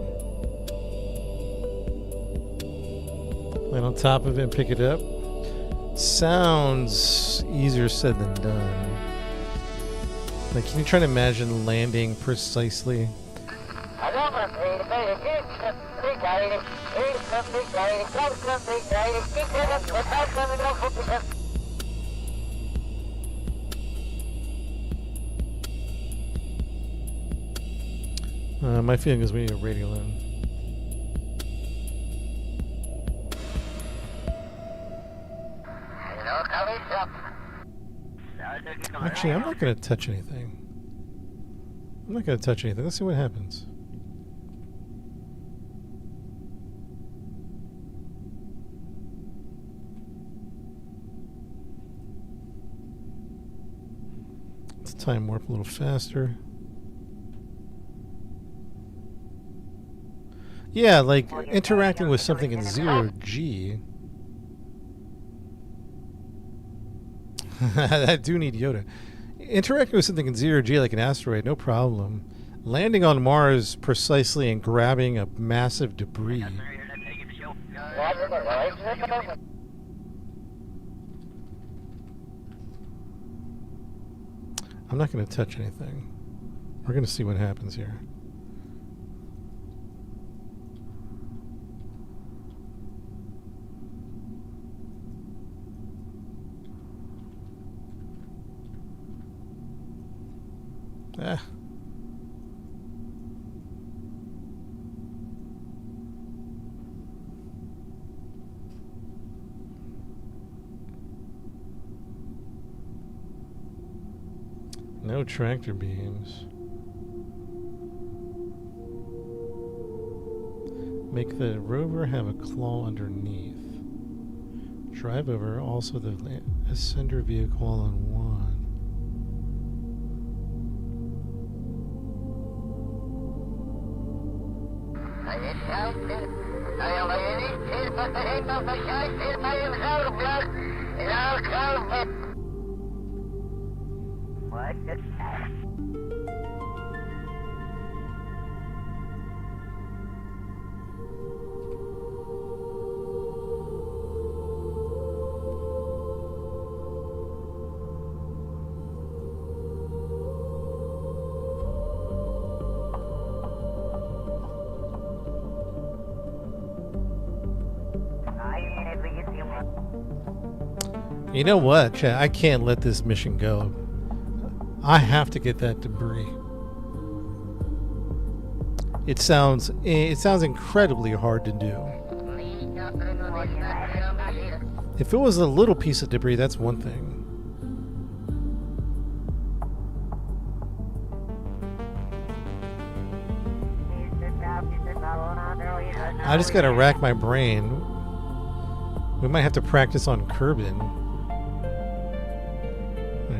Land on top of it and pick it up? Sounds easier said than done. Like, can you try to imagine landing precisely? My feeling is we need a radio in. Actually, I'm not going to touch anything. Let's see what happens. Let's time warp a little faster. Yeah, like interacting with something in 0G. I do need Yoda. Interacting with something in zero G like an asteroid, no problem. Landing on Mars precisely and grabbing a massive debris. I'm not going to touch anything. We're going to see what happens here. Ah. No tractor beams. Make the rover have a claw underneath. Drive over also the ascender vehicle all in one. What the heck? You know what, chat? I can't let this mission go. I have to get that debris. It sounds incredibly hard to do. If it was a little piece of debris, that's one thing. I just gotta rack my brain. We might have to practice on Kerbal.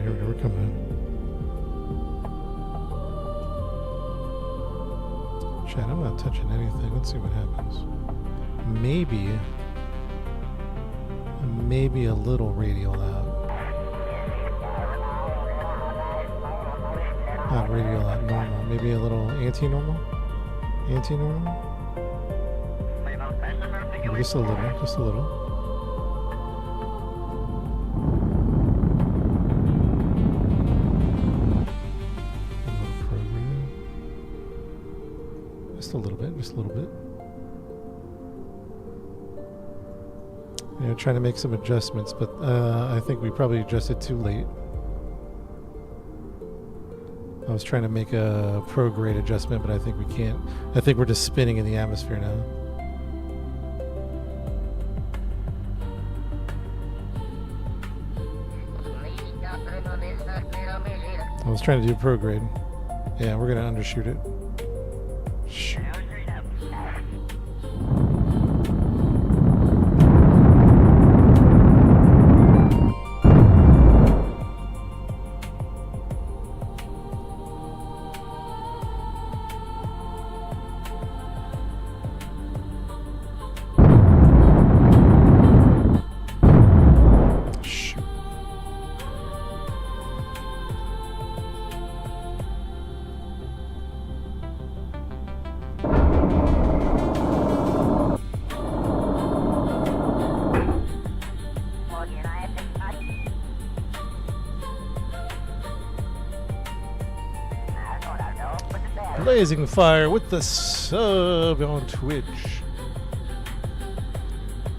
Here we go, we're coming in. Chat, I'm not touching anything. Let's see what happens. Maybe a little radial out. Not radial out, normal. Maybe a little anti-normal? Anti-normal? Just a little, just a little. Just a little bit, just a little bit. Yeah, trying to make some adjustments, but I think we probably adjusted too late. I was trying to make a prograde adjustment, but I think we can't. I think we're just spinning in the atmosphere now. I was trying to do prograde. Yeah, we're gonna undershoot it. Shoot. Blazing Fire with the sub on Twitch.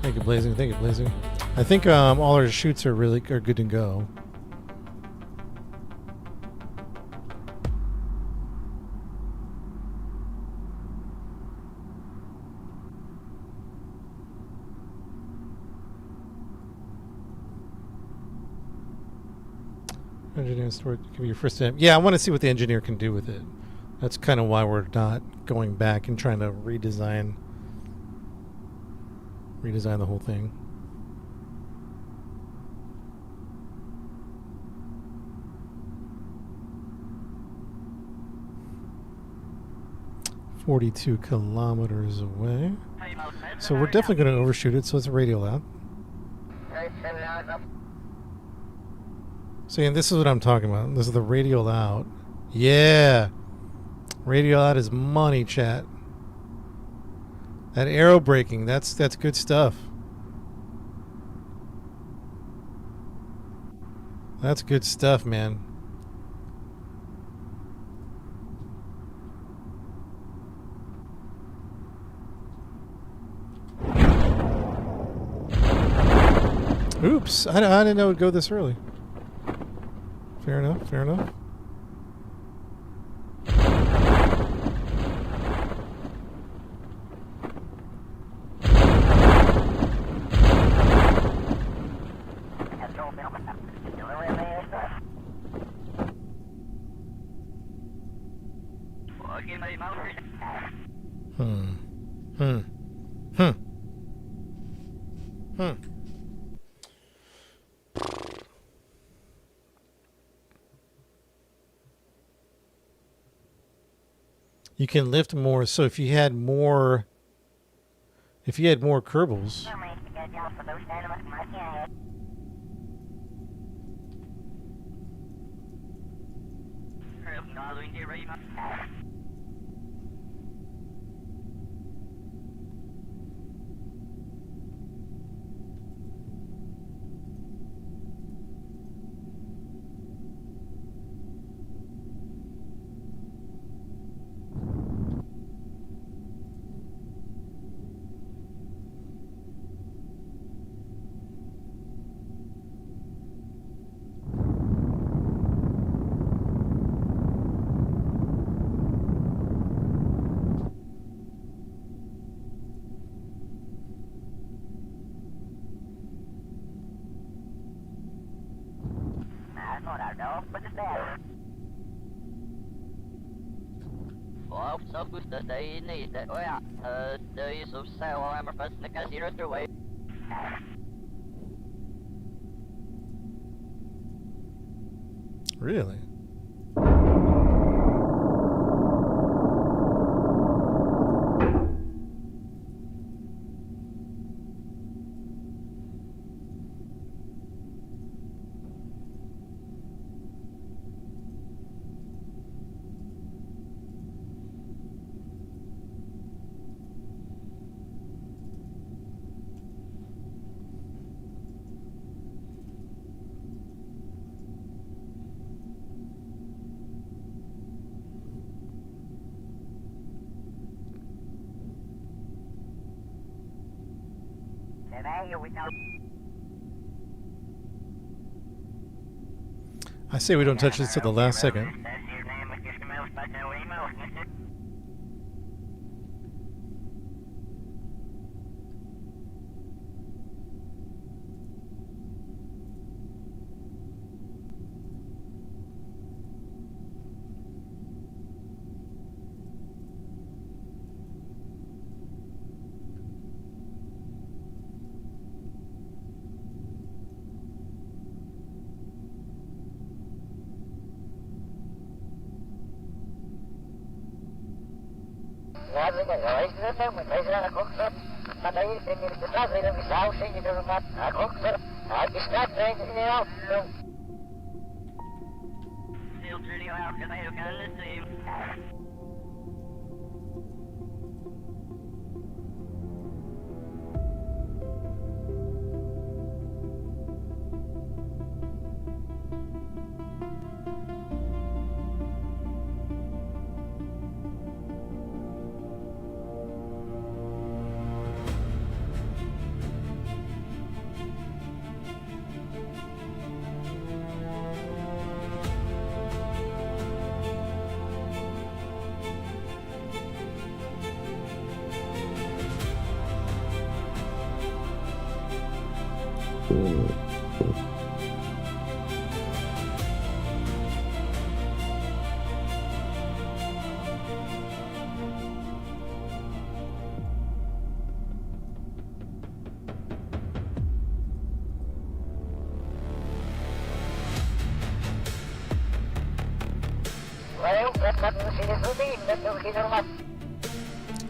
Thank you, Blazing. Thank you, Blazing. I think all our shoots are good to go. Engineer store can be your first time. Yeah, I want to see what the engineer can do with it. That's kind of why we're not going back and trying to redesign the whole thing. "42 kilometers away." So we're definitely going to overshoot it, so let's radial out. See, and this is what I'm talking about. This is the radial out. Yeah. Radial out is money, chat. That arrow braking, that's good stuff. That's good stuff, man. Oops, I didn't know it would go this early. Fair enough, fair enough. You can lift more, so if you had more Kerbals. Really? I say we don't touch this till the last second.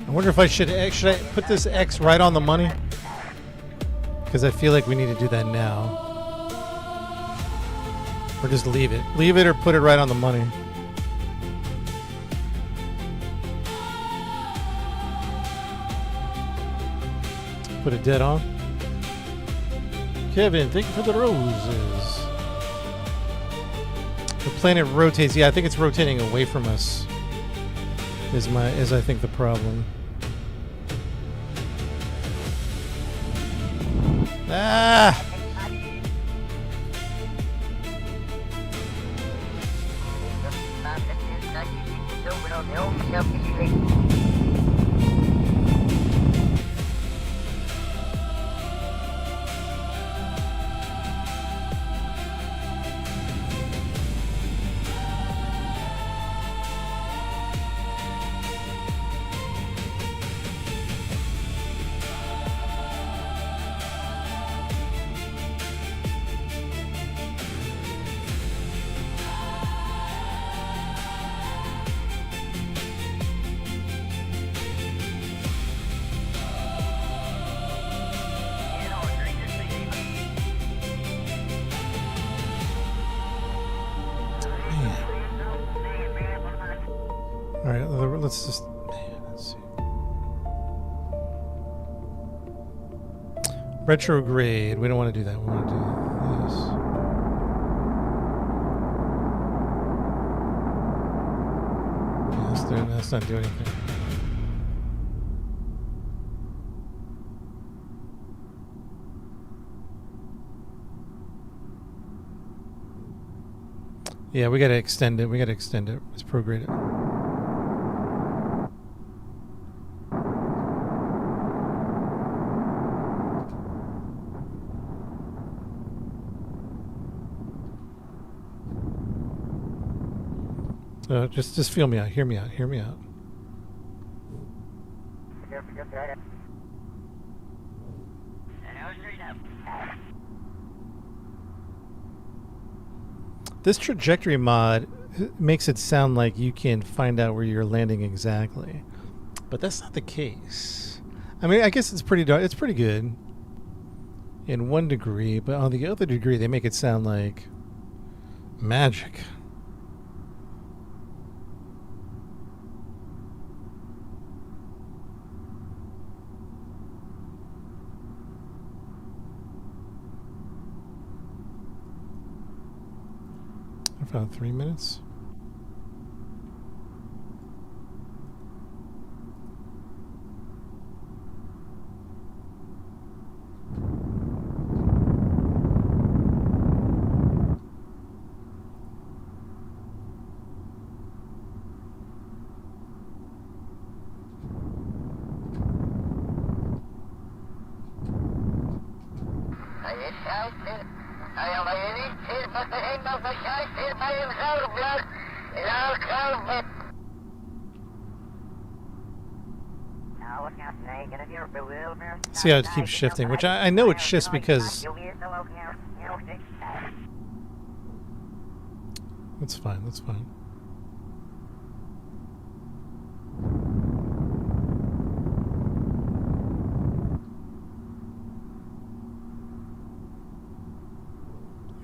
I wonder if should I put this X right on the money? Because I feel like we need to do that now. Or just leave it. Leave it or put it right on the money. Put it dead on. Kevin, thank you for the roses. The planet rotates. Yeah, I think it's rotating away from us. Is I think the problem. Ah! Alright, let's just... Let's see. Retrograde. We don't want to do that. We want to do this. Yeah, that's not doing anything. Yeah, we gotta extend it. Let's prograde it. Just feel me out. Hear me out. This trajectory mod makes it sound like you can find out where you're landing exactly, but that's not the case. I mean, I guess it's pretty good in one degree, but on the other degree, they make it sound like magic. About 3 minutes. See how it keeps shifting, which I know it shifts because... That's fine.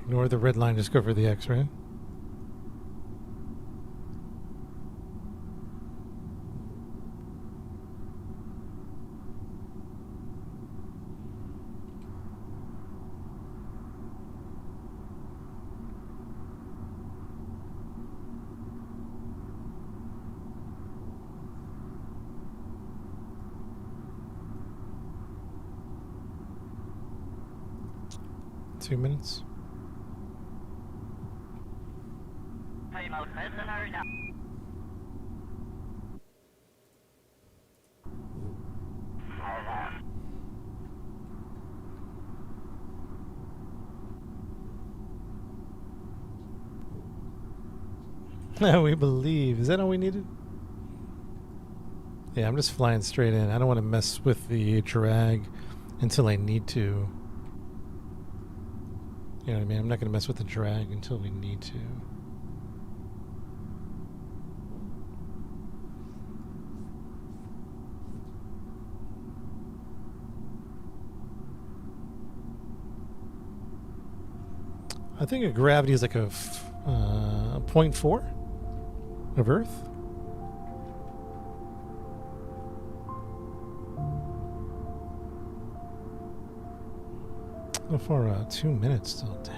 Ignore the red line, just go for the X, right? Two minutes. We believe. Is that all we needed? Yeah, I'm just flying straight in. I don't want to mess with the drag until I need to. You know what I mean? I'm not going to mess with the drag until we need to. I think a gravity is like a 0.4 of Earth. So far, 2 minutes still. Dang.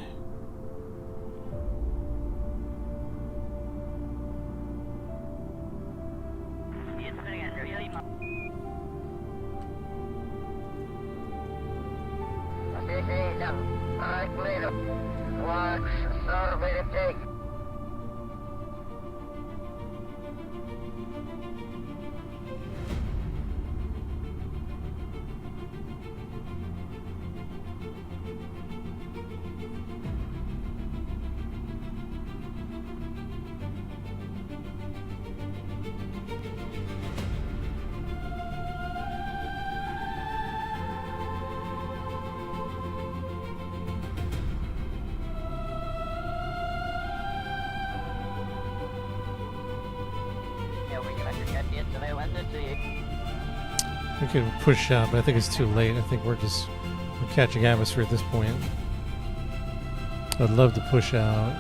We could push out, but I think it's too late. I think we're catching atmosphere at this point. I'd love to push out.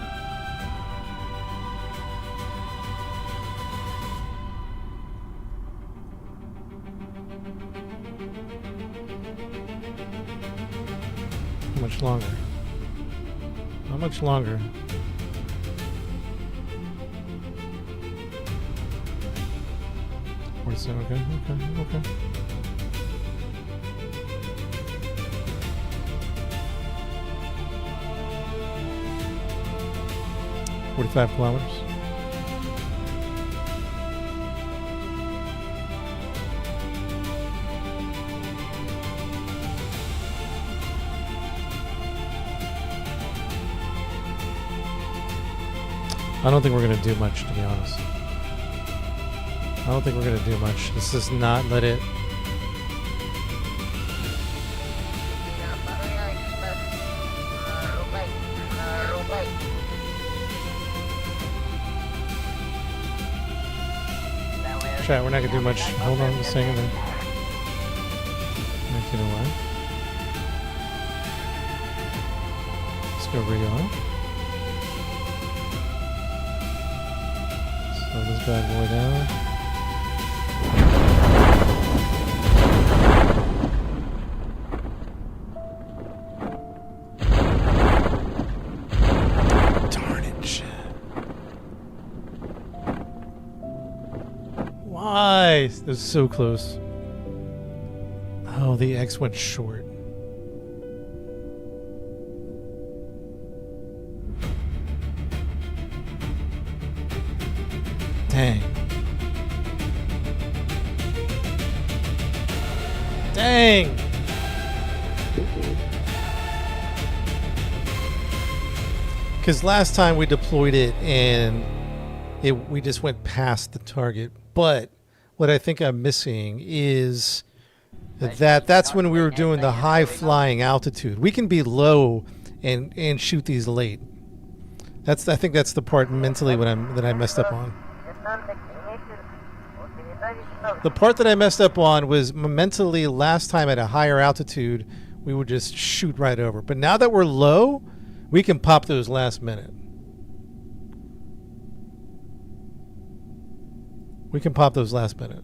How much longer? How much longer? Okay. 45 kilometers. I don't think we're going to do much, to be honest. I don't think we're going to do much. This is not let it... Chat, we're not going to do much. Hold on just a second. Make it away. Let's go re-on. Slow this bad boy down. That was so close. Oh, the X went short. Dang. Dang! Because last time we deployed it and we just went past the target. But what I think I'm missing is that's when we were doing the high flying altitude. We can be low and shoot these late. I think that's the part mentally that I messed up on. The part that I messed up on was mentally last time at a higher altitude, we would just shoot right over. But now that we're low, we can pop those last minute. We can pop those last minute.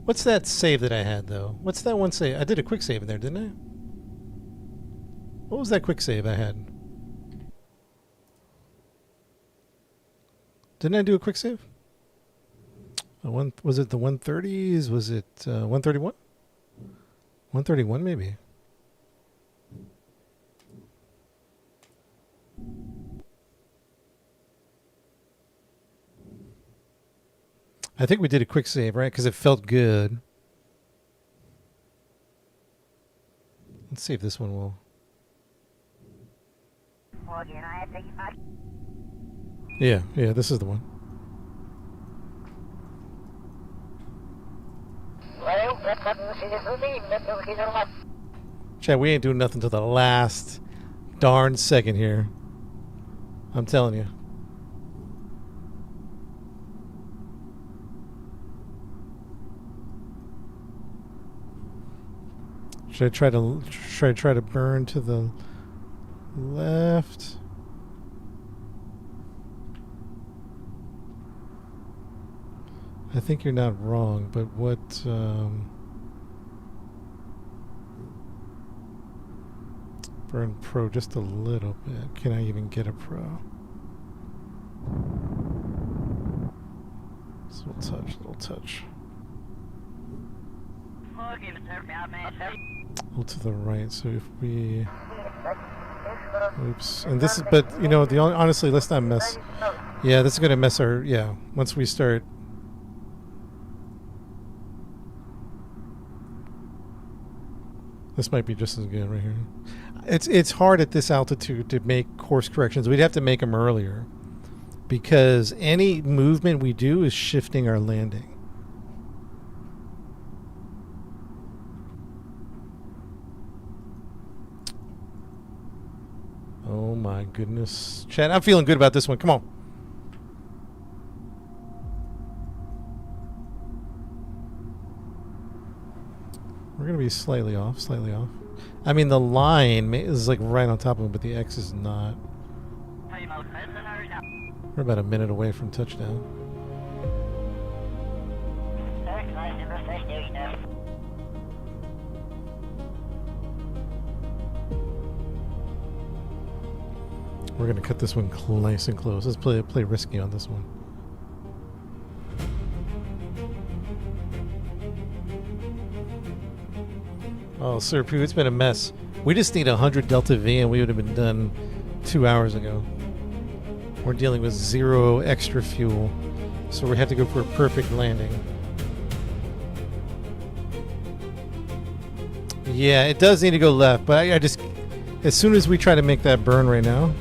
What's that save that I had, though? What's that one save? I did a quick save in there, didn't I? What was that quick save I had? Didn't I do a quick save? Was it the 130s? Was it 131? 131 maybe. I think we did a quick save, right? Because it felt good. Let's see if this one will. Yeah, this is the one. Hello? Chad, we ain't doing nothing till the last darn second here. I'm telling you. Should I try to burn to the left? I think you're not wrong, but what? Burn pro just a little bit. Can I even get a pro? Just a little touch. A little to the right. So if we, oops, and this is, but you know, honestly, let's not mess. Yeah, this is gonna mess our. Yeah, once we start. This might be just as good right here. It's hard at this altitude to make course corrections. We'd have to make them earlier because any movement we do is shifting our landing. Oh my goodness. Chad, I'm feeling good about this one. Come on. We're going to be slightly off. I mean, the line is like right on top of him, but the X is not. We're about a minute away from touchdown. We're going to cut this one nice and close. Let's play risky on this one. Oh, Sir Pooh, it's been a mess. We just need 100 Delta V and we would have been done 2 hours ago. We're dealing with 0 extra fuel, so we have to go for a perfect landing. Yeah, it does need to go left, but I just, as soon as we try to make that burn right now.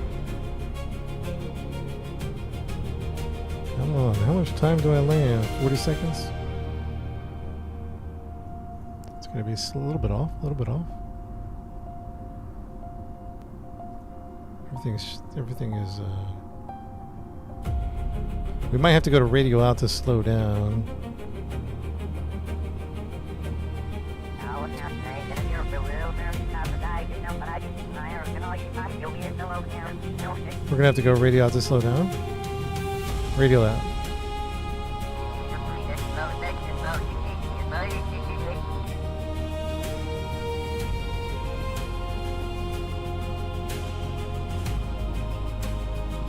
Come on, how much time do I land? 40 seconds? It's going to be a little bit off. Everything is, we might have to go to radio out to slow down. We're going to have to go radio out to slow down. Radio out.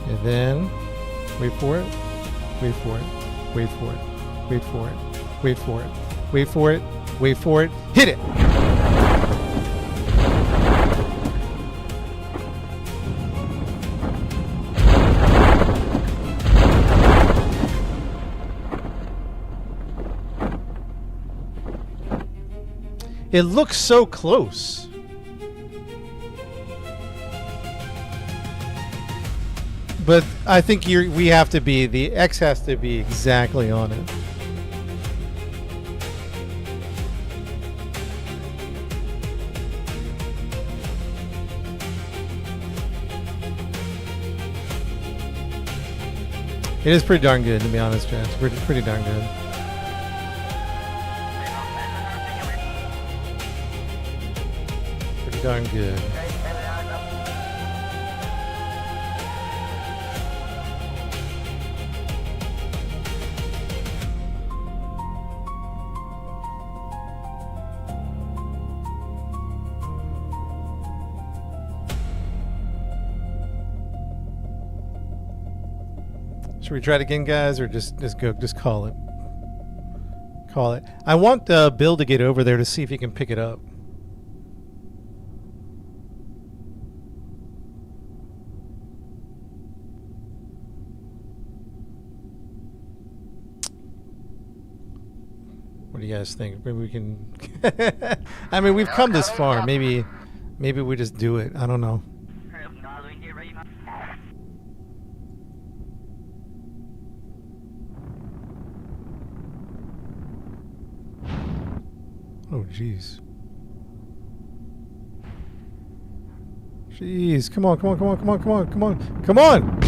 And then, wait for it, hit it! It looks so close. But I think we have to be, the X has to be exactly on it. It is pretty darn good, to be honest, Chad. It's pretty darn good. Pretty darn good. Should we try it again, guys, or just call it? Call it. I want Bill to get over there to see if he can pick it up. What do you guys think? Maybe we can. I mean, we've come this far. Maybe we just do it. I don't know. Oh, jeez. Jeez, come on, come on, come on, come on, come on, come on, come on!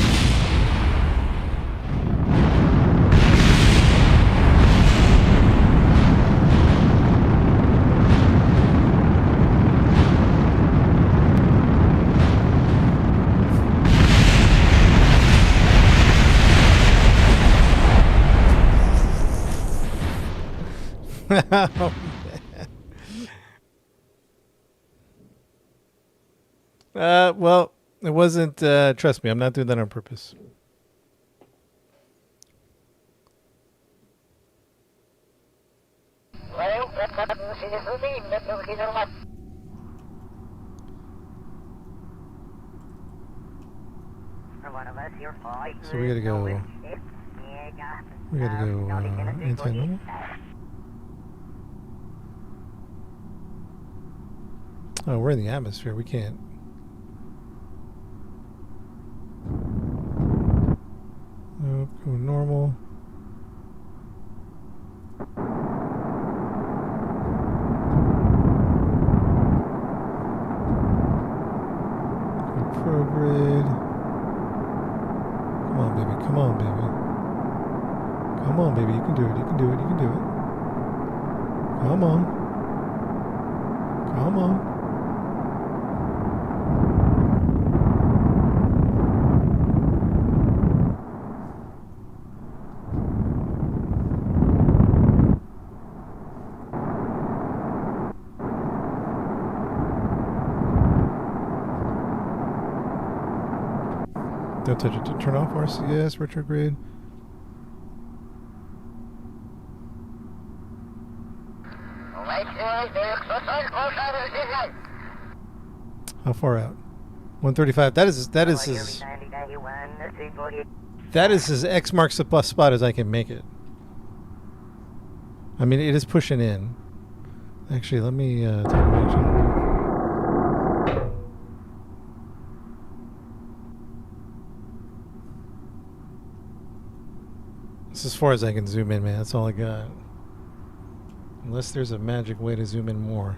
Oh, well, it wasn't. Trust me, I'm not doing that on purpose. So we gotta go. We gotta go anti-normal. Oh, we're in the atmosphere. We can't. Nope, go normal. Go prograde. Come on, baby. Come on, baby. Come on, baby. You can do it. You can do it. You can do it. Come on. Come on. 'Don't touch it. To turn off RCS retrograde. How far out? 135. That is as X marks the bus spot as I can make it. I mean, it is pushing in. Actually, let me take action. This is as far as I can zoom in, man. That's all I got. Unless there's a magic way to zoom in more.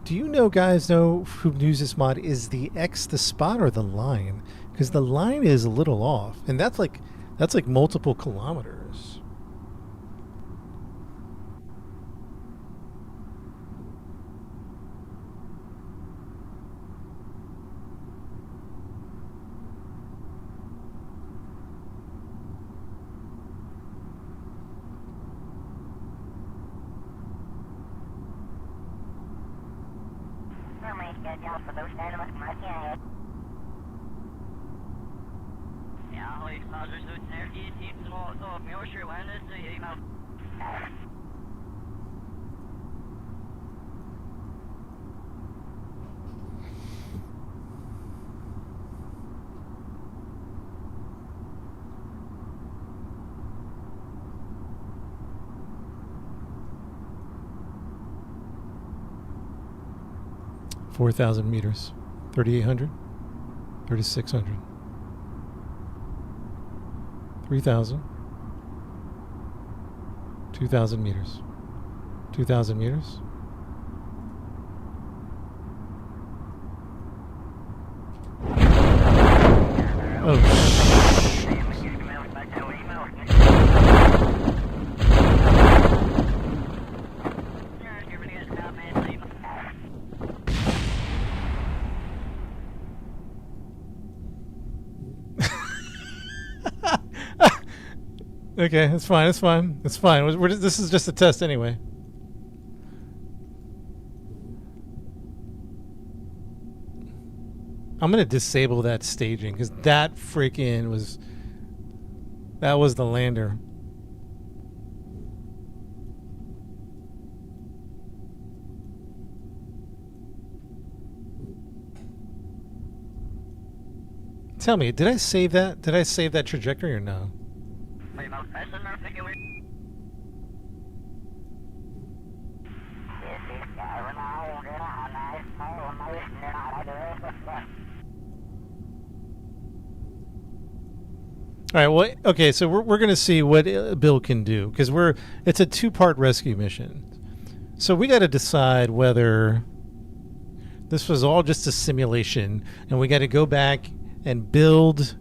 Do you know, guys, who used this mod? Is the X the spot or the line? Because the line is a little off, and that's like multiple kilometers. $4,000 meters, 3,800, 3,600, 3,000, 2,000 meters, 2,000 meters. Oh, okay, it's fine. It's fine. It's fine. This is just a test anyway. I'm gonna disable that staging because that freaking was. That was the lander. Tell me, did I save that? Did I save that trajectory or no? All right. Well, okay. So we're gonna see what Bill can do because it's a two-part rescue mission. So we got to decide whether this was all just a simulation, and we got to go back and build.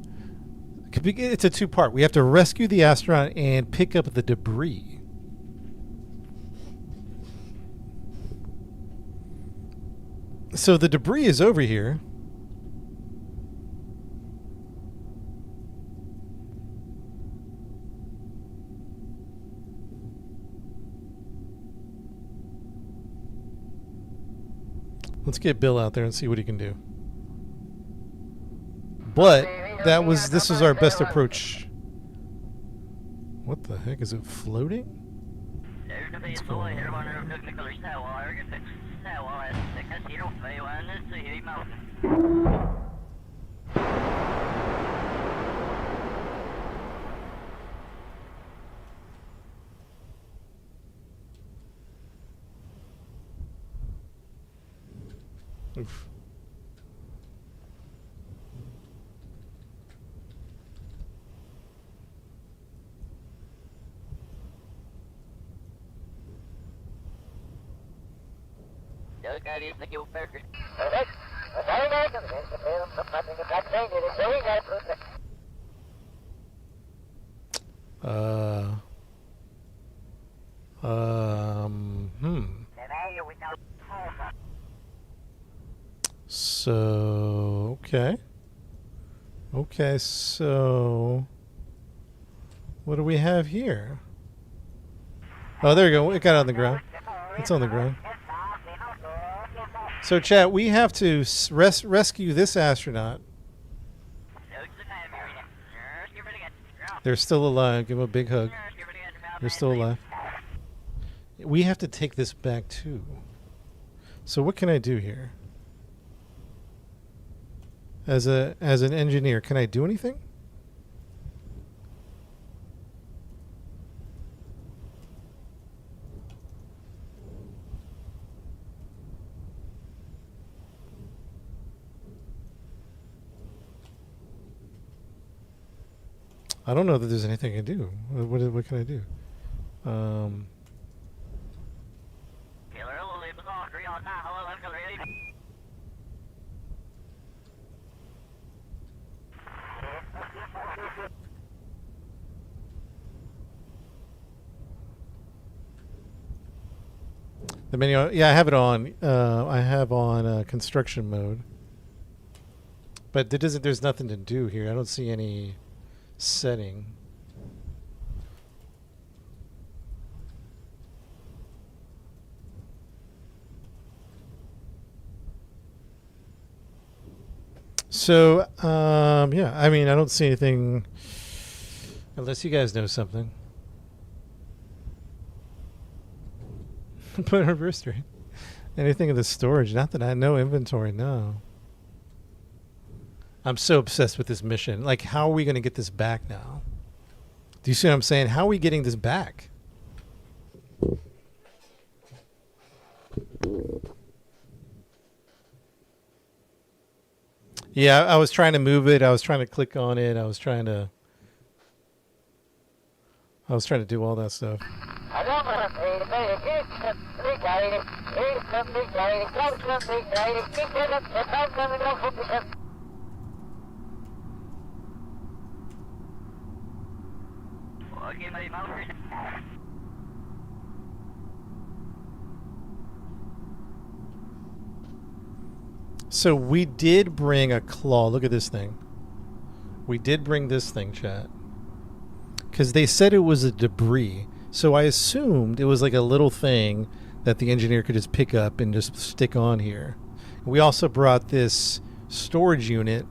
It's a two-part. We have to rescue the astronaut and pick up the debris. So the debris is over here. Let's get Bill out there and see what he can do. But this was our best approach. What the heck? Is it floating? What's going on? Oof. So, okay. Okay, so what do we have here? Oh, there you go. It got on the ground. It's on the ground. So, chat, we have to rescue this astronaut. They're still alive. Give them a big hug. They're still alive. We have to take this back, too. So what can I do here? As an engineer, can I do anything? I don't know that there's anything I can do. What can I do? The menu, yeah, I have it on. I have on construction mode, but there's nothing to do here. I don't see any setting. So, yeah, I mean, I don't see anything unless you guys know something. Put a reverse rate. Anything in the storage? Not that I know. Inventory, no. I'm so obsessed with this mission. Like, how are we going to get this back now? Do you see what I'm saying? How are we getting this back? Yeah, I was trying to move it. I was trying to click on it. I was trying to do all that stuff. So we did bring a claw. Look at this thing. We did bring this thing, chat. Because they said it was a debris. So I assumed it was like a little thing that the engineer could just pick up and just stick on here. We also brought this storage unit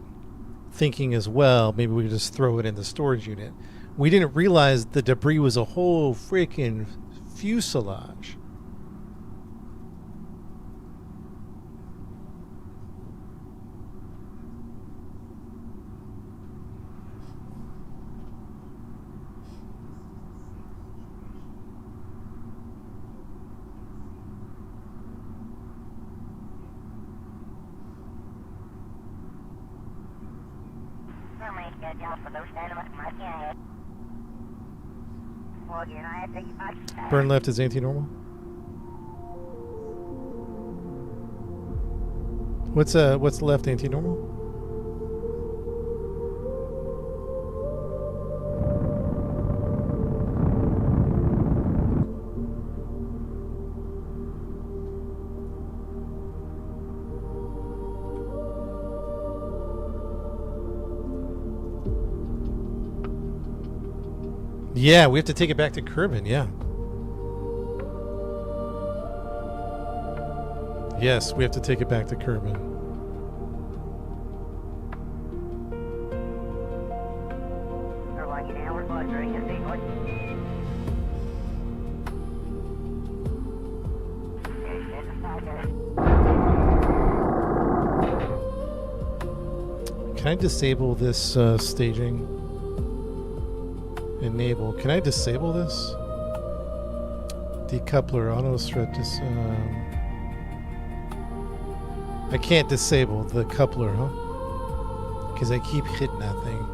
thinking as well, maybe we could just throw it in the storage unit. We didn't realize the debris was a whole freaking fuselage. Burn left is anti-normal. What's left anti-normal? Yeah, we have to take it back to Kerbal, yeah. Yes, we have to take it back to Kerbal. Can I disable this staging? Enable. Can I disable this? Decoupler, auto thread. I can't disable the coupler, huh? Because I keep hitting that thing.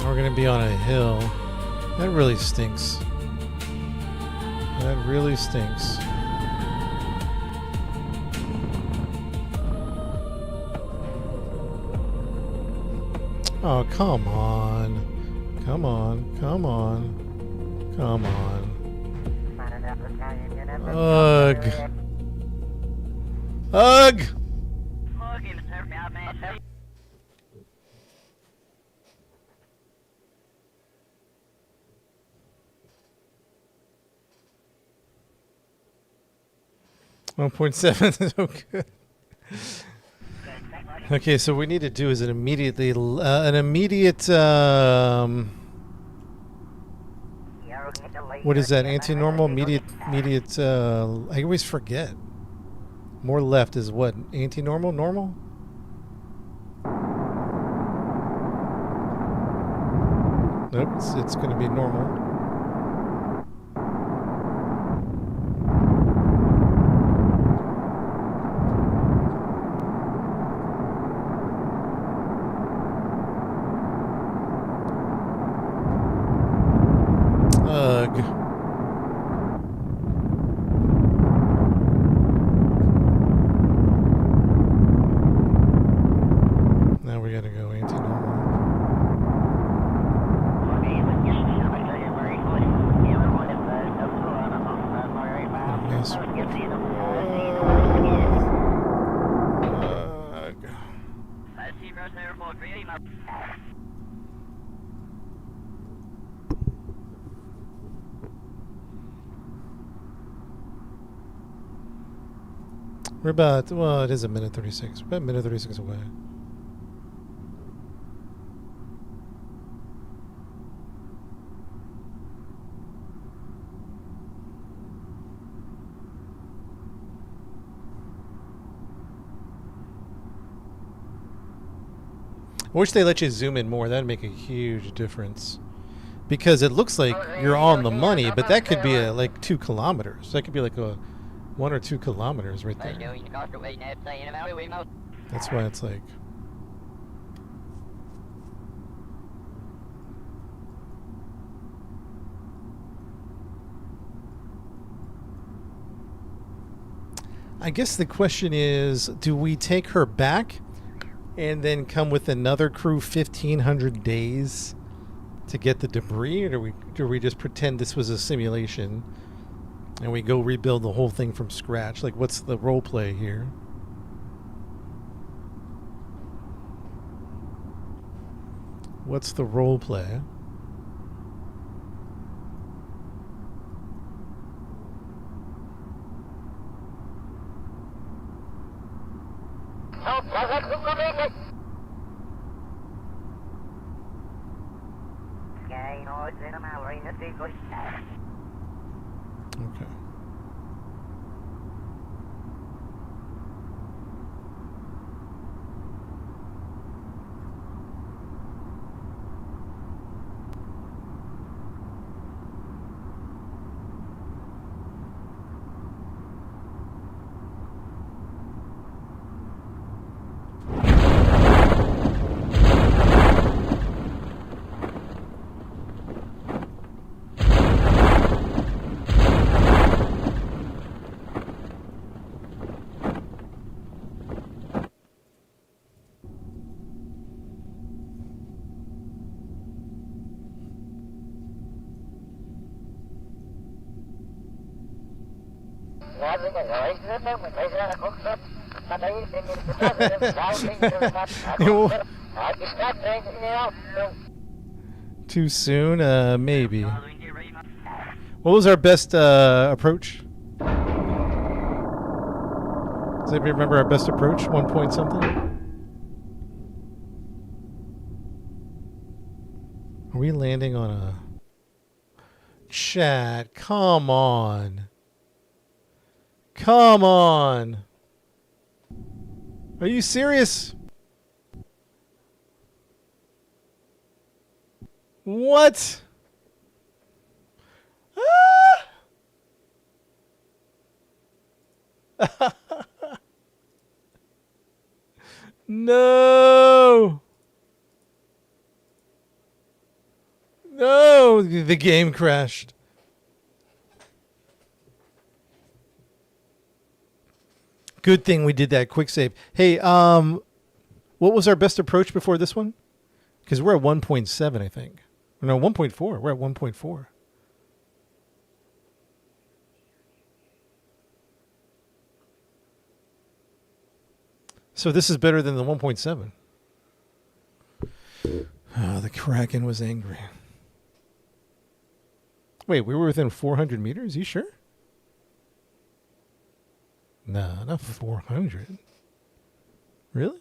We're gonna be on a hill. That really stinks. That really stinks. Oh, come on. Come on. Come on. Come on. Ugh. Ugh! .7 is so good. Okay, so what we need to do is an immediate what is that? Anti-normal? Immediate I always forget. More left is what? Anti-normal? Normal? Nope, it's going to be normal. Now we gotta go anti-normal. Yes. We're about, well, it is a minute 36. We're about a minute 36 away. I wish they let you zoom in more. That'd make a huge difference. Because it looks like you're on the money, but that could be like 2 kilometers. That could be like a 1 or 2 kilometers right there. That's why it's like... I guess the question is, do we take her back and then come with another crew 1,500 days to get the debris, or do we just pretend this was a simulation and we go rebuild the whole thing from scratch? Like, what's the role play here? What's the role play? Okay. Too soon? Maybe. What was our best approach? Does anybody remember our best approach? 1 point something? Are we landing on a... Chat, come on. Come on. Are you serious? What? Ah! No. No, the game crashed. Good thing we did that quick save. Hey, what was our best approach before this one? Because we're at 1.7, I think. No, 1.4. We're at 1.4. So this is better than the 1.7. Oh, the Kraken was angry. Wait, we were within 400 meters? You sure? Nah, not 400. Really?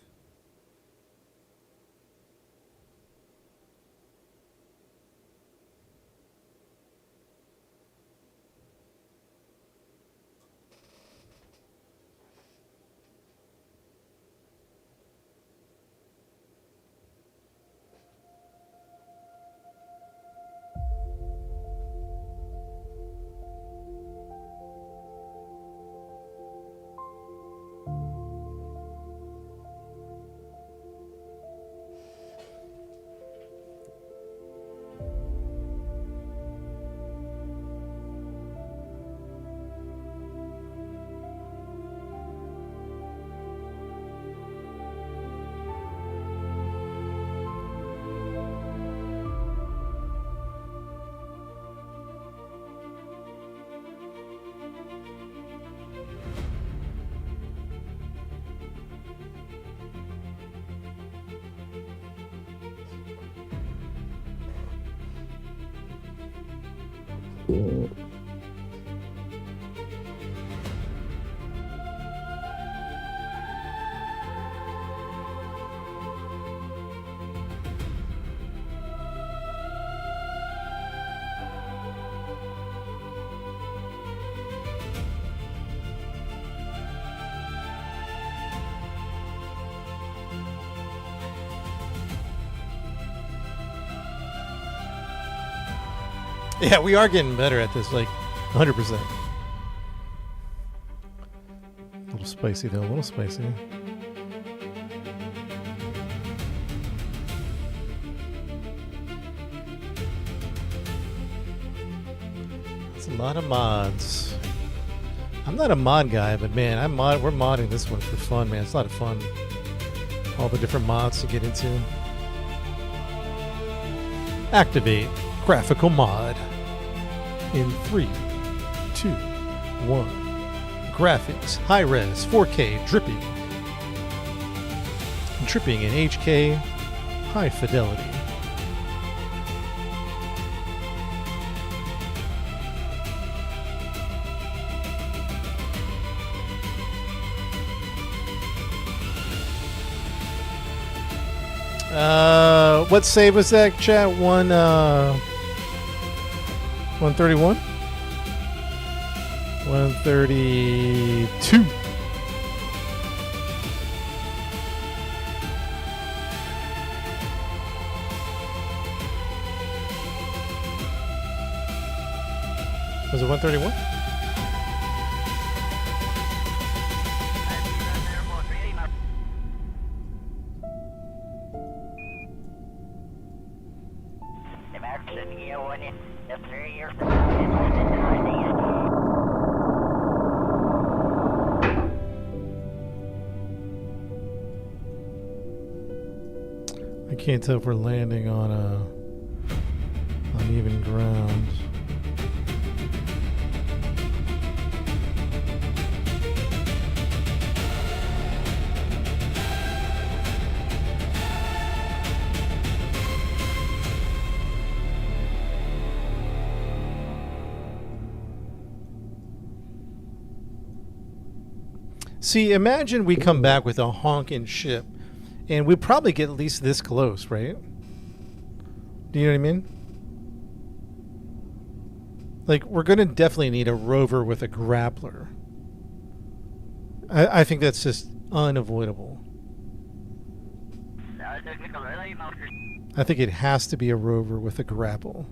Yeah, we are getting better at this, like 100%. A little spicy though, a little spicy. It's a lot of mods. I'm not a mod guy, but man, we're modding this one for fun, man. It's a lot of fun. All the different mods to get into. Activate graphical mod. In 3, 2, 1. Graphics, high res, 4K, dripping. Dripping in HK, high fidelity. What save was that, chat? 131? 132. Was it 131? I can't tell if we're landing on uneven ground. See, imagine we come back with a honking ship, and we probably get at least this close, right? Do you know what I mean? Like, we're going to definitely need a rover with a grappler. I think that's just unavoidable. I think it has to be a rover with a grapple.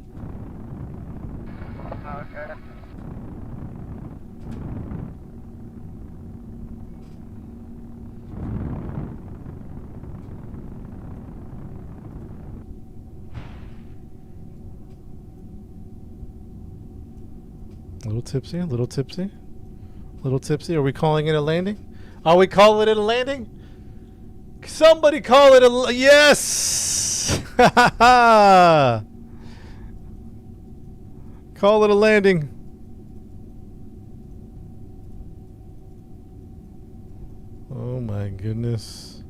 A little tipsy, a little tipsy, a little tipsy. Are we calling it a landing? Are we calling it a landing? Somebody call it a yes! Call it a landing. Oh my goodness.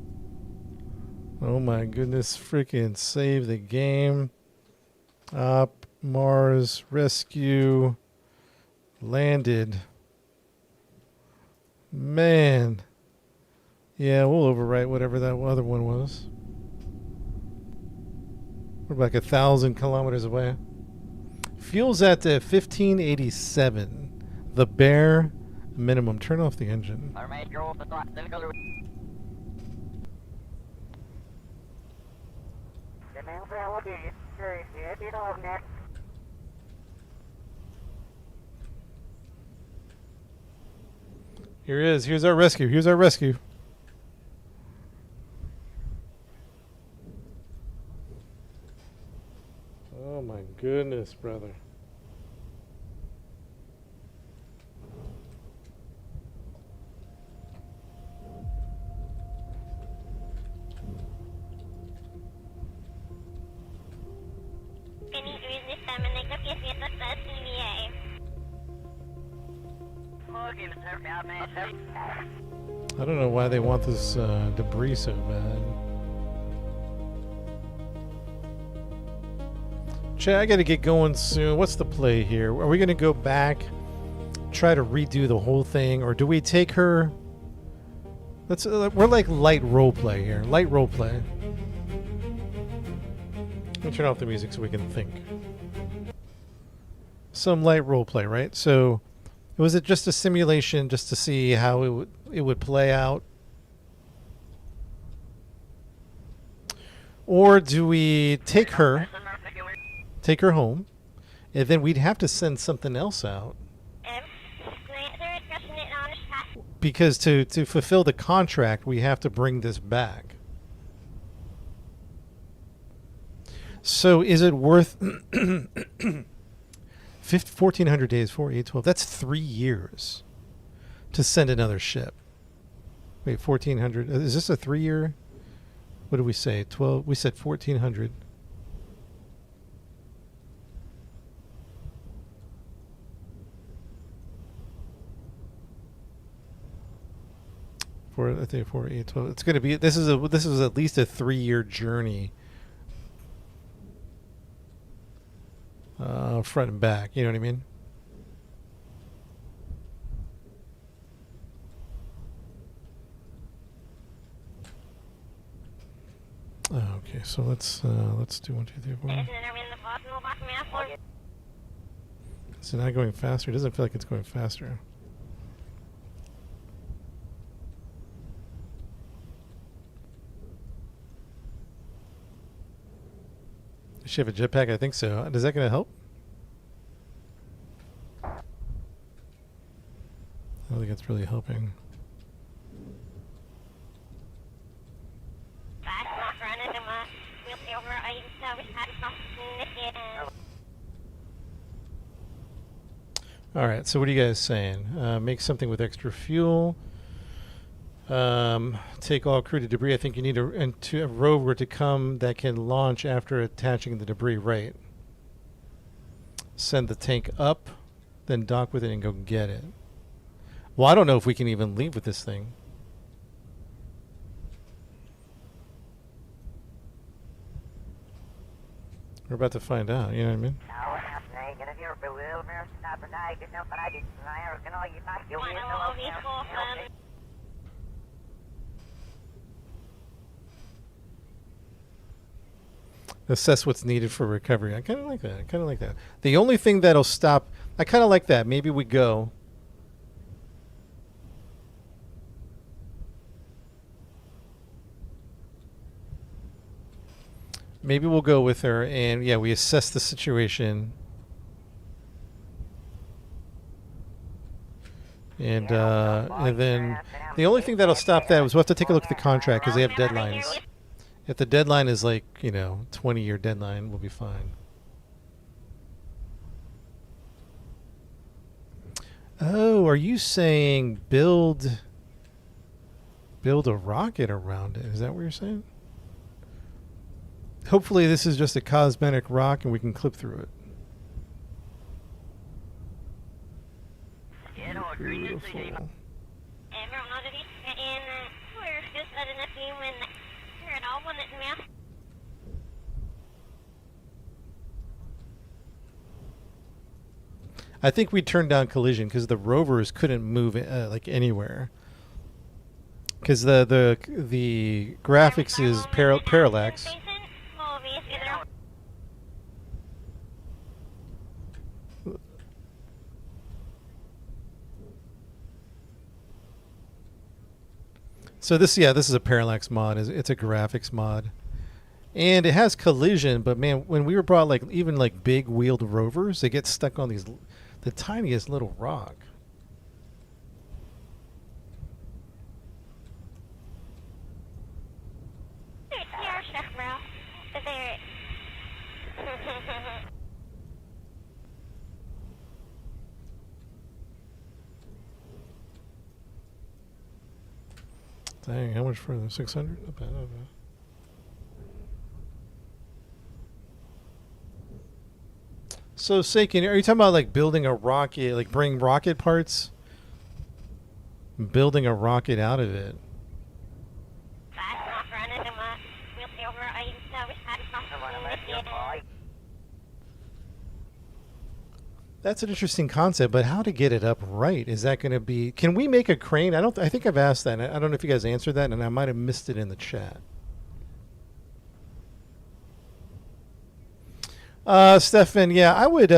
Oh my goodness. Freaking save the game. Op, Mars, rescue. Landed. Man. Yeah, we'll overwrite whatever that other one was. We're like 1,000 kilometers away. Fuel's at 1587. The bare minimum. Turn off the engine. Here it is. Here's our rescue. Here's our rescue. Oh my goodness, brother. I don't know why they want this debris so bad. Chat, I gotta get going soon. What's the play here? Are we gonna go back, try to redo the whole thing, or do we take her? Let's. We're like light role play here. Light role play. Let me turn off the music so we can think. Some light role play, right? So, was it just a simulation, just to see how it would play out, or do we take her home, And then we'd have to send something else out. Because to fulfill the contract, we have to bring this back. So is it worth 1,400 days, 4, 8, 12? That's 3 years to send another ship. Wait, 1,400. Is this a 3-year? What did we say? 12. We said 1,400. I think 4, 8, 12. It's going to be. This is at least a 3-year journey. Front and back. You know what I mean? Okay, so let's do 1, 2, 3, 4. Is it not going faster? It doesn't feel like it's going faster. Does she have a jetpack? I think so. Is that going to help? I don't think it's really helping. All right, so what are you guys saying? Make something with extra fuel. Take all crew to debris. I think you need a rover to come that can launch after attaching the debris. Right. Send the tank up, then dock with it and go get it. Well, I don't know if we can even leave with this thing. We're about to find out. You know what I mean? Assess what's needed for recovery. I kind of like that. The only thing that'll stop... I kind of like that. Maybe we go... Maybe we'll go with her and, yeah, we assess the situation. And then the only thing that'll stop that is we'll have to take a look at the contract because they have deadlines. If the deadline is like, 20-year deadline, we'll be fine. Oh, are you saying build a rocket around it? Is that what you're saying? Hopefully this is just a cosmetic rock and we can clip through it. Beautiful. I think we turned down collision because the rovers couldn't move like anywhere. Because the graphics is parallax. So this is a parallax mod. It's a graphics mod, and it has collision. But man, when we were brought even big wheeled rovers, they get stuck on the tiniest little rock. Dang, how much further? 600? Not bad, not bad. So, Sakin, are you talking about building a rocket, bring rocket parts? Building a rocket out of it? That's an interesting concept, but how to get it up right? Is that going to be... Can we make a crane? I think I've asked that. I don't know if you guys answered that, and I might have missed it in the chat. Stefan, yeah, I would...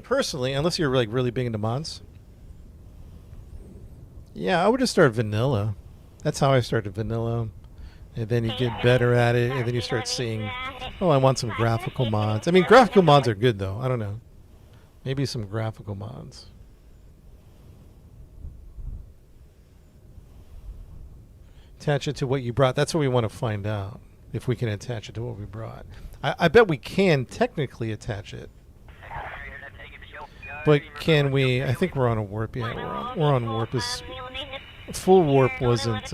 personally, unless you're really big into mods. Yeah, I would just start vanilla. That's how I started vanilla. And then you get better at it, and then you start seeing, oh, I want some graphical mods. I mean, graphical mods are good, though. I don't know. Maybe some graphical mods. Attach it to what you brought. That's what we want to find out. If we can attach it to what we brought. I bet we can technically attach it. But can we? I think we're on a warp. Yeah, we're on warp. Full warp wasn't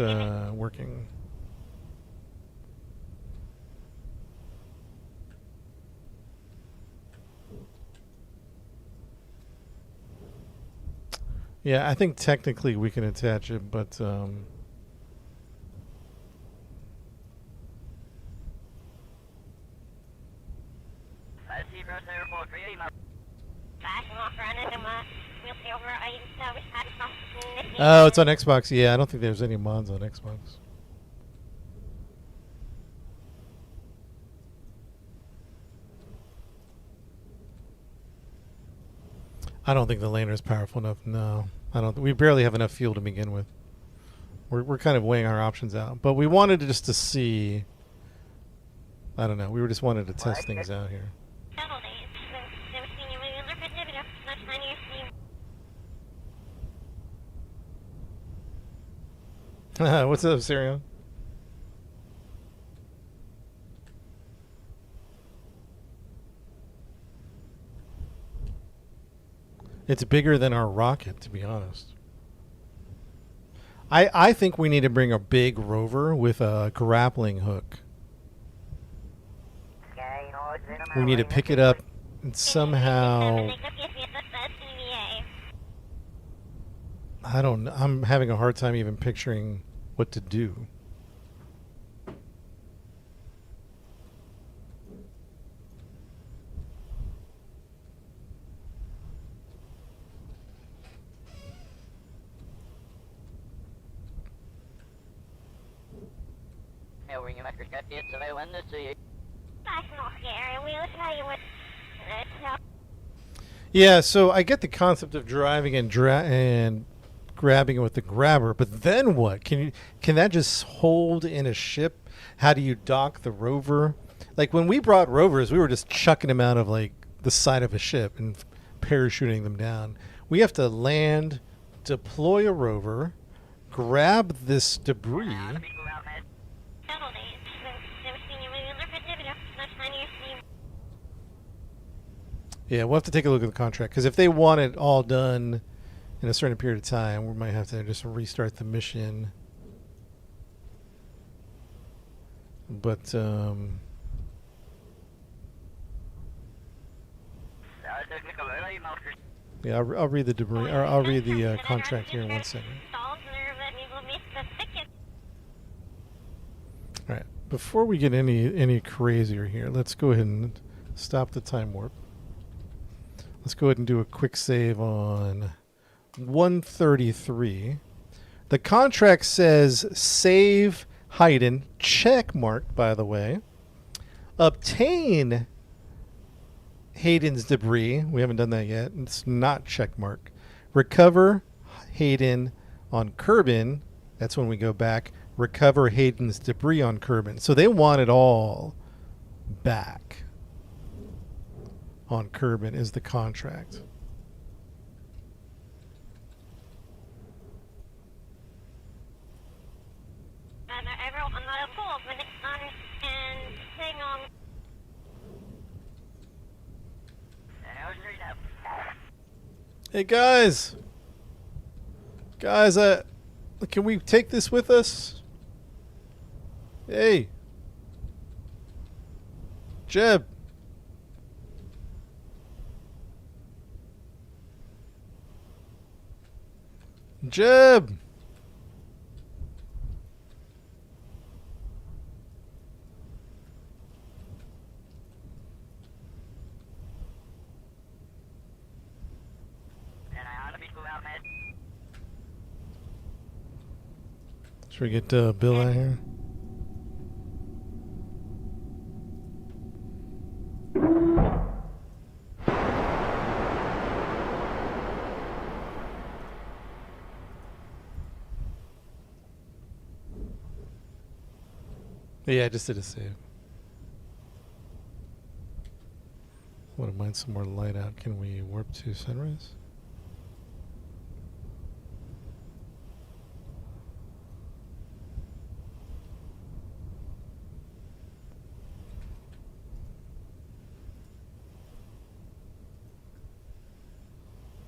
working. Yeah, I think technically we can attach it, but oh, it's on Xbox. Yeah, I don't think there's any mods on Xbox. I don't think the laner is powerful enough. No, I don't. We barely have enough fuel to begin with. We're kind of weighing our options out, but we wanted just to see. I don't know. We were just wanted to test things out here. What's up, Sirion? It's bigger than our rocket, to be honest. I think we need to bring a big rover with a grappling hook. We need to pick it up and somehow... I don't know. I'm having a hard time even picturing what to do. Yeah, so I get the concept of driving and grabbing it with the grabber, but then what? Can that just hold in a ship? How do you dock the rover? Like when we brought rovers, we were just chucking them out of like the side of a ship and parachuting them down. We have to land, deploy a rover, grab this debris. Yeah, we'll have to take a look at the contract, because if they want it all done in a certain period of time, we might have to just restart the mission. But yeah, I'll read the debris, or I'll read the contract here in 1 second. All right, before we get any crazier here, let's go ahead and stop the time warp. Let's go ahead and do a quick save on 133. The contract says save Hayden, check mark, by the way. Obtain Hayden's debris. We haven't done that yet. It's not check mark. Recover Hayden on Kerbal. That's when we go back. Recover Hayden's debris on Kerbal. So they want it all back. On Kerbal is the contract. Hey guys, can we take this with us? Hey, Jeb. Jeb. Should we get Bill out here? Yeah, I just did a save. Want to mine some more light out. Can we warp to sunrise?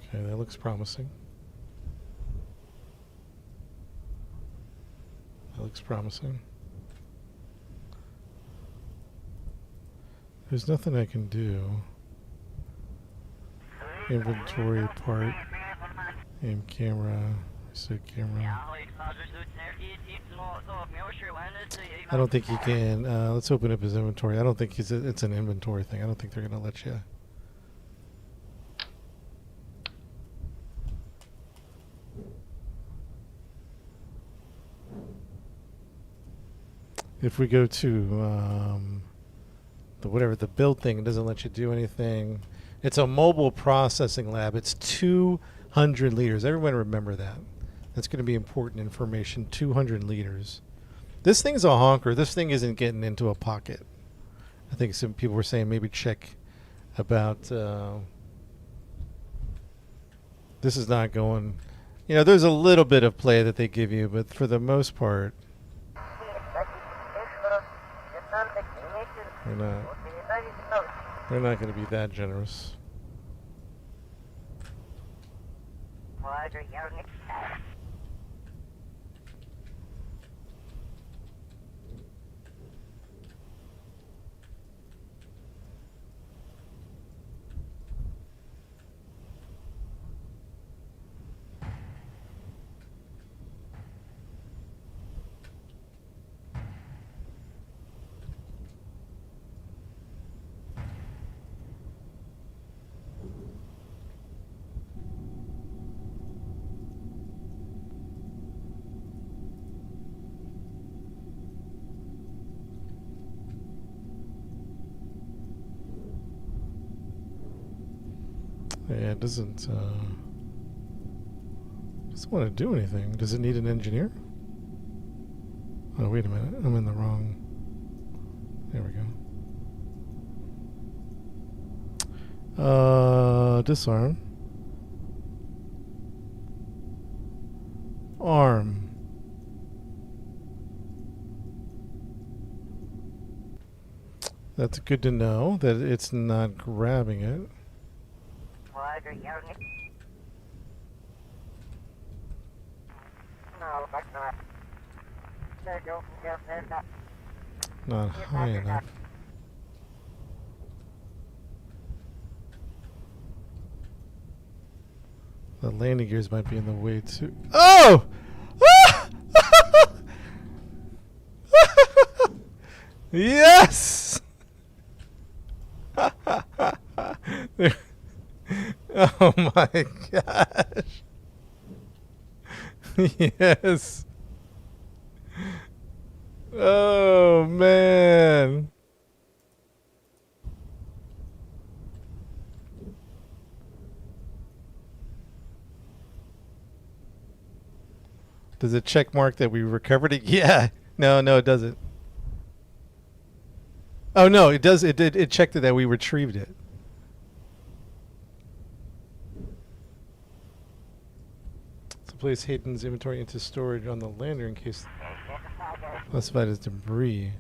Okay, that looks promising. That looks promising. There's nothing I can do. Inventory part. Aim camera. Set camera. I don't think he can. Let's open up his inventory. I don't think it's an inventory thing. I don't think they're going to let you. If we go to the build thing, it doesn't let you do anything. It's a mobile processing lab. It's 200 liters. Everyone remember that. That's going to be important information. 200 liters. This thing's a honker. This thing isn't getting into a pocket. I think some people were saying maybe check about. This is not going. You know, there's a little bit of play that they give you, but for the most part, they're not going to be that generous. Yeah, it doesn't want to do anything. Does it need an engineer? Oh, wait a minute. I'm in the wrong. There we go. Disarm. Arm. That's good to know that it's not grabbing it. Not high enough. The landing gears might be in the way too. Oh! Yes! Oh my gosh. Yes. Oh man. Does it check mark that we recovered it? Yeah. No, it doesn't. Oh no, it does. It did. It checked it that we retrieved it. So place Hayden's inventory into storage on the lander in case classified as debris.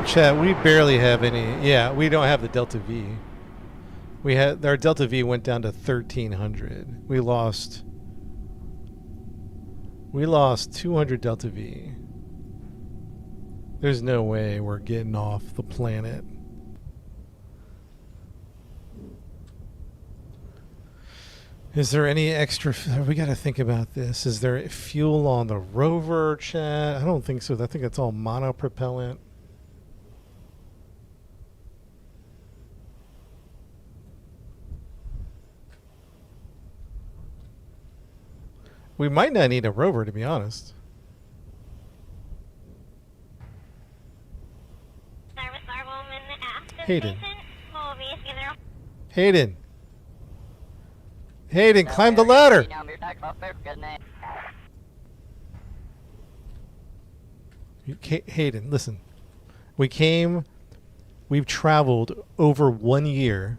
Chat, we barely have any. Yeah, we don't have the Delta V. We had our Delta V went down to 1,300. We lost 200 Delta V. There's no way we're getting off the planet. Is there any extra? We got to think about this. Is there fuel on the rover, chat? I don't think so. I think it's all monopropellant. We might not need a rover, to be honest. Hayden. Hayden. Hayden, climb the ladder. Hayden, listen. We've traveled over 1 year,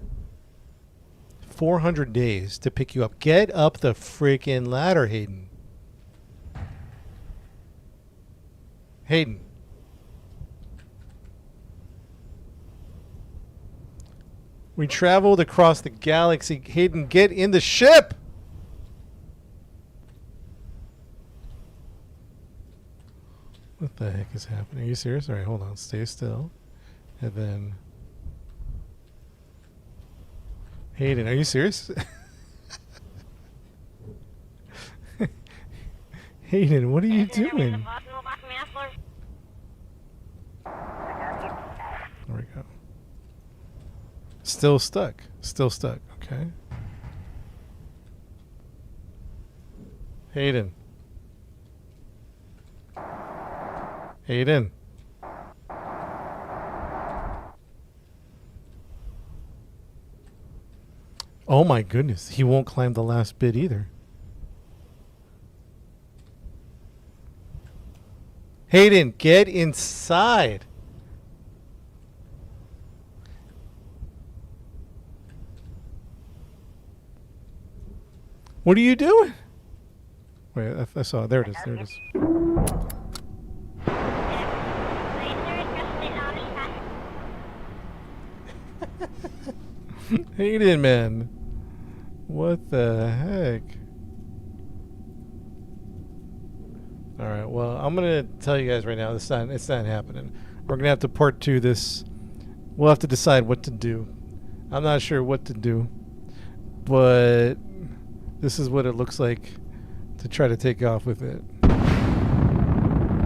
400 days to pick you up. Get up the freaking ladder, Hayden. Hayden. We traveled across the galaxy. Hayden, get in the ship! What the heck is happening? Are you serious? All right, hold on. Stay still. And then... Hayden, are you serious? Hayden, what are you doing? There we go. Still stuck. Still stuck. Okay. Hayden. Hayden. Oh my goodness. He won't climb the last bit either. Hayden, get inside. What are you doing? Wait, I saw it. There it is. There it is. Hayden, man. What the heck? Alright, well, I'm going to tell you guys right now, it's not happening. We're going to have to part 2 this. We'll have to decide what to do. I'm not sure what to do. But this is what it looks like to try to take off with it.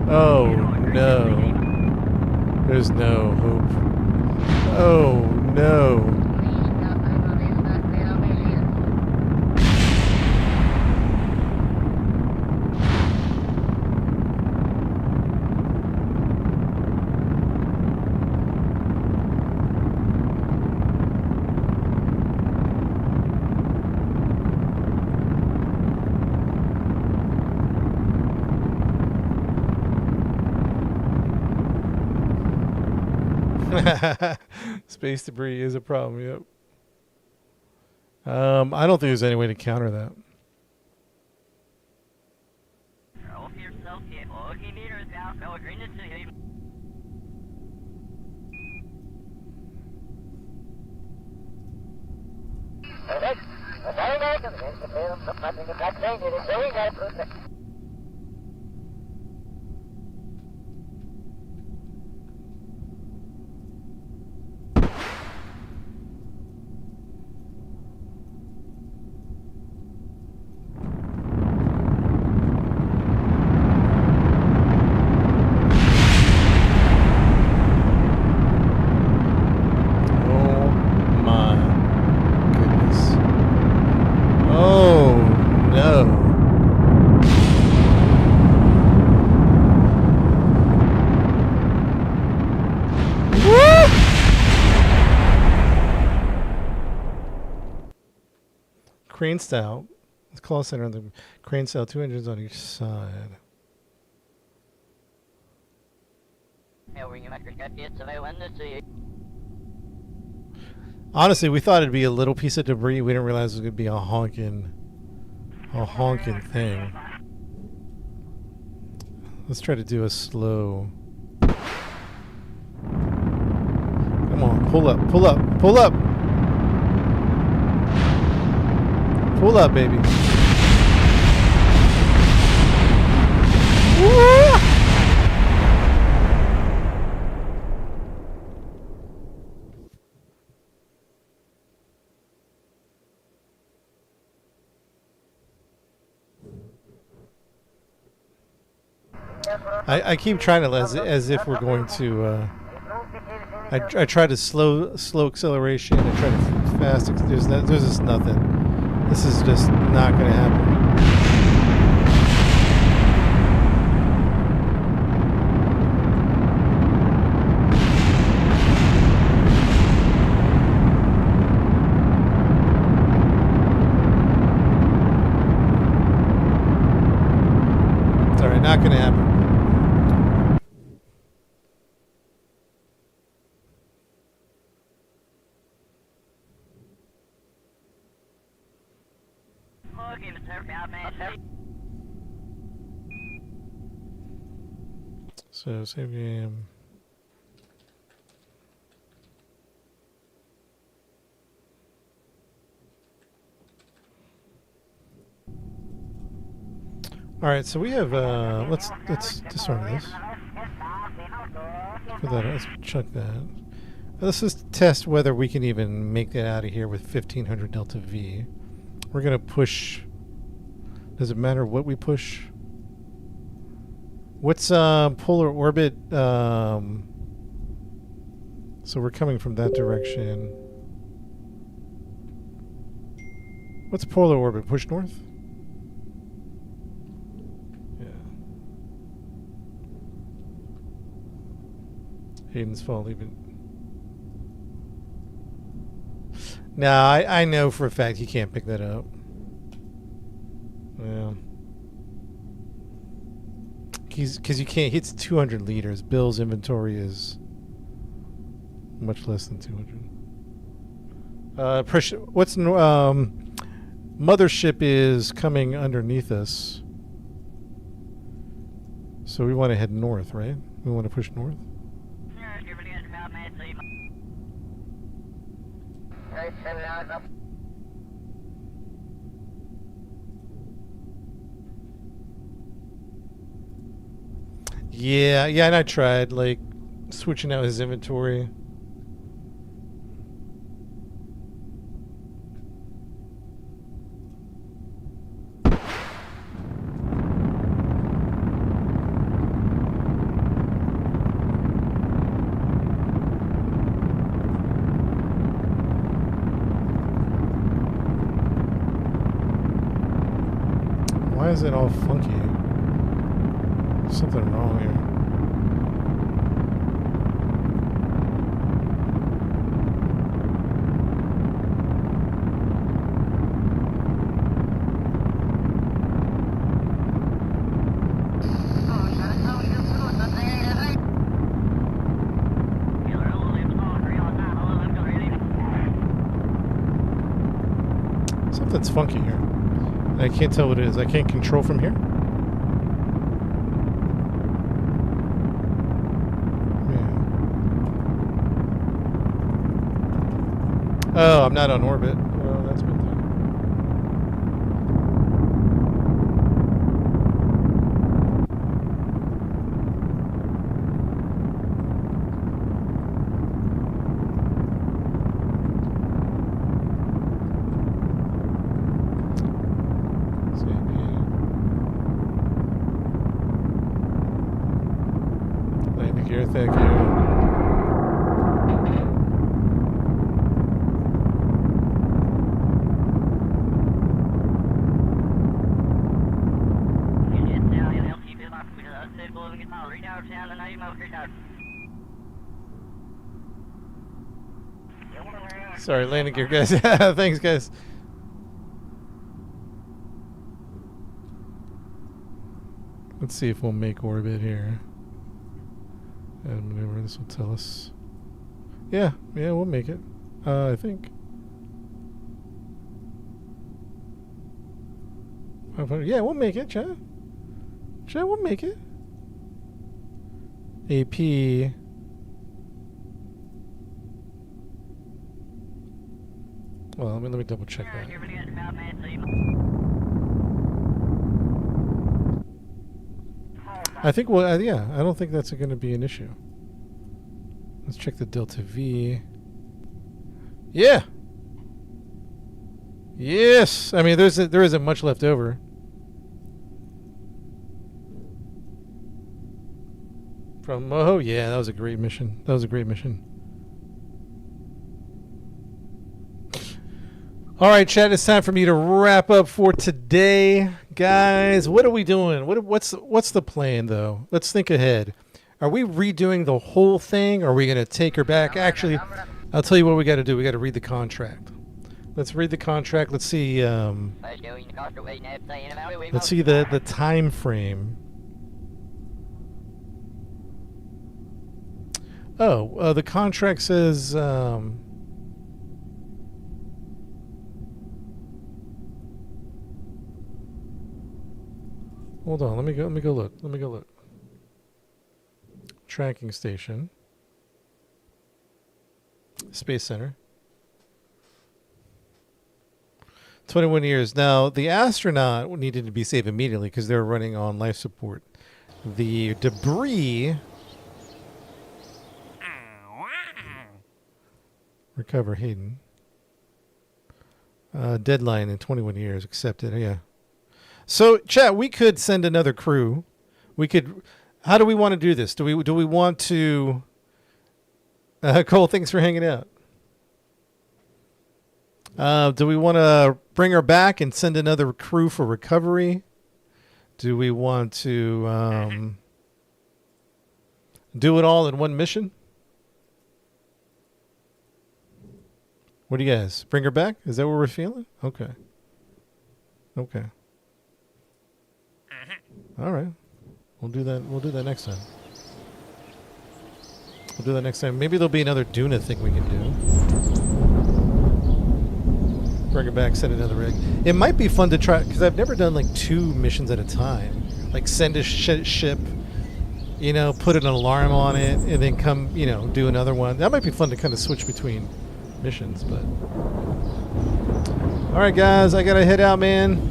Oh, no. There's no hope. Oh, no. Space debris is a problem, yep. I don't think there's any way to counter that. Crane style. The claw center on the crane style, 2 engines on each side. Honestly, we thought it'd be a little piece of debris. We didn't realize it was gonna be a honking thing. Let's try to do a slow. Come on, pull up, pull up, pull up. Pull up, baby. Woo! I keep trying to as if we're going to. I try to slow acceleration. I try to fast. There's just nothing. This is just not going to happen. It's all right, not going to happen. So save game. All right, so we have. Let's disarm this. Put that. Let's chuck that. Let's just test whether we can even make that out of here with 1500 delta V. We're gonna push. Does it matter what we push? What's polar orbit? So we're coming from that direction. What's polar orbit? Push north? Yeah. Hayden's Fall, leave it. Nah, I know for a fact he can't pick that up. Yeah. Because you can't. It's 200 liters. Bill's inventory is much less than 200. Pressure. What's mothership is coming underneath us. So we want to head north, right? We want to push north. Yeah, and I tried like switching out his inventory. Why is it all funky? Something wrong here. Something's funky here. I can't tell what it is. I can't control from here. Oh, I'm not on orbit. Well, that's good then. Landing gear, thank you. Sorry, landing gear, guys. Thanks, guys. Let's see if we'll make orbit here. And maneuver, this will tell us. Yeah, we'll make it. I think. Yeah, we'll make it, Chad. Chad, we'll make it. AP. Well, let me double check that. I think, well, yeah, I don't think that's going to be an issue. Let's check the delta V. Yeah. Yes. I mean, there isn't much left over. From Moho, yeah, that was a great mission. All right, chat. It's time for me to wrap up for today, guys. What are we doing? What's the plan, though? Let's think ahead. Are we redoing the whole thing, or are we going to take her back? Actually, I'll tell you what we got to do. We got to read the contract. Let's read the contract. Let's see. Let's see the time frame. Oh, the contract says. Hold on. Let me go look. Tracking station. Space Center. 21 years. Now, the astronaut needed to be saved immediately because they were running on life support. The debris... Recover Hayden. Deadline in 21 years. Accepted. Yeah. So, chat, we could send another crew. We could... How do we want to do this? Do we want to... Cole, thanks for hanging out. Do we want to bring her back and send another crew for recovery? Do we want to do it all in one mission? What do you guys? Bring her back? Is that what we're feeling? Okay. Okay. All right. We'll do that. We'll do that next time. We'll do that next time. Maybe there'll be another Duna thing we can do. Bring her back, send another rig. It might be fun to try, because I've never done like 2 missions at a time. Like send a ship, you know, put an alarm on it, and then come, you know, do another one. That might be fun to kind of switch between missions, but... Alright guys, I gotta head out, man.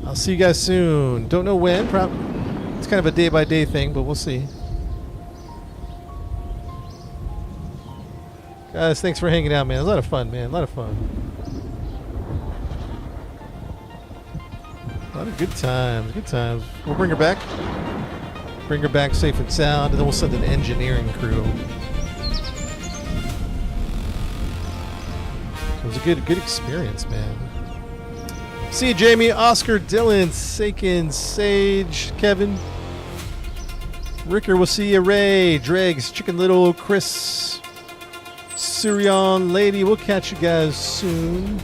I'll see you guys soon. Don't know when. It's kind of a day-by-day thing, but we'll see. Guys, thanks for hanging out, man. It was a lot of fun, man. A lot of fun. A lot of good times. Good times. We'll bring her back. Bring her back safe and sound, and then we'll send an engineering crew. It was a good experience, man. See you, Jamie, Oscar, Dylan, Sakin, Sage, Kevin, Ricker. We'll see you, Ray, Dregs, Chicken Little, Chris, Sirion, Lady. We'll catch you guys soon.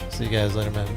See you guys later, man.